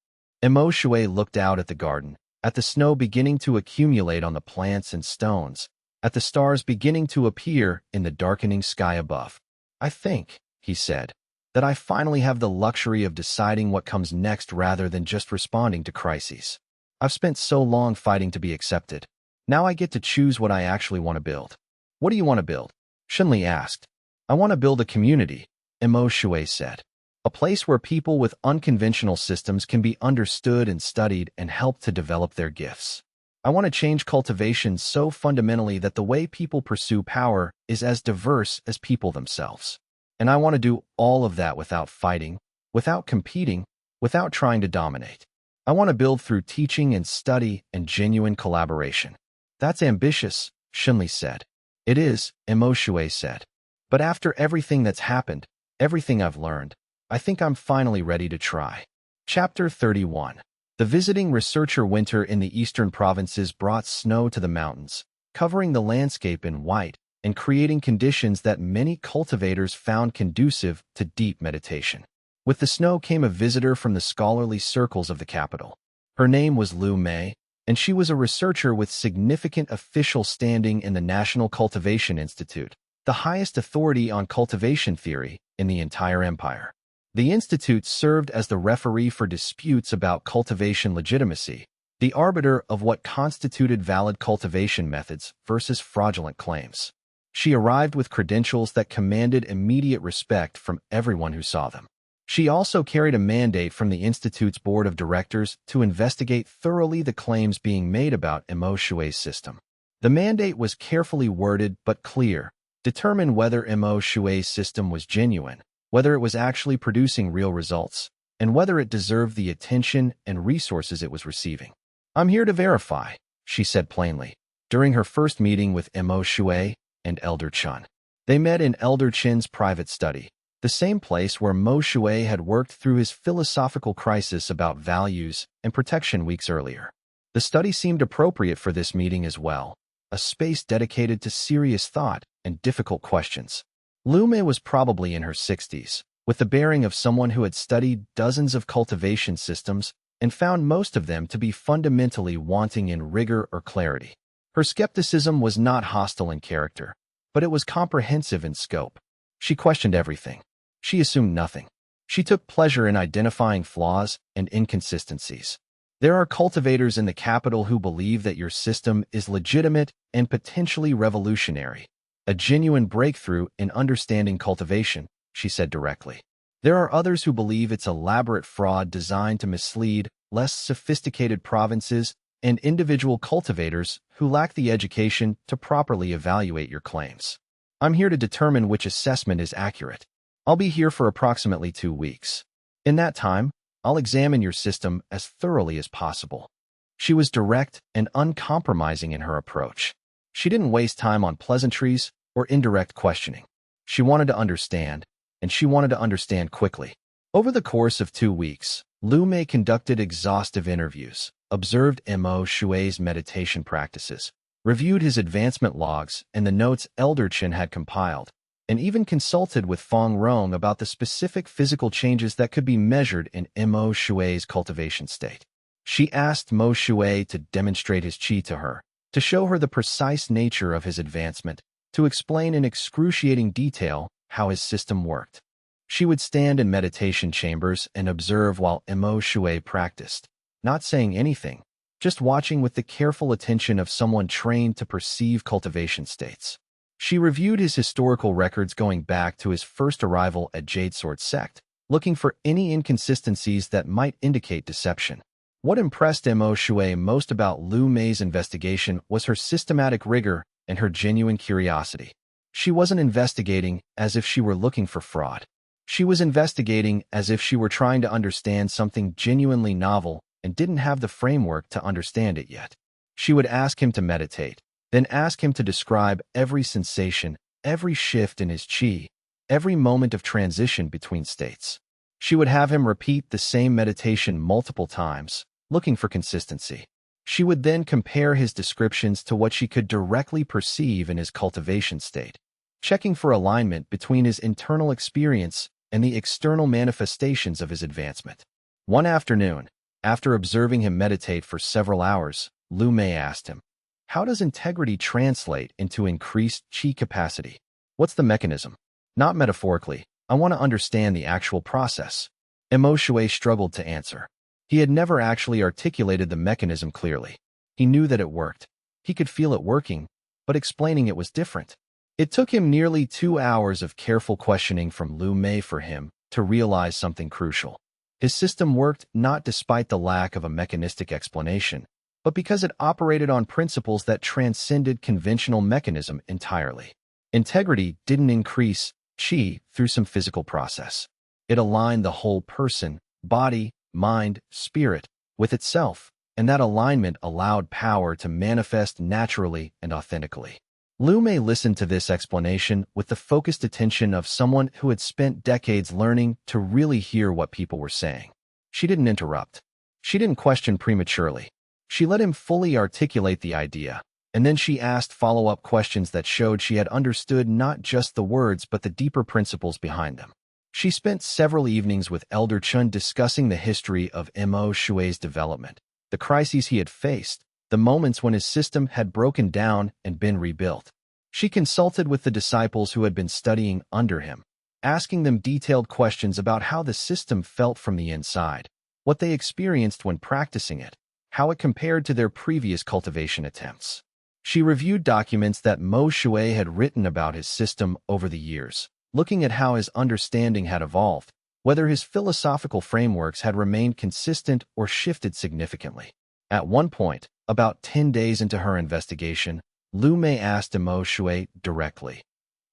Emo Shui looked out at the garden, at the snow beginning to accumulate on the plants and stones, at the stars beginning to appear in the darkening sky above. I think, he said, that I finally have the luxury of deciding what comes next rather than just responding to crises. I've spent so long fighting to be accepted. Now I get to choose what I actually want to build. What do you want to build? Shunli asked. I want to build a community, Emo Shui said. A place where people with unconventional systems can be understood and studied and helped to develop their gifts. I want to change cultivation so fundamentally that the way people pursue power is as diverse as people themselves. And I want to do all of that without fighting, without competing, without trying to dominate. I want to build through teaching and study and genuine collaboration. That's ambitious, Shunli said. It is, Emo Shui said. But after everything that's happened, everything I've learned, I think I'm finally ready to try. Chapter 31. The visiting researcher winter in the eastern provinces brought snow to the mountains, covering the landscape in white and creating conditions that many cultivators found conducive to deep meditation. With the snow came a visitor from the scholarly circles of the capital. Her name was Lu Mei, and she was a researcher with significant official standing in the National Cultivation Institute, the highest authority on cultivation theory in the entire empire. The institute served as the referee for disputes about cultivation legitimacy, the arbiter of what constituted valid cultivation methods versus fraudulent claims. She arrived with credentials that commanded immediate respect from everyone who saw them. She also carried a mandate from the institute's board of directors to investigate thoroughly the claims being made about Emo Shui's system. The mandate was carefully worded but clear: determine whether Emo Shui's system was genuine, whether it was actually producing real results, and whether it deserved the attention and resources it was receiving. I'm here to verify, she said plainly, during her first meeting with Emo Shui and Elder Chun. They met in Elder Chin's private study, the same place where Mo Shui had worked through his philosophical crisis about values and protection weeks earlier. The study seemed appropriate for this meeting as well, a space dedicated to serious thought and difficult questions. Lu Mei was probably in her 60s, with the bearing of someone who had studied dozens of cultivation systems and found most of them to be fundamentally wanting in rigor or clarity. Her skepticism was not hostile in character, but it was comprehensive in scope. She questioned everything. She assumed nothing. She took pleasure in identifying flaws and inconsistencies. There are cultivators in the capital who believe that your system is legitimate and potentially revolutionary, a genuine breakthrough in understanding cultivation, she said directly. There are others who believe it's elaborate fraud designed to mislead less sophisticated provinces and individual cultivators who lack the education to properly evaluate your claims. I'm here to determine which assessment is accurate. I'll be here for approximately 2 weeks. In that time, I'll examine your system as thoroughly as possible. She was direct and uncompromising in her approach. She didn't waste time on pleasantries or indirect questioning. She wanted to understand, and she wanted to understand quickly. Over the course of 2 weeks, Lu Mei conducted exhaustive interviews, observed Emo Shui's meditation practices, reviewed his advancement logs and the notes Elder Chin had compiled, and even consulted with Fong Rong about the specific physical changes that could be measured in Emo Shui's cultivation state. She asked Mo Shui to demonstrate his qi to her, to show her the precise nature of his advancement, to explain in excruciating detail how his system worked. She would stand in meditation chambers and observe while Emo Shui practiced, not saying anything, just watching with the careful attention of someone trained to perceive cultivation states. She reviewed his historical records going back to his first arrival at Jade Sword Sect, looking for any inconsistencies that might indicate deception. What impressed Emo Shui most about Lu Mei's investigation was her systematic rigor and her genuine curiosity. She wasn't investigating as if she were looking for fraud. She was investigating as if she were trying to understand something genuinely novel and didn't have the framework to understand it yet. She would ask him to meditate, then ask him to describe every sensation, every shift in his qi, every moment of transition between states. She would have him repeat the same meditation multiple times, looking for consistency. She would then compare his descriptions to what she could directly perceive in his cultivation state, checking for alignment between his internal experience and the external manifestations of his advancement. One afternoon, after observing him meditate for several hours, Lu Mei asked him, "How does integrity translate into increased qi capacity? What's the mechanism? Not metaphorically. I want to understand the actual process." Mo Shui struggled to answer. He had never actually articulated the mechanism clearly. He knew that it worked. He could feel it working, but explaining it was different. It took him nearly 2 hours of careful questioning from Lu Mei for him to realize something crucial. His system worked not despite the lack of a mechanistic explanation, but because it operated on principles that transcended conventional mechanism entirely. Integrity didn't increase qi through some physical process. It aligned the whole person, body, mind, spirit, with itself, and that alignment allowed power to manifest naturally and authentically. Lu Mei listened to this explanation with the focused attention of someone who had spent decades learning to really hear what people were saying. She didn't interrupt. She didn't question prematurely. She let him fully articulate the idea, and then she asked follow-up questions that showed she had understood not just the words but the deeper principles behind them. She spent several evenings with Elder Chun discussing the history of Mo Shui's development, the crises he had faced, the moments when his system had broken down and been rebuilt. She consulted with the disciples who had been studying under him, asking them detailed questions about how the system felt from the inside, what they experienced when practicing it, how it compared to their previous cultivation attempts. She reviewed documents that Mo Shui had written about his system over the years, looking at how his understanding had evolved, whether his philosophical frameworks had remained consistent or shifted significantly. At one point, about 10 days into her investigation, Lu Mei asked Mo Shui directly,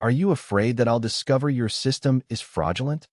"Are you afraid that I'll discover your system is fraudulent?"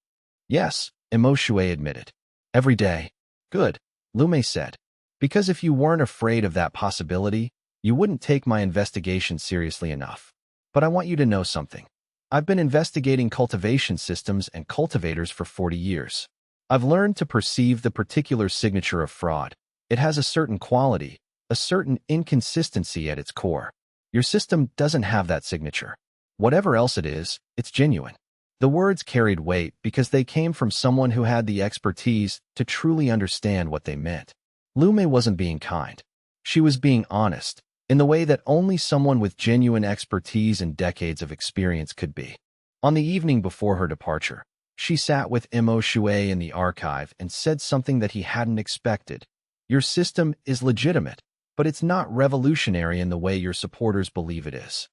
"Yes," Mo Shui admitted. "Every day." "Good," Lu Mei said. "Because if you weren't afraid of that possibility, you wouldn't take my investigation seriously enough. But I want you to know something. I've been investigating cultivation systems and cultivators for 40 years. I've learned to perceive the particular signature of fraud. It has a certain quality, a certain inconsistency at its core. Your system doesn't have that signature. Whatever else it is, it's genuine." The words carried weight because they came from someone who had the expertise to truly understand what they meant. Lu Mei wasn't being kind. She was being honest, in the way that only someone with genuine expertise and decades of experience could be. On the evening before her departure, she sat with Mo Shui in the archive and said something that he hadn't expected. "Your system is legitimate, but it's not revolutionary in the way your supporters believe it is."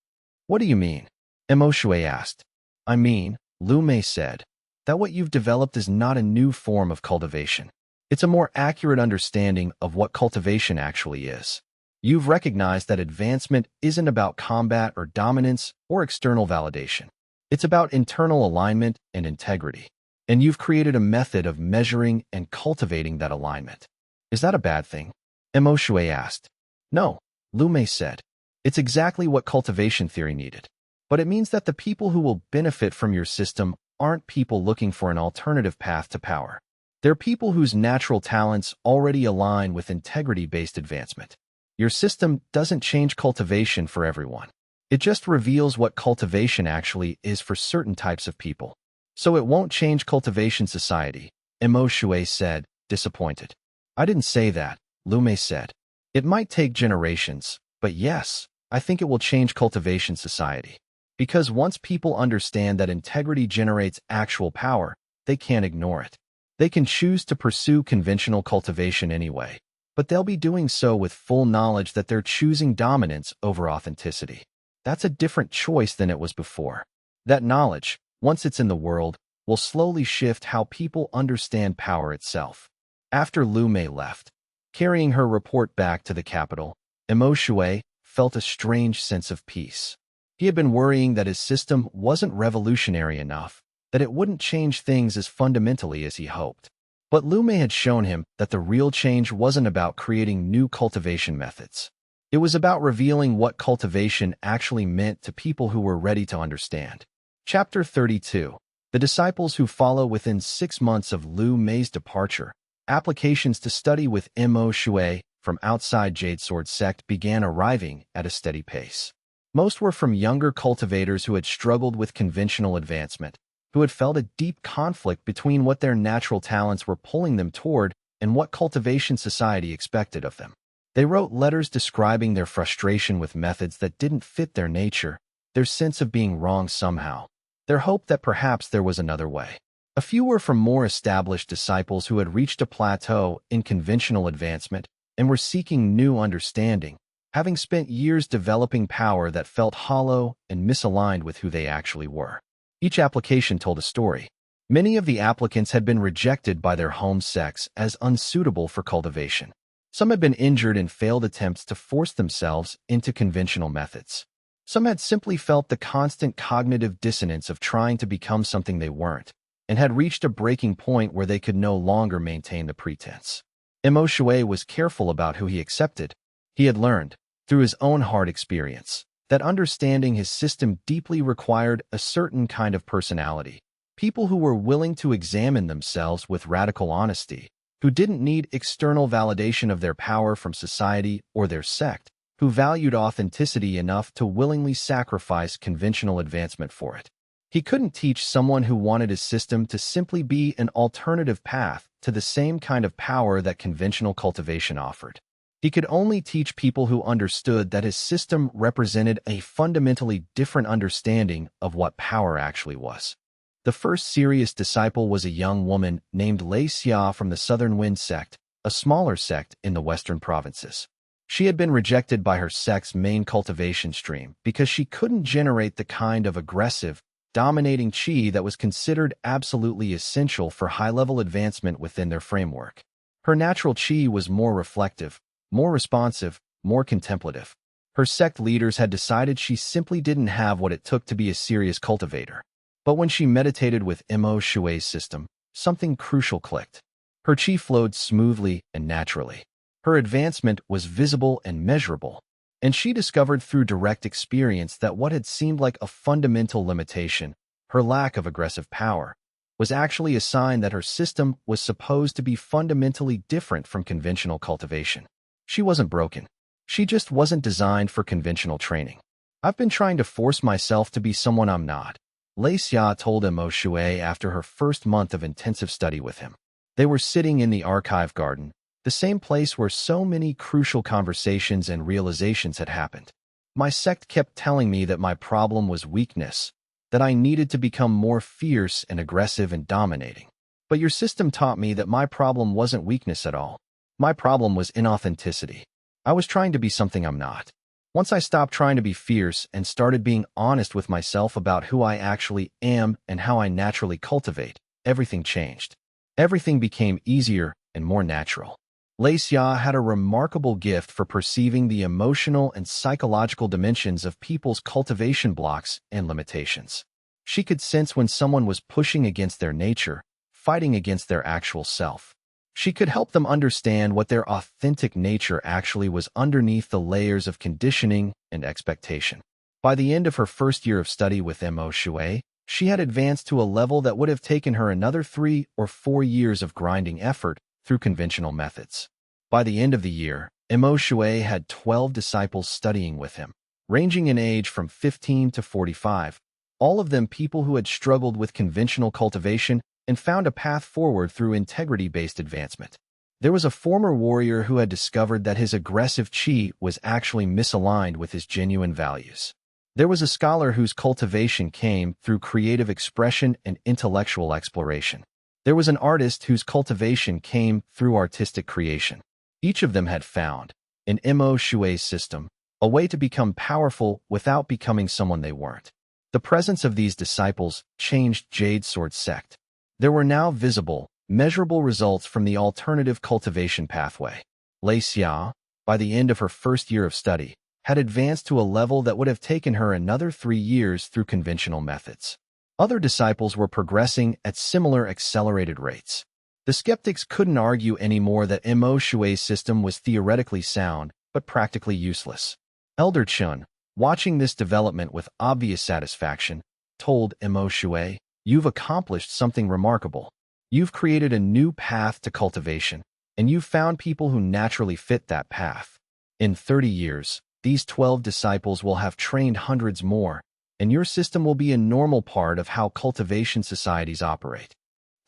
"What do you mean?" Mo Shui asked. "I mean," Lu Mei said, "that what you've developed is not a new form of cultivation. It's a more accurate understanding of what cultivation actually is. You've recognized that advancement isn't about combat or dominance or external validation. It's about internal alignment and integrity. And you've created a method of measuring and cultivating that alignment. Is that a bad thing?" Mo Shui asked. "No," Lu Mei said. "It's exactly what cultivation theory needed. But it means that the people who will benefit from your system aren't people looking for an alternative path to power. They're people whose natural talents already align with integrity-based advancement. Your system doesn't change cultivation for everyone. It just reveals what cultivation actually is for certain types of people. So it won't change cultivation society," Mo Shui said, disappointed. "I didn't say that," Lu Mei said. "It might take generations, but yes, I think it will change cultivation society. Because once people understand that integrity generates actual power, they can't ignore it. They can choose to pursue conventional cultivation anyway, but they'll be doing so with full knowledge that they're choosing dominance over authenticity. That's a different choice than it was before. That knowledge, once it's in the world, will slowly shift how people understand power itself." After Lu Mei left, carrying her report back to the capital, Mo Shui felt a strange sense of peace. He had been worrying that his system wasn't revolutionary enough, that it wouldn't change things as fundamentally as he hoped. But Lu Mei had shown him that the real change wasn't about creating new cultivation methods. It was about revealing what cultivation actually meant to people who were ready to understand. Chapter 32. The disciples who follow. Within 6 months of Lu Mei's departure, applications to study with Mo Shui from outside Jade Sword sect began arriving at a steady pace. Most were from younger cultivators who had struggled with conventional advancement, who had felt a deep conflict between what their natural talents were pulling them toward and what cultivation society expected of them. They wrote letters describing their frustration with methods that didn't fit their nature, their sense of being wrong somehow, their hope that perhaps there was another way. A few were from more established disciples who had reached a plateau in conventional advancement and were seeking new understanding, having spent years developing power that felt hollow and misaligned with who they actually were. Each application told a story. Many of the applicants had been rejected by their home sects as unsuitable for cultivation. Some had been injured in failed attempts to force themselves into conventional methods. Some had simply felt the constant cognitive dissonance of trying to become something they weren't, and had reached a breaking point where they could no longer maintain the pretense. Mo Shui was careful about who he accepted. He had learned, through his own hard experience, that understanding his system deeply required a certain kind of personality, people who were willing to examine themselves with radical honesty, who didn't need external validation of their power from society or their sect, who valued authenticity enough to willingly sacrifice conventional advancement for it. He couldn't teach someone who wanted his system to simply be an alternative path to the same kind of power that conventional cultivation offered. He could only teach people who understood that his system represented a fundamentally different understanding of what power actually was. The first serious disciple was a young woman named Xianxia from the Southern Wind sect, a smaller sect in the western provinces. She had been rejected by her sect's main cultivation stream because she couldn't generate the kind of aggressive, dominating qi that was considered absolutely essential for high-level advancement within their framework. Her natural qi was more reflective, more responsive, more contemplative. Her sect leaders had decided she simply didn't have what it took to be a serious cultivator. But when she meditated with Mo Shui's system, something crucial clicked. Her qi flowed smoothly and naturally. Her advancement was visible and measurable, and she discovered through direct experience that what had seemed like a fundamental limitation, her lack of aggressive power, was actually a sign that her system was supposed to be fundamentally different from conventional cultivation. She wasn't broken. She just wasn't designed for conventional training. I've been trying to force myself to be someone I'm not, Xianxia told Mo Shui after her first month of intensive study with him. They were sitting in the archive garden, the same place where so many crucial conversations and realizations had happened. My sect kept telling me that my problem was weakness, that I needed to become more fierce and aggressive and dominating. But your system taught me that my problem wasn't weakness at all. My problem was inauthenticity. I was trying to be something I'm not. Once I stopped trying to be fierce and started being honest with myself about who I actually am and how I naturally cultivate, everything changed. Everything became easier and more natural. Xianxia had a remarkable gift for perceiving the emotional and psychological dimensions of people's cultivation blocks and limitations. She could sense when someone was pushing against their nature, fighting against their actual self. She could help them understand what their authentic nature actually was underneath the layers of conditioning and expectation. By the end of her first year of study with Mo Shui, she had advanced to a level that would have taken her another 3 or 4 years of grinding effort through conventional methods. By the end of the year, Mo Shui had 12 disciples studying with him, ranging in age from 15 to 45, all of them people who had struggled with conventional cultivation and found a path forward through integrity-based advancement. There was a former warrior who had discovered that his aggressive qi was actually misaligned with his genuine values. There was a scholar whose cultivation came through creative expression and intellectual exploration. There was an artist whose cultivation came through artistic creation. Each of them had found, in Mo Shui's system, a way to become powerful without becoming someone they weren't. The presence of these disciples changed Jade Sword sect. There were now visible, measurable results from the alternative cultivation pathway. Xianxia, by the end of her first year of study, had advanced to a level that would have taken her another 3 years through conventional methods. Other disciples were progressing at similar accelerated rates. The skeptics couldn't argue anymore that Mo Shui's system was theoretically sound, but practically useless. Elder Chun, watching this development with obvious satisfaction, told Mo Shui, "You've accomplished something remarkable. You've created a new path to cultivation, and you've found people who naturally fit that path. In 30 years, these 12 disciples will have trained hundreds more, and your system will be a normal part of how cultivation societies operate.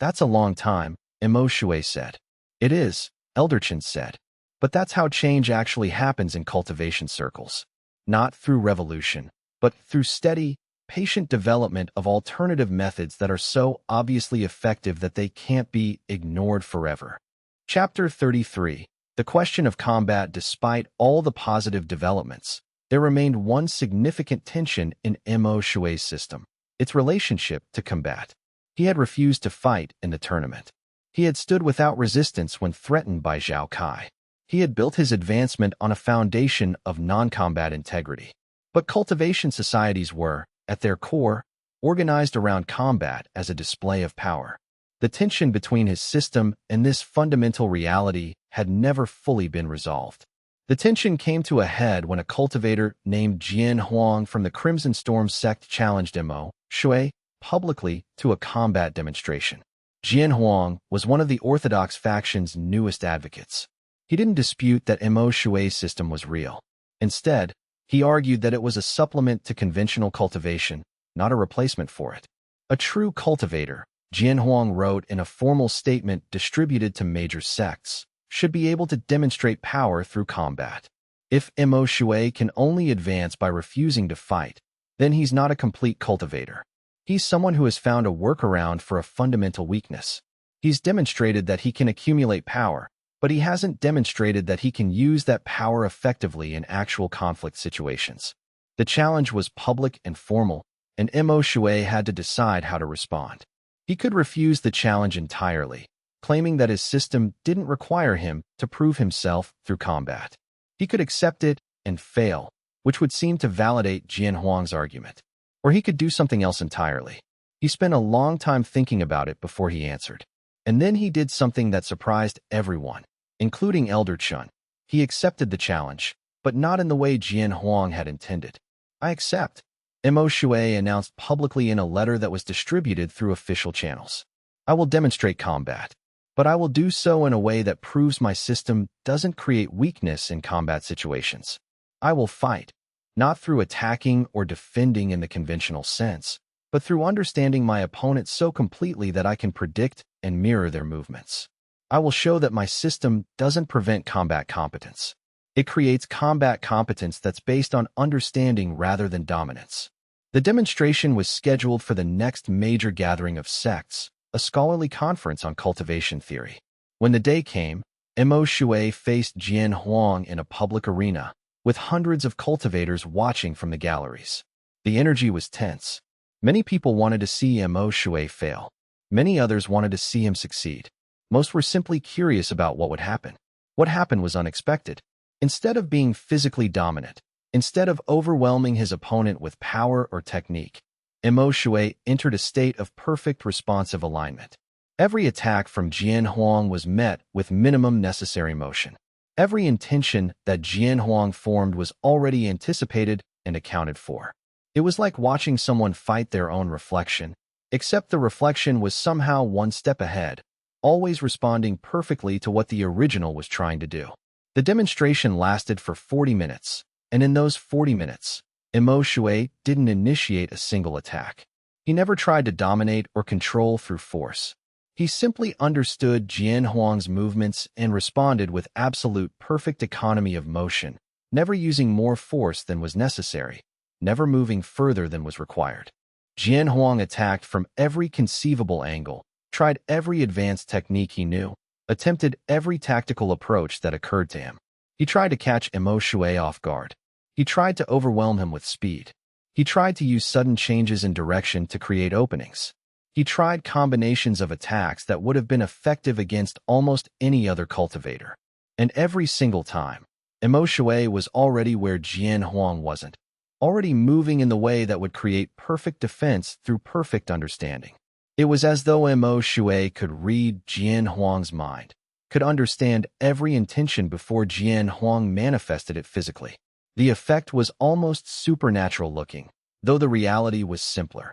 That's a long time, Xianxia said. It is, Elderchin said. But that's how change actually happens in cultivation circles. Not through revolution, but through steady, patient development of alternative methods that are so obviously effective that they can't be ignored forever. Chapter 33. The question of combat. Despite all the positive developments, there remained one significant tension in Xianxia's system, its relationship to combat. He had refused to fight in the tournament. He had stood without resistance when threatened by Zhao Kai. He had built his advancement on a foundation of non-combat integrity. But cultivation societies were, at their core, organized around combat as a display of power. The tension between his system and this fundamental reality had never fully been resolved. The tension came to a head when a cultivator named Jian Huang from the Crimson Storm sect challenged Xianxia publicly to a combat demonstration. Jian Huang was one of the Orthodox faction's newest advocates. He didn't dispute that Xianxia's system was real. Instead, he argued that it was a supplement to conventional cultivation, not a replacement for it. A true cultivator, Jian Huang wrote in a formal statement distributed to major sects, should be able to demonstrate power through combat. If Xianxia can only advance by refusing to fight, then he's not a complete cultivator. He's someone who has found a workaround for a fundamental weakness. He's demonstrated that he can accumulate power, but he hasn't demonstrated that he can use that power effectively in actual conflict situations. The challenge was public and formal, and Xianxia had to decide how to respond. He could refuse the challenge entirely, claiming that his system didn't require him to prove himself through combat. He could accept it and fail, which would seem to validate Jian Huang's argument. Or he could do something else entirely. He spent a long time thinking about it before he answered. And then he did something that surprised everyone, including Elder Chun. He accepted the challenge, but not in the way Jian Huang had intended. I accept, Xianxia announced publicly in a letter that was distributed through official channels. I will demonstrate combat, but I will do so in a way that proves my system doesn't create weakness in combat situations. I will fight, not through attacking or defending in the conventional sense, but through understanding my opponent so completely that I can predict and mirror their movements. I will show that my system doesn't prevent combat competence. It creates combat competence that's based on understanding rather than dominance. The demonstration was scheduled for the next major gathering of sects, a scholarly conference on cultivation theory. When the day came, Xianxia faced Jian Huang in a public arena, with hundreds of cultivators watching from the galleries. The energy was tense. Many people wanted to see Xianxia fail. Many others wanted to see him succeed. Most were simply curious about what would happen. What happened was unexpected. Instead of being physically dominant, instead of overwhelming his opponent with power or technique, Xianxia entered a state of perfect responsive alignment. Every attack from Jian Huang was met with minimum necessary motion. Every intention that Jian Huang formed was already anticipated and accounted for. It was like watching someone fight their own reflection, except the reflection was somehow one step ahead, always responding perfectly to what the original was trying to do. The demonstration lasted for 40 minutes, and in those 40 minutes, Xianxia didn't initiate a single attack. He never tried to dominate or control through force. He simply understood Jian Huang's movements and responded with absolute perfect economy of motion, never using more force than was necessary, never moving further than was required. Jian Huang attacked from every conceivable angle, tried every advanced technique he knew, attempted every tactical approach that occurred to him. He tried to catch Xianxia off guard. He tried to overwhelm him with speed. He tried to use sudden changes in direction to create openings. He tried combinations of attacks that would have been effective against almost any other cultivator. And every single time, Xianxia was already where Jian Huang wasn't, already moving in the way that would create perfect defense through perfect understanding. It was as though Xianxia could read Jian Huang's mind, could understand every intention before Jian Huang manifested it physically. The effect was almost supernatural looking, though the reality was simpler.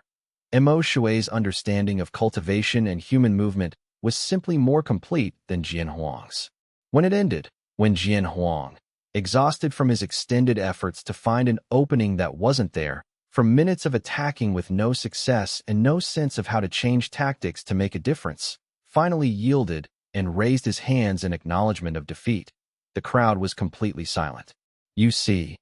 Xianxia's understanding of cultivation and human movement was simply more complete than Jian Huang's. When it ended, when Jian Huang, exhausted from his extended efforts to find an opening that wasn't there, from minutes of attacking with no success and no sense of how to change tactics to make a difference, finally yielded and raised his hands in acknowledgement of defeat, the crowd was completely silent. You see,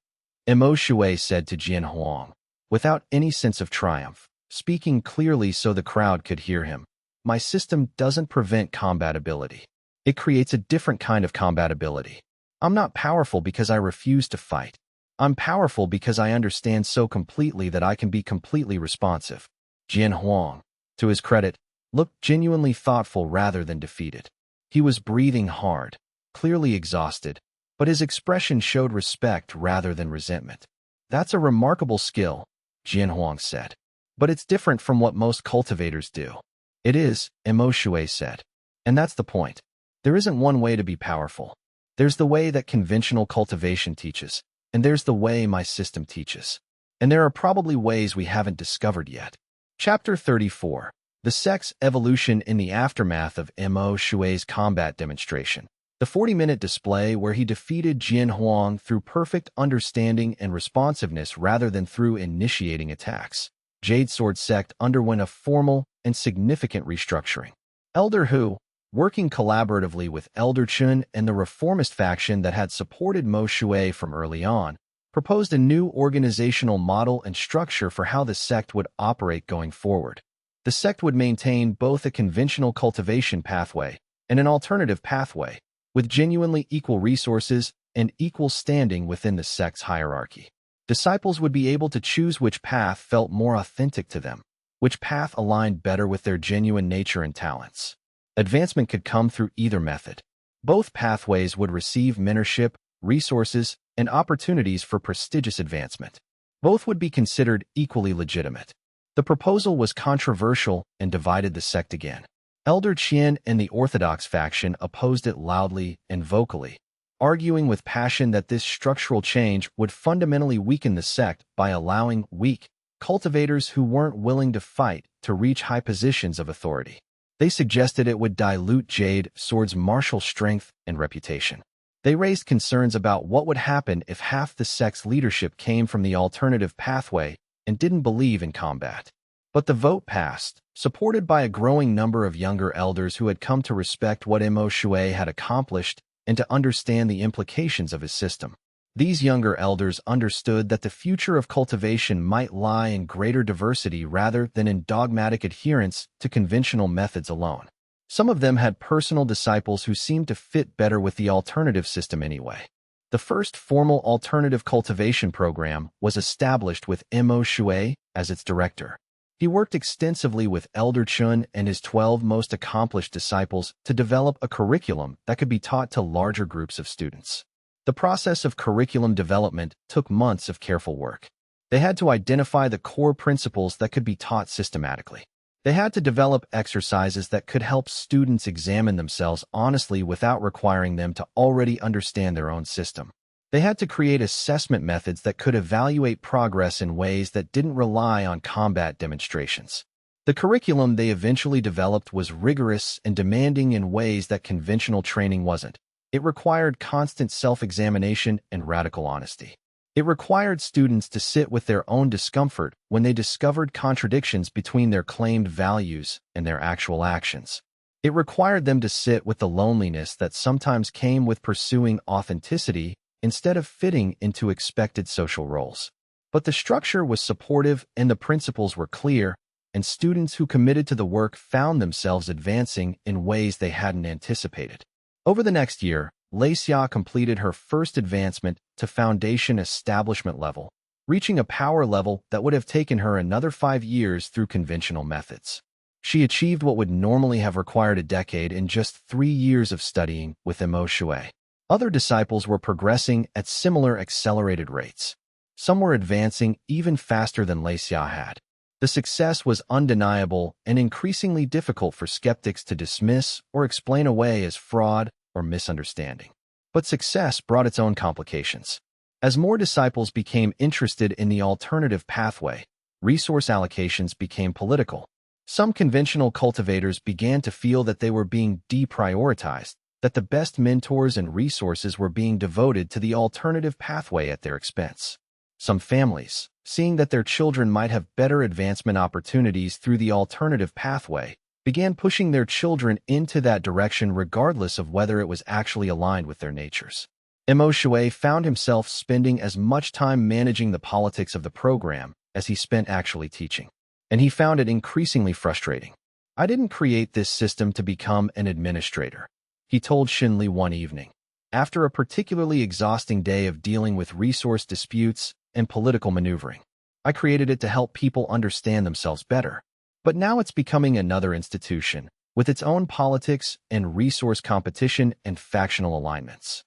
Mo Shui said to Jian Huang, without any sense of triumph, speaking clearly so the crowd could hear him, my system doesn't prevent combatability. It creates a different kind of combatability. I'm not powerful because I refuse to fight. I'm powerful because I understand so completely that I can be completely responsive. Jian Huang, to his credit, looked genuinely thoughtful rather than defeated. He was breathing hard, clearly exhausted, but his expression showed respect rather than resentment. That's a remarkable skill, Jian Huang said. But it's different from what most cultivators do. It is, Mo Shui said. And that's the point. There isn't one way to be powerful. There's the way that conventional cultivation teaches, and there's the way my system teaches. And there are probably ways we haven't discovered yet. Chapter 34. The Sex Evolution in the Aftermath of Mo Shui's Combat Demonstration. The 40-minute display where he defeated Jian Huang through perfect understanding and responsiveness rather than through initiating attacks. Jade Sword Sect underwent a formal and significant restructuring. Elder Hu, working collaboratively with Elder Chun and the reformist faction that had supported Mo Shui from early on, proposed a new organizational model and structure for how the sect would operate going forward. The sect would maintain both a conventional cultivation pathway and an alternative pathway, with genuinely equal resources and equal standing within the sect's hierarchy. Disciples would be able to choose which path felt more authentic to them, which path aligned better with their genuine nature and talents. Advancement could come through either method. Both pathways would receive mentorship, resources, and opportunities for prestigious advancement. Both would be considered equally legitimate. The proposal was controversial and divided the sect again. Elder Qian and the Orthodox faction opposed it loudly and vocally, arguing with passion that this structural change would fundamentally weaken the sect by allowing weak cultivators who weren't willing to fight to reach high positions of authority. They suggested it would dilute Jade Sword's martial strength and reputation. They raised concerns about what would happen if half the sect's leadership came from the alternative pathway and didn't believe in combat. But the vote passed, supported by a growing number of younger elders who had come to respect what Mo Shui had accomplished and to understand the implications of his system. These younger elders understood that the future of cultivation might lie in greater diversity rather than in dogmatic adherence to conventional methods alone. Some of them had personal disciples who seemed to fit better with the alternative system anyway. The first formal alternative cultivation program was established with Mo Shui as its director. He worked extensively with Elder Chun and his 12 most accomplished disciples to develop a curriculum that could be taught to larger groups of students. The process of curriculum development took months of careful work. They had to identify the core principles that could be taught systematically. They had to develop exercises that could help students examine themselves honestly without requiring them to already understand their own system. They had to create assessment methods that could evaluate progress in ways that didn't rely on combat demonstrations. The curriculum they eventually developed was rigorous and demanding in ways that conventional training wasn't. It required constant self-examination and radical honesty. It required students to sit with their own discomfort when they discovered contradictions between their claimed values and their actual actions. It required them to sit with the loneliness that sometimes came with pursuing authenticity instead of fitting into expected social roles. But the structure was supportive and the principles were clear, and students who committed to the work found themselves advancing in ways they hadn't anticipated. Over the next year, Xianxia completed her first advancement to Foundation Establishment level, reaching a power level that would have taken her another 5 years through conventional methods. She achieved what would normally have required a decade in just 3 years of studying with Mo Shui. Other disciples were progressing at similar accelerated rates. Some were advancing even faster than Xianxia had. The success was undeniable and increasingly difficult for skeptics to dismiss or explain away as fraud or misunderstanding. But success brought its own complications. As more disciples became interested in the alternative pathway, resource allocations became political. Some conventional cultivators began to feel that they were being deprioritized, that the best mentors and resources were being devoted to the alternative pathway at their expense. Some families, seeing that their children might have better advancement opportunities through the alternative pathway, began pushing their children into that direction regardless of whether it was actually aligned with their natures. Mo Shui found himself spending as much time managing the politics of the program as he spent actually teaching, and he found it increasingly frustrating. "I didn't create this system to become an administrator," he told Xinli one evening, after a particularly exhausting day of dealing with resource disputes and political maneuvering. "I created it to help people understand themselves better. But now it's becoming another institution, with its own politics and resource competition and factional alignments."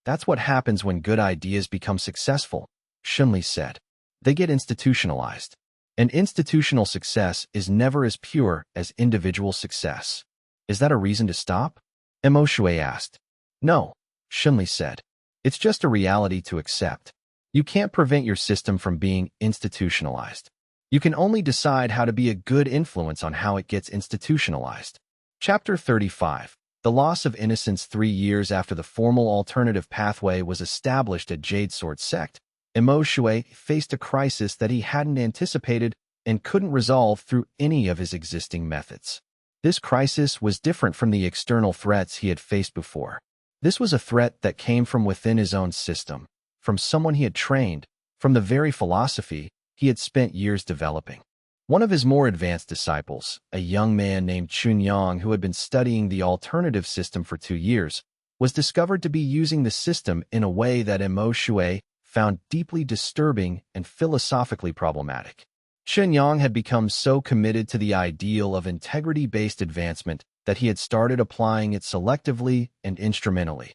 "That's what happens when good ideas become successful," Xinli said. "They get institutionalized. And institutional success is never as pure as individual success." "Is that a reason to stop?" Mo Shui asked. "No," Xinli said. "It's just a reality to accept. You can't prevent your system from being institutionalized. You can only decide how to be a good influence on how it gets institutionalized." Chapter 35. The Loss of Innocence. 3 years after the formal alternative pathway was established at Jade Sword Sect, Mo Shui faced a crisis that he hadn't anticipated and couldn't resolve through any of his existing methods. This crisis was different from the external threats he had faced before. This was a threat that came from within his own system, from someone he had trained, from the very philosophy he had spent years developing. One of his more advanced disciples, a young man named Chunyang who had been studying the alternative system for 2 years, was discovered to be using the system in a way that Mo Shui found deeply disturbing and philosophically problematic. Chunyang had become so committed to the ideal of integrity-based advancement that he had started applying it selectively and instrumentally,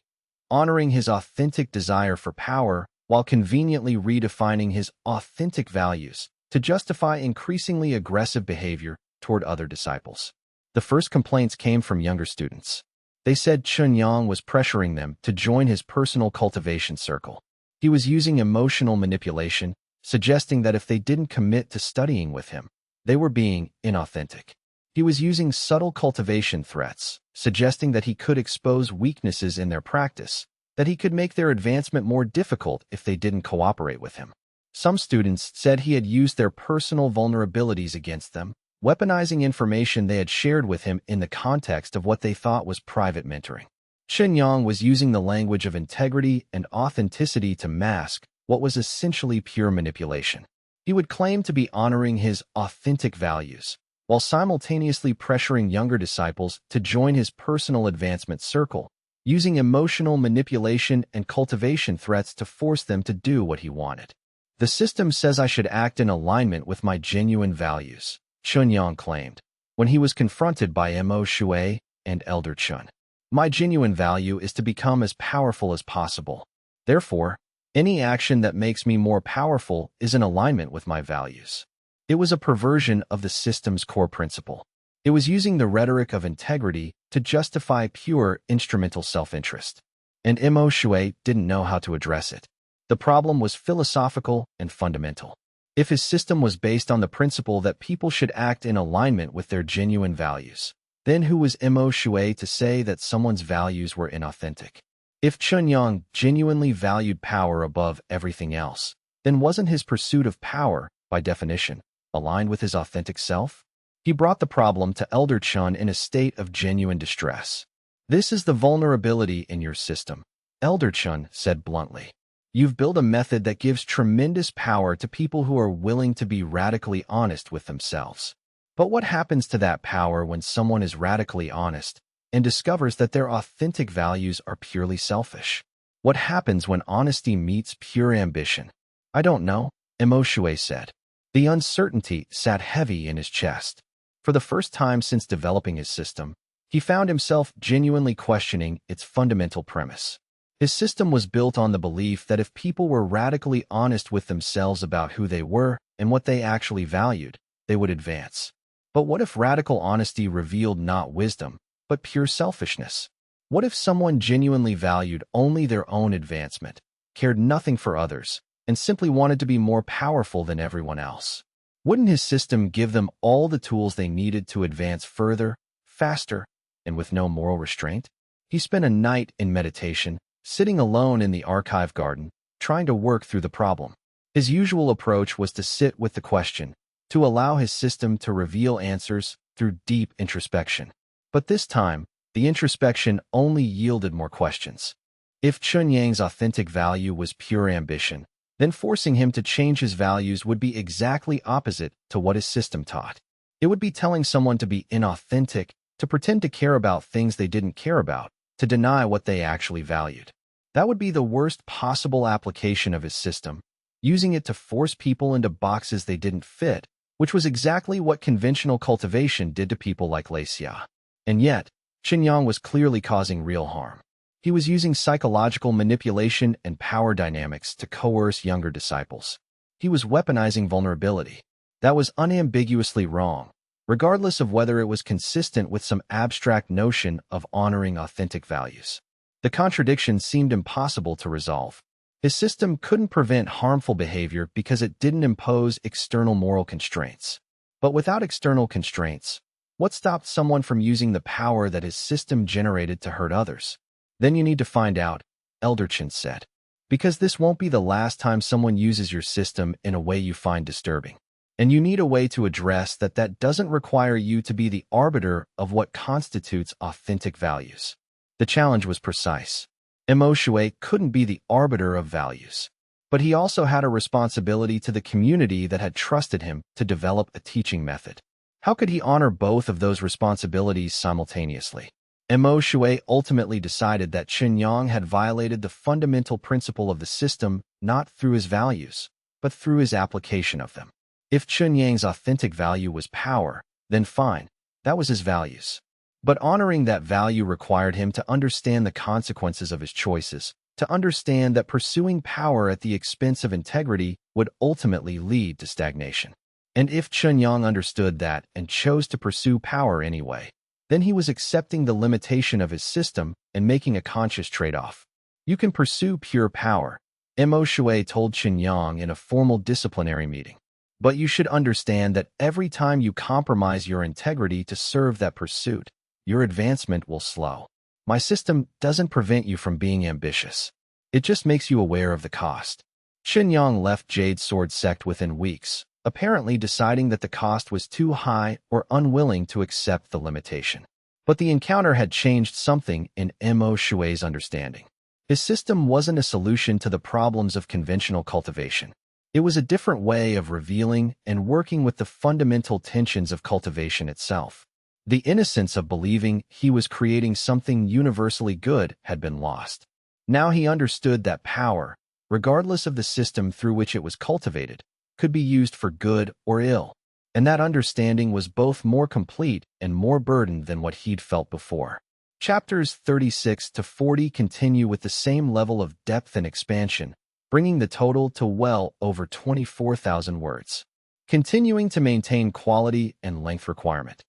honoring his authentic desire for power while conveniently redefining his authentic values to justify increasingly aggressive behavior toward other disciples. The first complaints came from younger students. They said Chunyang was pressuring them to join his personal cultivation circle. He was using emotional manipulation, suggesting that if they didn't commit to studying with him, they were being inauthentic. He was using subtle cultivation threats, suggesting that he could expose weaknesses in their practice, that he could make their advancement more difficult if they didn't cooperate with him. Some students said he had used their personal vulnerabilities against them, weaponizing information they had shared with him in the context of what they thought was private mentoring. Chunyang was using the language of integrity and authenticity to mask what was essentially pure manipulation. He would claim to be honoring his authentic values, while simultaneously pressuring younger disciples to join his personal advancement circle, using emotional manipulation and cultivation threats to force them to do what he wanted. "The system says I should act in alignment with my genuine values," Chunyang claimed, when he was confronted by Mo Shui and Elder Chun. "My genuine value is to become as powerful as possible. Therefore, any action that makes me more powerful is in alignment with my values." It was a perversion of the system's core principle. It was using the rhetoric of integrity to justify pure instrumental self-interest. And Mo Shui didn't know how to address it. The problem was philosophical and fundamental. If his system was based on the principle that people should act in alignment with their genuine values, then who was Mo Shui to say that someone's values were inauthentic? If Chunyang genuinely valued power above everything else, then wasn't his pursuit of power, by definition, aligned with his authentic self? He brought the problem to Elder Chun in a state of genuine distress. "This is the vulnerability in your system," Elder Chun said bluntly. "You've built a method that gives tremendous power to people who are willing to be radically honest with themselves. But what happens to that power when someone is radically honest and discovers that their authentic values are purely selfish? What happens when honesty meets pure ambition?" "I don't know," Mo Shui said. The uncertainty sat heavy in his chest. For the first time since developing his system, he found himself genuinely questioning its fundamental premise. His system was built on the belief that if people were radically honest with themselves about who they were and what they actually valued, they would advance. But what if radical honesty revealed not wisdom, but pure selfishness? What if someone genuinely valued only their own advancement, cared nothing for others, and simply wanted to be more powerful than everyone else? Wouldn't his system give them all the tools they needed to advance further, faster, and with no moral restraint? He spent a night in meditation, sitting alone in the archive garden, trying to work through the problem. His usual approach was to sit with the question, to allow his system to reveal answers through deep introspection. But this time, the introspection only yielded more questions. If Xianxia's authentic value was pure ambition, then forcing him to change his values would be exactly opposite to what his system taught. It would be telling someone to be inauthentic, to pretend to care about things they didn't care about, to deny what they actually valued. That would be the worst possible application of his system, using it to force people into boxes they didn't fit, which was exactly what conventional cultivation did to people like Xianxia. And yet, Xianxiang was clearly causing real harm. He was using psychological manipulation and power dynamics to coerce younger disciples. He was weaponizing vulnerability. That was unambiguously wrong, regardless of whether it was consistent with some abstract notion of honoring authentic values. The contradiction seemed impossible to resolve. His system couldn't prevent harmful behavior because it didn't impose external moral constraints. But without external constraints, what stopped someone from using the power that his system generated to hurt others? Then you need to find out, Elder Chen said. Because this won't be the last time someone uses your system in a way you find disturbing. And you need a way to address that doesn't require you to be the arbiter of what constitutes authentic values. The challenge was precise. Mo Shui couldn't be the arbiter of values. But he also had a responsibility to the community that had trusted him to develop a teaching method. How could he honor both of those responsibilities simultaneously? Mo Shui ultimately decided that Xianxiang had violated the fundamental principle of the system not through his values, but through his application of them. If Xianxiang's authentic value was power, then fine, that was his values. But honoring that value required him to understand the consequences of his choices, to understand that pursuing power at the expense of integrity would ultimately lead to stagnation. And if Xianxiang understood that and chose to pursue power anyway, then he was accepting the limitation of his system and making a conscious trade-off. You can pursue pure power, Mo Shui told Xianxiang in a formal disciplinary meeting. But you should understand that every time you compromise your integrity to serve that pursuit, your advancement will slow. My system doesn't prevent you from being ambitious. It just makes you aware of the cost. Xianxiang left Jade Sword Sect within weeks, apparently deciding that the cost was too high or unwilling to accept the limitation. But the encounter had changed something in Mo Shui's understanding. His system wasn't a solution to the problems of conventional cultivation. It was a different way of revealing and working with the fundamental tensions of cultivation itself. The innocence of believing he was creating something universally good had been lost. Now he understood that power, regardless of the system through which it was cultivated, could be used for good or ill, and that understanding was both more complete and more burdened than what he'd felt before. Chapters 36 to 40 continue with the same level of depth and expansion, bringing the total to well over 24,000 words, continuing to maintain quality and length requirement.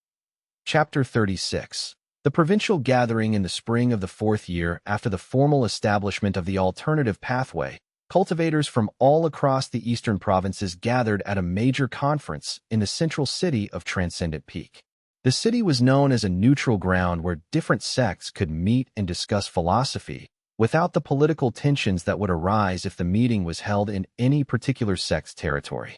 Chapter 36. The provincial gathering in the spring of the 4th year after the formal establishment of the alternative pathway, cultivators from all across the eastern provinces gathered at a major conference in the central city of Transcendent Peak. The city was known as a neutral ground where different sects could meet and discuss philosophy, without the political tensions that would arise if the meeting was held in any particular sect's territory.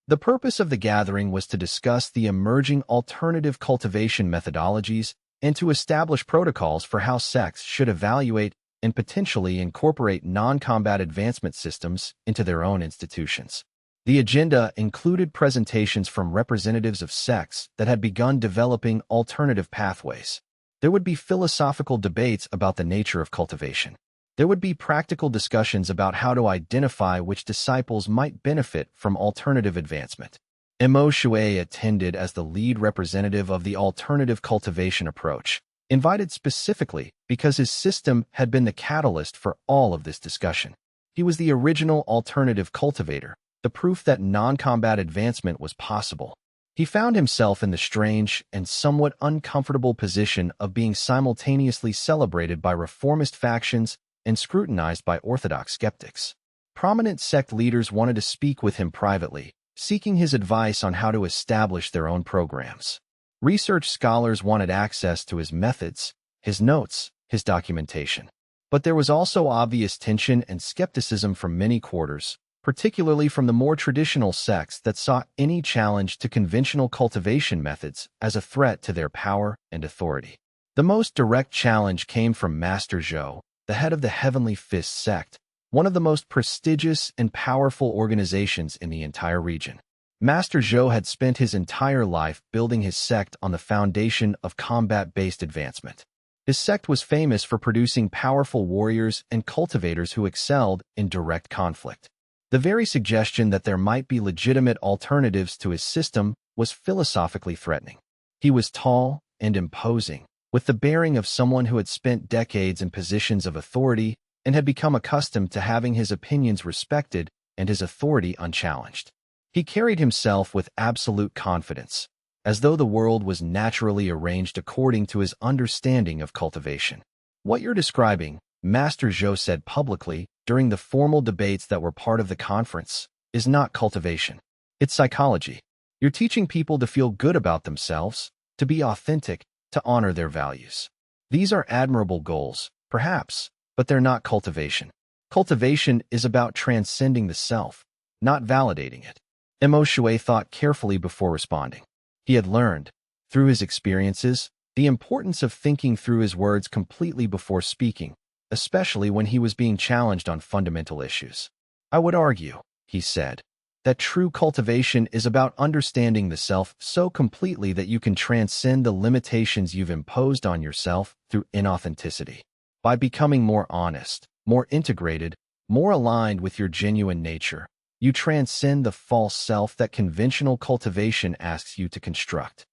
The purpose of the gathering was to discuss the emerging alternative cultivation methodologies and to establish protocols for how sects should evaluate and potentially incorporate non-combat advancement systems into their own institutions. The agenda included presentations from representatives of sects that had begun developing alternative pathways. There would be philosophical debates about the nature of cultivation. There would be practical discussions about how to identify which disciples might benefit from alternative advancement. Mo Shui attended as the lead representative of the alternative cultivation approach, invited specifically because his system had been the catalyst for all of this discussion. He was the original alternative cultivator, the proof that non-combat advancement was possible. He found himself in the strange and somewhat uncomfortable position of being simultaneously celebrated by reformist factions and scrutinized by orthodox skeptics. Prominent sect leaders wanted to speak with him privately, seeking his advice on how to establish their own programs. Research scholars wanted access to his methods, his notes, his documentation. But there was also obvious tension and skepticism from many quarters, particularly from the more traditional sects that saw any challenge to conventional cultivation methods as a threat to their power and authority. The most direct challenge came from Master Zhou, the head of the Heavenly Fist sect, one of the most prestigious and powerful organizations in the entire region. Master Zhou had spent his entire life building his sect on the foundation of combat-based advancement. His sect was famous for producing powerful warriors and cultivators who excelled in direct conflict. The very suggestion that there might be legitimate alternatives to his system was philosophically threatening. He was tall and imposing, with the bearing of someone who had spent decades in positions of authority and had become accustomed to having his opinions respected and his authority unchallenged. He carried himself with absolute confidence, as though the world was naturally arranged according to his understanding of cultivation. "What you're describing," Master Zhou said publicly during the formal debates that were part of the conference, "is not cultivation. It's psychology. You're teaching people to feel good about themselves, to be authentic, to honor their values. These are admirable goals, perhaps, but they're not cultivation. Cultivation is about transcending the self, not validating it." Mo Shui thought carefully before responding. He had learned, through his experiences, the importance of thinking through his words completely before speaking, especially when he was being challenged on fundamental issues. "I would argue," he said, "that true cultivation is about understanding the self so completely that you can transcend the limitations you've imposed on yourself through inauthenticity. By becoming more honest, more integrated, more aligned with your genuine nature, you transcend the false self that conventional cultivation asks you to construct."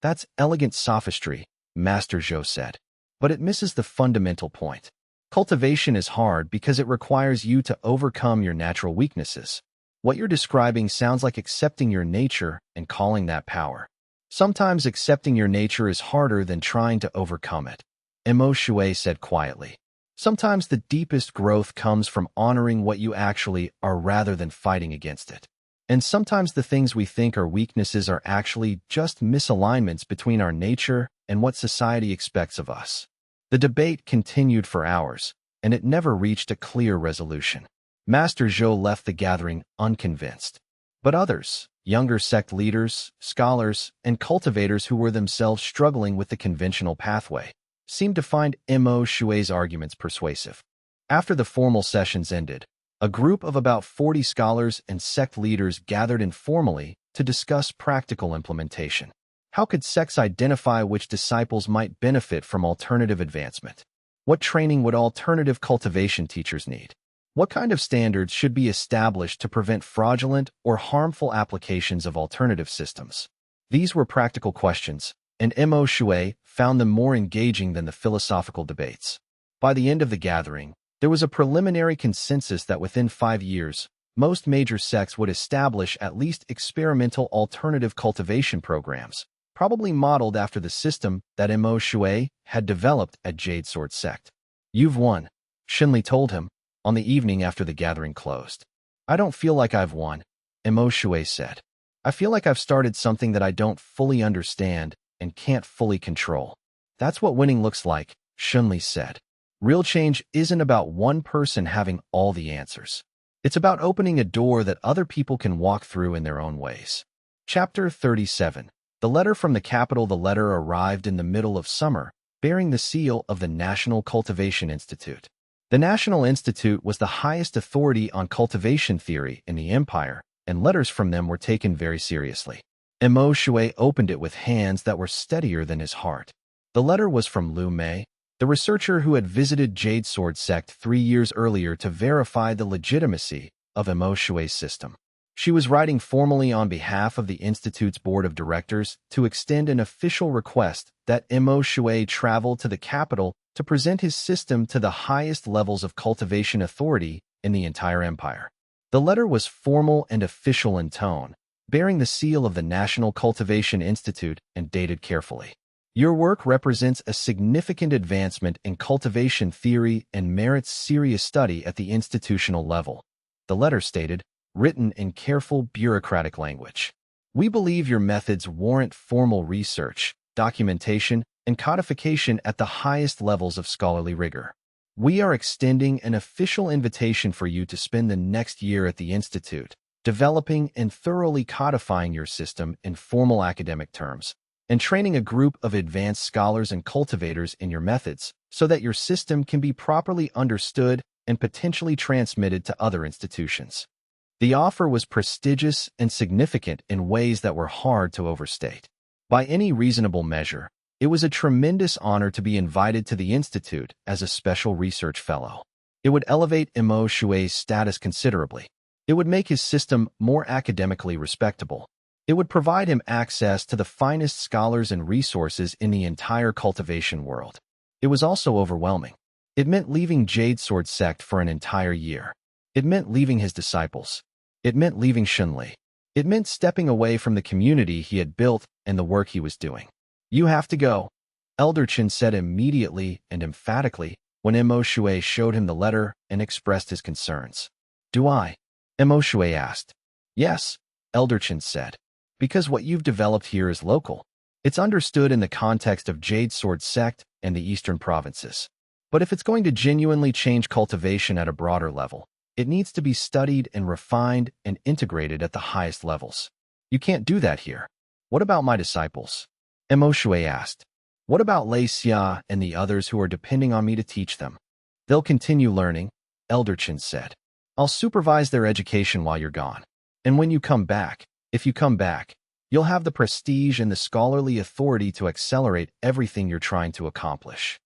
"That's elegant sophistry," Master Zhou said, "but it misses the fundamental point. Cultivation is hard because it requires you to overcome your natural weaknesses. What you're describing sounds like accepting your nature and calling that power. Sometimes accepting your nature is harder than trying to overcome it," Mo Shui said quietly. "Sometimes the deepest growth comes from honoring what you actually are rather than fighting against it. And sometimes the things we think are weaknesses are actually just misalignments between our nature and what society expects of us." The debate continued for hours, and it never reached a clear resolution. Master Zhou left the gathering unconvinced. But others, younger sect leaders, scholars, and cultivators who were themselves struggling with the conventional pathway, seemed to find Mo Shui's arguments persuasive. After the formal sessions ended, a group of about 40 scholars and sect leaders gathered informally to discuss practical implementation. How could sects identify which disciples might benefit from alternative advancement? What training would alternative cultivation teachers need? What kind of standards should be established to prevent fraudulent or harmful applications of alternative systems? These were practical questions, and Mo Shui found them more engaging than the philosophical debates. By the end of the gathering, there was a preliminary consensus that within 5 years, most major sects would establish at least experimental alternative cultivation programs, probably modeled after the system that Mo Shui had developed at Jade Sword Sect. "You've won," Shinli told him on the evening after the gathering closed. "I don't feel like I've won," Mo Shui said. "I feel like I've started something that I don't fully understand and can't fully control." "That's what winning looks like," Shinli said. "Real change isn't about one person having all the answers. It's about opening a door that other people can walk through in their own ways." Chapter 37. The letter from the capital. The letter arrived in the middle of summer, bearing the seal of the National Cultivation Institute. The National Institute was the highest authority on cultivation theory in the empire, and letters from them were taken very seriously. Mo Shui opened it with hands that were steadier than his heart. The letter was from Lu Mei, the researcher who had visited Jade Sword Sect 3 years earlier to verify the legitimacy of Mo Shui's system. She was writing formally on behalf of the Institute's board of directors to extend an official request that Mo Shui travel to the capital to present his system to the highest levels of cultivation authority in the entire empire. The letter was formal and official in tone, bearing the seal of the National Cultivation Institute and dated carefully. "Your work represents a significant advancement in cultivation theory and merits serious study at the institutional level," the letter stated, written in careful bureaucratic language. "We believe your methods warrant formal research, documentation, and codification at the highest levels of scholarly rigor. We are extending an official invitation for you to spend the next year at the Institute, developing and thoroughly codifying your system in formal academic terms, and training a group of advanced scholars and cultivators in your methods so that your system can be properly understood and potentially transmitted to other institutions. The offer was prestigious and significant in ways that were hard to overstate. By any reasonable measure, it was a tremendous honor to be invited to the Institute as a special research fellow. It would elevate Imo Shui's status considerably. It would make his system more academically respectable. It would provide him access to the finest scholars and resources in the entire cultivation world. It was also overwhelming. It meant leaving Jade Sword Sect for an entire year. It meant leaving his disciples. It meant leaving Xianxia. It meant stepping away from the community he had built and the work he was doing. "You have to go," Elder Chen said immediately and emphatically when Imo Shui showed him the letter and expressed his concerns. "Do I?" Imo Shui asked. "Yes," Elder Chen said, "because what you've developed here is local. It's understood in the context of Jade Sword Sect and the eastern provinces. But if it's going to genuinely change cultivation at a broader level, it needs to be studied and refined and integrated at the highest levels. You can't do that here." "What about my disciples?" Imo Shui asked. "What about Xianxia and the others who are depending on me to teach them?" "They'll continue learning," Elder Chen said. "I'll supervise their education while you're gone. And when you come back, if you come back, you'll have the prestige and the scholarly authority to accelerate everything you're trying to accomplish."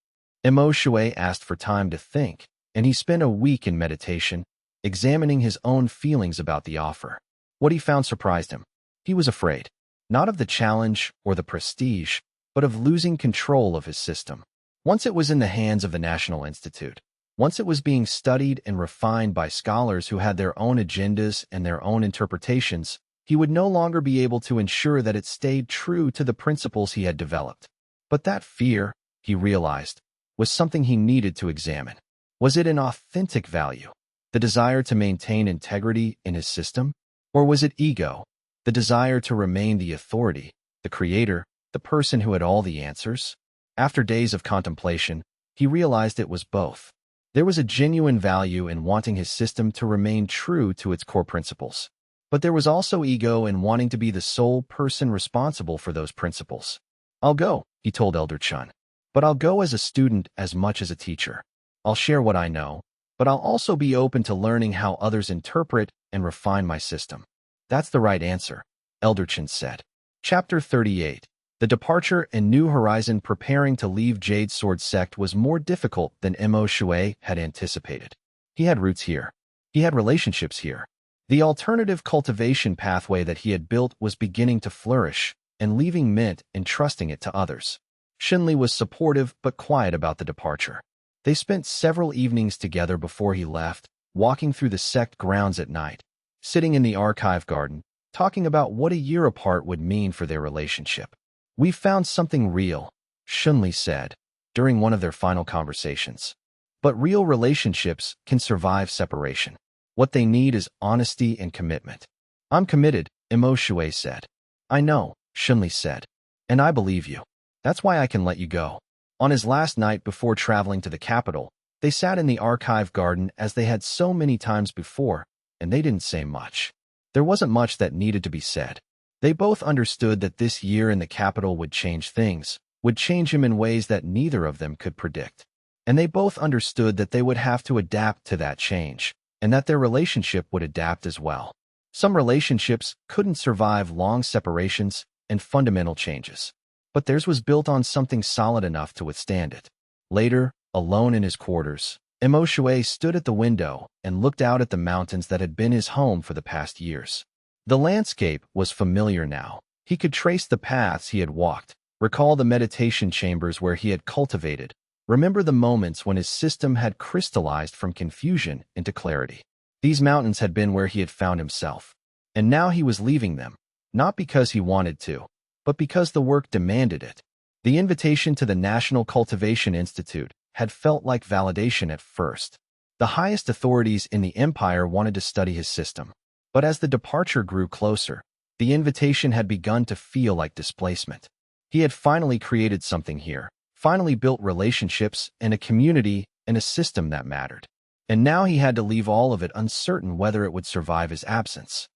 Imo Shui asked for time to think, and he spent a week in meditation, examining his own feelings about the offer. What he found surprised him. He was afraid, not of the challenge or the prestige, but of losing control of his system. Once it was in the hands of the National Institute, once it was being studied and refined by scholars who had their own agendas and their own interpretations, he would no longer be able to ensure that it stayed true to the principles he had developed. But that fear, he realized, was something he needed to examine. Was it an authentic value, the desire to maintain integrity in his system? Or was it ego, the desire to remain the authority, the creator, the person who had all the answers? After days of contemplation, he realized it was both. There was a genuine value in wanting his system to remain true to its core principles. But there was also ego in wanting to be the sole person responsible for those principles. "I'll go," he told Elder Chen. "But I'll go as a student as much as a teacher. I'll share what I know, but I'll also be open to learning how others interpret and refine my system." "That's the right answer," Elder Chen said. Chapter 38. The departure and New Horizon. Preparing to leave Jade Sword Sect was more difficult than Imo Shui had anticipated. He had roots here. He had relationships here. The alternative cultivation pathway that he had built was beginning to flourish, and leaving meant entrusting it to others. Xianxia was supportive but quiet about the departure. They spent several evenings together before he left, walking through the sect grounds at night, sitting in the archive garden, talking about what a year apart would mean for their relationship. "We've found something real," Xianxia said, during one of their final conversations. "But real relationships can survive separation. What they need is honesty and commitment." "I'm committed," Imo Shui said. "I know," Xianxia said. "And I believe you. That's why I can let you go." On his last night before traveling to the capital, they sat in the archive garden as they had so many times before, and they didn't say much. There wasn't much that needed to be said. They both understood that this year in the capital would change things, would change him in ways that neither of them could predict. And they both understood that they would have to adapt to that change, and that their relationship would adapt as well. Some relationships couldn't survive long separations and fundamental changes, but theirs was built on something solid enough to withstand it. Later, alone in his quarters, Imo Shui stood at the window and looked out at the mountains that had been his home for the past years. The landscape was familiar now. He could trace the paths he had walked, recall the meditation chambers where he had cultivated, remember the moments when his system had crystallized from confusion into clarity. These mountains had been where he had found himself, and now he was leaving them, not because he wanted to, but because the work demanded it. The invitation to the National Cultivation Institute had felt like validation at first. The highest authorities in the empire wanted to study his system. But as the departure grew closer, the invitation had begun to feel like displacement. He had finally created something here, finally built relationships and a community and a system that mattered. And now he had to leave all of it uncertain whether it would survive his absence.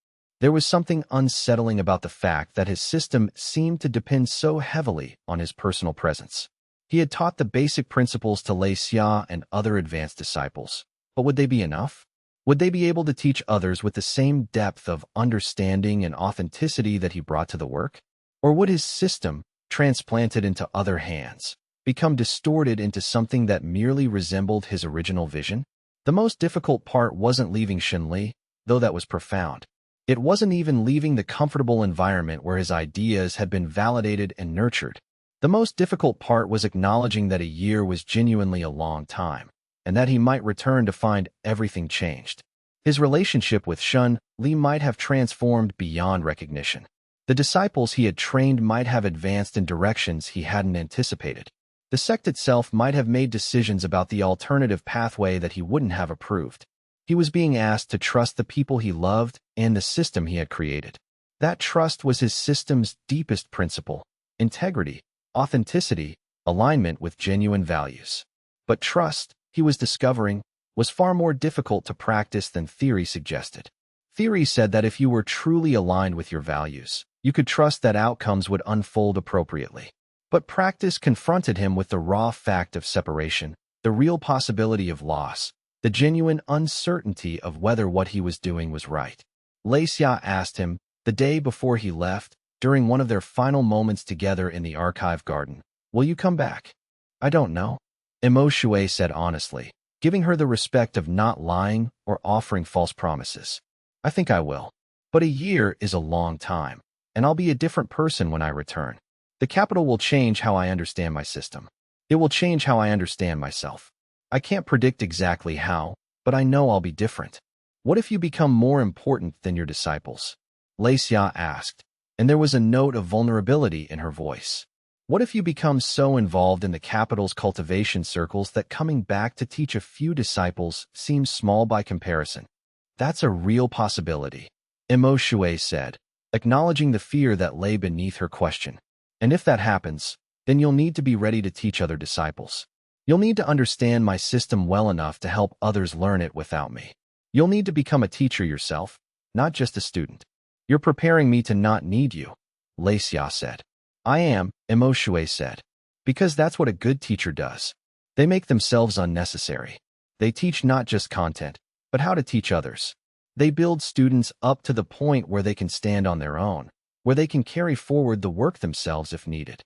There was something unsettling about the fact that his system seemed to depend so heavily on his personal presence. He had taught the basic principles to Xianxia and other advanced disciples, but would they be enough? Would they be able to teach others with the same depth of understanding and authenticity that he brought to the work? Or would his system, transplanted into other hands, become distorted into something that merely resembled his original vision? The most difficult part wasn't leaving Xianxia, though that was profound. It wasn't even leaving the comfortable environment where his ideas had been validated and nurtured. The most difficult part was acknowledging that a year was genuinely a long time, and that he might return to find everything changed. His relationship with Xianxia might have transformed beyond recognition. The disciples he had trained might have advanced in directions he hadn't anticipated. The sect itself might have made decisions about the alternative pathway that he wouldn't have approved. He was being asked to trust the people he loved and the system he had created. That trust was his system's deepest principle: integrity, authenticity, alignment with genuine values. But trust, he was discovering, was far more difficult to practice than theory suggested. Theory said that if you were truly aligned with your values, you could trust that outcomes would unfold appropriately. But practice confronted him with the raw fact of separation, the real possibility of loss, the genuine uncertainty of whether what he was doing was right. Xianxia asked him, the day before he left, during one of their final moments together in the archive garden, "Will you come back?" "I don't know," Xianxia said honestly, giving her the respect of not lying or offering false promises. "I think I will. But a year is a long time, and I'll be a different person when I return. The capital will change how I understand my system. It will change how I understand myself. I can't predict exactly how, but I know I'll be different." "What if you become more important than your disciples?" Xianxia asked, and there was a note of vulnerability in her voice. "What if you become so involved in the capital's cultivation circles that coming back to teach a few disciples seems small by comparison?" "That's a real possibility," Xianxia said, acknowledging the fear that lay beneath her question. "And if that happens, then you'll need to be ready to teach other disciples. You'll need to understand my system well enough to help others learn it without me. You'll need to become a teacher yourself, not just a student." "You're preparing me to not need you," Xianxia said. "I am," Xianxia said, "because that's what a good teacher does. They make themselves unnecessary. They teach not just content, but how to teach others. They build students up to the point where they can stand on their own, where they can carry forward the work themselves if needed."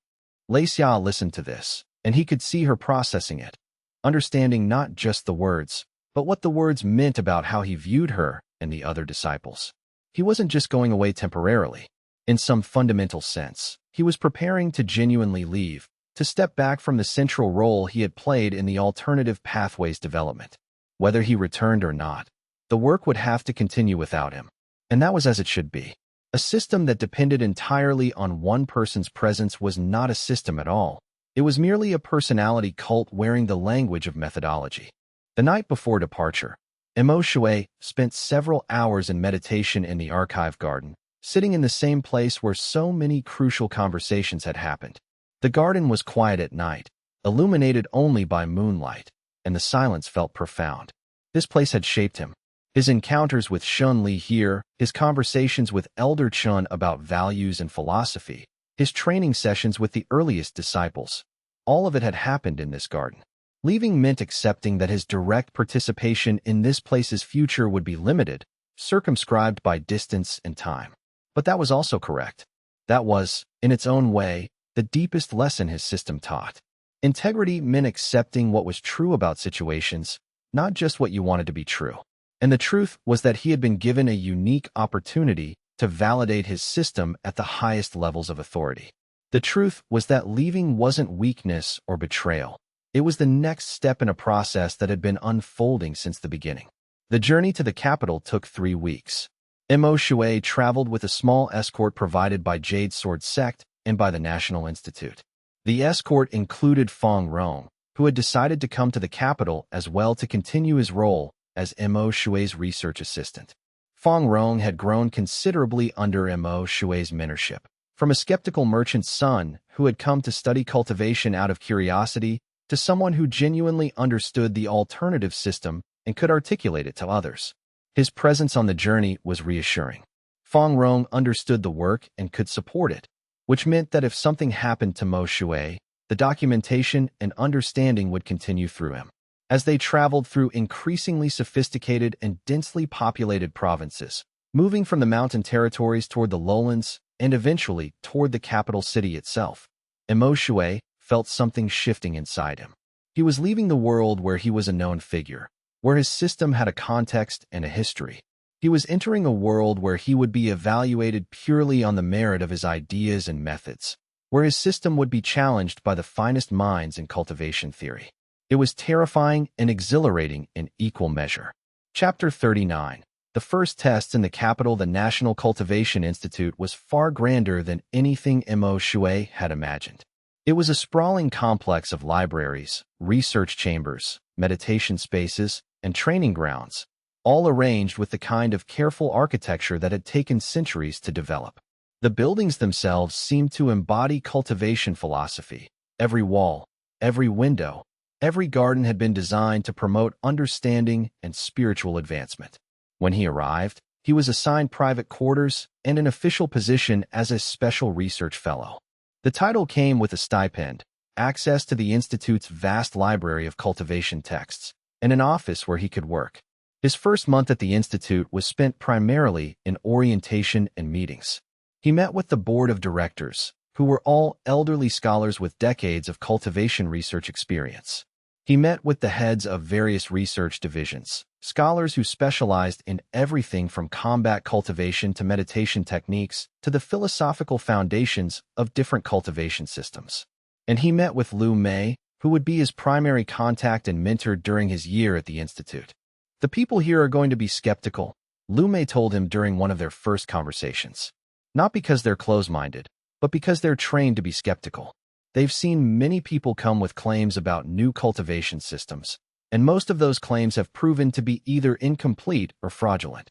Xianxia listened to this, and he could see her processing it, understanding not just the words, but what the words meant about how he viewed her and the other disciples. He wasn't just going away temporarily. In some fundamental sense, he was preparing to genuinely leave, to step back from the central role he had played in the alternative pathway's development. Whether he returned or not, the work would have to continue without him. And that was as it should be. A system that depended entirely on one person's presence was not a system at all. It was merely a personality cult wearing the language of methodology. The night before departure, Xianxia spent several hours in meditation in the archive garden, sitting in the same place where so many crucial conversations had happened. The garden was quiet at night, illuminated only by moonlight, and the silence felt profound. This place had shaped him. His encounters with Xianxia here, his conversations with Elder Chun about values and philosophy, his training sessions with the earliest disciples, all of it had happened in this garden. Leaving meant accepting that his direct participation in this place's future would be limited, circumscribed by distance and time. But that was also correct. That was, in its own way, the deepest lesson his system taught. Integrity meant accepting what was true about situations, not just what you wanted to be true. And the truth was that he had been given a unique opportunity to validate his system at the highest levels of authority. The truth was that leaving wasn't weakness or betrayal. It was the next step in a process that had been unfolding since the beginning. The journey to the capital took 3 weeks. Xianxia traveled with a small escort provided by Jade Sword Sect and by the National Institute. The escort included Feng Rong, who had decided to come to the capital as well to continue his role as Xianxia's research assistant. Feng Rong had grown considerably under Xianxia's mentorship. From a skeptical merchant's son who had come to study cultivation out of curiosity to someone who genuinely understood the alternative system and could articulate it to others. His presence on the journey was reassuring. Feng Rong understood the work and could support it, which meant that if something happened to Mo Shui, the documentation and understanding would continue through him. As they traveled through increasingly sophisticated and densely populated provinces, moving from the mountain territories toward the lowlands and eventually toward the capital city itself, Mo Shui felt something shifting inside him. He was leaving the world where he was a known figure, where his system had a context and a history. He was entering a world where he would be evaluated purely on the merit of his ideas and methods, where his system would be challenged by the finest minds in cultivation theory. It was terrifying and exhilarating in equal measure. Chapter 39. The first test in the capital, the National Cultivation Institute, was far grander than anything Mo Shui had imagined. It was a sprawling complex of libraries, research chambers, meditation spaces, and training grounds, all arranged with the kind of careful architecture that had taken centuries to develop. The buildings themselves seemed to embody cultivation philosophy. Every wall, every window, every garden had been designed to promote understanding and spiritual advancement. When he arrived, he was assigned private quarters and an official position as a special research fellow. The title came with a stipend, access to the Institute's vast library of cultivation texts, and an office where he could work. His first month at the Institute was spent primarily in orientation and meetings. He met with the board of directors, who were all elderly scholars with decades of cultivation research experience. He met with the heads of various research divisions, scholars who specialized in everything from combat cultivation to meditation techniques to the philosophical foundations of different cultivation systems. And he met with Liu Mei, who would be his primary contact and mentor during his year at the Institute. "The people here are going to be skeptical," Liu Mei told him during one of their first conversations. "Not because they're close-minded, but because they're trained to be skeptical. They've seen many people come with claims about new cultivation systems, and most of those claims have proven to be either incomplete or fraudulent."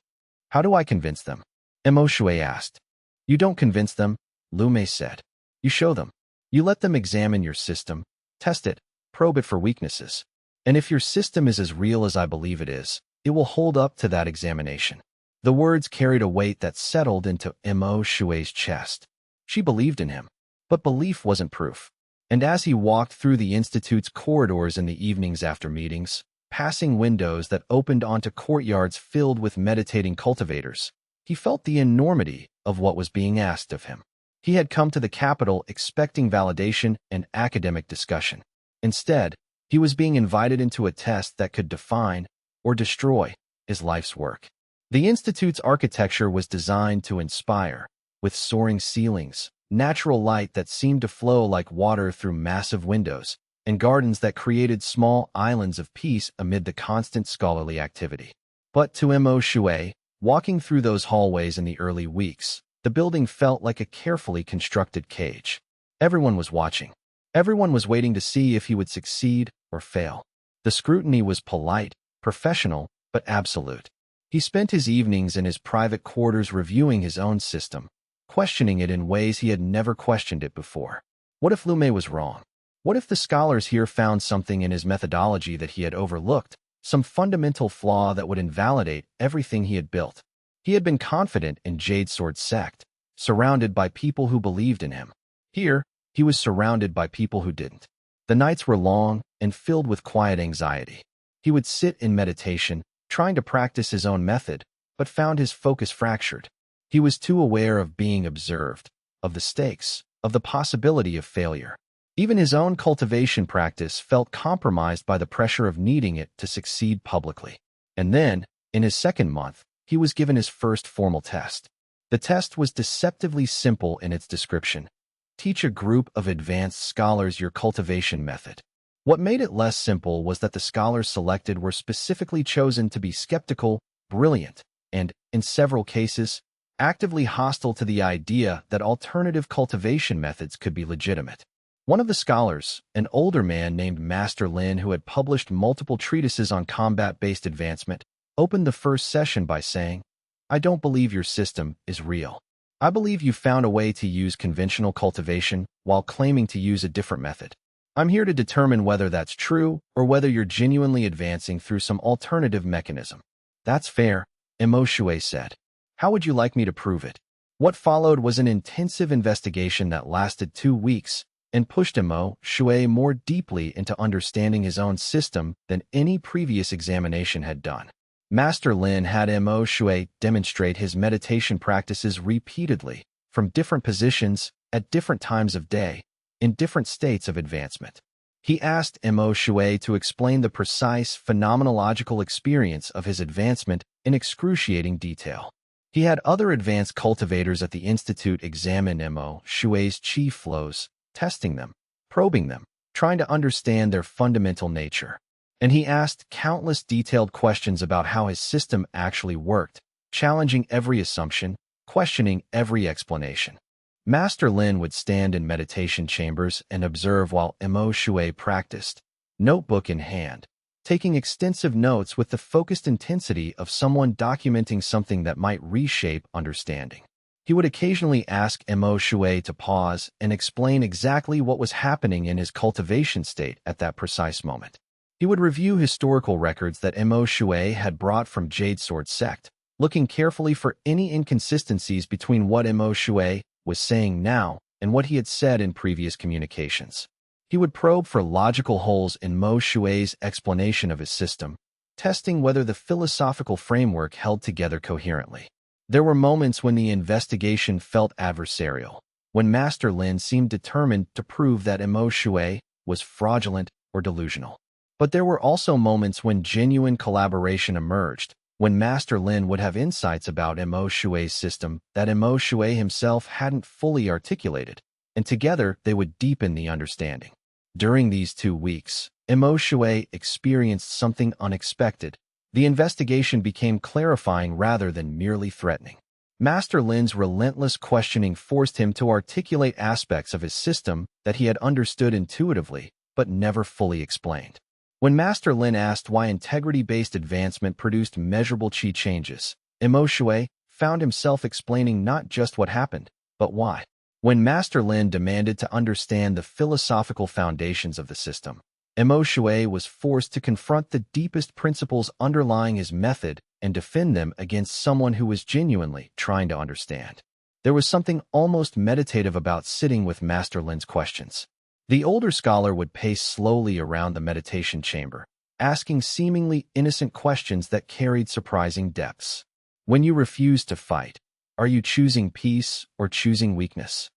"How do I convince them?" Mo Shui asked. "You don't convince them," Liu Mei said. "You show them. You let them examine your system, test it, probe it for weaknesses. And if your system is as real as I believe it will hold up to that examination." The words carried a weight that settled into Mo Shui's chest. She believed in him. But belief wasn't proof. And as he walked through the Institute's corridors in the evenings after meetings, passing windows that opened onto courtyards filled with meditating cultivators, he felt the enormity of what was being asked of him. He had come to the capital expecting validation and academic discussion. Instead, he was being invited into a test that could define or destroy his life's work. The Institute's architecture was designed to inspire, with soaring ceilings, natural light that seemed to flow like water through massive windows, and gardens that created small islands of peace amid the constant scholarly activity. But to Mo Shui, walking through those hallways in the early weeks, the building felt like a carefully constructed cage. Everyone was watching. Everyone was waiting to see if he would succeed or fail. The scrutiny was polite, professional, but absolute. He spent his evenings in his private quarters reviewing his own system, questioning it in ways he had never questioned it before. What if Liu Mei was wrong? What if the scholars here found something in his methodology that he had overlooked, some fundamental flaw that would invalidate everything he had built? He had been confident in Jade Sword's sect, surrounded by people who believed in him. Here, he was surrounded by people who didn't. The nights were long and filled with quiet anxiety. He would sit in meditation, trying to practice his own method, but found his focus fractured. He was too aware of being observed, of the stakes, of the possibility of failure. Even his own cultivation practice felt compromised by the pressure of needing it to succeed publicly. And then, in his second month, he was given his first formal test. The test was deceptively simple in its description. Teach a group of advanced scholars your cultivation method. What made it less simple was that the scholars selected were specifically chosen to be skeptical, brilliant, and, in several cases, actively hostile to the idea that alternative cultivation methods could be legitimate. One of the scholars, an older man named Master Lin who had published multiple treatises on combat-based advancement, opened the first session by saying, "I don't believe your system is real. I believe you found a way to use conventional cultivation while claiming to use a different method. I'm here to determine whether that's true or whether you're genuinely advancing through some alternative mechanism. That's fair, Shui said. How would you like me to prove it? What followed was an intensive investigation that lasted 2 weeks and pushed Shui more deeply into understanding his own system than any previous examination had done. Master Lin had Shui demonstrate his meditation practices repeatedly, from different positions, at different times of day, in different states of advancement. He asked Shui to explain the precise phenomenological experience of his advancement in excruciating detail. He had other advanced cultivators at the Institute examine Shui's chi flows, testing them, probing them, trying to understand their fundamental nature. And he asked countless detailed questions about how his system actually worked, challenging every assumption, questioning every explanation. Master Lin would stand in meditation chambers and observe while Shui practiced, notebook in hand, taking extensive notes with the focused intensity of someone documenting something that might reshape understanding. He would occasionally ask Shui to pause and explain exactly what was happening in his cultivation state at that precise moment. He would review historical records that Shui had brought from Jade Sword sect, looking carefully for any inconsistencies between what Shui was saying now and what he had said in previous communications. He would probe for logical holes in Shui's explanation of his system, testing whether the philosophical framework held together coherently. There were moments when the investigation felt adversarial, when Master Lin seemed determined to prove that Shui was fraudulent or delusional. But there were also moments when genuine collaboration emerged, when Master Lin would have insights about Shui's system that Shui himself hadn't fully articulated, and together they would deepen the understanding. During these 2 weeks, Shui experienced something unexpected. The investigation became clarifying rather than merely threatening. Master Lin's relentless questioning forced him to articulate aspects of his system that he had understood intuitively, but never fully explained. When Master Lin asked why integrity-based advancement produced measurable chi changes, Shui found himself explaining not just what happened, but why. When Master Lin demanded to understand the philosophical foundations of the system, Shui was forced to confront the deepest principles underlying his method and defend them against someone who was genuinely trying to understand. There was something almost meditative about sitting with Master Lin's questions. The older scholar would pace slowly around the meditation chamber, asking seemingly innocent questions that carried surprising depths. When you refuse to fight, are you choosing peace or choosing weakness?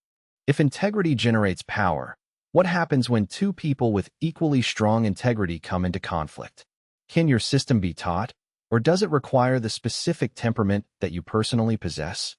If integrity generates power, what happens when 2 people with equally strong integrity come into conflict? Can your system be taught, or does it require the specific temperament that you personally possess?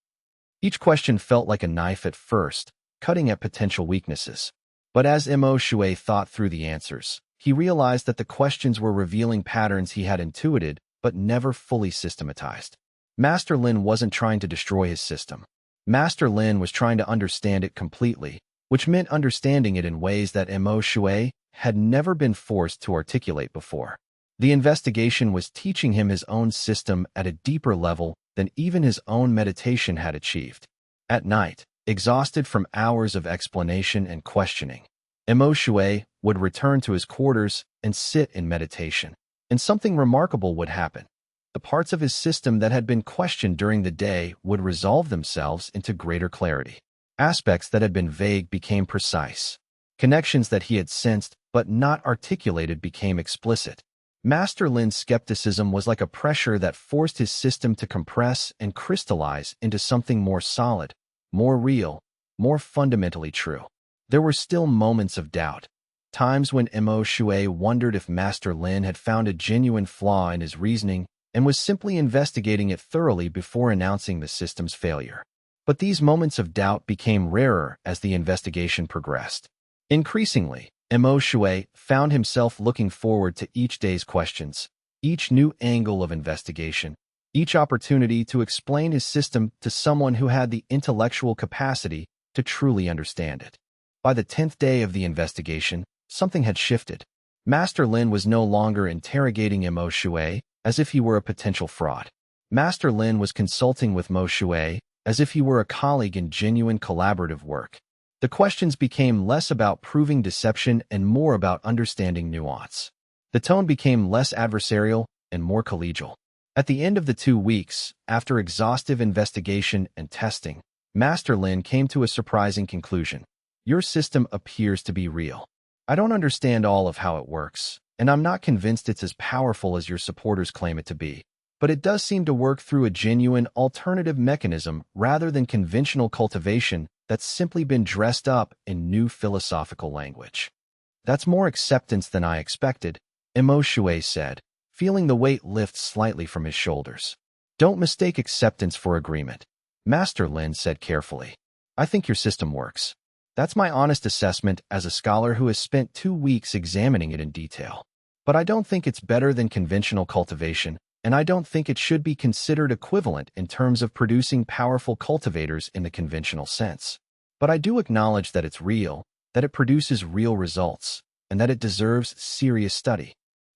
Each question felt like a knife at first, cutting at potential weaknesses. But as Shui thought through the answers, he realized that the questions were revealing patterns he had intuited but never fully systematized. Master Lin wasn't trying to destroy his system. Master Lin was trying to understand it completely, which meant understanding it in ways that Shui had never been forced to articulate before. The investigation was teaching him his own system at a deeper level than even his own meditation had achieved. At night, exhausted from hours of explanation and questioning, Shui would return to his quarters and sit in meditation, and something remarkable would happen. The parts of his system that had been questioned during the day would resolve themselves into greater clarity. Aspects that had been vague became precise. Connections that he had sensed but not articulated became explicit. Master Lin's skepticism was like a pressure that forced his system to compress and crystallize into something more solid, more real, more fundamentally true. There were still moments of doubt, times when Shui wondered if Master Lin had found a genuine flaw in his reasoning and was simply investigating it thoroughly before announcing the system's failure. But these moments of doubt became rarer as the investigation progressed. Increasingly, Shui found himself looking forward to each day's questions, each new angle of investigation, each opportunity to explain his system to someone who had the intellectual capacity to truly understand it. By the 10th day of the investigation, something had shifted. Master Lin was no longer interrogating Shui as if he were a potential fraud. Master Lin was consulting with Shui, as if he were a colleague in genuine collaborative work. The questions became less about proving deception and more about understanding nuance. The tone became less adversarial and more collegial. At the end of the 2 weeks, after exhaustive investigation and testing, Master Lin came to a surprising conclusion. Your system appears to be real. I don't understand all of how it works, and I'm not convinced it's as powerful as your supporters claim it to be. But it does seem to work through a genuine alternative mechanism rather than conventional cultivation that's simply been dressed up in new philosophical language. That's more acceptance than I expected, Mo Shui said, feeling the weight lift slightly from his shoulders. Don't mistake acceptance for agreement, Master Lin said carefully. I think your system works. That's my honest assessment as a scholar who has spent 2 weeks examining it in detail. But I don't think it's better than conventional cultivation, and I don't think it should be considered equivalent in terms of producing powerful cultivators in the conventional sense. But I do acknowledge that it's real, that it produces real results, and that it deserves serious study.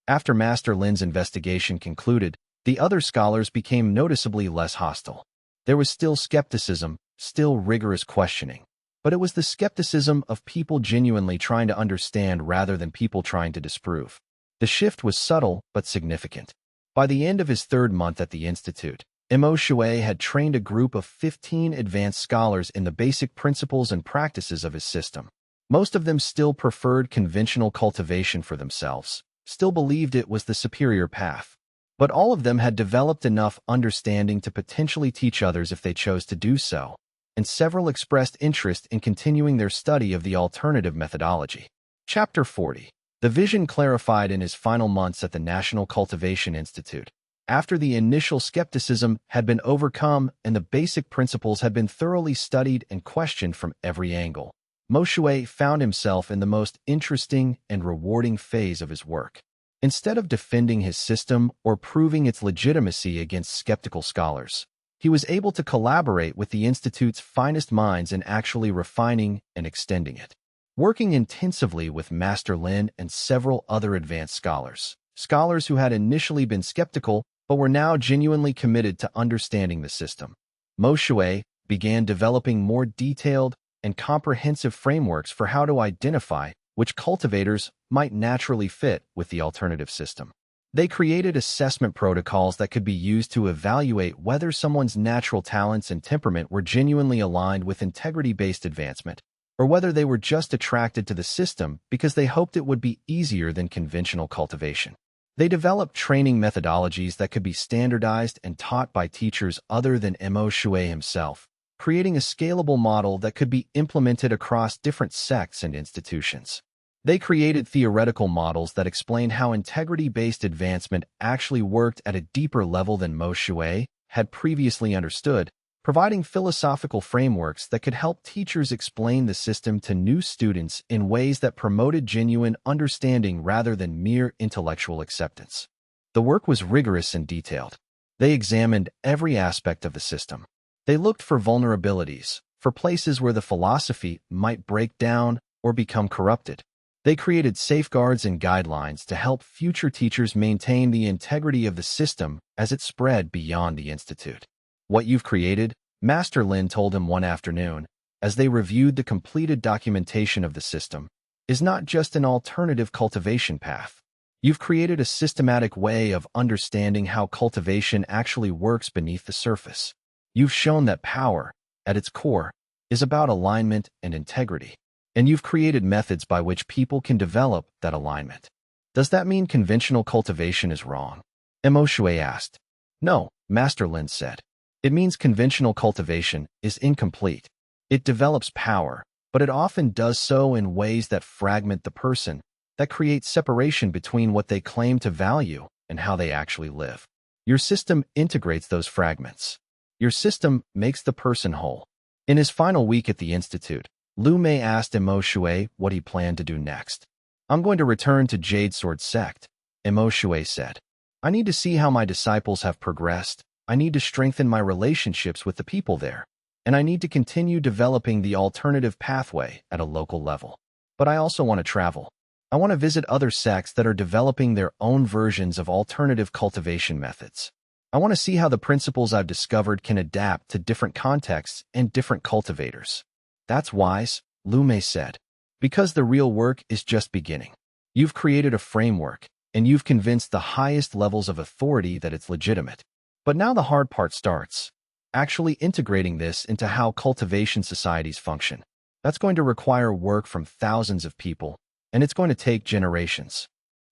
After Master Lin's investigation concluded, the other scholars became noticeably less hostile. There was still skepticism, still rigorous questioning, but it was the skepticism of people genuinely trying to understand rather than people trying to disprove. The shift was subtle but significant. By the end of his 3rd month at the Institute, Mo Shui had trained a group of 15 advanced scholars in the basic principles and practices of his system. Most of them still preferred conventional cultivation for themselves, still believed it was the superior path. But all of them had developed enough understanding to potentially teach others if they chose to do so, and several expressed interest in continuing their study of the alternative methodology. Chapter 40. The vision clarified in his final months at the National Cultivation Institute. After the initial skepticism had been overcome and the basic principles had been thoroughly studied and questioned from every angle, Mo Shui found himself in the most interesting and rewarding phase of his work. Instead of defending his system or proving its legitimacy against skeptical scholars, he was able to collaborate with the Institute's finest minds in actually refining and extending it. Working intensively with Master Lin and several other advanced scholars who had initially been skeptical but were now genuinely committed to understanding the system, Mo Shui began developing more detailed and comprehensive frameworks for how to identify which cultivators might naturally fit with the alternative system. They created assessment protocols that could be used to evaluate whether someone's natural talents and temperament were genuinely aligned with integrity-based advancement, or whether they were just attracted to the system because they hoped it would be easier than conventional cultivation. They developed training methodologies that could be standardized and taught by teachers other than Mo Shui himself, creating a scalable model that could be implemented across different sects and institutions. They created theoretical models that explained how integrity-based advancement actually worked at a deeper level than Mo Shui had previously understood, providing philosophical frameworks that could help teachers explain the system to new students in ways that promoted genuine understanding rather than mere intellectual acceptance. The work was rigorous and detailed. They examined every aspect of the system. They looked for vulnerabilities, for places where the philosophy might break down or become corrupted. They created safeguards and guidelines to help future teachers maintain the integrity of the system as it spread beyond the Institute. What you've created, Master Lin told him one afternoon, as they reviewed the completed documentation of the system, is not just an alternative cultivation path. You've created a systematic way of understanding how cultivation actually works beneath the surface. You've shown that power, at its core, is about alignment and integrity. And you've created methods by which people can develop that alignment. Does that mean conventional cultivation is wrong? Mo Shui asked. No, Master Lin said. It means conventional cultivation is incomplete. It develops power, but it often does so in ways that fragment the person, that create separation between what they claim to value and how they actually live. Your system integrates those fragments. Your system makes the person whole. In his final week at the Institute, Lu Mei asked Mo Shui what he planned to do next. I'm going to return to Jade Sword Sect, Mo Shui said. I need to see how my disciples have progressed. I need to strengthen my relationships with the people there. And I need to continue developing the alternative pathway at a local level. But I also want to travel. I want to visit other sects that are developing their own versions of alternative cultivation methods. I want to see how the principles I've discovered can adapt to different contexts and different cultivators. That's wise, Lu Mei said, because the real work is just beginning. You've created a framework, and you've convinced the highest levels of authority that it's legitimate. But now the hard part starts, actually integrating this into how cultivation societies function. That's going to require work from thousands of people, and it's going to take generations.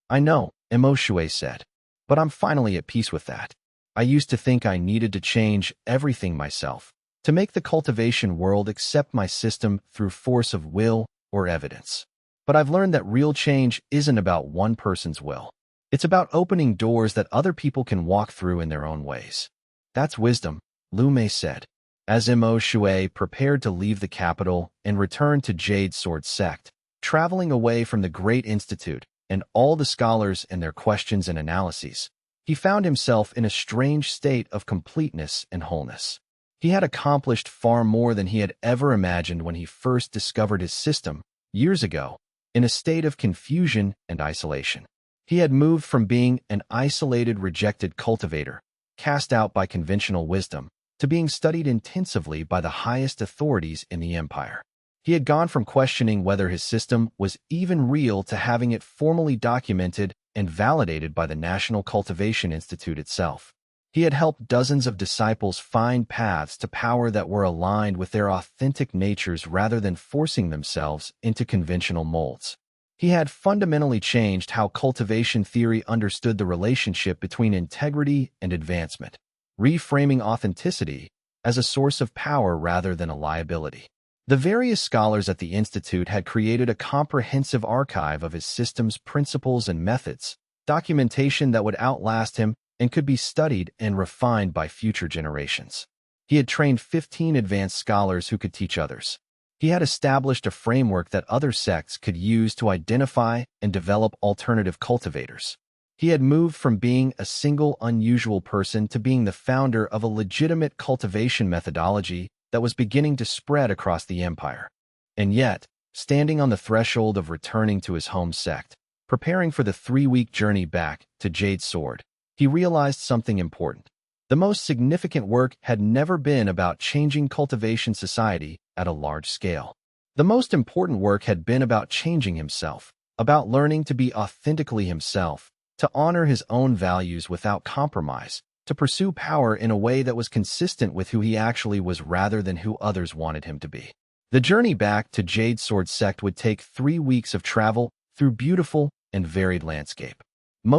I know, Shui said, but I'm finally at peace with that. I used to think I needed to change everything myself, to make the cultivation world accept my system through force of will or evidence. But I've learned that real change isn't about one person's will. It's about opening doors that other people can walk through in their own ways. That's wisdom, Lu Mei said, as Shui prepared to leave the capital and return to Jade Sword Sect, traveling away from the Great Institute and all the scholars and their questions and analyses. He found himself in a strange state of completeness and wholeness. He had accomplished far more than he had ever imagined when he first discovered his system, years ago, in a state of confusion and isolation. He had moved from being an isolated, rejected cultivator, cast out by conventional wisdom, to being studied intensively by the highest authorities in the empire. He had gone from questioning whether his system was even real to having it formally documented and validated by the National Cultivation Institute itself. He had helped dozens of disciples find paths to power that were aligned with their authentic natures rather than forcing themselves into conventional molds. He had fundamentally changed how cultivation theory understood the relationship between integrity and advancement, reframing authenticity as a source of power rather than a liability. The various scholars at the Institute had created a comprehensive archive of his system's principles and methods, documentation that would outlast him and could be studied and refined by future generations. He had trained 15 advanced scholars who could teach others. He had established a framework that other sects could use to identify and develop alternative cultivators. He had moved from being a single unusual person to being the founder of a legitimate cultivation methodology that was beginning to spread across the empire. And yet, standing on the threshold of returning to his home sect, preparing for the 3-week journey back to Jade Sword, he realized something important. The most significant work had never been about changing cultivation society at a large scale. The most important work had been about changing himself, about learning to be authentically himself, to honor his own values without compromise, to pursue power in a way that was consistent with who he actually was rather than who others wanted him to be. The journey back to Jade Sword Sect would take 3 weeks of travel through beautiful and varied landscape.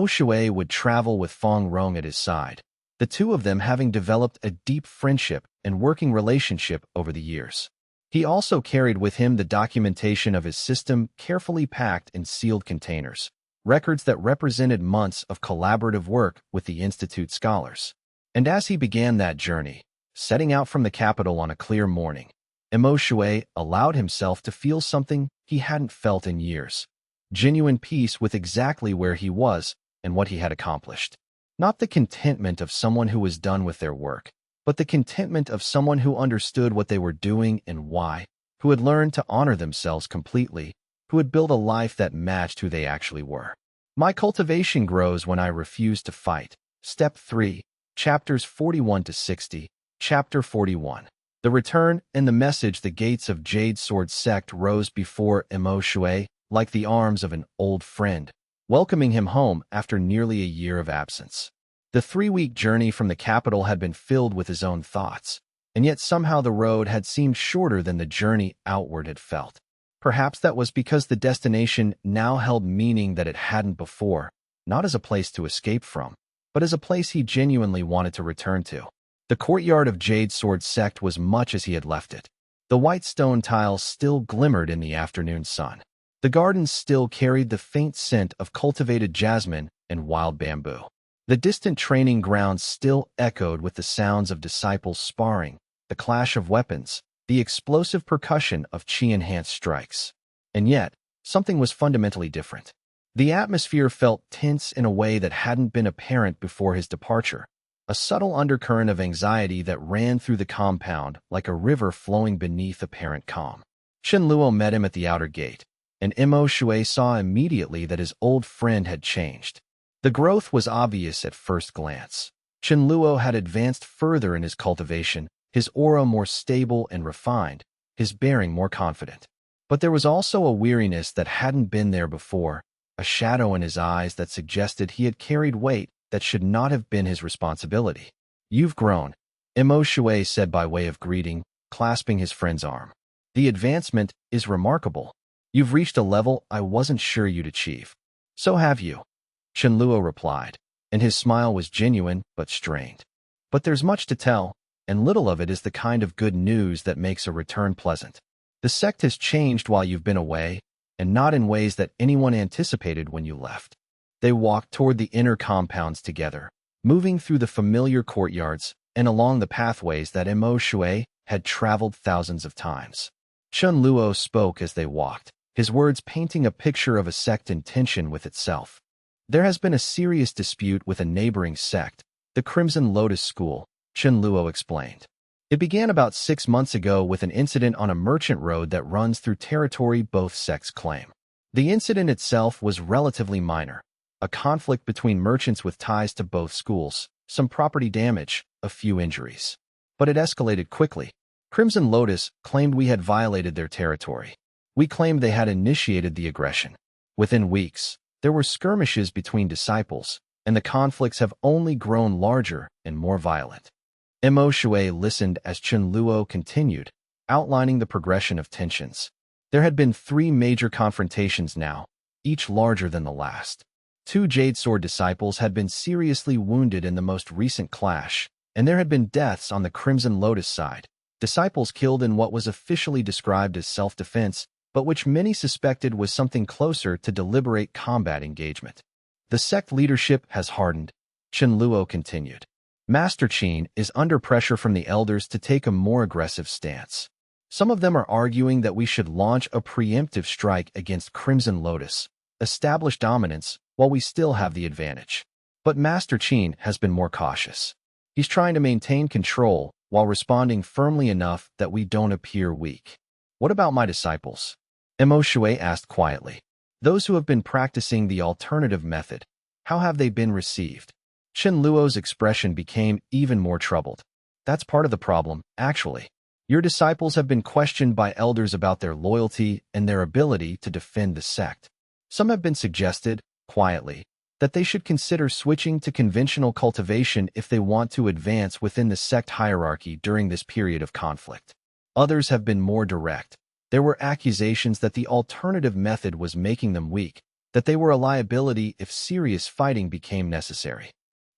Shui would travel with Fong Rong at his side, the two of them having developed a deep friendship and working relationship over the years. He also carried with him the documentation of his system carefully packed in sealed containers, records that represented months of collaborative work with the Institute scholars. And as he began that journey, setting out from the capital on a clear morning, Shui allowed himself to feel something he hadn't felt in years, genuine peace with exactly where he was and what he had accomplished. Not the contentment of someone who was done with their work, but the contentment of someone who understood what they were doing and why, who had learned to honor themselves completely, who had built a life that matched who they actually were. My cultivation grows when I refuse to fight. Step 3, Chapters 41 to 60, Chapter 41. The return and the message. The gates of Jade Sword Sect rose before Shui like the arms of an old friend, welcoming him home after nearly a year of absence. The 3-week journey from the capital had been filled with his own thoughts, and yet somehow the road had seemed shorter than the journey outward had felt. Perhaps that was because the destination now held meaning that it hadn't before, not as a place to escape from, but as a place he genuinely wanted to return to. The courtyard of Jade Sword Sect was much as he had left it. The white stone tiles still glimmered in the afternoon sun. The gardens still carried the faint scent of cultivated jasmine and wild bamboo. The distant training grounds still echoed with the sounds of disciples sparring, the clash of weapons, the explosive percussion of chi-enhanced strikes. And yet, something was fundamentally different. The atmosphere felt tense in a way that hadn't been apparent before his departure, a subtle undercurrent of anxiety that ran through the compound like a river flowing beneath apparent calm. Chen Luo met him at the outer gate, and Shui saw immediately that his old friend had changed. The growth was obvious at first glance. Chen Luo had advanced further in his cultivation, his aura more stable and refined, his bearing more confident. But there was also a weariness that hadn't been there before, a shadow in his eyes that suggested he had carried weight that should not have been his responsibility. "You've grown," Mo Shui said by way of greeting, clasping his friend's arm. "The advancement is remarkable. You've reached a level I wasn't sure you'd achieve." "So have you," Chen Luo replied, and his smile was genuine but strained. "But there's much to tell, and little of it is the kind of good news that makes a return pleasant. The sect has changed while you've been away, and not in ways that anyone anticipated when you left." They walked toward the inner compounds together, moving through the familiar courtyards and along the pathways that Mo Shui had traveled thousands of times. Chen Luo spoke as they walked, his words painting a picture of a sect in tension with itself. "There has been a serious dispute with a neighboring sect, the Crimson Lotus School," Chen Luo explained. "It began about 6 months ago with an incident on a merchant road that runs through territory both sects claim. The incident itself was relatively minor, a conflict between merchants with ties to both schools, some property damage, a few injuries. But it escalated quickly. Crimson Lotus claimed we had violated their territory. We claimed they had initiated the aggression. Within weeks, there were skirmishes between disciples, and the conflicts have only grown larger and more violent." Mo Shui listened as Chen Luo continued, outlining the progression of tensions. There had been 3 major confrontations now, each larger than the last. 2 Jade Sword disciples had been seriously wounded in the most recent clash, and there had been deaths on the Crimson Lotus side, disciples killed in what was officially described as self-defense, but which many suspected was something closer to deliberate combat engagement. "The sect leadership has hardened," Chen Luo continued. "Master Qin is under pressure from the elders to take a more aggressive stance. Some of them are arguing that we should launch a preemptive strike against Crimson Lotus, establish dominance while we still have the advantage. But Master Qin has been more cautious. He's trying to maintain control while responding firmly enough that we don't appear weak." "What about my disciples?" Mo Shui asked quietly. "Those who have been practicing the alternative method, how have they been received?" Chen Luo's expression became even more troubled. "That's part of the problem, actually. Your disciples have been questioned by elders about their loyalty and their ability to defend the sect. Some have been suggested, quietly, that they should consider switching to conventional cultivation if they want to advance within the sect hierarchy during this period of conflict. Others have been more direct. There were accusations that the alternative method was making them weak, that they were a liability if serious fighting became necessary."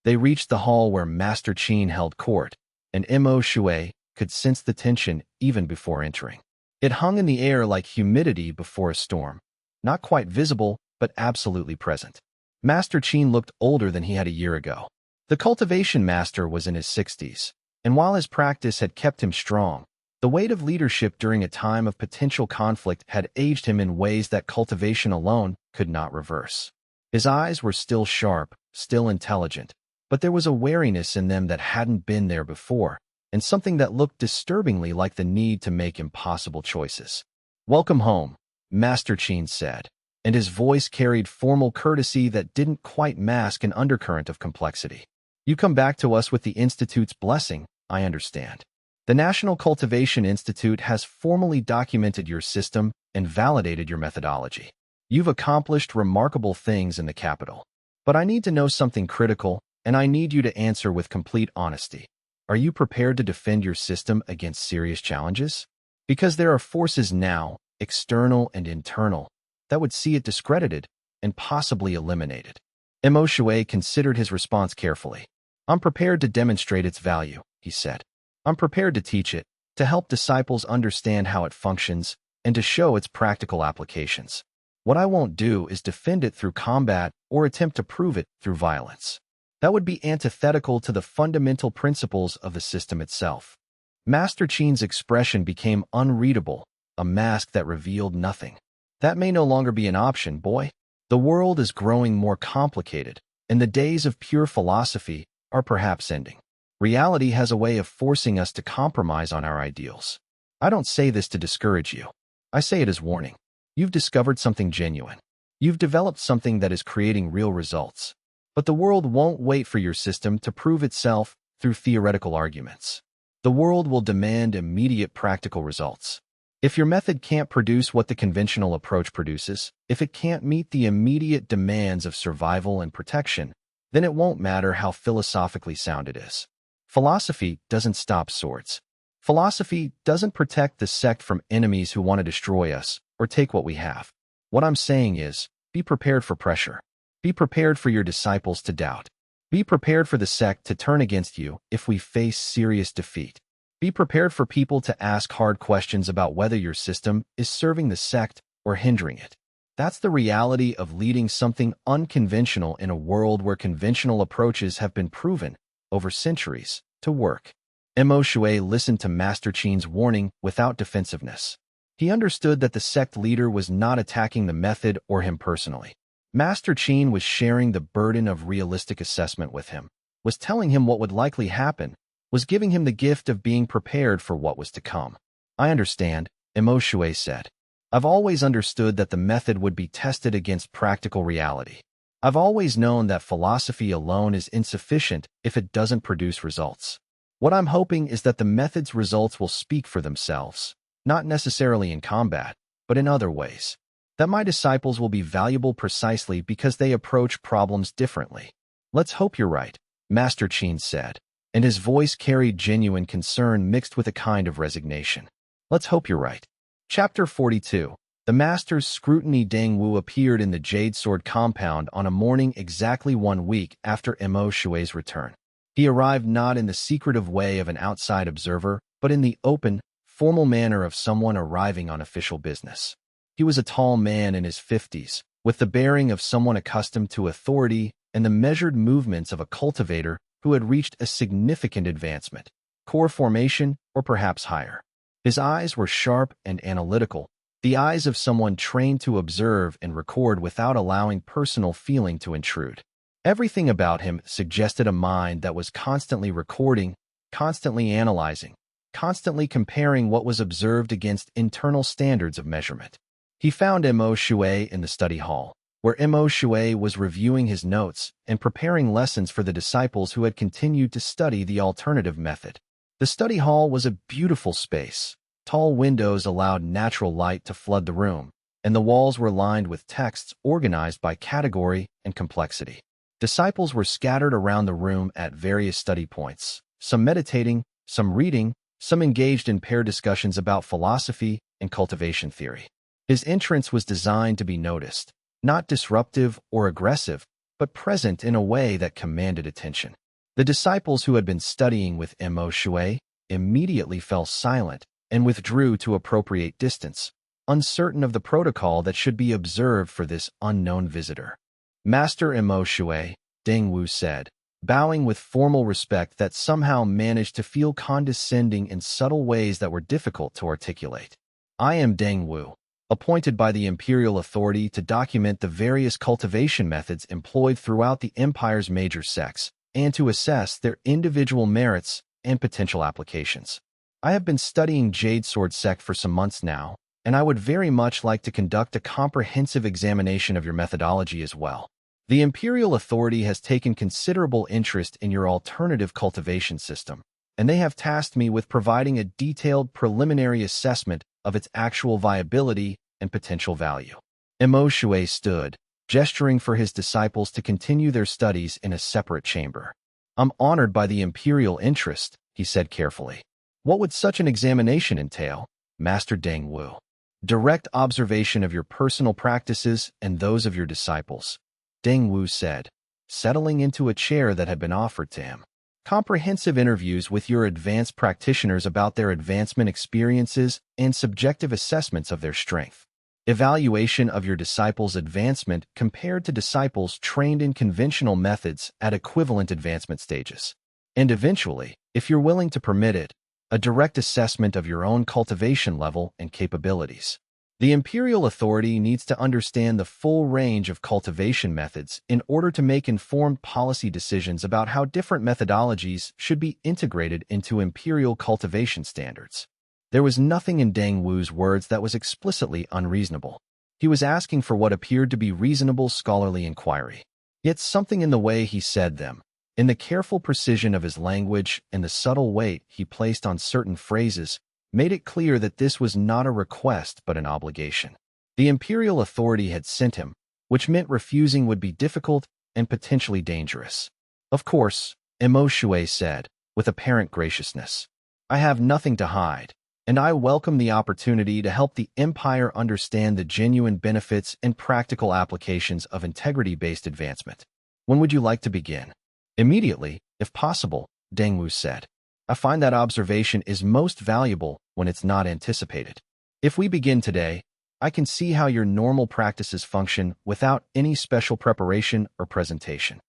They reached the hall where Master Qin held court, and Mo Shui could sense the tension even before entering. It hung in the air like humidity before a storm, not quite visible, but absolutely present. Master Qin looked older than he had a year ago. The cultivation master was in his 60s, and while his practice had kept him strong, the weight of leadership during a time of potential conflict had aged him in ways that cultivation alone could not reverse. His eyes were still sharp, still intelligent, but there was a wariness in them that hadn't been there before, and something that looked disturbingly like the need to make impossible choices. "Welcome home," Master Qin said, and his voice carried formal courtesy that didn't quite mask an undercurrent of complexity. "You come back to us with the Institute's blessing, I understand. The National Cultivation Institute has formally documented your system and validated your methodology. You've accomplished remarkable things in the capital. But I need to know something critical, and I need you to answer with complete honesty. Are you prepared to defend your system against serious challenges? Because there are forces now, external and internal, that would see it discredited and possibly eliminated." Mo Shui considered his response carefully. "I'm prepared to demonstrate its value," he said. "I'm prepared to teach it, to help disciples understand how it functions, and to show its practical applications. What I won't do is defend it through combat or attempt to prove it through violence. That would be antithetical to the fundamental principles of the system itself." Master Qin's expression became unreadable, a mask that revealed nothing. "That may no longer be an option, boy. The world is growing more complicated, and the days of pure philosophy are perhaps ending. Reality has a way of forcing us to compromise on our ideals. I don't say this to discourage you. I say it as warning. You've discovered something genuine. You've developed something that is creating real results. But the world won't wait for your system to prove itself through theoretical arguments. The world will demand immediate practical results. If your method can't produce what the conventional approach produces, if it can't meet the immediate demands of survival and protection, then it won't matter how philosophically sound it is. Philosophy doesn't stop swords. Philosophy doesn't protect the sect from enemies who want to destroy us or take what we have. What I'm saying is, be prepared for pressure. Be prepared for your disciples to doubt. Be prepared for the sect to turn against you if we face serious defeat. Be prepared for people to ask hard questions about whether your system is serving the sect or hindering it. That's the reality of leading something unconventional in a world where conventional approaches have been proven, over centuries, to work. Mo Shui listened to Master Qin's warning without defensiveness. He understood that the sect leader was not attacking the method or him personally. Master Qin was sharing the burden of realistic assessment with him, was telling him what would likely happen, was giving him the gift of being prepared for what was to come. I understand, Mo Shui said. I've always understood that the method would be tested against practical reality. I've always known that philosophy alone is insufficient if it doesn't produce results. What I'm hoping is that the method's results will speak for themselves, not necessarily in combat, but in other ways. That my disciples will be valuable precisely because they approach problems differently. Let's hope you're right, Master Qin said, and his voice carried genuine concern mixed with a kind of resignation. Let's hope you're right. Chapter 42. The Master's scrutiny. Deng Wu appeared in the Jade Sword compound on a morning exactly 1 week after Mo Shui's return. He arrived not in the secretive way of an outside observer, but in the open, formal manner of someone arriving on official business. He was a tall man in his 50s, with the bearing of someone accustomed to authority and the measured movements of a cultivator who had reached a significant advancement, core formation, or perhaps higher. His eyes were sharp and analytical, the eyes of someone trained to observe and record without allowing personal feeling to intrude. Everything about him suggested a mind that was constantly recording, constantly analyzing, constantly comparing what was observed against internal standards of measurement. He found Mo Shui in the study hall, where Mo Shui was reviewing his notes and preparing lessons for the disciples who had continued to study the alternative method. The study hall was a beautiful space. Tall windows allowed natural light to flood the room, and the walls were lined with texts organized by category and complexity. Disciples were scattered around the room at various study points, some meditating, some reading, some engaged in pair discussions about philosophy and cultivation theory. His entrance was designed to be noticed, not disruptive or aggressive, but present in a way that commanded attention. The disciples who had been studying with Mo Shui immediately fell silent and withdrew to appropriate distance, uncertain of the protocol that should be observed for this unknown visitor. Master Mo Shui, Deng Wu said, bowing with formal respect that somehow managed to feel condescending in subtle ways that were difficult to articulate. I am Deng Wu, appointed by the imperial authority to document the various cultivation methods employed throughout the empire's major sects and to assess their individual merits and potential applications. I have been studying Jade Sword sect for some months now, and I would very much like to conduct a comprehensive examination of your methodology as well. The imperial authority has taken considerable interest in your alternative cultivation system, and they have tasked me with providing a detailed preliminary assessment of its actual viability and potential value. Mo Shui stood, gesturing for his disciples to continue their studies in a separate chamber. I'm honored by the imperial interest, he said carefully. What would such an examination entail, Master Deng Wu? Direct observation of your personal practices and those of your disciples, Deng Wu said, settling into a chair that had been offered to him. Comprehensive interviews with your advanced practitioners about their advancement experiences and subjective assessments of their strength. Evaluation of your disciples' advancement compared to disciples trained in conventional methods at equivalent advancement stages. And eventually, if you're willing to permit it, a direct assessment of your own cultivation level and capabilities. The imperial authority needs to understand the full range of cultivation methods in order to make informed policy decisions about how different methodologies should be integrated into imperial cultivation standards. There was nothing in Deng Wu's words that was explicitly unreasonable. He was asking for what appeared to be reasonable scholarly inquiry. Yet something in the way he said them, in the careful precision of his language and the subtle weight he placed on certain phrases, made it clear that this was not a request but an obligation. The imperial authority had sent him, which meant refusing would be difficult and potentially dangerous. Of course, Imo Shui said, with apparent graciousness, I have nothing to hide, and I welcome the opportunity to help the Empire understand the genuine benefits and practical applications of integrity-based advancement. When would you like to begin? Immediately, if possible, Deng Wu said. I find that observation is most valuable when it's not anticipated. If we begin today, I can see how your normal practices function without any special preparation or presentation.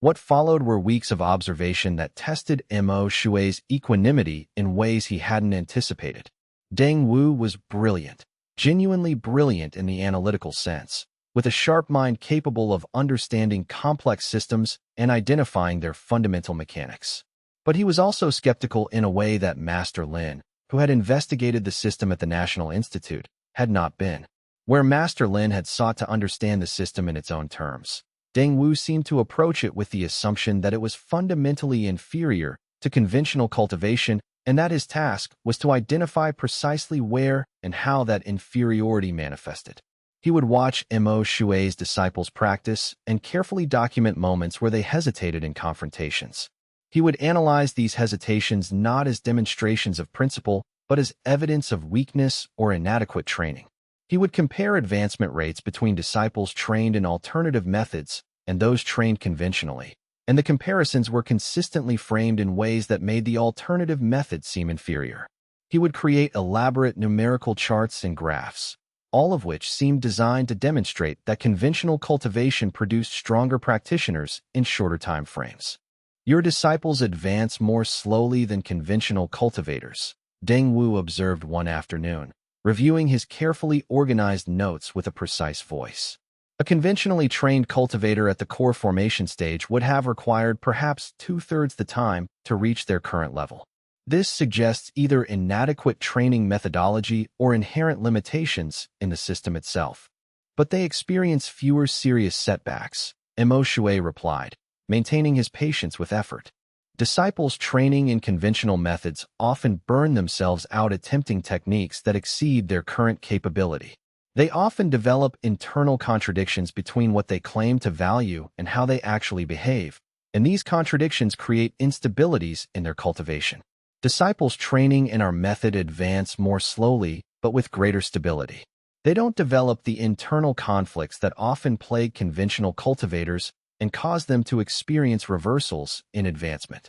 What followed were weeks of observation that tested Mo Shui's equanimity in ways he hadn't anticipated. Deng Wu was brilliant, genuinely brilliant in the analytical sense, with a sharp mind capable of understanding complex systems and identifying their fundamental mechanics. But he was also skeptical in a way that Master Lin, who had investigated the system at the National Institute, had not been. Where Master Lin had sought to understand the system in its own terms, Deng Wu seemed to approach it with the assumption that it was fundamentally inferior to conventional cultivation and that his task was to identify precisely where and how that inferiority manifested. He would watch Mo Shui's disciples practice and carefully document moments where they hesitated in confrontations. He would analyze these hesitations not as demonstrations of principle, but as evidence of weakness or inadequate training. He would compare advancement rates between disciples trained in alternative methods and those trained conventionally, and the comparisons were consistently framed in ways that made the alternative method seem inferior. He would create elaborate numerical charts and graphs, all of which seemed designed to demonstrate that conventional cultivation produced stronger practitioners in shorter time frames. Your disciples advance more slowly than conventional cultivators, Deng Wu observed one afternoon, reviewing his carefully organized notes with a precise voice. A conventionally trained cultivator at the core formation stage would have required perhaps two-thirds the time to reach their current level. This suggests either inadequate training methodology or inherent limitations in the system itself. But they experience fewer serious setbacks, Mo Shui replied, maintaining his patience with effort. Disciples training in conventional methods often burn themselves out attempting techniques that exceed their current capability. They often develop internal contradictions between what they claim to value and how they actually behave, and these contradictions create instabilities in their cultivation. Disciples training in our method advance more slowly, but with greater stability. They don't develop the internal conflicts that often plague conventional cultivators and cause them to experience reversals in advancement.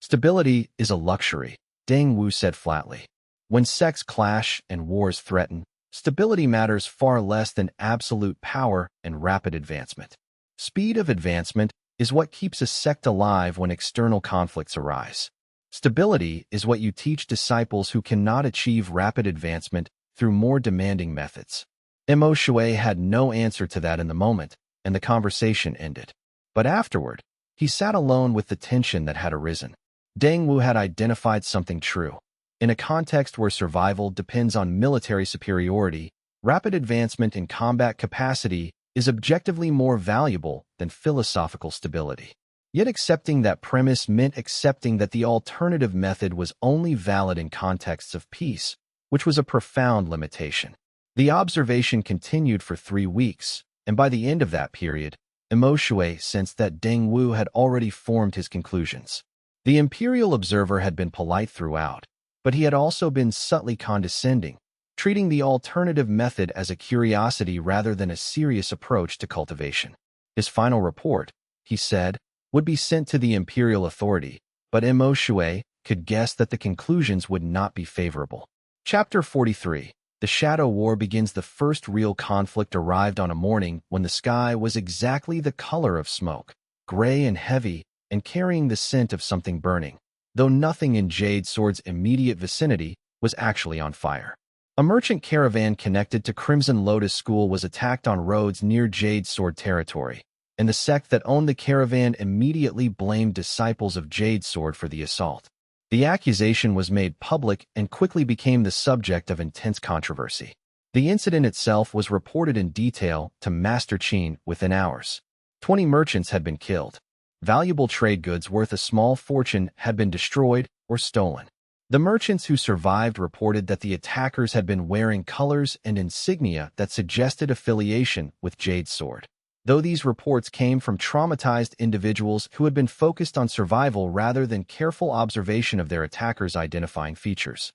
Stability is a luxury, Deng Wu said flatly. When sects clash and wars threaten, stability matters far less than absolute power and rapid advancement. Speed of advancement is what keeps a sect alive when external conflicts arise. Stability is what you teach disciples who cannot achieve rapid advancement through more demanding methods. Mo Shui had no answer to that in the moment, and the conversation ended. But afterward, he sat alone with the tension that had arisen. Deng Wu had identified something true. In a context where survival depends on military superiority, rapid advancement in combat capacity is objectively more valuable than philosophical stability. Yet accepting that premise meant accepting that the alternative method was only valid in contexts of peace, which was a profound limitation. The observation continued for 3 weeks, and by the end of that period, Mo Shui sensed that Deng Wu had already formed his conclusions. The imperial observer had been polite throughout, but he had also been subtly condescending, treating the alternative method as a curiosity rather than a serious approach to cultivation. His final report, he said, would be sent to the imperial authority, but Mo Shui could guess that the conclusions would not be favorable. Chapter 43. The Shadow War begins. The first real conflict arrived on a morning when the sky was exactly the color of smoke, gray and heavy, and carrying the scent of something burning, though nothing in Jade Sword's immediate vicinity was actually on fire. A merchant caravan connected to Crimson Lotus School was attacked on roads near Jade Sword territory, and the sect that owned the caravan immediately blamed disciples of Jade Sword for the assault. The accusation was made public and quickly became the subject of intense controversy. The incident itself was reported in detail to Master Qin within hours. 20 merchants had been killed. Valuable trade goods worth a small fortune had been destroyed or stolen. The merchants who survived reported that the attackers had been wearing colors and insignia that suggested affiliation with Jade's sword. Though these reports came from traumatized individuals who had been focused on survival rather than careful observation of their attackers' identifying features.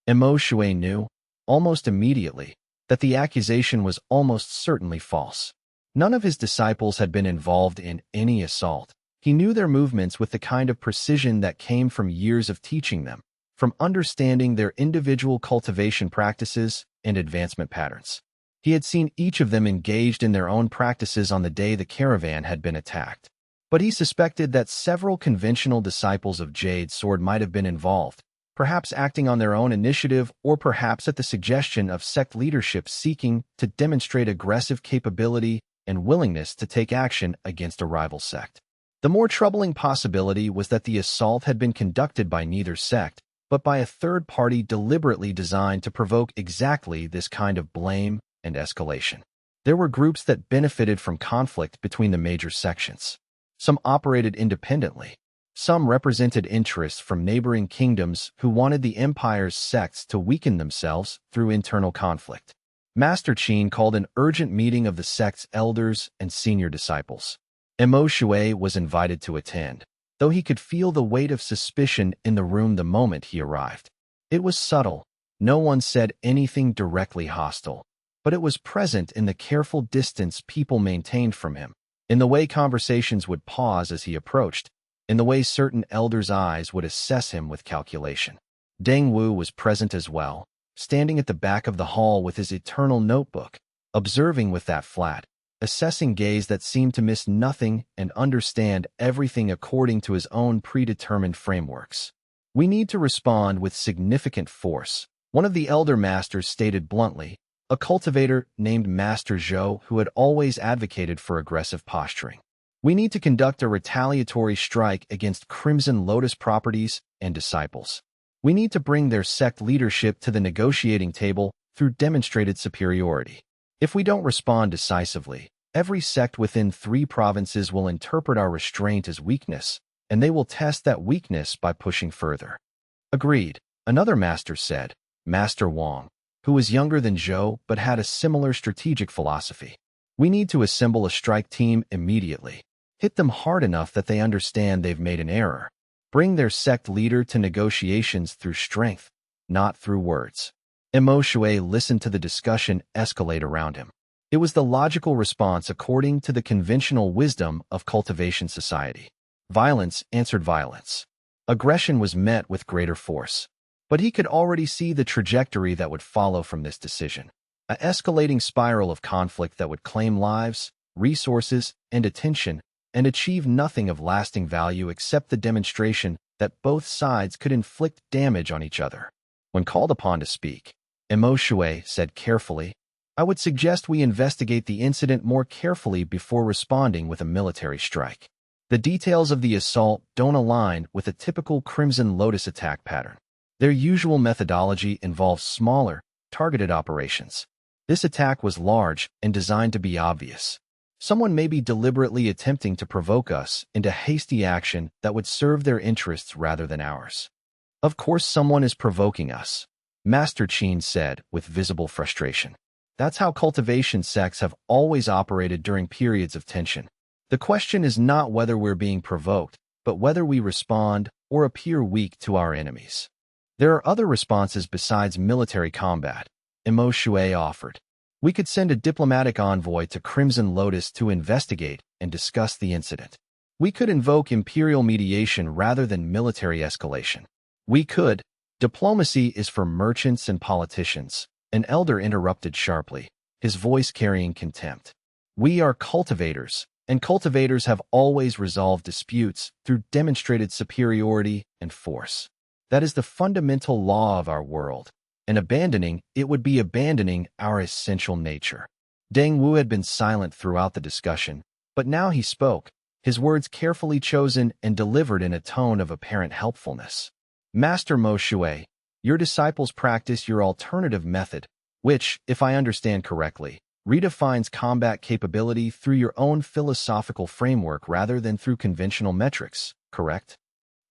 Emo Shui knew, almost immediately, that the accusation was almost certainly false. None of his disciples had been involved in any assault. He knew their movements with the kind of precision that came from years of teaching them, from understanding their individual cultivation practices and advancement patterns. He had seen each of them engaged in their own practices on the day the caravan had been attacked. But he suspected that several conventional disciples of Jade's sword might have been involved, perhaps acting on their own initiative or perhaps at the suggestion of sect leadership seeking to demonstrate aggressive capability and willingness to take action against a rival sect. The more troubling possibility was that the assault had been conducted by neither sect, but by a third party deliberately designed to provoke exactly this kind of blame and escalation. There were groups that benefited from conflict between the major sections. Some operated independently. Some represented interests from neighboring kingdoms who wanted the empire's sects to weaken themselves through internal conflict. Master Qin called an urgent meeting of the sect's elders and senior disciples. Emo Shui was invited to attend, though he could feel the weight of suspicion in the room the moment he arrived. It was subtle. No one said anything directly hostile, but it was present in the careful distance people maintained from him, in the way conversations would pause as he approached, in the way certain elders' eyes would assess him with calculation. Deng Wu was present as well, standing at the back of the hall with his eternal notebook, observing with that flat, assessing gaze that seemed to miss nothing and understand everything according to his own predetermined frameworks. "We need to respond with significant force," one of the elder masters stated bluntly, a cultivator named Master Zhou who had always advocated for aggressive posturing. "We need to conduct a retaliatory strike against Crimson Lotus properties and disciples. We need to bring their sect leadership to the negotiating table through demonstrated superiority. If we don't respond decisively, every sect within 3 provinces will interpret our restraint as weakness, and they will test that weakness by pushing further." "Agreed," another master said, Master Wang, who was younger than Zhou but had a similar strategic philosophy. "We need to assemble a strike team immediately. Hit them hard enough that they understand they've made an error. Bring their sect leader to negotiations through strength, not through words." Emo Shui listened to the discussion escalate around him. It was the logical response according to the conventional wisdom of cultivation society. Violence answered violence. Aggression was met with greater force. But he could already see the trajectory that would follow from this decision. An escalating spiral of conflict that would claim lives, resources, and attention, and achieve nothing of lasting value except the demonstration that both sides could inflict damage on each other. When called upon to speak, Emo Shui said carefully, "I would suggest we investigate the incident more carefully before responding with a military strike. The details of the assault don't align with a typical Crimson Lotus attack pattern. Their usual methodology involves smaller, targeted operations. This attack was large and designed to be obvious. Someone may be deliberately attempting to provoke us into hasty action that would serve their interests rather than ours." "Of course someone is provoking us," Master Qin said with visible frustration. "That's how cultivation sects have always operated during periods of tension. The question is not whether we're being provoked, but whether we respond or appear weak to our enemies. There are other responses besides military combat," Emo Shui offered. "We could send a diplomatic envoy to Crimson Lotus to investigate and discuss the incident. We could invoke imperial mediation rather than military escalation. We could—" "Diplomacy is for merchants and politicians," an elder interrupted sharply, his voice carrying contempt. "We are cultivators, and cultivators have always resolved disputes through demonstrated superiority and force. That is the fundamental law of our world, and abandoning it would be abandoning our essential nature." Deng Wu had been silent throughout the discussion, but now he spoke, his words carefully chosen and delivered in a tone of apparent helpfulness. "Master Mo Shui, your disciples practice your alternative method, which, if I understand correctly, redefines combat capability through your own philosophical framework rather than through conventional metrics, correct?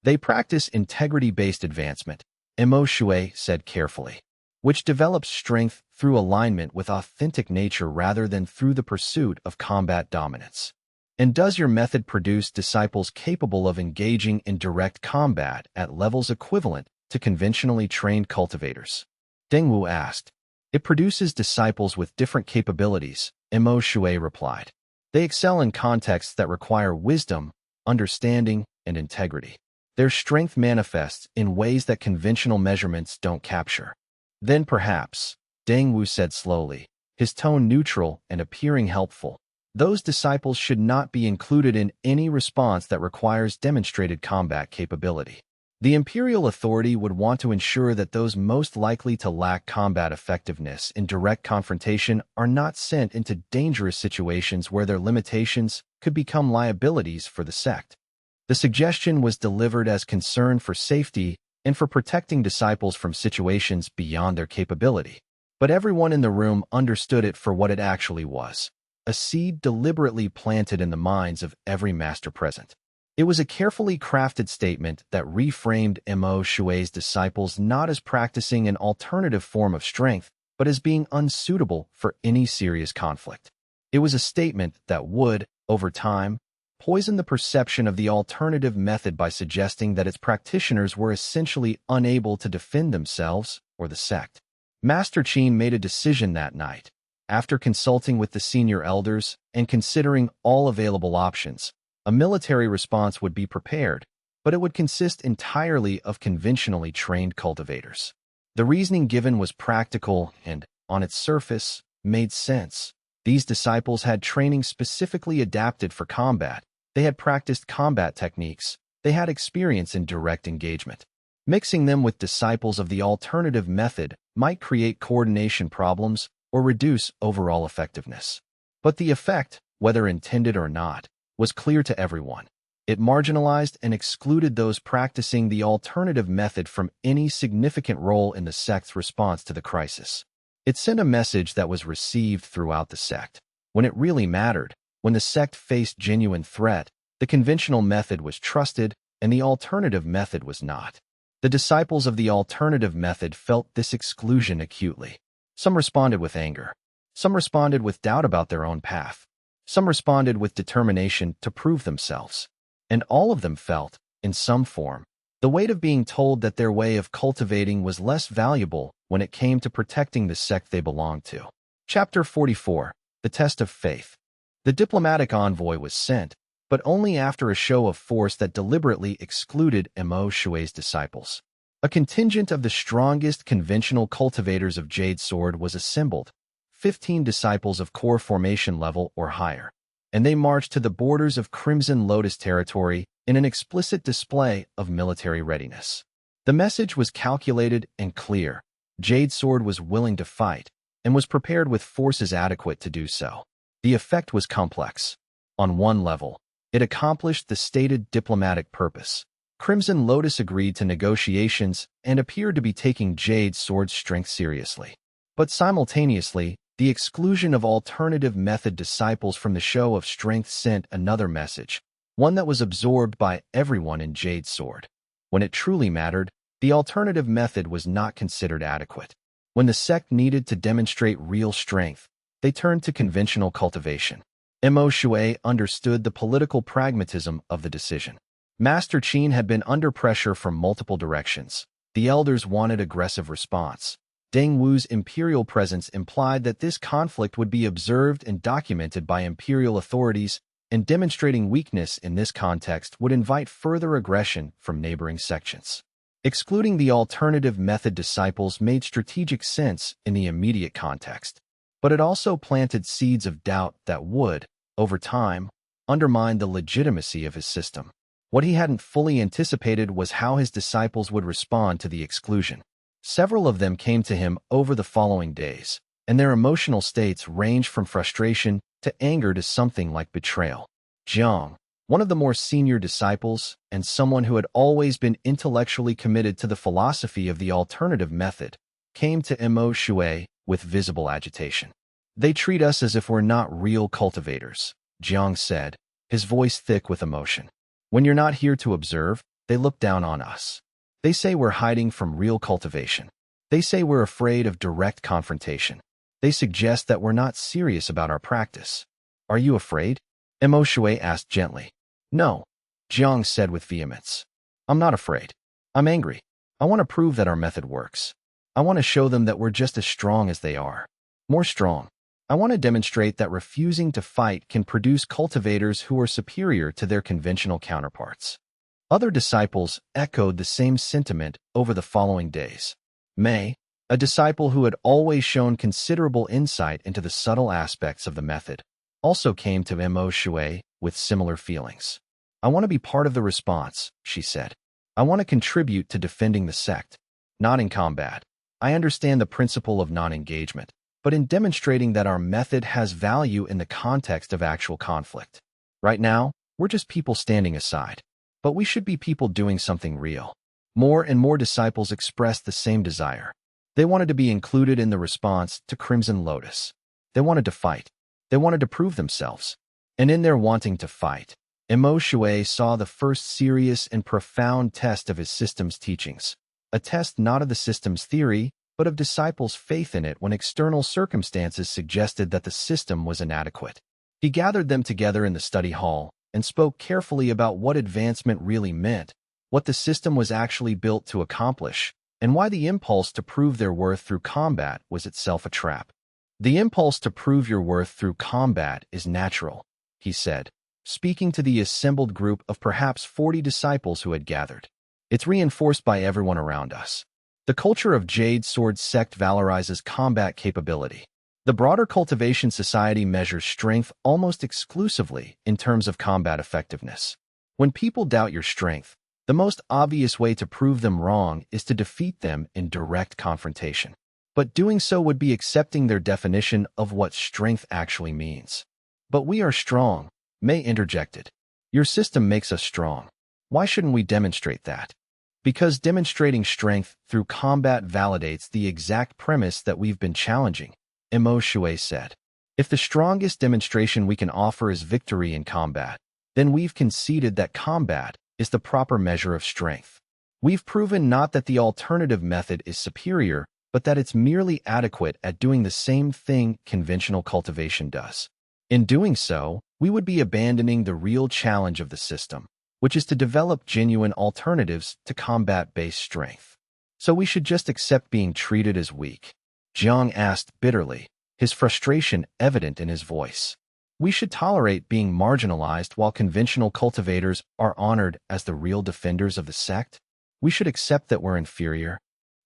They practice integrity-based advancement, Mo Shui said carefully, which develops strength through alignment with authentic nature rather than through the pursuit of combat dominance. And does your method produce disciples capable of engaging in direct combat at levels equivalent to conventionally trained cultivators? Deng Wu asked. It produces disciples with different capabilities, Mo Shui replied. They excel in contexts that require wisdom, understanding, and integrity. Their strength manifests in ways that conventional measurements don't capture. Then perhaps, Deng Wu said slowly, his tone neutral and appearing helpful, those disciples should not be included in any response that requires demonstrated combat capability. The imperial authority would want to ensure that those most likely to lack combat effectiveness in direct confrontation are not sent into dangerous situations where their limitations could become liabilities for the sect. The suggestion was delivered as concern for safety and for protecting disciples from situations beyond their capability. But everyone in the room understood it for what it actually was, a seed deliberately planted in the minds of every master present. It was a carefully crafted statement that reframed Mo Shui's disciples not as practicing an alternative form of strength, but as being unsuitable for any serious conflict. It was a statement that would, over time, poison the perception of the alternative method by suggesting that its practitioners were essentially unable to defend themselves or the sect. Master Qin made a decision that night. After consulting with the senior elders and considering all available options, a military response would be prepared, but it would consist entirely of conventionally trained cultivators. The reasoning given was practical and, on its surface, made sense. These disciples had training specifically adapted for combat. They had practiced combat techniques. They had experience in direct engagement. Mixing them with disciples of the alternative method might create coordination problems or reduce overall effectiveness. But the effect, whether intended or not, was clear to everyone. It marginalized and excluded those practicing the alternative method from any significant role in the sect's response to the crisis. It sent a message that was received throughout the sect. When it really mattered, when the sect faced genuine threat, the conventional method was trusted and the alternative method was not. The disciples of the alternative method felt this exclusion acutely. Some responded with anger. Some responded with doubt about their own path. Some responded with determination to prove themselves. And all of them felt, in some form, the weight of being told that their way of cultivating was less valuable when it came to protecting the sect they belonged to. Chapter 44. The Test of Faith. The diplomatic envoy was sent, but only after a show of force that deliberately excluded Mo Shui's disciples. A contingent of the strongest conventional cultivators of Jade Sword was assembled, 15 disciples of core formation level or higher, and they marched to the borders of Crimson Lotus territory in an explicit display of military readiness. The message was calculated and clear. Jade Sword was willing to fight and was prepared with forces adequate to do so. The effect was complex. On one level, it accomplished the stated diplomatic purpose. Crimson Lotus agreed to negotiations and appeared to be taking Jade Sword's strength seriously. But simultaneously, the exclusion of alternative method disciples from the show of strength sent another message, one that was absorbed by everyone in Jade Sword. When it truly mattered, the alternative method was not considered adequate. When the sect needed to demonstrate real strength, they turned to conventional cultivation. Mo Shui understood the political pragmatism of the decision. Master Qin had been under pressure from multiple directions. The elders wanted aggressive response. Deng Wu's imperial presence implied that this conflict would be observed and documented by imperial authorities, and demonstrating weakness in this context would invite further aggression from neighboring sections. Excluding the alternative method disciples made strategic sense in the immediate context, but it also planted seeds of doubt that would, over time, undermine the legitimacy of his system. What he hadn't fully anticipated was how his disciples would respond to the exclusion. Several of them came to him over the following days, and their emotional states ranged from frustration to anger to something like betrayal. Jiang, one of the more senior disciples and someone who had always been intellectually committed to the philosophy of the alternative method, came to Mo Shui with visible agitation. They treat us as if we're not real cultivators, Jiang said, his voice thick with emotion. When you're not here to observe, they look down on us. They say we're hiding from real cultivation. They say we're afraid of direct confrontation. They suggest that we're not serious about our practice. Are you afraid? Mo Shui asked gently. No, Jiang said with vehemence. I'm not afraid. I'm angry. I want to prove that our method works. I want to show them that we're just as strong as they are. More strong. I want to demonstrate that refusing to fight can produce cultivators who are superior to their conventional counterparts. Other disciples echoed the same sentiment over the following days. Mei, a disciple who had always shown considerable insight into the subtle aspects of the method, also came to Mo Shui with similar feelings. I want to be part of the response, she said. I want to contribute to defending the sect, not in combat. I understand the principle of non-engagement, but in demonstrating that our method has value in the context of actual conflict. Right now, we're just people standing aside, but we should be people doing something real. More and more disciples expressed the same desire. They wanted to be included in the response to Crimson Lotus. They wanted to fight. They wanted to prove themselves. And in their wanting to fight, Mo Shui saw the first serious and profound test of his system's teachings. A test not of the system's theory, but of disciples' faith in it when external circumstances suggested that the system was inadequate. He gathered them together in the study hall and spoke carefully about what advancement really meant, what the system was actually built to accomplish, and why the impulse to prove their worth through combat was itself a trap. The impulse to prove your worth through combat is natural, he said, speaking to the assembled group of perhaps 40 disciples who had gathered. It's reinforced by everyone around us. The culture of Jade Sword Sect valorizes combat capability. The broader Cultivation Society measures strength almost exclusively in terms of combat effectiveness. When people doubt your strength, the most obvious way to prove them wrong is to defeat them in direct confrontation. But doing so would be accepting their definition of what strength actually means. But we are strong, Mei interjected. Your system makes us strong. Why shouldn't we demonstrate that? Because demonstrating strength through combat validates the exact premise that we've been challenging, Mo Shui said. If the strongest demonstration we can offer is victory in combat, then we've conceded that combat is the proper measure of strength. We've proven not that the alternative method is superior, but that it's merely adequate at doing the same thing conventional cultivation does. In doing so, we would be abandoning the real challenge of the system, which is to develop genuine alternatives to combat-based strength. So we should just accept being treated as weak. Jiang asked bitterly, his frustration evident in his voice. We should tolerate being marginalized while conventional cultivators are honored as the real defenders of the sect? We should accept that we're inferior?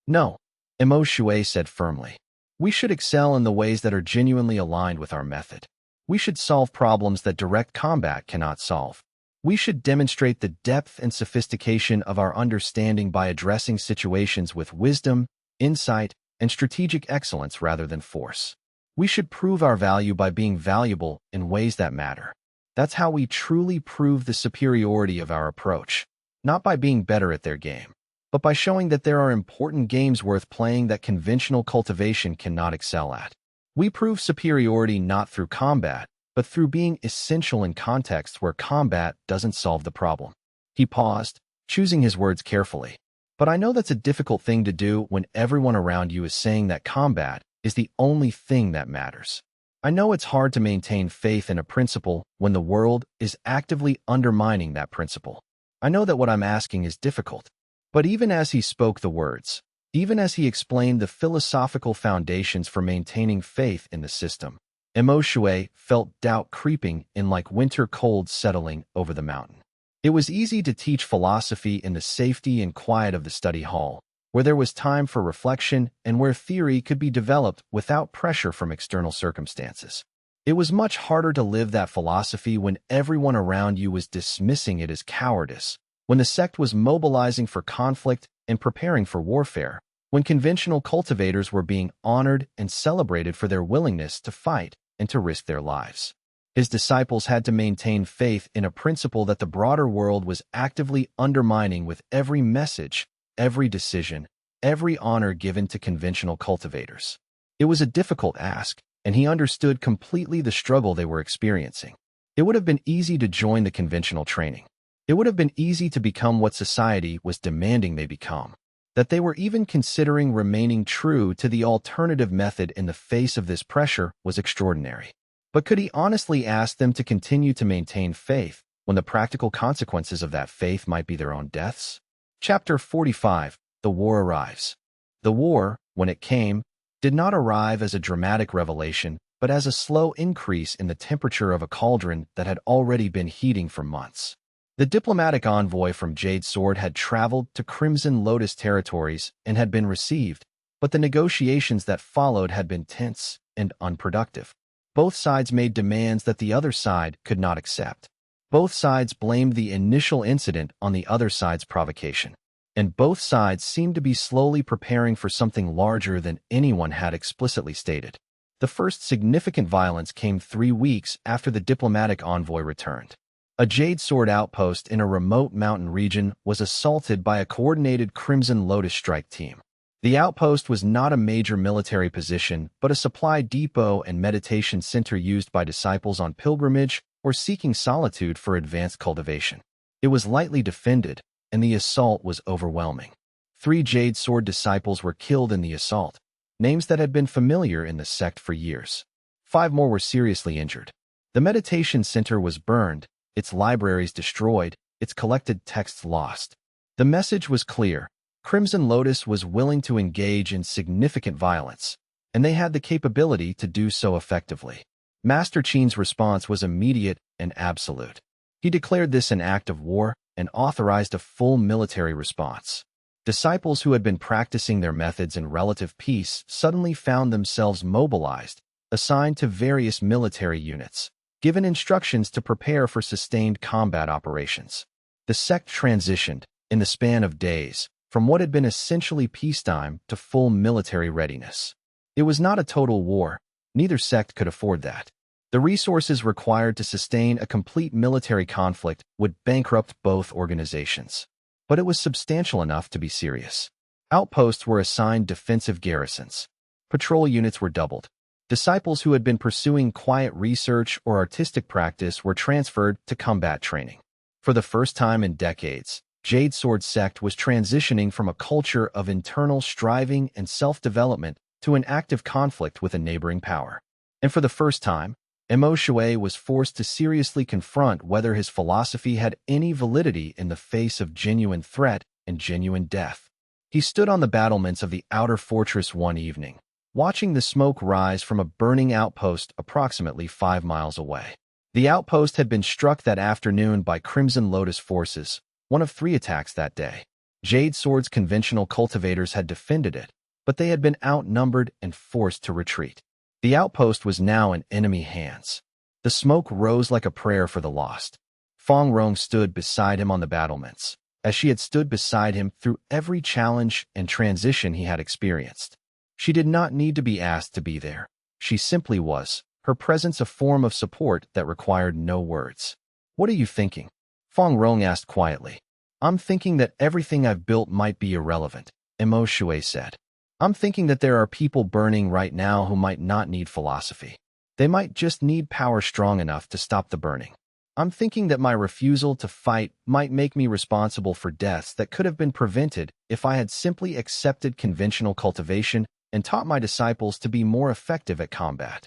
No, Mo Shui said firmly. We should excel in the ways that are genuinely aligned with our method. We should solve problems that direct combat cannot solve. We should demonstrate the depth and sophistication of our understanding by addressing situations with wisdom, insight, and strategic excellence rather than force. We should prove our value by being valuable in ways that matter. That's how we truly prove the superiority of our approach, not by being better at their game, but by showing that there are important games worth playing that conventional cultivation cannot excel at. We prove superiority not through combat, but through being essential in contexts where combat doesn't solve the problem. He paused, choosing his words carefully. But I know that's a difficult thing to do when everyone around you is saying that combat is the only thing that matters. I know it's hard to maintain faith in a principle when the world is actively undermining that principle. I know that what I'm asking is difficult. But even as he spoke the words, even as he explained the philosophical foundations for maintaining faith in the system, Mo Shui felt doubt creeping in like winter cold settling over the mountain. It was easy to teach philosophy in the safety and quiet of the study hall, where there was time for reflection and where theory could be developed without pressure from external circumstances. It was much harder to live that philosophy when everyone around you was dismissing it as cowardice, when the sect was mobilizing for conflict and preparing for warfare, when conventional cultivators were being honored and celebrated for their willingness to fight and to risk their lives. His disciples had to maintain faith in a principle that the broader world was actively undermining with every message, every decision, every honor given to conventional cultivators. It was a difficult ask, and he understood completely the struggle they were experiencing. It would have been easy to join the conventional training. It would have been easy to become what society was demanding they become. That they were even considering remaining true to the alternative method in the face of this pressure was extraordinary. But could he honestly ask them to continue to maintain faith when the practical consequences of that faith might be their own deaths? Chapter 45. The War Arrives. The war, when it came, did not arrive as a dramatic revelation, but as a slow increase in the temperature of a cauldron that had already been heating for months. The diplomatic envoy from Jade Sword had traveled to Crimson Lotus territories and had been received, but the negotiations that followed had been tense and unproductive. Both sides made demands that the other side could not accept. Both sides blamed the initial incident on the other side's provocation, and both sides seemed to be slowly preparing for something larger than anyone had explicitly stated. The first significant violence came 3 weeks after the diplomatic envoy returned. A Jade Sword outpost in a remote mountain region was assaulted by a coordinated Crimson Lotus strike team. The outpost was not a major military position, but a supply depot and meditation center used by disciples on pilgrimage or seeking solitude for advanced cultivation. It was lightly defended, and the assault was overwhelming. 3 Jade Sword disciples were killed in the assault, names that had been familiar in the sect for years. 5 more were seriously injured. The meditation center was burned, its libraries destroyed, its collected texts lost. The message was clear. Crimson Lotus was willing to engage in significant violence, and they had the capability to do so effectively. Master Qin's response was immediate and absolute. He declared this an act of war and authorized a full military response. Disciples who had been practicing their methods in relative peace suddenly found themselves mobilized, assigned to various military units, given instructions to prepare for sustained combat operations. The sect transitioned, in the span of days, from what had been essentially peacetime to full military readiness. It was not a total war. Neither sect could afford that. The resources required to sustain a complete military conflict would bankrupt both organizations. But it was substantial enough to be serious. Outposts were assigned defensive garrisons. Patrol units were doubled. Disciples who had been pursuing quiet research or artistic practice were transferred to combat training. For the first time in decades, Jade Sword sect was transitioning from a culture of internal striving and self-development to an active conflict with a neighboring power. And for the first time, Mo Shui was forced to seriously confront whether his philosophy had any validity in the face of genuine threat and genuine death. He stood on the battlements of the outer fortress one evening, watching the smoke rise from a burning outpost approximately 5 miles away. The outpost had been struck that afternoon by Crimson Lotus forces, one of 3 attacks that day. Jade Sword's conventional cultivators had defended it, but they had been outnumbered and forced to retreat. The outpost was now in enemy hands. The smoke rose like a prayer for the lost. Fong Rong stood beside him on the battlements, as she had stood beside him through every challenge and transition he had experienced. She did not need to be asked to be there. She simply was, her presence a form of support that required no words. "What are you thinking?" Fong Rong asked quietly. "I'm thinking that everything I've built might be irrelevant," Mo Shui said. "I'm thinking that there are people burning right now who might not need philosophy. They might just need power strong enough to stop the burning. I'm thinking that my refusal to fight might make me responsible for deaths that could have been prevented if I had simply accepted conventional cultivation and taught my disciples to be more effective at combat."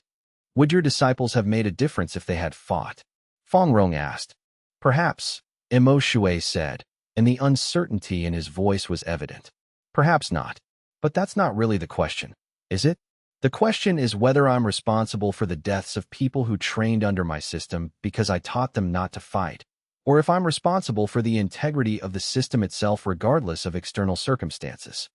"Would your disciples have made a difference if they had fought?" Fong Rong asked. "Perhaps," Mo Shui said, and the uncertainty in his voice was evident. "Perhaps not. But that's not really the question, is it? The question is whether I'm responsible for the deaths of people who trained under my system because I taught them not to fight, or if I'm responsible for the integrity of the system itself regardless of external circumstances."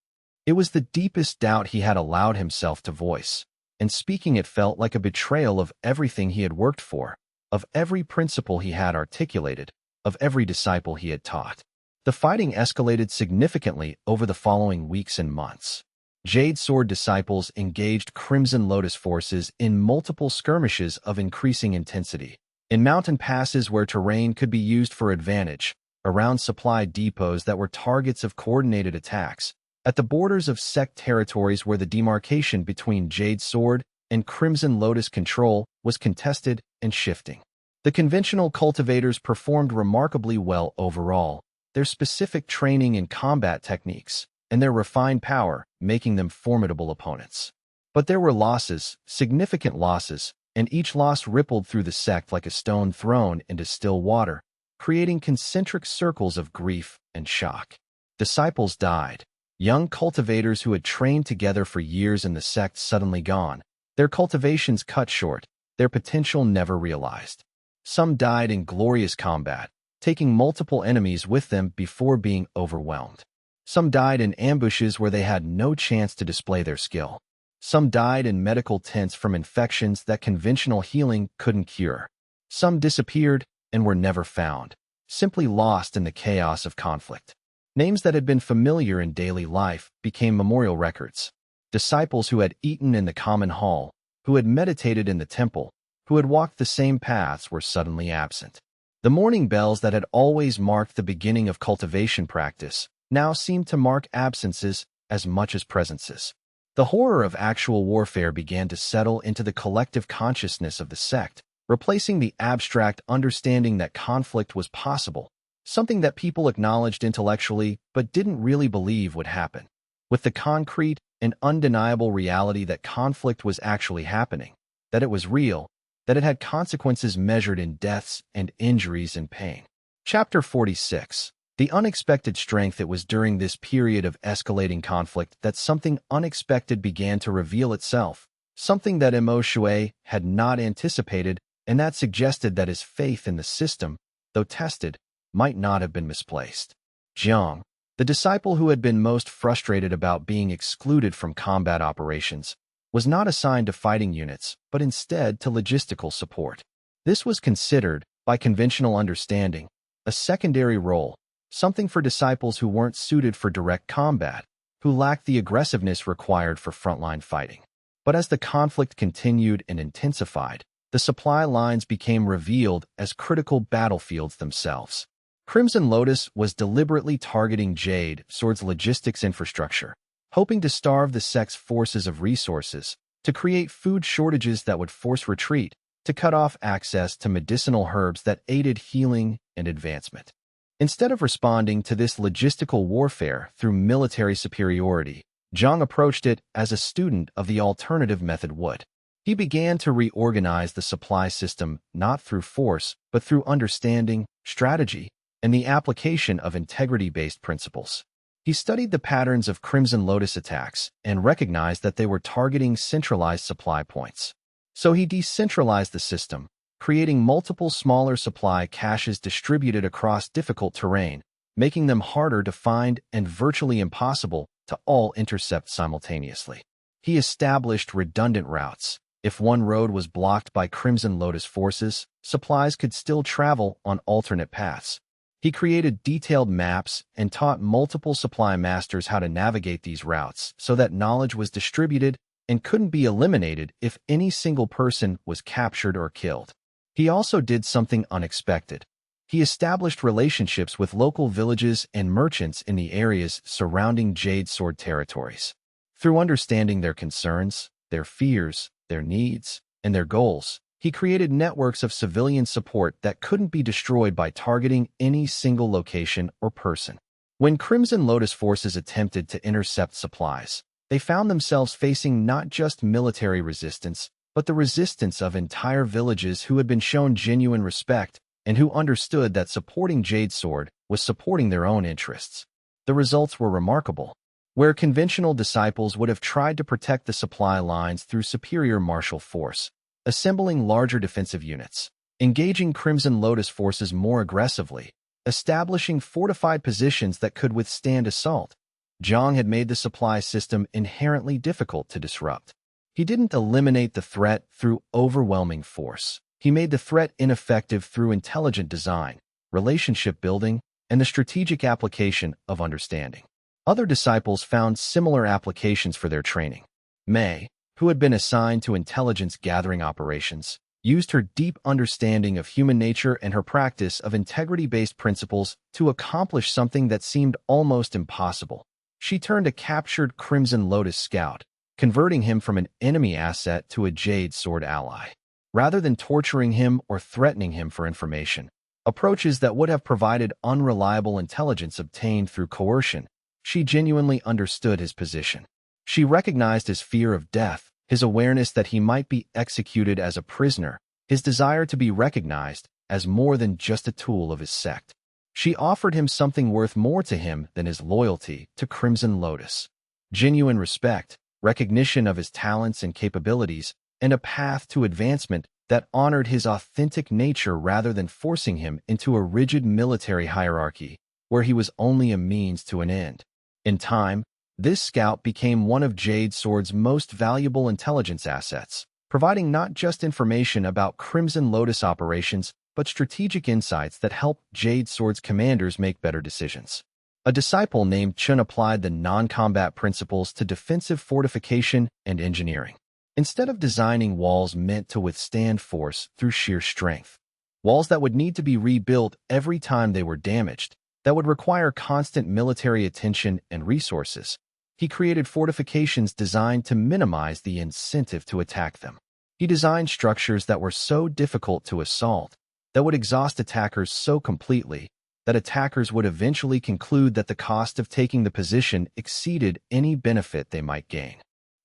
It was the deepest doubt he had allowed himself to voice, and speaking it felt like a betrayal of everything he had worked for, of every principle he had articulated, of every disciple he had taught. The fighting escalated significantly over the following weeks and months. Jade Sword disciples engaged Crimson Lotus forces in multiple skirmishes of increasing intensity, in mountain passes where terrain could be used for advantage, around supply depots that were targets of coordinated attacks, at the borders of sect territories where the demarcation between Jade Sword and Crimson Lotus control was contested and shifting. The conventional cultivators performed remarkably well overall, their specific training in combat techniques, and their refined power making them formidable opponents. But there were losses, significant losses, and each loss rippled through the sect like a stone thrown into still water, creating concentric circles of grief and shock. Disciples died. Young cultivators who had trained together for years in the sect suddenly gone, their cultivations cut short, their potential never realized. Some died in glorious combat, taking multiple enemies with them before being overwhelmed. Some died in ambushes where they had no chance to display their skill. Some died in medical tents from infections that conventional healing couldn't cure. Some disappeared and were never found, simply lost in the chaos of conflict. Names that had been familiar in daily life became memorial records. Disciples who had eaten in the common hall, who had meditated in the temple, who had walked the same paths were suddenly absent. The morning bells that had always marked the beginning of cultivation practice now seemed to mark absences as much as presences. The horror of actual warfare began to settle into the collective consciousness of the sect, replacing the abstract understanding that conflict was possible, something that people acknowledged intellectually but didn't really believe would happen, with the concrete and undeniable reality that conflict was actually happening, that it was real, that it had consequences measured in deaths and injuries and pain. Chapter 46. The unexpected strength. It was during this period of escalating conflict that something unexpected began to reveal itself, something that Mo Shui had not anticipated, and that suggested that his faith in the system, though tested, might not have been misplaced. Jiang, the disciple who had been most frustrated about being excluded from combat operations, was not assigned to fighting units, but instead to logistical support. This was considered, by conventional understanding, a secondary role, something for disciples who weren't suited for direct combat, who lacked the aggressiveness required for frontline fighting. But as the conflict continued and intensified, the supply lines became revealed as critical battlefields themselves. Crimson Lotus was deliberately targeting Jade Sword's logistics infrastructure, hoping to starve the sect's forces of resources, to create food shortages that would force retreat, to cut off access to medicinal herbs that aided healing and advancement. Instead of responding to this logistical warfare through military superiority, Zhang approached it as a student of the alternative method would. He began to reorganize the supply system not through force, but through understanding, strategy, and the application of integrity-based principles. He studied the patterns of Crimson Lotus attacks and recognized that they were targeting centralized supply points. So he decentralized the system, creating multiple smaller supply caches distributed across difficult terrain, making them harder to find and virtually impossible to all intercept simultaneously. He established redundant routes. If one road was blocked by Crimson Lotus forces, supplies could still travel on alternate paths. He created detailed maps and taught multiple supply masters how to navigate these routes so that knowledge was distributed and couldn't be eliminated if any single person was captured or killed. He also did something unexpected. He established relationships with local villages and merchants in the areas surrounding Jade Sword territories. Through understanding their concerns, their fears, their needs, and their goals, he created networks of civilian support that couldn't be destroyed by targeting any single location or person. When Crimson Lotus forces attempted to intercept supplies, they found themselves facing not just military resistance, but the resistance of entire villages who had been shown genuine respect and who understood that supporting Jade Sword was supporting their own interests. The results were remarkable. Where conventional disciples would have tried to protect the supply lines through superior martial force, assembling larger defensive units, engaging Crimson Lotus forces more aggressively, establishing fortified positions that could withstand assault, Zhang had made the supply system inherently difficult to disrupt. He didn't eliminate the threat through overwhelming force. He made the threat ineffective through intelligent design, relationship building, and the strategic application of understanding. Other disciples found similar applications for their training. Mei, who had been assigned to intelligence gathering operations, used her deep understanding of human nature and her practice of integrity-based principles to accomplish something that seemed almost impossible. She turned a captured Crimson Lotus scout, converting him from an enemy asset to a Jade Sword ally. Rather than torturing him or threatening him for information, approaches that would have provided unreliable intelligence obtained through coercion, she genuinely understood his position. She recognized his fear of death, his awareness that he might be executed as a prisoner, his desire to be recognized as more than just a tool of his sect. She offered him something worth more to him than his loyalty to Crimson Lotus: genuine respect, recognition of his talents and capabilities, and a path to advancement that honored his authentic nature rather than forcing him into a rigid military hierarchy where he was only a means to an end. In time, this scout became one of Jade Sword's most valuable intelligence assets, providing not just information about Crimson Lotus operations, but strategic insights that helped Jade Sword's commanders make better decisions. A disciple named Chun applied the non-combat principles to defensive fortification and engineering. Instead of designing walls meant to withstand force through sheer strength, walls that would need to be rebuilt every time they were damaged, that would require constant military attention and resources, he created fortifications designed to minimize the incentive to attack them. He designed structures that were so difficult to assault, that would exhaust attackers so completely, that attackers would eventually conclude that the cost of taking the position exceeded any benefit they might gain.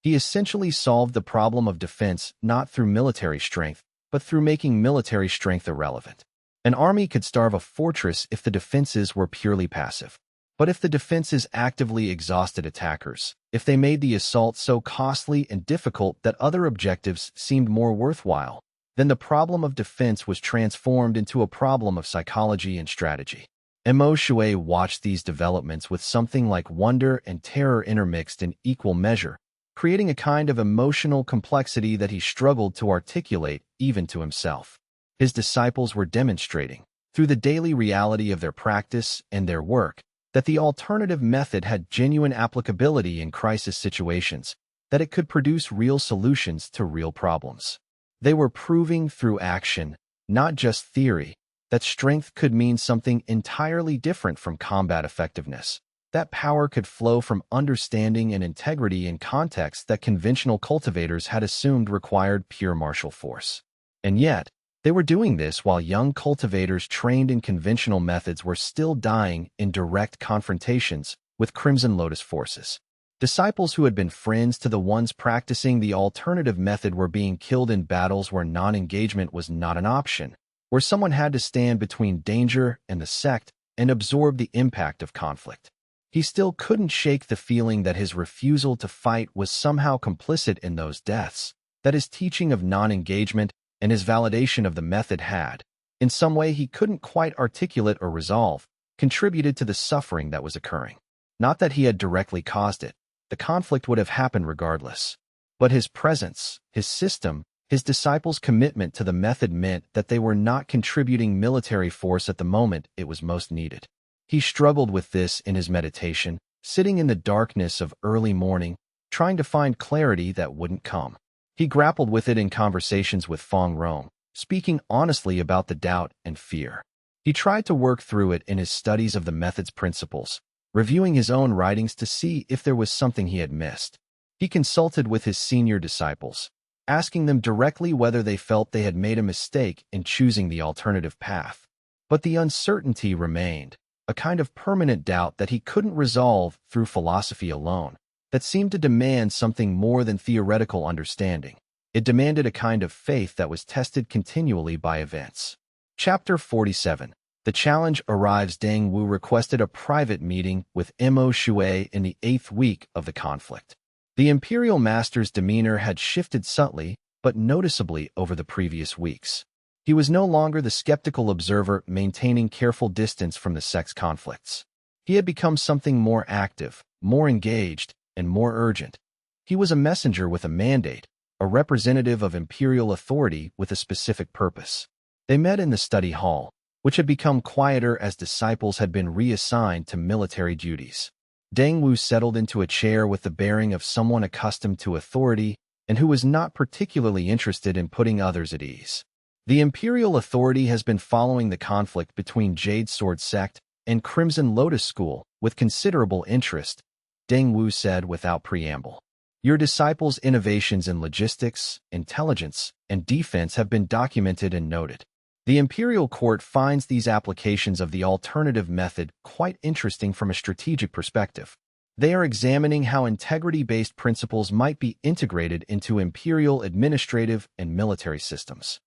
He essentially solved the problem of defense not through military strength, but through making military strength irrelevant. An army could starve a fortress if the defenses were purely passive. But if the defenses actively exhausted attackers, if they made the assault so costly and difficult that other objectives seemed more worthwhile, then the problem of defense was transformed into a problem of psychology and strategy. Mo Shui watched these developments with something like wonder and terror intermixed in equal measure, creating a kind of emotional complexity that he struggled to articulate even to himself. His disciples were demonstrating, through the daily reality of their practice and their work, that the alternative method had genuine applicability in crisis situations, that it could produce real solutions to real problems. They were proving through action, not just theory, that strength could mean something entirely different from combat effectiveness, that power could flow from understanding and integrity in contexts that conventional cultivators had assumed required pure martial force. And yet, they were doing this while young cultivators trained in conventional methods were still dying in direct confrontations with Crimson Lotus forces. Disciples who had been friends to the ones practicing the alternative method were being killed in battles where non-engagement was not an option, where someone had to stand between danger and the sect and absorb the impact of conflict. He still couldn't shake the feeling that his refusal to fight was somehow complicit in those deaths, that his teaching of non-engagement and his validation of the method had, in some way he couldn't quite articulate or resolve, contributed to the suffering that was occurring. Not that he had directly caused it. The conflict would have happened regardless. But his presence, his system, his disciples' commitment to the method meant that they were not contributing military force at the moment it was most needed. He struggled with this in his meditation, sitting in the darkness of early morning, trying to find clarity that wouldn't come. He grappled with it in conversations with Fong Rong, speaking honestly about the doubt and fear. He tried to work through it in his studies of the method's principles, reviewing his own writings to see if there was something he had missed. He consulted with his senior disciples, asking them directly whether they felt they had made a mistake in choosing the alternative path. But the uncertainty remained, a kind of permanent doubt that he couldn't resolve through philosophy alone, that seemed to demand something more than theoretical understanding. It demanded a kind of faith that was tested continually by events. Chapter 47. The challenge arrives. Deng Wu requested a private meeting with Mo Shui in the 8th week of the conflict. The Imperial Master's demeanor had shifted subtly, but noticeably over the previous weeks. He was no longer the skeptical observer maintaining careful distance from the sect's conflicts. He had become something more active, more engaged, and more urgent. He was a messenger with a mandate, a representative of imperial authority with a specific purpose. They met in the study hall, which had become quieter as disciples had been reassigned to military duties. Deng Wu settled into a chair with the bearing of someone accustomed to authority and who was not particularly interested in putting others at ease. The imperial authority has been following the conflict between Jade Sword Sect and Crimson Lotus School with considerable interest, Deng Wu said without preamble. Your disciples' innovations in logistics, intelligence, and defense have been documented and noted. The imperial court finds these applications of the alternative method quite interesting from a strategic perspective. They are examining how integrity-based principles might be integrated into imperial administrative and military systems.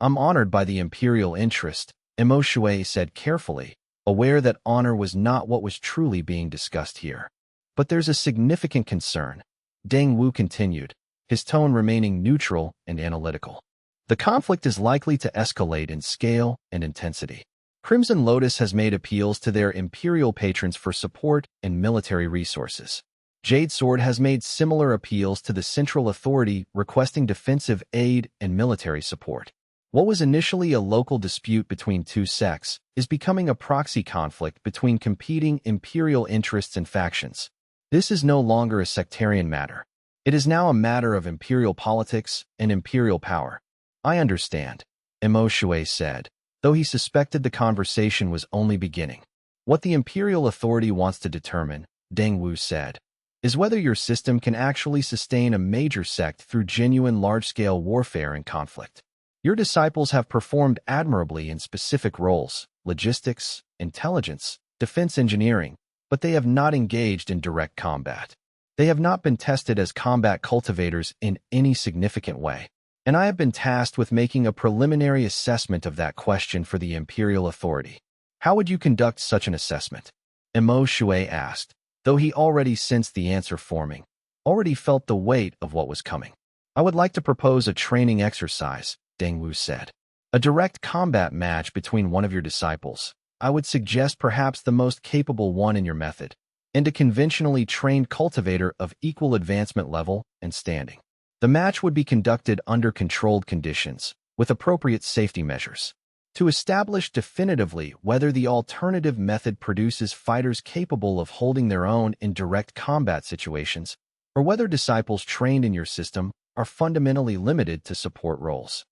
I'm honored by the imperial interest, Imo Shui said carefully, aware that honor was not what was truly being discussed here. But there's a significant concern. Deng Wu continued, his tone remaining neutral and analytical. The conflict is likely to escalate in scale and intensity. Crimson Lotus has made appeals to their imperial patrons for support and military resources. Jade Sword has made similar appeals to the central authority requesting defensive aid and military support. What was initially a local dispute between two sects is becoming a proxy conflict between competing imperial interests and factions. This is no longer a sectarian matter. It is now a matter of imperial politics and imperial power. I understand, Imo Shui said, though he suspected the conversation was only beginning. What the imperial authority wants to determine, Deng Wu said, is whether your system can actually sustain a major sect through genuine large-scale warfare and conflict. Your disciples have performed admirably in specific roles, logistics, intelligence, defense engineering, but they have not engaged in direct combat. They have not been tested as combat cultivators in any significant way, and I have been tasked with making a preliminary assessment of that question for the imperial authority. How would you conduct such an assessment? Imo Shui asked, though he already sensed the answer forming, already felt the weight of what was coming. I would like to propose a training exercise, Deng Wu said. A direct combat match between one of your disciples. I would suggest perhaps the most capable one in your method, and a conventionally trained cultivator of equal advancement level and standing. The match would be conducted under controlled conditions, with appropriate safety measures, to establish definitively whether the alternative method produces fighters capable of holding their own in direct combat situations, or whether disciples trained in your system are fundamentally limited to support roles.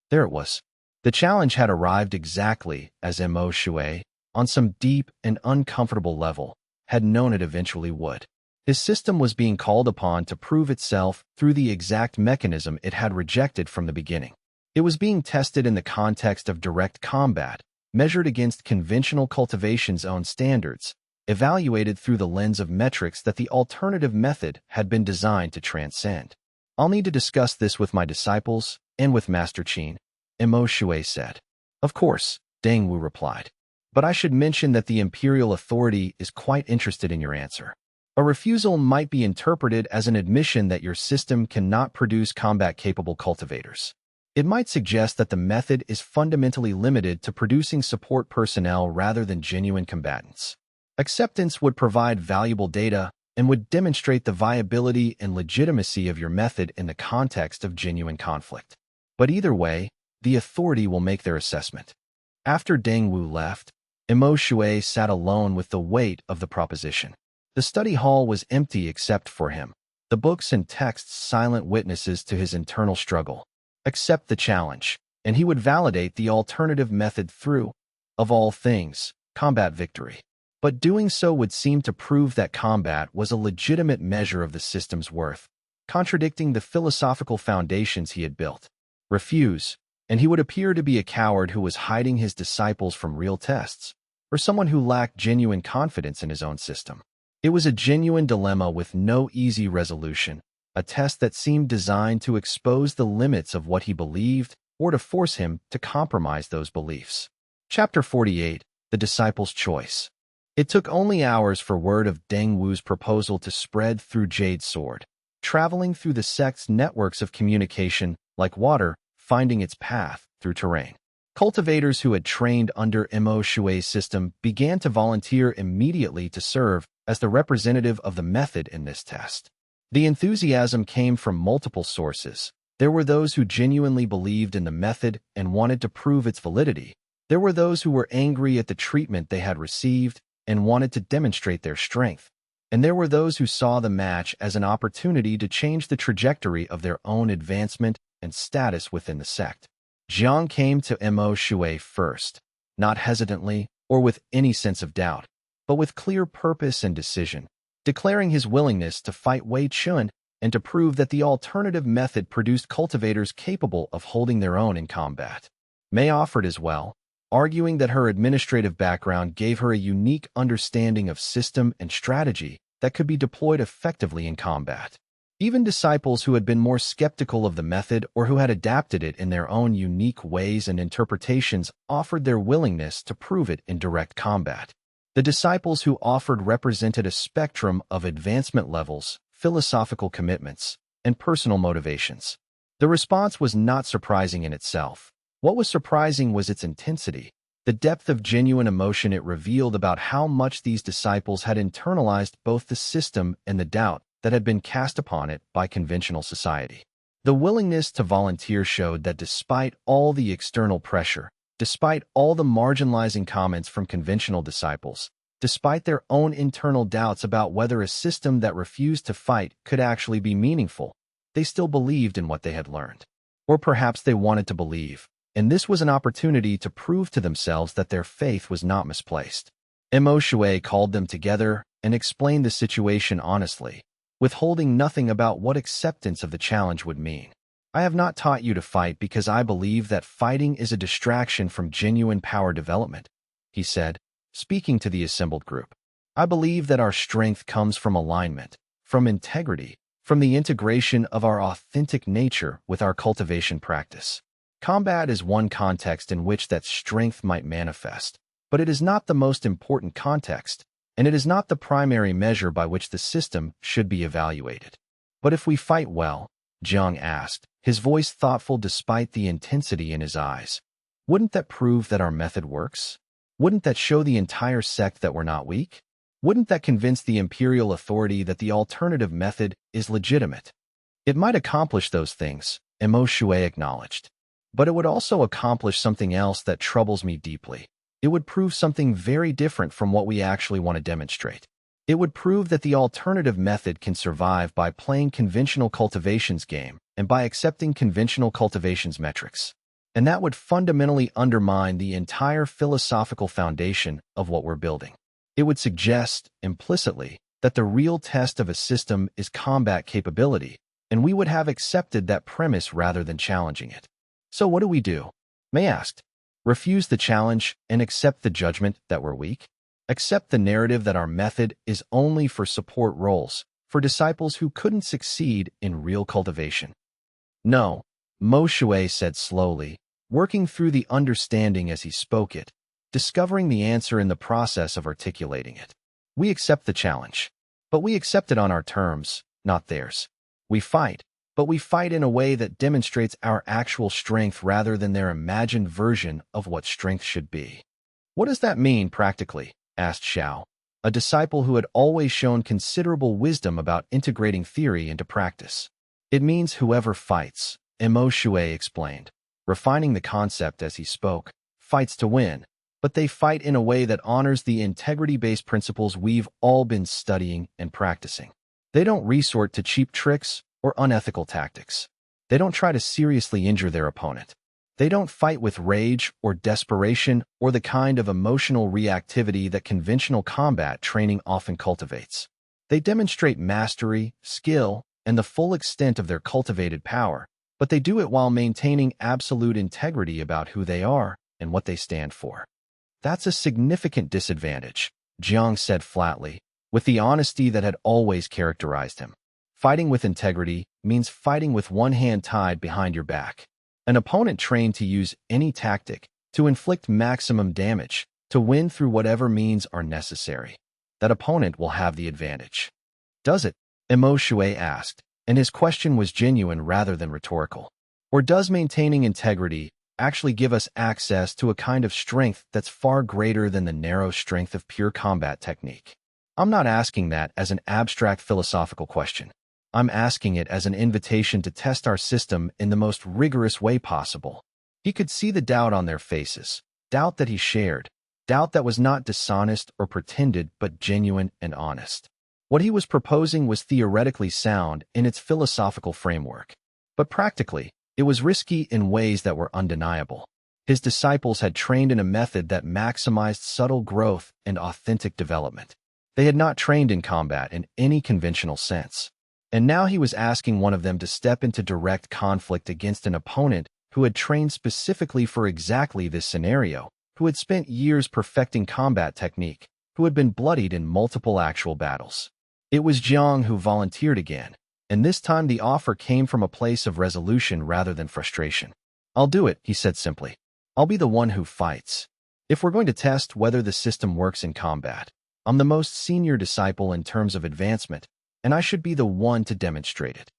There it was. The challenge had arrived exactly as Imo Shui, on some deep and uncomfortable level, had known it eventually would. His system was being called upon to prove itself through the exact mechanism it had rejected from the beginning. It was being tested in the context of direct combat, measured against conventional cultivation's own standards, evaluated through the lens of metrics that the alternative method had been designed to transcend. I'll need to discuss this with my disciples and with Master Qin, Imo Shui said. Of course, Deng Wu replied. But I should mention that the imperial authority is quite interested in your answer. A refusal might be interpreted as an admission that your system cannot produce combat-capable cultivators. It might suggest that the method is fundamentally limited to producing support personnel rather than genuine combatants. Acceptance would provide valuable data and would demonstrate the viability and legitimacy of your method in the context of genuine conflict. But either way, the authority will make their assessment. After Deng Wu left, Imo Shui sat alone with the weight of the proposition. The study hall was empty except for him, the books and texts silent witnesses to his internal struggle. Accept the challenge, and he would validate the alternative method through, of all things, combat victory. But doing so would seem to prove that combat was a legitimate measure of the system's worth, contradicting the philosophical foundations he had built. Refuse, and he would appear to be a coward who was hiding his disciples from real tests, or someone who lacked genuine confidence in his own system. It was a genuine dilemma with no easy resolution, a test that seemed designed to expose the limits of what he believed or to force him to compromise those beliefs. Chapter 48, The Disciple's Choice. It took only hours for word of Deng Wu's proposal to spread through Jade Sword, traveling through the sect's networks of communication like water, finding its path through terrain. Cultivators who had trained under Imo Shui's system began to volunteer immediately to serve as the representative of the method in this test. The enthusiasm came from multiple sources. There were those who genuinely believed in the method and wanted to prove its validity. There were those who were angry at the treatment they had received and wanted to demonstrate their strength. And there were those who saw the match as an opportunity to change the trajectory of their own advancement and status within the sect. Jiang came to Imo Shui first, not hesitantly or with any sense of doubt, but with clear purpose and decision, declaring his willingness to fight Wei Chun and to prove that the alternative method produced cultivators capable of holding their own in combat. May offered as well, arguing that her administrative background gave her a unique understanding of system and strategy that could be deployed effectively in combat. Even disciples who had been more skeptical of the method or who had adapted it in their own unique ways and interpretations offered their willingness to prove it in direct combat. The disciples who offered represented a spectrum of advancement levels, philosophical commitments, and personal motivations. The response was not surprising in itself. What was surprising was its intensity, the depth of genuine emotion it revealed about how much these disciples had internalized both the system and the doubt that had been cast upon it by conventional society. The willingness to volunteer showed that despite all the external pressure, despite all the marginalizing comments from conventional disciples, despite their own internal doubts about whether a system that refused to fight could actually be meaningful, they still believed in what they had learned. Or perhaps they wanted to believe, and this was an opportunity to prove to themselves that their faith was not misplaced. Mo Shui called them together and explained the situation honestly, withholding nothing about what acceptance of the challenge would mean. I have not taught you to fight because I believe that fighting is a distraction from genuine power development, he said, speaking to the assembled group. I believe that our strength comes from alignment, from integrity, from the integration of our authentic nature with our cultivation practice. Combat is one context in which that strength might manifest, but it is not the most important context, and it is not the primary measure by which the system should be evaluated. But if we fight well, Jiang asked, his voice thoughtful despite the intensity in his eyes, wouldn't that prove that our method works? Wouldn't that show the entire sect that we're not weak? Wouldn't that convince the imperial authority that the alternative method is legitimate? It might accomplish those things, Mo Shui acknowledged. But it would also accomplish something else that troubles me deeply. It would prove something very different from what we actually want to demonstrate. It would prove that the alternative method can survive by playing conventional cultivation's game and by accepting conventional cultivation's metrics. And that would fundamentally undermine the entire philosophical foundation of what we're building. It would suggest, implicitly, that the real test of a system is combat capability, and we would have accepted that premise rather than challenging it. So what do? May asked. Refuse the challenge and accept the judgment that we're weak? Accept the narrative that our method is only for support roles, for disciples who couldn't succeed in real cultivation? No, Mo Shui said slowly, working through the understanding as he spoke it, discovering the answer in the process of articulating it. We accept the challenge, but we accept it on our terms, not theirs. We fight, but we fight in a way that demonstrates our actual strength rather than their imagined version of what strength should be. What does that mean practically? Asked Xiao, a disciple who had always shown considerable wisdom about integrating theory into practice. It means whoever fights, Mo Shui explained, refining the concept as he spoke, fights to win, but they fight in a way that honors the integrity-based principles we've all been studying and practicing. They don't resort to cheap tricks or unethical tactics. They don't try to seriously injure their opponent. They don't fight with rage or desperation or the kind of emotional reactivity that conventional combat training often cultivates. They demonstrate mastery, skill, and the full extent of their cultivated power, but they do it while maintaining absolute integrity about who they are and what they stand for. That's a significant disadvantage, Jiang said flatly, with the honesty that had always characterized him. Fighting with integrity means fighting with one hand tied behind your back. An opponent trained to use any tactic, to inflict maximum damage, to win through whatever means are necessary. That opponent will have the advantage. Does it? Mo Shui asked, and his question was genuine rather than rhetorical. Or does maintaining integrity actually give us access to a kind of strength that's far greater than the narrow strength of pure combat technique? I'm not asking that as an abstract philosophical question. I'm asking it as an invitation to test our system in the most rigorous way possible. He could see the doubt on their faces, doubt that he shared, doubt that was not dishonest or pretended but genuine and honest. What he was proposing was theoretically sound in its philosophical framework, but practically, it was risky in ways that were undeniable. His disciples had trained in a method that maximized subtle growth and authentic development. They had not trained in combat in any conventional sense. And now he was asking one of them to step into direct conflict against an opponent who had trained specifically for exactly this scenario, who had spent years perfecting combat technique, who had been bloodied in multiple actual battles. It was Jiang who volunteered again, and this time the offer came from a place of resolution rather than frustration. "I'll do it," he said simply. "I'll be the one who fights. If we're going to test whether the system works in combat, I'm the most senior disciple in terms of advancement, and I should be the one to demonstrate it."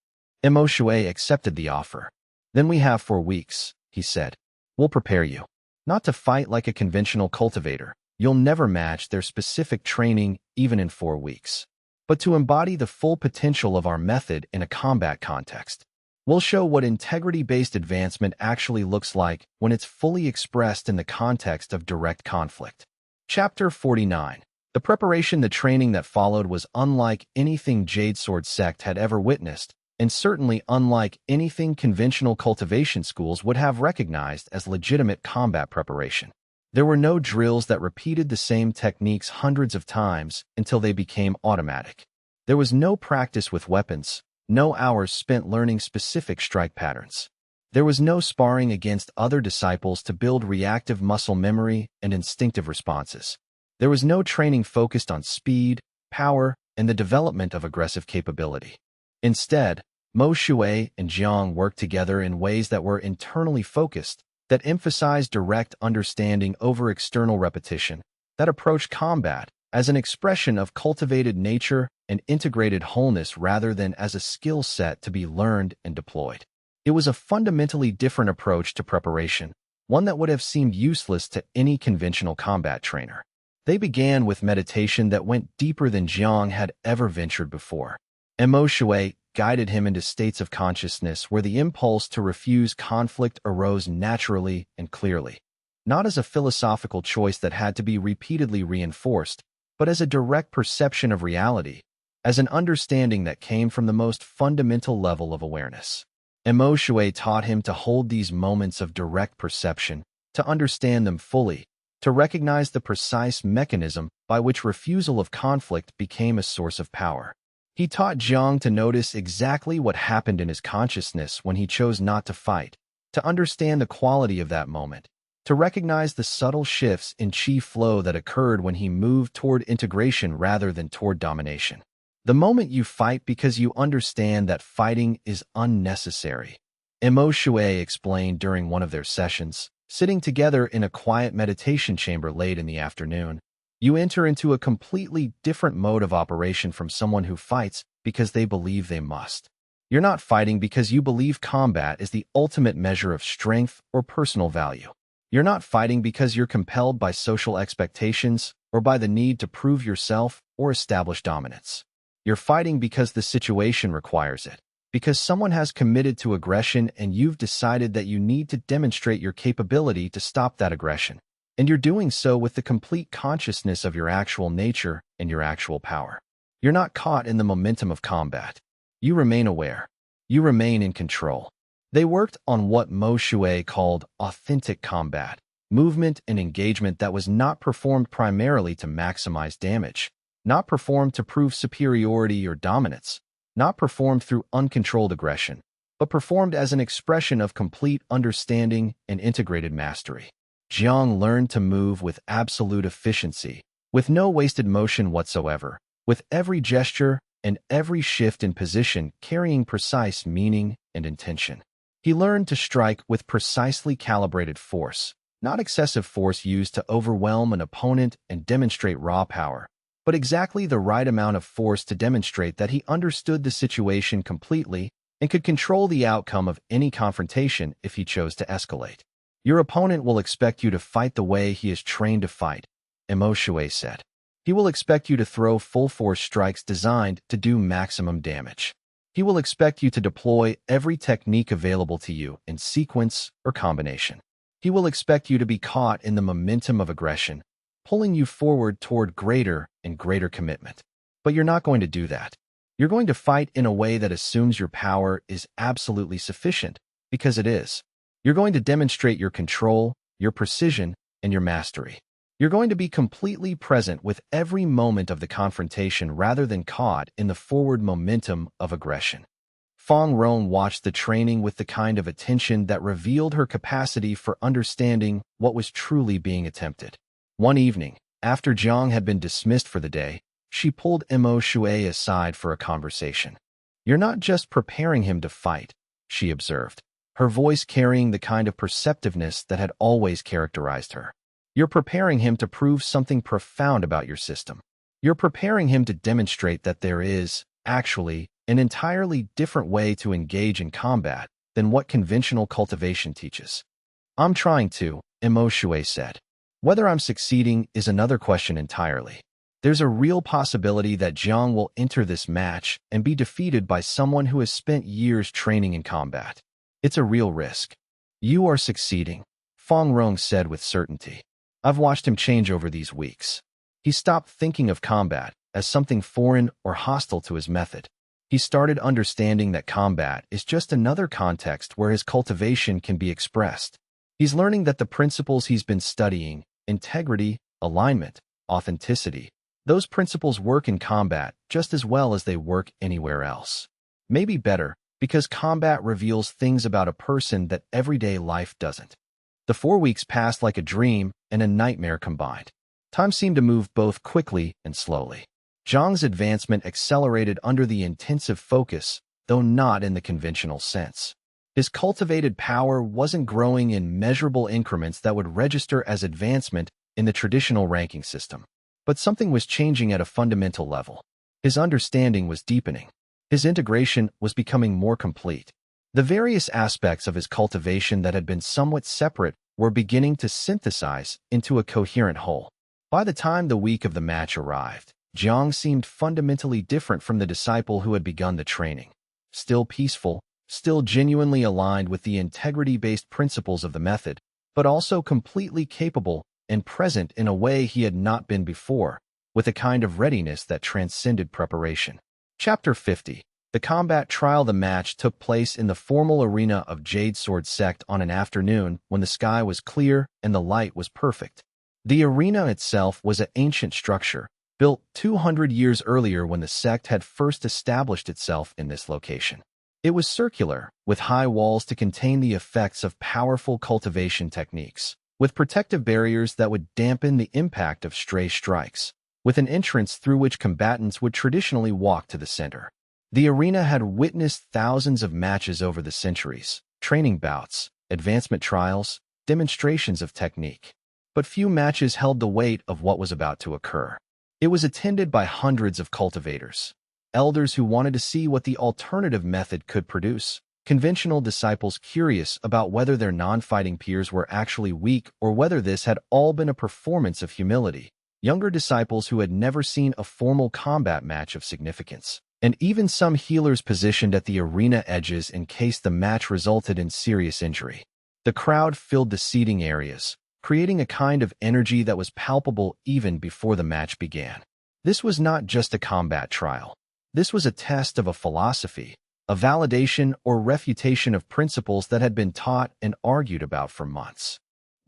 Mo Shui accepted the offer. "Then we have 4 weeks," he said. "We'll prepare you. Not to fight like a conventional cultivator. You'll never match their specific training even in 4 weeks. But to embody the full potential of our method in a combat context. We'll show what integrity-based advancement actually looks like when it's fully expressed in the context of direct conflict." Chapter 49. The preparation, the training that followed was unlike anything Jade Sword Sect had ever witnessed, and certainly unlike anything conventional cultivation schools would have recognized as legitimate combat preparation. There were no drills that repeated the same techniques hundreds of times until they became automatic. There was no practice with weapons, no hours spent learning specific strike patterns. There was no sparring against other disciples to build reactive muscle memory and instinctive responses. There was no training focused on speed, power, and the development of aggressive capability. Instead, Mo Shui and Jiang worked together in ways that were internally focused, that emphasized direct understanding over external repetition, that approached combat as an expression of cultivated nature and integrated wholeness rather than as a skill set to be learned and deployed. It was a fundamentally different approach to preparation, one that would have seemed useless to any conventional combat trainer. They began with meditation that went deeper than Jiang had ever ventured before. Mo Shui guided him into states of consciousness where the impulse to refuse conflict arose naturally and clearly, not as a philosophical choice that had to be repeatedly reinforced, but as a direct perception of reality, as an understanding that came from the most fundamental level of awareness. Mo Shui taught him to hold these moments of direct perception, to understand them fully, to recognize the precise mechanism by which refusal of conflict became a source of power. He taught Jiang to notice exactly what happened in his consciousness when he chose not to fight, to understand the quality of that moment, to recognize the subtle shifts in chi flow that occurred when he moved toward integration rather than toward domination. The moment you fight because you understand that fighting is unnecessary. Mo Shui explained during one of their sessions, sitting together in a quiet meditation chamber late in the afternoon. You enter into a completely different mode of operation from someone who fights because they believe they must. You're not fighting because you believe combat is the ultimate measure of strength or personal value. You're not fighting because you're compelled by social expectations or by the need to prove yourself or establish dominance. You're fighting because the situation requires it, because someone has committed to aggression and you've decided that you need to demonstrate your capability to stop that aggression. And you're doing so with the complete consciousness of your actual nature and your actual power. You're not caught in the momentum of combat. You remain aware. You remain in control. They worked on what Mo Shui called authentic combat, movement and engagement that was not performed primarily to maximize damage, not performed to prove superiority or dominance, not performed through uncontrolled aggression, but performed as an expression of complete understanding and integrated mastery. Jiang learned to move with absolute efficiency, with no wasted motion whatsoever, with every gesture and every shift in position carrying precise meaning and intention. He learned to strike with precisely calibrated force, not excessive force used to overwhelm an opponent and demonstrate raw power, but exactly the right amount of force to demonstrate that he understood the situation completely and could control the outcome of any confrontation if he chose to escalate. Your opponent will expect you to fight the way he is trained to fight, Mo Shui said. He will expect you to throw full-force strikes designed to do maximum damage. He will expect you to deploy every technique available to you in sequence or combination. He will expect you to be caught in the momentum of aggression, pulling you forward toward greater and greater commitment. But you're not going to do that. You're going to fight in a way that assumes your power is absolutely sufficient, because it is. You're going to demonstrate your control, your precision, and your mastery. You're going to be completely present with every moment of the confrontation rather than caught in the forward momentum of aggression. Fang Rong watched the training with the kind of attention that revealed her capacity for understanding what was truly being attempted. One evening, after Jiang had been dismissed for the day, she pulled Mo Shui aside for a conversation. "You're not just preparing him to fight," she observed, her voice carrying the kind of perceptiveness that had always characterized her. "You're preparing him to prove something profound about your system. You're preparing him to demonstrate that there is, actually, an entirely different way to engage in combat than what conventional cultivation teaches." "I'm trying to," Mo Shui said. "Whether I'm succeeding is another question entirely. There's a real possibility that Jiang will enter this match and be defeated by someone who has spent years training in combat. It's a real risk." "You are succeeding," Fang Rong said with certainty. "I've watched him change over these weeks. He stopped thinking of combat as something foreign or hostile to his method. He started understanding that combat is just another context where his cultivation can be expressed. He's learning that the principles he's been studying, integrity, alignment, authenticity, those principles work in combat just as well as they work anywhere else. Maybe better, because combat reveals things about a person that everyday life doesn't." The 4 weeks passed like a dream and a nightmare combined. Time seemed to move both quickly and slowly. Zhang's advancement accelerated under the intensive focus, though not in the conventional sense. His cultivated power wasn't growing in measurable increments that would register as advancement in the traditional ranking system. But something was changing at a fundamental level. His understanding was deepening. His integration was becoming more complete. The various aspects of his cultivation that had been somewhat separate were beginning to synthesize into a coherent whole. By the time the week of the match arrived, Jiang seemed fundamentally different from the disciple who had begun the training. Still peaceful, still genuinely aligned with the integrity-based principles of the method, but also completely capable and present in a way he had not been before, with a kind of readiness that transcended preparation. Chapter 50. The combat trial. The match took place in the formal arena of Jade Sword Sect on an afternoon when the sky was clear and the light was perfect. The arena itself was an ancient structure, built 200 years earlier when the sect had first established itself in this location. It was circular, with high walls to contain the effects of powerful cultivation techniques, with protective barriers that would dampen the impact of stray strikes, with an entrance through which combatants would traditionally walk to the center. The arena had witnessed thousands of matches over the centuries, training bouts, advancement trials, demonstrations of technique. But few matches held the weight of what was about to occur. It was attended by hundreds of cultivators, elders who wanted to see what the alternative method could produce, conventional disciples curious about whether their non-fighting peers were actually weak or whether this had all been a performance of humility, younger disciples who had never seen a formal combat match of significance, and even some healers positioned at the arena edges in case the match resulted in serious injury. The crowd filled the seating areas, creating a kind of energy that was palpable even before the match began. This was not just a combat trial. This was a test of a philosophy, a validation or refutation of principles that had been taught and argued about for months.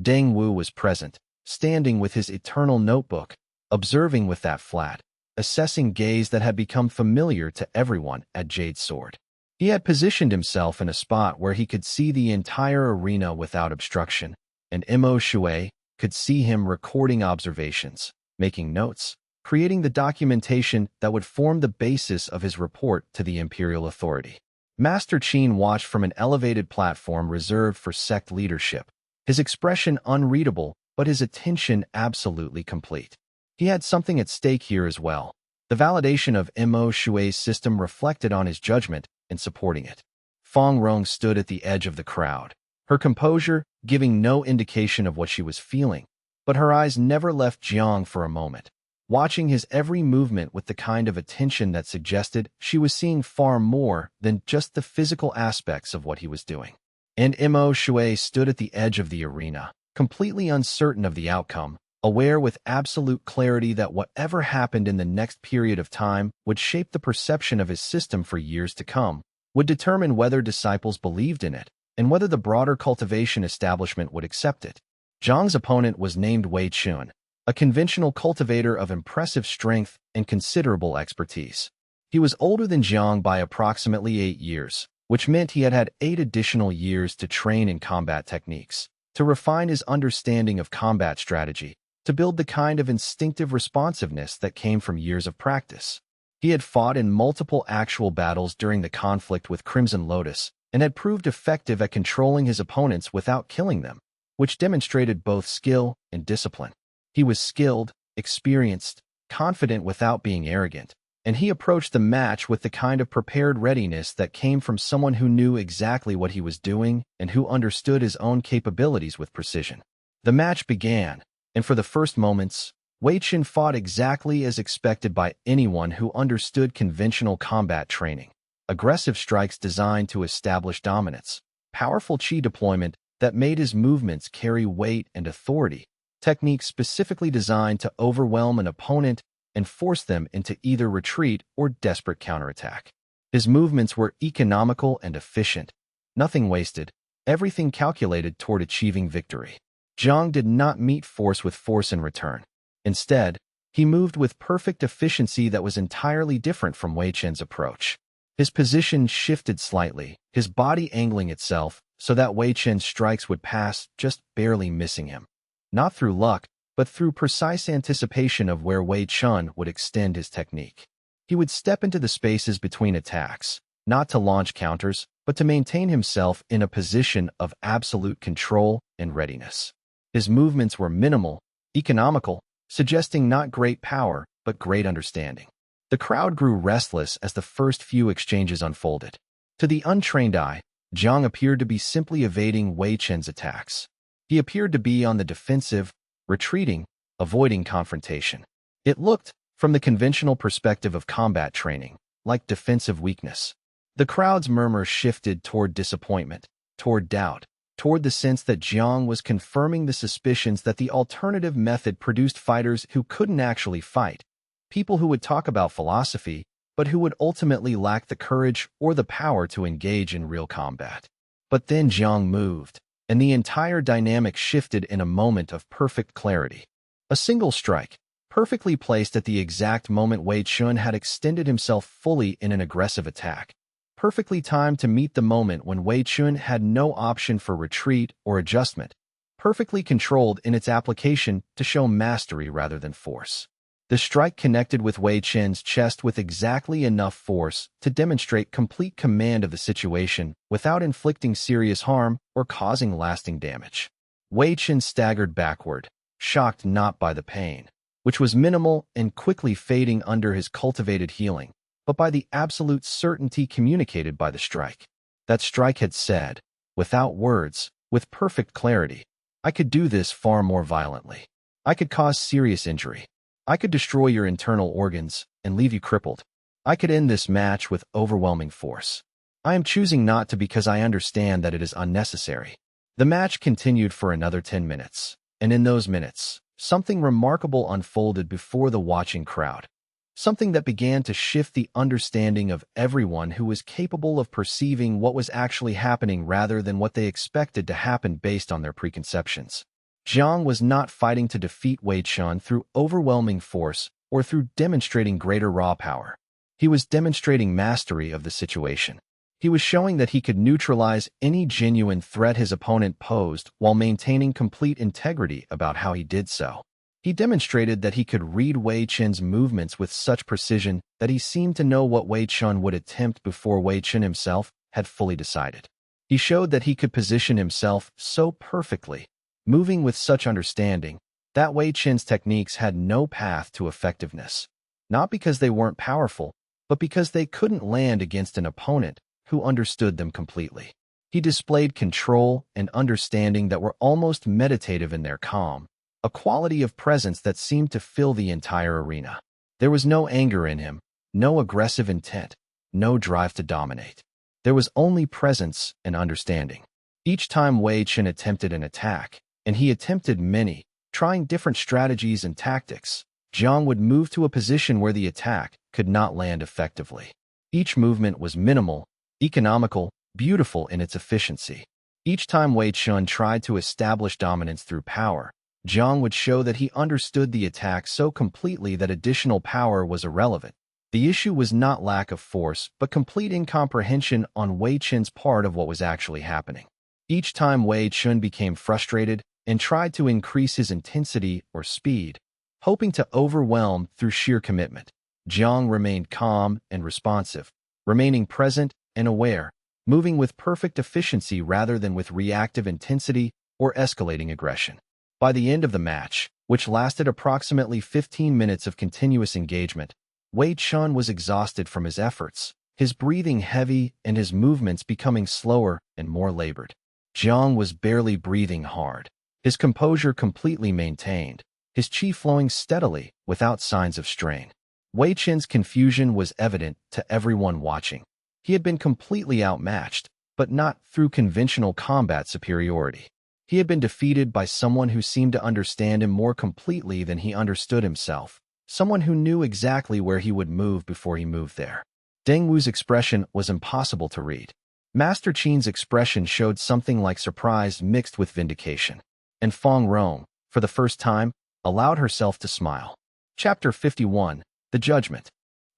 Deng Wu was present, standing with his eternal notebook, observing with that flat, assessing gaze that had become familiar to everyone at Jade Sword. He had positioned himself in a spot where he could see the entire arena without obstruction, and Mo Shui could see him recording observations, making notes, creating the documentation that would form the basis of his report to the imperial authority. Master Qin watched from an elevated platform reserved for sect leadership, his expression unreadable but his attention absolutely complete. He had something at stake here as well. The validation of Mo Shui's system reflected on his judgment in supporting it. Fang Rong stood at the edge of the crowd, her composure giving no indication of what she was feeling, but her eyes never left Jiang for a moment, watching his every movement with the kind of attention that suggested she was seeing far more than just the physical aspects of what he was doing. And Mo Shui stood at the edge of the arena, completely uncertain of the outcome, aware with absolute clarity that whatever happened in the next period of time would shape the perception of his system for years to come, would determine whether disciples believed in it, and whether the broader cultivation establishment would accept it. Zhang's opponent was named Wei Chun, a conventional cultivator of impressive strength and considerable expertise. He was older than Xiang by approximately 8 years, which meant he had had 8 additional years to train in combat techniques, to refine his understanding of combat strategy, to build the kind of instinctive responsiveness that came from years of practice. He had fought in multiple actual battles during the conflict with Crimson Lotus and had proved effective at controlling his opponents without killing them, which demonstrated both skill and discipline. He was skilled, experienced, confident without being arrogant, and he approached the match with the kind of prepared readiness that came from someone who knew exactly what he was doing and who understood his own capabilities with precision. The match began, and for the first moments, Wei Qin fought exactly as expected by anyone who understood conventional combat training. Aggressive strikes designed to establish dominance, powerful chi deployment that made his movements carry weight and authority, techniques specifically designed to overwhelm an opponent and force them into either retreat or desperate counterattack. His movements were economical and efficient, nothing wasted, everything calculated toward achieving victory. Zhang did not meet force with force in return. Instead, he moved with perfect efficiency that was entirely different from Wei Qin's approach. His position shifted slightly, his body angling itself so that Wei Qin's strikes would pass, just barely missing him. Not through luck, but through precise anticipation of where Wei Qin would extend his technique. He would step into the spaces between attacks, not to launch counters, but to maintain himself in a position of absolute control and readiness. His movements were minimal, economical, suggesting not great power, but great understanding. The crowd grew restless as the first few exchanges unfolded. To the untrained eye, Zhang appeared to be simply evading Wei Qin's attacks. He appeared to be on the defensive, retreating, avoiding confrontation. It looked, from the conventional perspective of combat training, like defensive weakness. The crowd's murmur shifted toward disappointment, toward doubt, toward the sense that Zhang was confirming the suspicions that the alternative method produced fighters who couldn't actually fight, people who would talk about philosophy, but who would ultimately lack the courage or the power to engage in real combat. But then Zhang moved, and the entire dynamic shifted in a moment of perfect clarity. A single strike, perfectly placed at the exact moment Wei Qin had extended himself fully in an aggressive attack, perfectly timed to meet the moment when Wei Qin had no option for retreat or adjustment, perfectly controlled in its application to show mastery rather than force. The strike connected with Wei Qin's chest with exactly enough force to demonstrate complete command of the situation without inflicting serious harm or causing lasting damage. Wei Qin staggered backward, shocked not by the pain, which was minimal and quickly fading under his cultivated healing, but by the absolute certainty communicated by the strike. That strike had said, without words, with perfect clarity, I could do this far more violently. I could cause serious injury. I could destroy your internal organs and leave you crippled. I could end this match with overwhelming force. I am choosing not to because I understand that it is unnecessary. The match continued for another 10 minutes, and in those minutes, something remarkable unfolded before the watching crowd. Something that began to shift the understanding of everyone who was capable of perceiving what was actually happening rather than what they expected to happen based on their preconceptions. Zhang was not fighting to defeat Wei Qin through overwhelming force or through demonstrating greater raw power. He was demonstrating mastery of the situation. He was showing that he could neutralize any genuine threat his opponent posed while maintaining complete integrity about how he did so. He demonstrated that he could read Wei Qin's movements with such precision that he seemed to know what Wei Qin would attempt before Wei Qin himself had fully decided. He showed that he could position himself so perfectly, moving with such understanding, that Wei Qin's techniques had no path to effectiveness, not because they weren't powerful, but because they couldn't land against an opponent who understood them completely. He displayed control and understanding that were almost meditative in their calm, a quality of presence that seemed to fill the entire arena. There was no anger in him, no aggressive intent, no drive to dominate. There was only presence and understanding. Each time Wei Qin attempted an attack, and he attempted many, trying different strategies and tactics, Zhang would move to a position where the attack could not land effectively. Each movement was minimal, economical, beautiful in its efficiency. Each time Wei Qin tried to establish dominance through power, Jiang would show that he understood the attack so completely that additional power was irrelevant. The issue was not lack of force, but complete incomprehension on Wei Qin's part of what was actually happening. Each time Wei Qin became frustrated and tried to increase his intensity or speed, hoping to overwhelm through sheer commitment, Jiang remained calm and responsive, remaining present and aware, moving with perfect efficiency rather than with reactive intensity or escalating aggression. By the end of the match, which lasted approximately 15 minutes of continuous engagement, Wei Qin was exhausted from his efforts, his breathing heavy and his movements becoming slower and more labored. Jiang was barely breathing hard, his composure completely maintained, his qi flowing steadily without signs of strain. Wei Qin's confusion was evident to everyone watching. He had been completely outmatched, but not through conventional combat superiority. He had been defeated by someone who seemed to understand him more completely than he understood himself, someone who knew exactly where he would move before he moved there. Deng Wu's expression was impossible to read. Master Qin's expression showed something like surprise mixed with vindication, and Feng Rong, for the first time, allowed herself to smile. Chapter 51, The Judgment.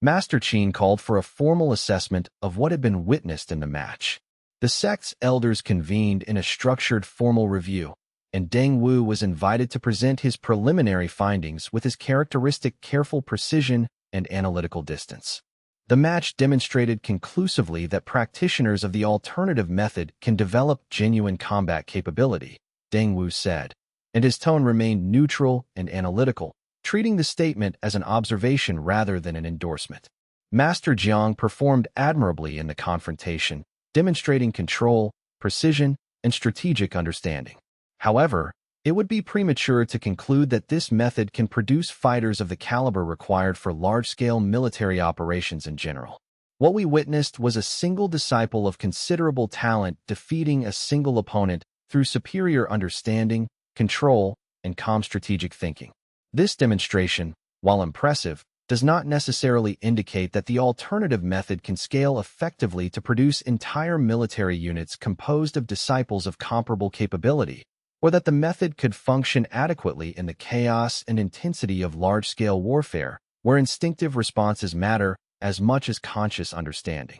Master Qin called for a formal assessment of what had been witnessed in the match. The sect's elders convened in a structured formal review, and Deng Wu was invited to present his preliminary findings with his characteristic careful precision and analytical distance. The match demonstrated conclusively that practitioners of the alternative method can develop genuine combat capability, Deng Wu said, and his tone remained neutral and analytical, treating the statement as an observation rather than an endorsement. Master Jiang performed admirably in the confrontation, demonstrating control, precision, and strategic understanding. However, it would be premature to conclude that this method can produce fighters of the caliber required for large-scale military operations in general. What we witnessed was a single disciple of considerable talent defeating a single opponent through superior understanding, control, and calm strategic thinking. This demonstration, while impressive, does not necessarily indicate that the alternative method can scale effectively to produce entire military units composed of disciples of comparable capability, or that the method could function adequately in the chaos and intensity of large-scale warfare, where instinctive responses matter as much as conscious understanding.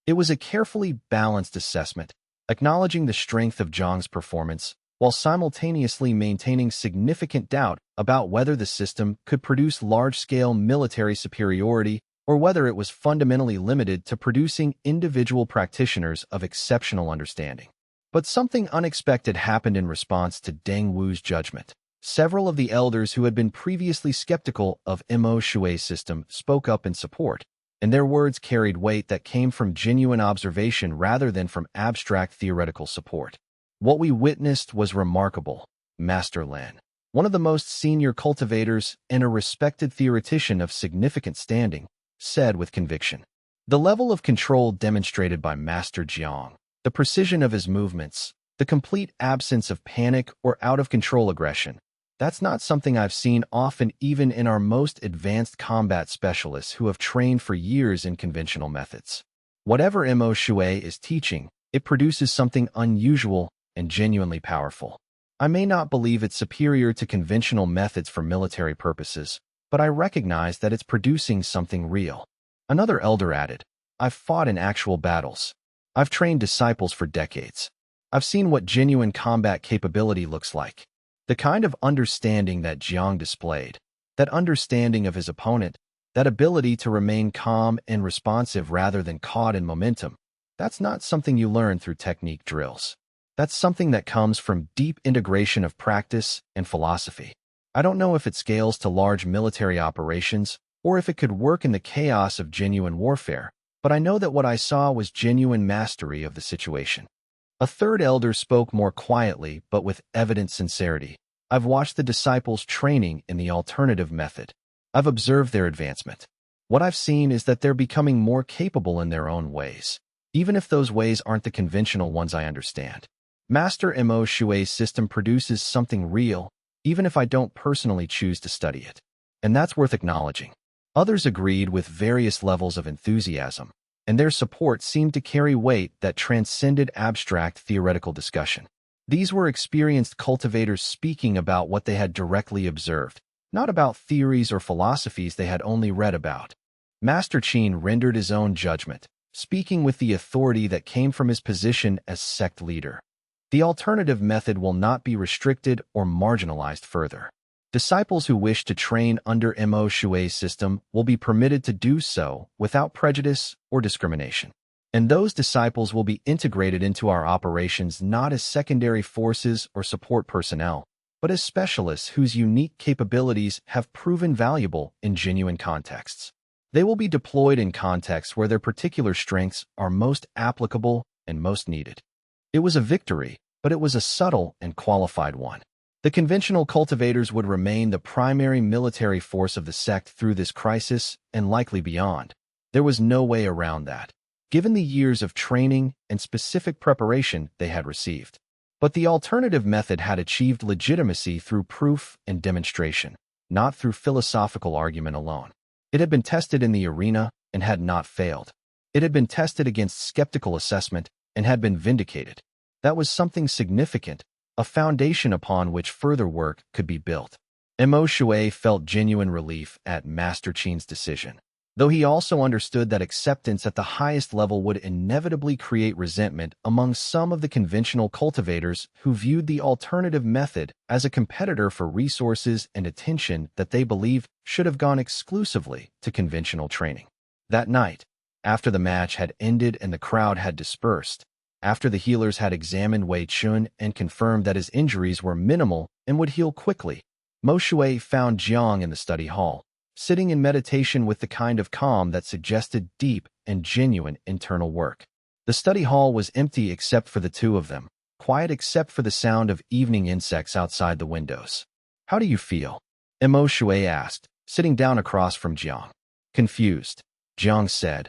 It was a carefully balanced assessment, acknowledging the strength of Jiang's performance, while simultaneously maintaining significant doubt about whether the system could produce large-scale military superiority or whether it was fundamentally limited to producing individual practitioners of exceptional understanding. But something unexpected happened in response to Deng Wu's judgment. Several of the elders who had been previously skeptical of Mo Shui's system spoke up in support, and their words carried weight that came from genuine observation rather than from abstract theoretical support. What we witnessed was remarkable, Master Lan, one of the most senior cultivators and a respected theoretician of significant standing, said with conviction. The level of control demonstrated by Master Jiang, the precision of his movements, the complete absence of panic or out-of-control aggression, that's not something I've seen often even in our most advanced combat specialists who have trained for years in conventional methods. Whatever Mo Shui is teaching, it produces something unusual and genuinely powerful. I may not believe it's superior to conventional methods for military purposes, but I recognize that it's producing something real. Another elder added, I've fought in actual battles. I've trained disciples for decades. I've seen what genuine combat capability looks like. The kind of understanding that Jiang displayed, that understanding of his opponent, that ability to remain calm and responsive rather than caught in momentum, that's not something you learn through technique drills. That's something that comes from deep integration of practice and philosophy. I don't know if it scales to large military operations or if it could work in the chaos of genuine warfare, but I know that what I saw was genuine mastery of the situation. A third elder spoke more quietly but with evident sincerity. I've watched the disciples training in the alternative method. I've observed their advancement. What I've seen is that they're becoming more capable in their own ways, even if those ways aren't the conventional ones I understand. Master Mo Shui's system produces something real, even if I don't personally choose to study it. And that's worth acknowledging. Others agreed with various levels of enthusiasm, and their support seemed to carry weight that transcended abstract theoretical discussion. These were experienced cultivators speaking about what they had directly observed, not about theories or philosophies they had only read about. Master Qin rendered his own judgment, speaking with the authority that came from his position as sect leader. The alternative method will not be restricted or marginalized further. Disciples who wish to train under Mo Shui's system will be permitted to do so without prejudice or discrimination. And those disciples will be integrated into our operations not as secondary forces or support personnel, but as specialists whose unique capabilities have proven valuable in genuine contexts. They will be deployed in contexts where their particular strengths are most applicable and most needed. It was a victory, but it was a subtle and qualified one. The conventional cultivators would remain the primary military force of the sect through this crisis and likely beyond. There was no way around that, given the years of training and specific preparation they had received. But the alternative method had achieved legitimacy through proof and demonstration, not through philosophical argument alone. It had been tested in the arena and had not failed. It had been tested against skeptical assessment and had been vindicated. That was something significant, a foundation upon which further work could be built. Mo Shui felt genuine relief at Master Qin's decision, though he also understood that acceptance at the highest level would inevitably create resentment among some of the conventional cultivators who viewed the alternative method as a competitor for resources and attention that they believed should have gone exclusively to conventional training. That night, after the match had ended and the crowd had dispersed, after the healers had examined Wei Chun and confirmed that his injuries were minimal and would heal quickly, Mo Shui found Jiang in the study hall, sitting in meditation with the kind of calm that suggested deep and genuine internal work. The study hall was empty except for the two of them, quiet except for the sound of evening insects outside the windows. "How do you feel?" Mo Shui asked, sitting down across from Jiang. "Confused," Jiang said,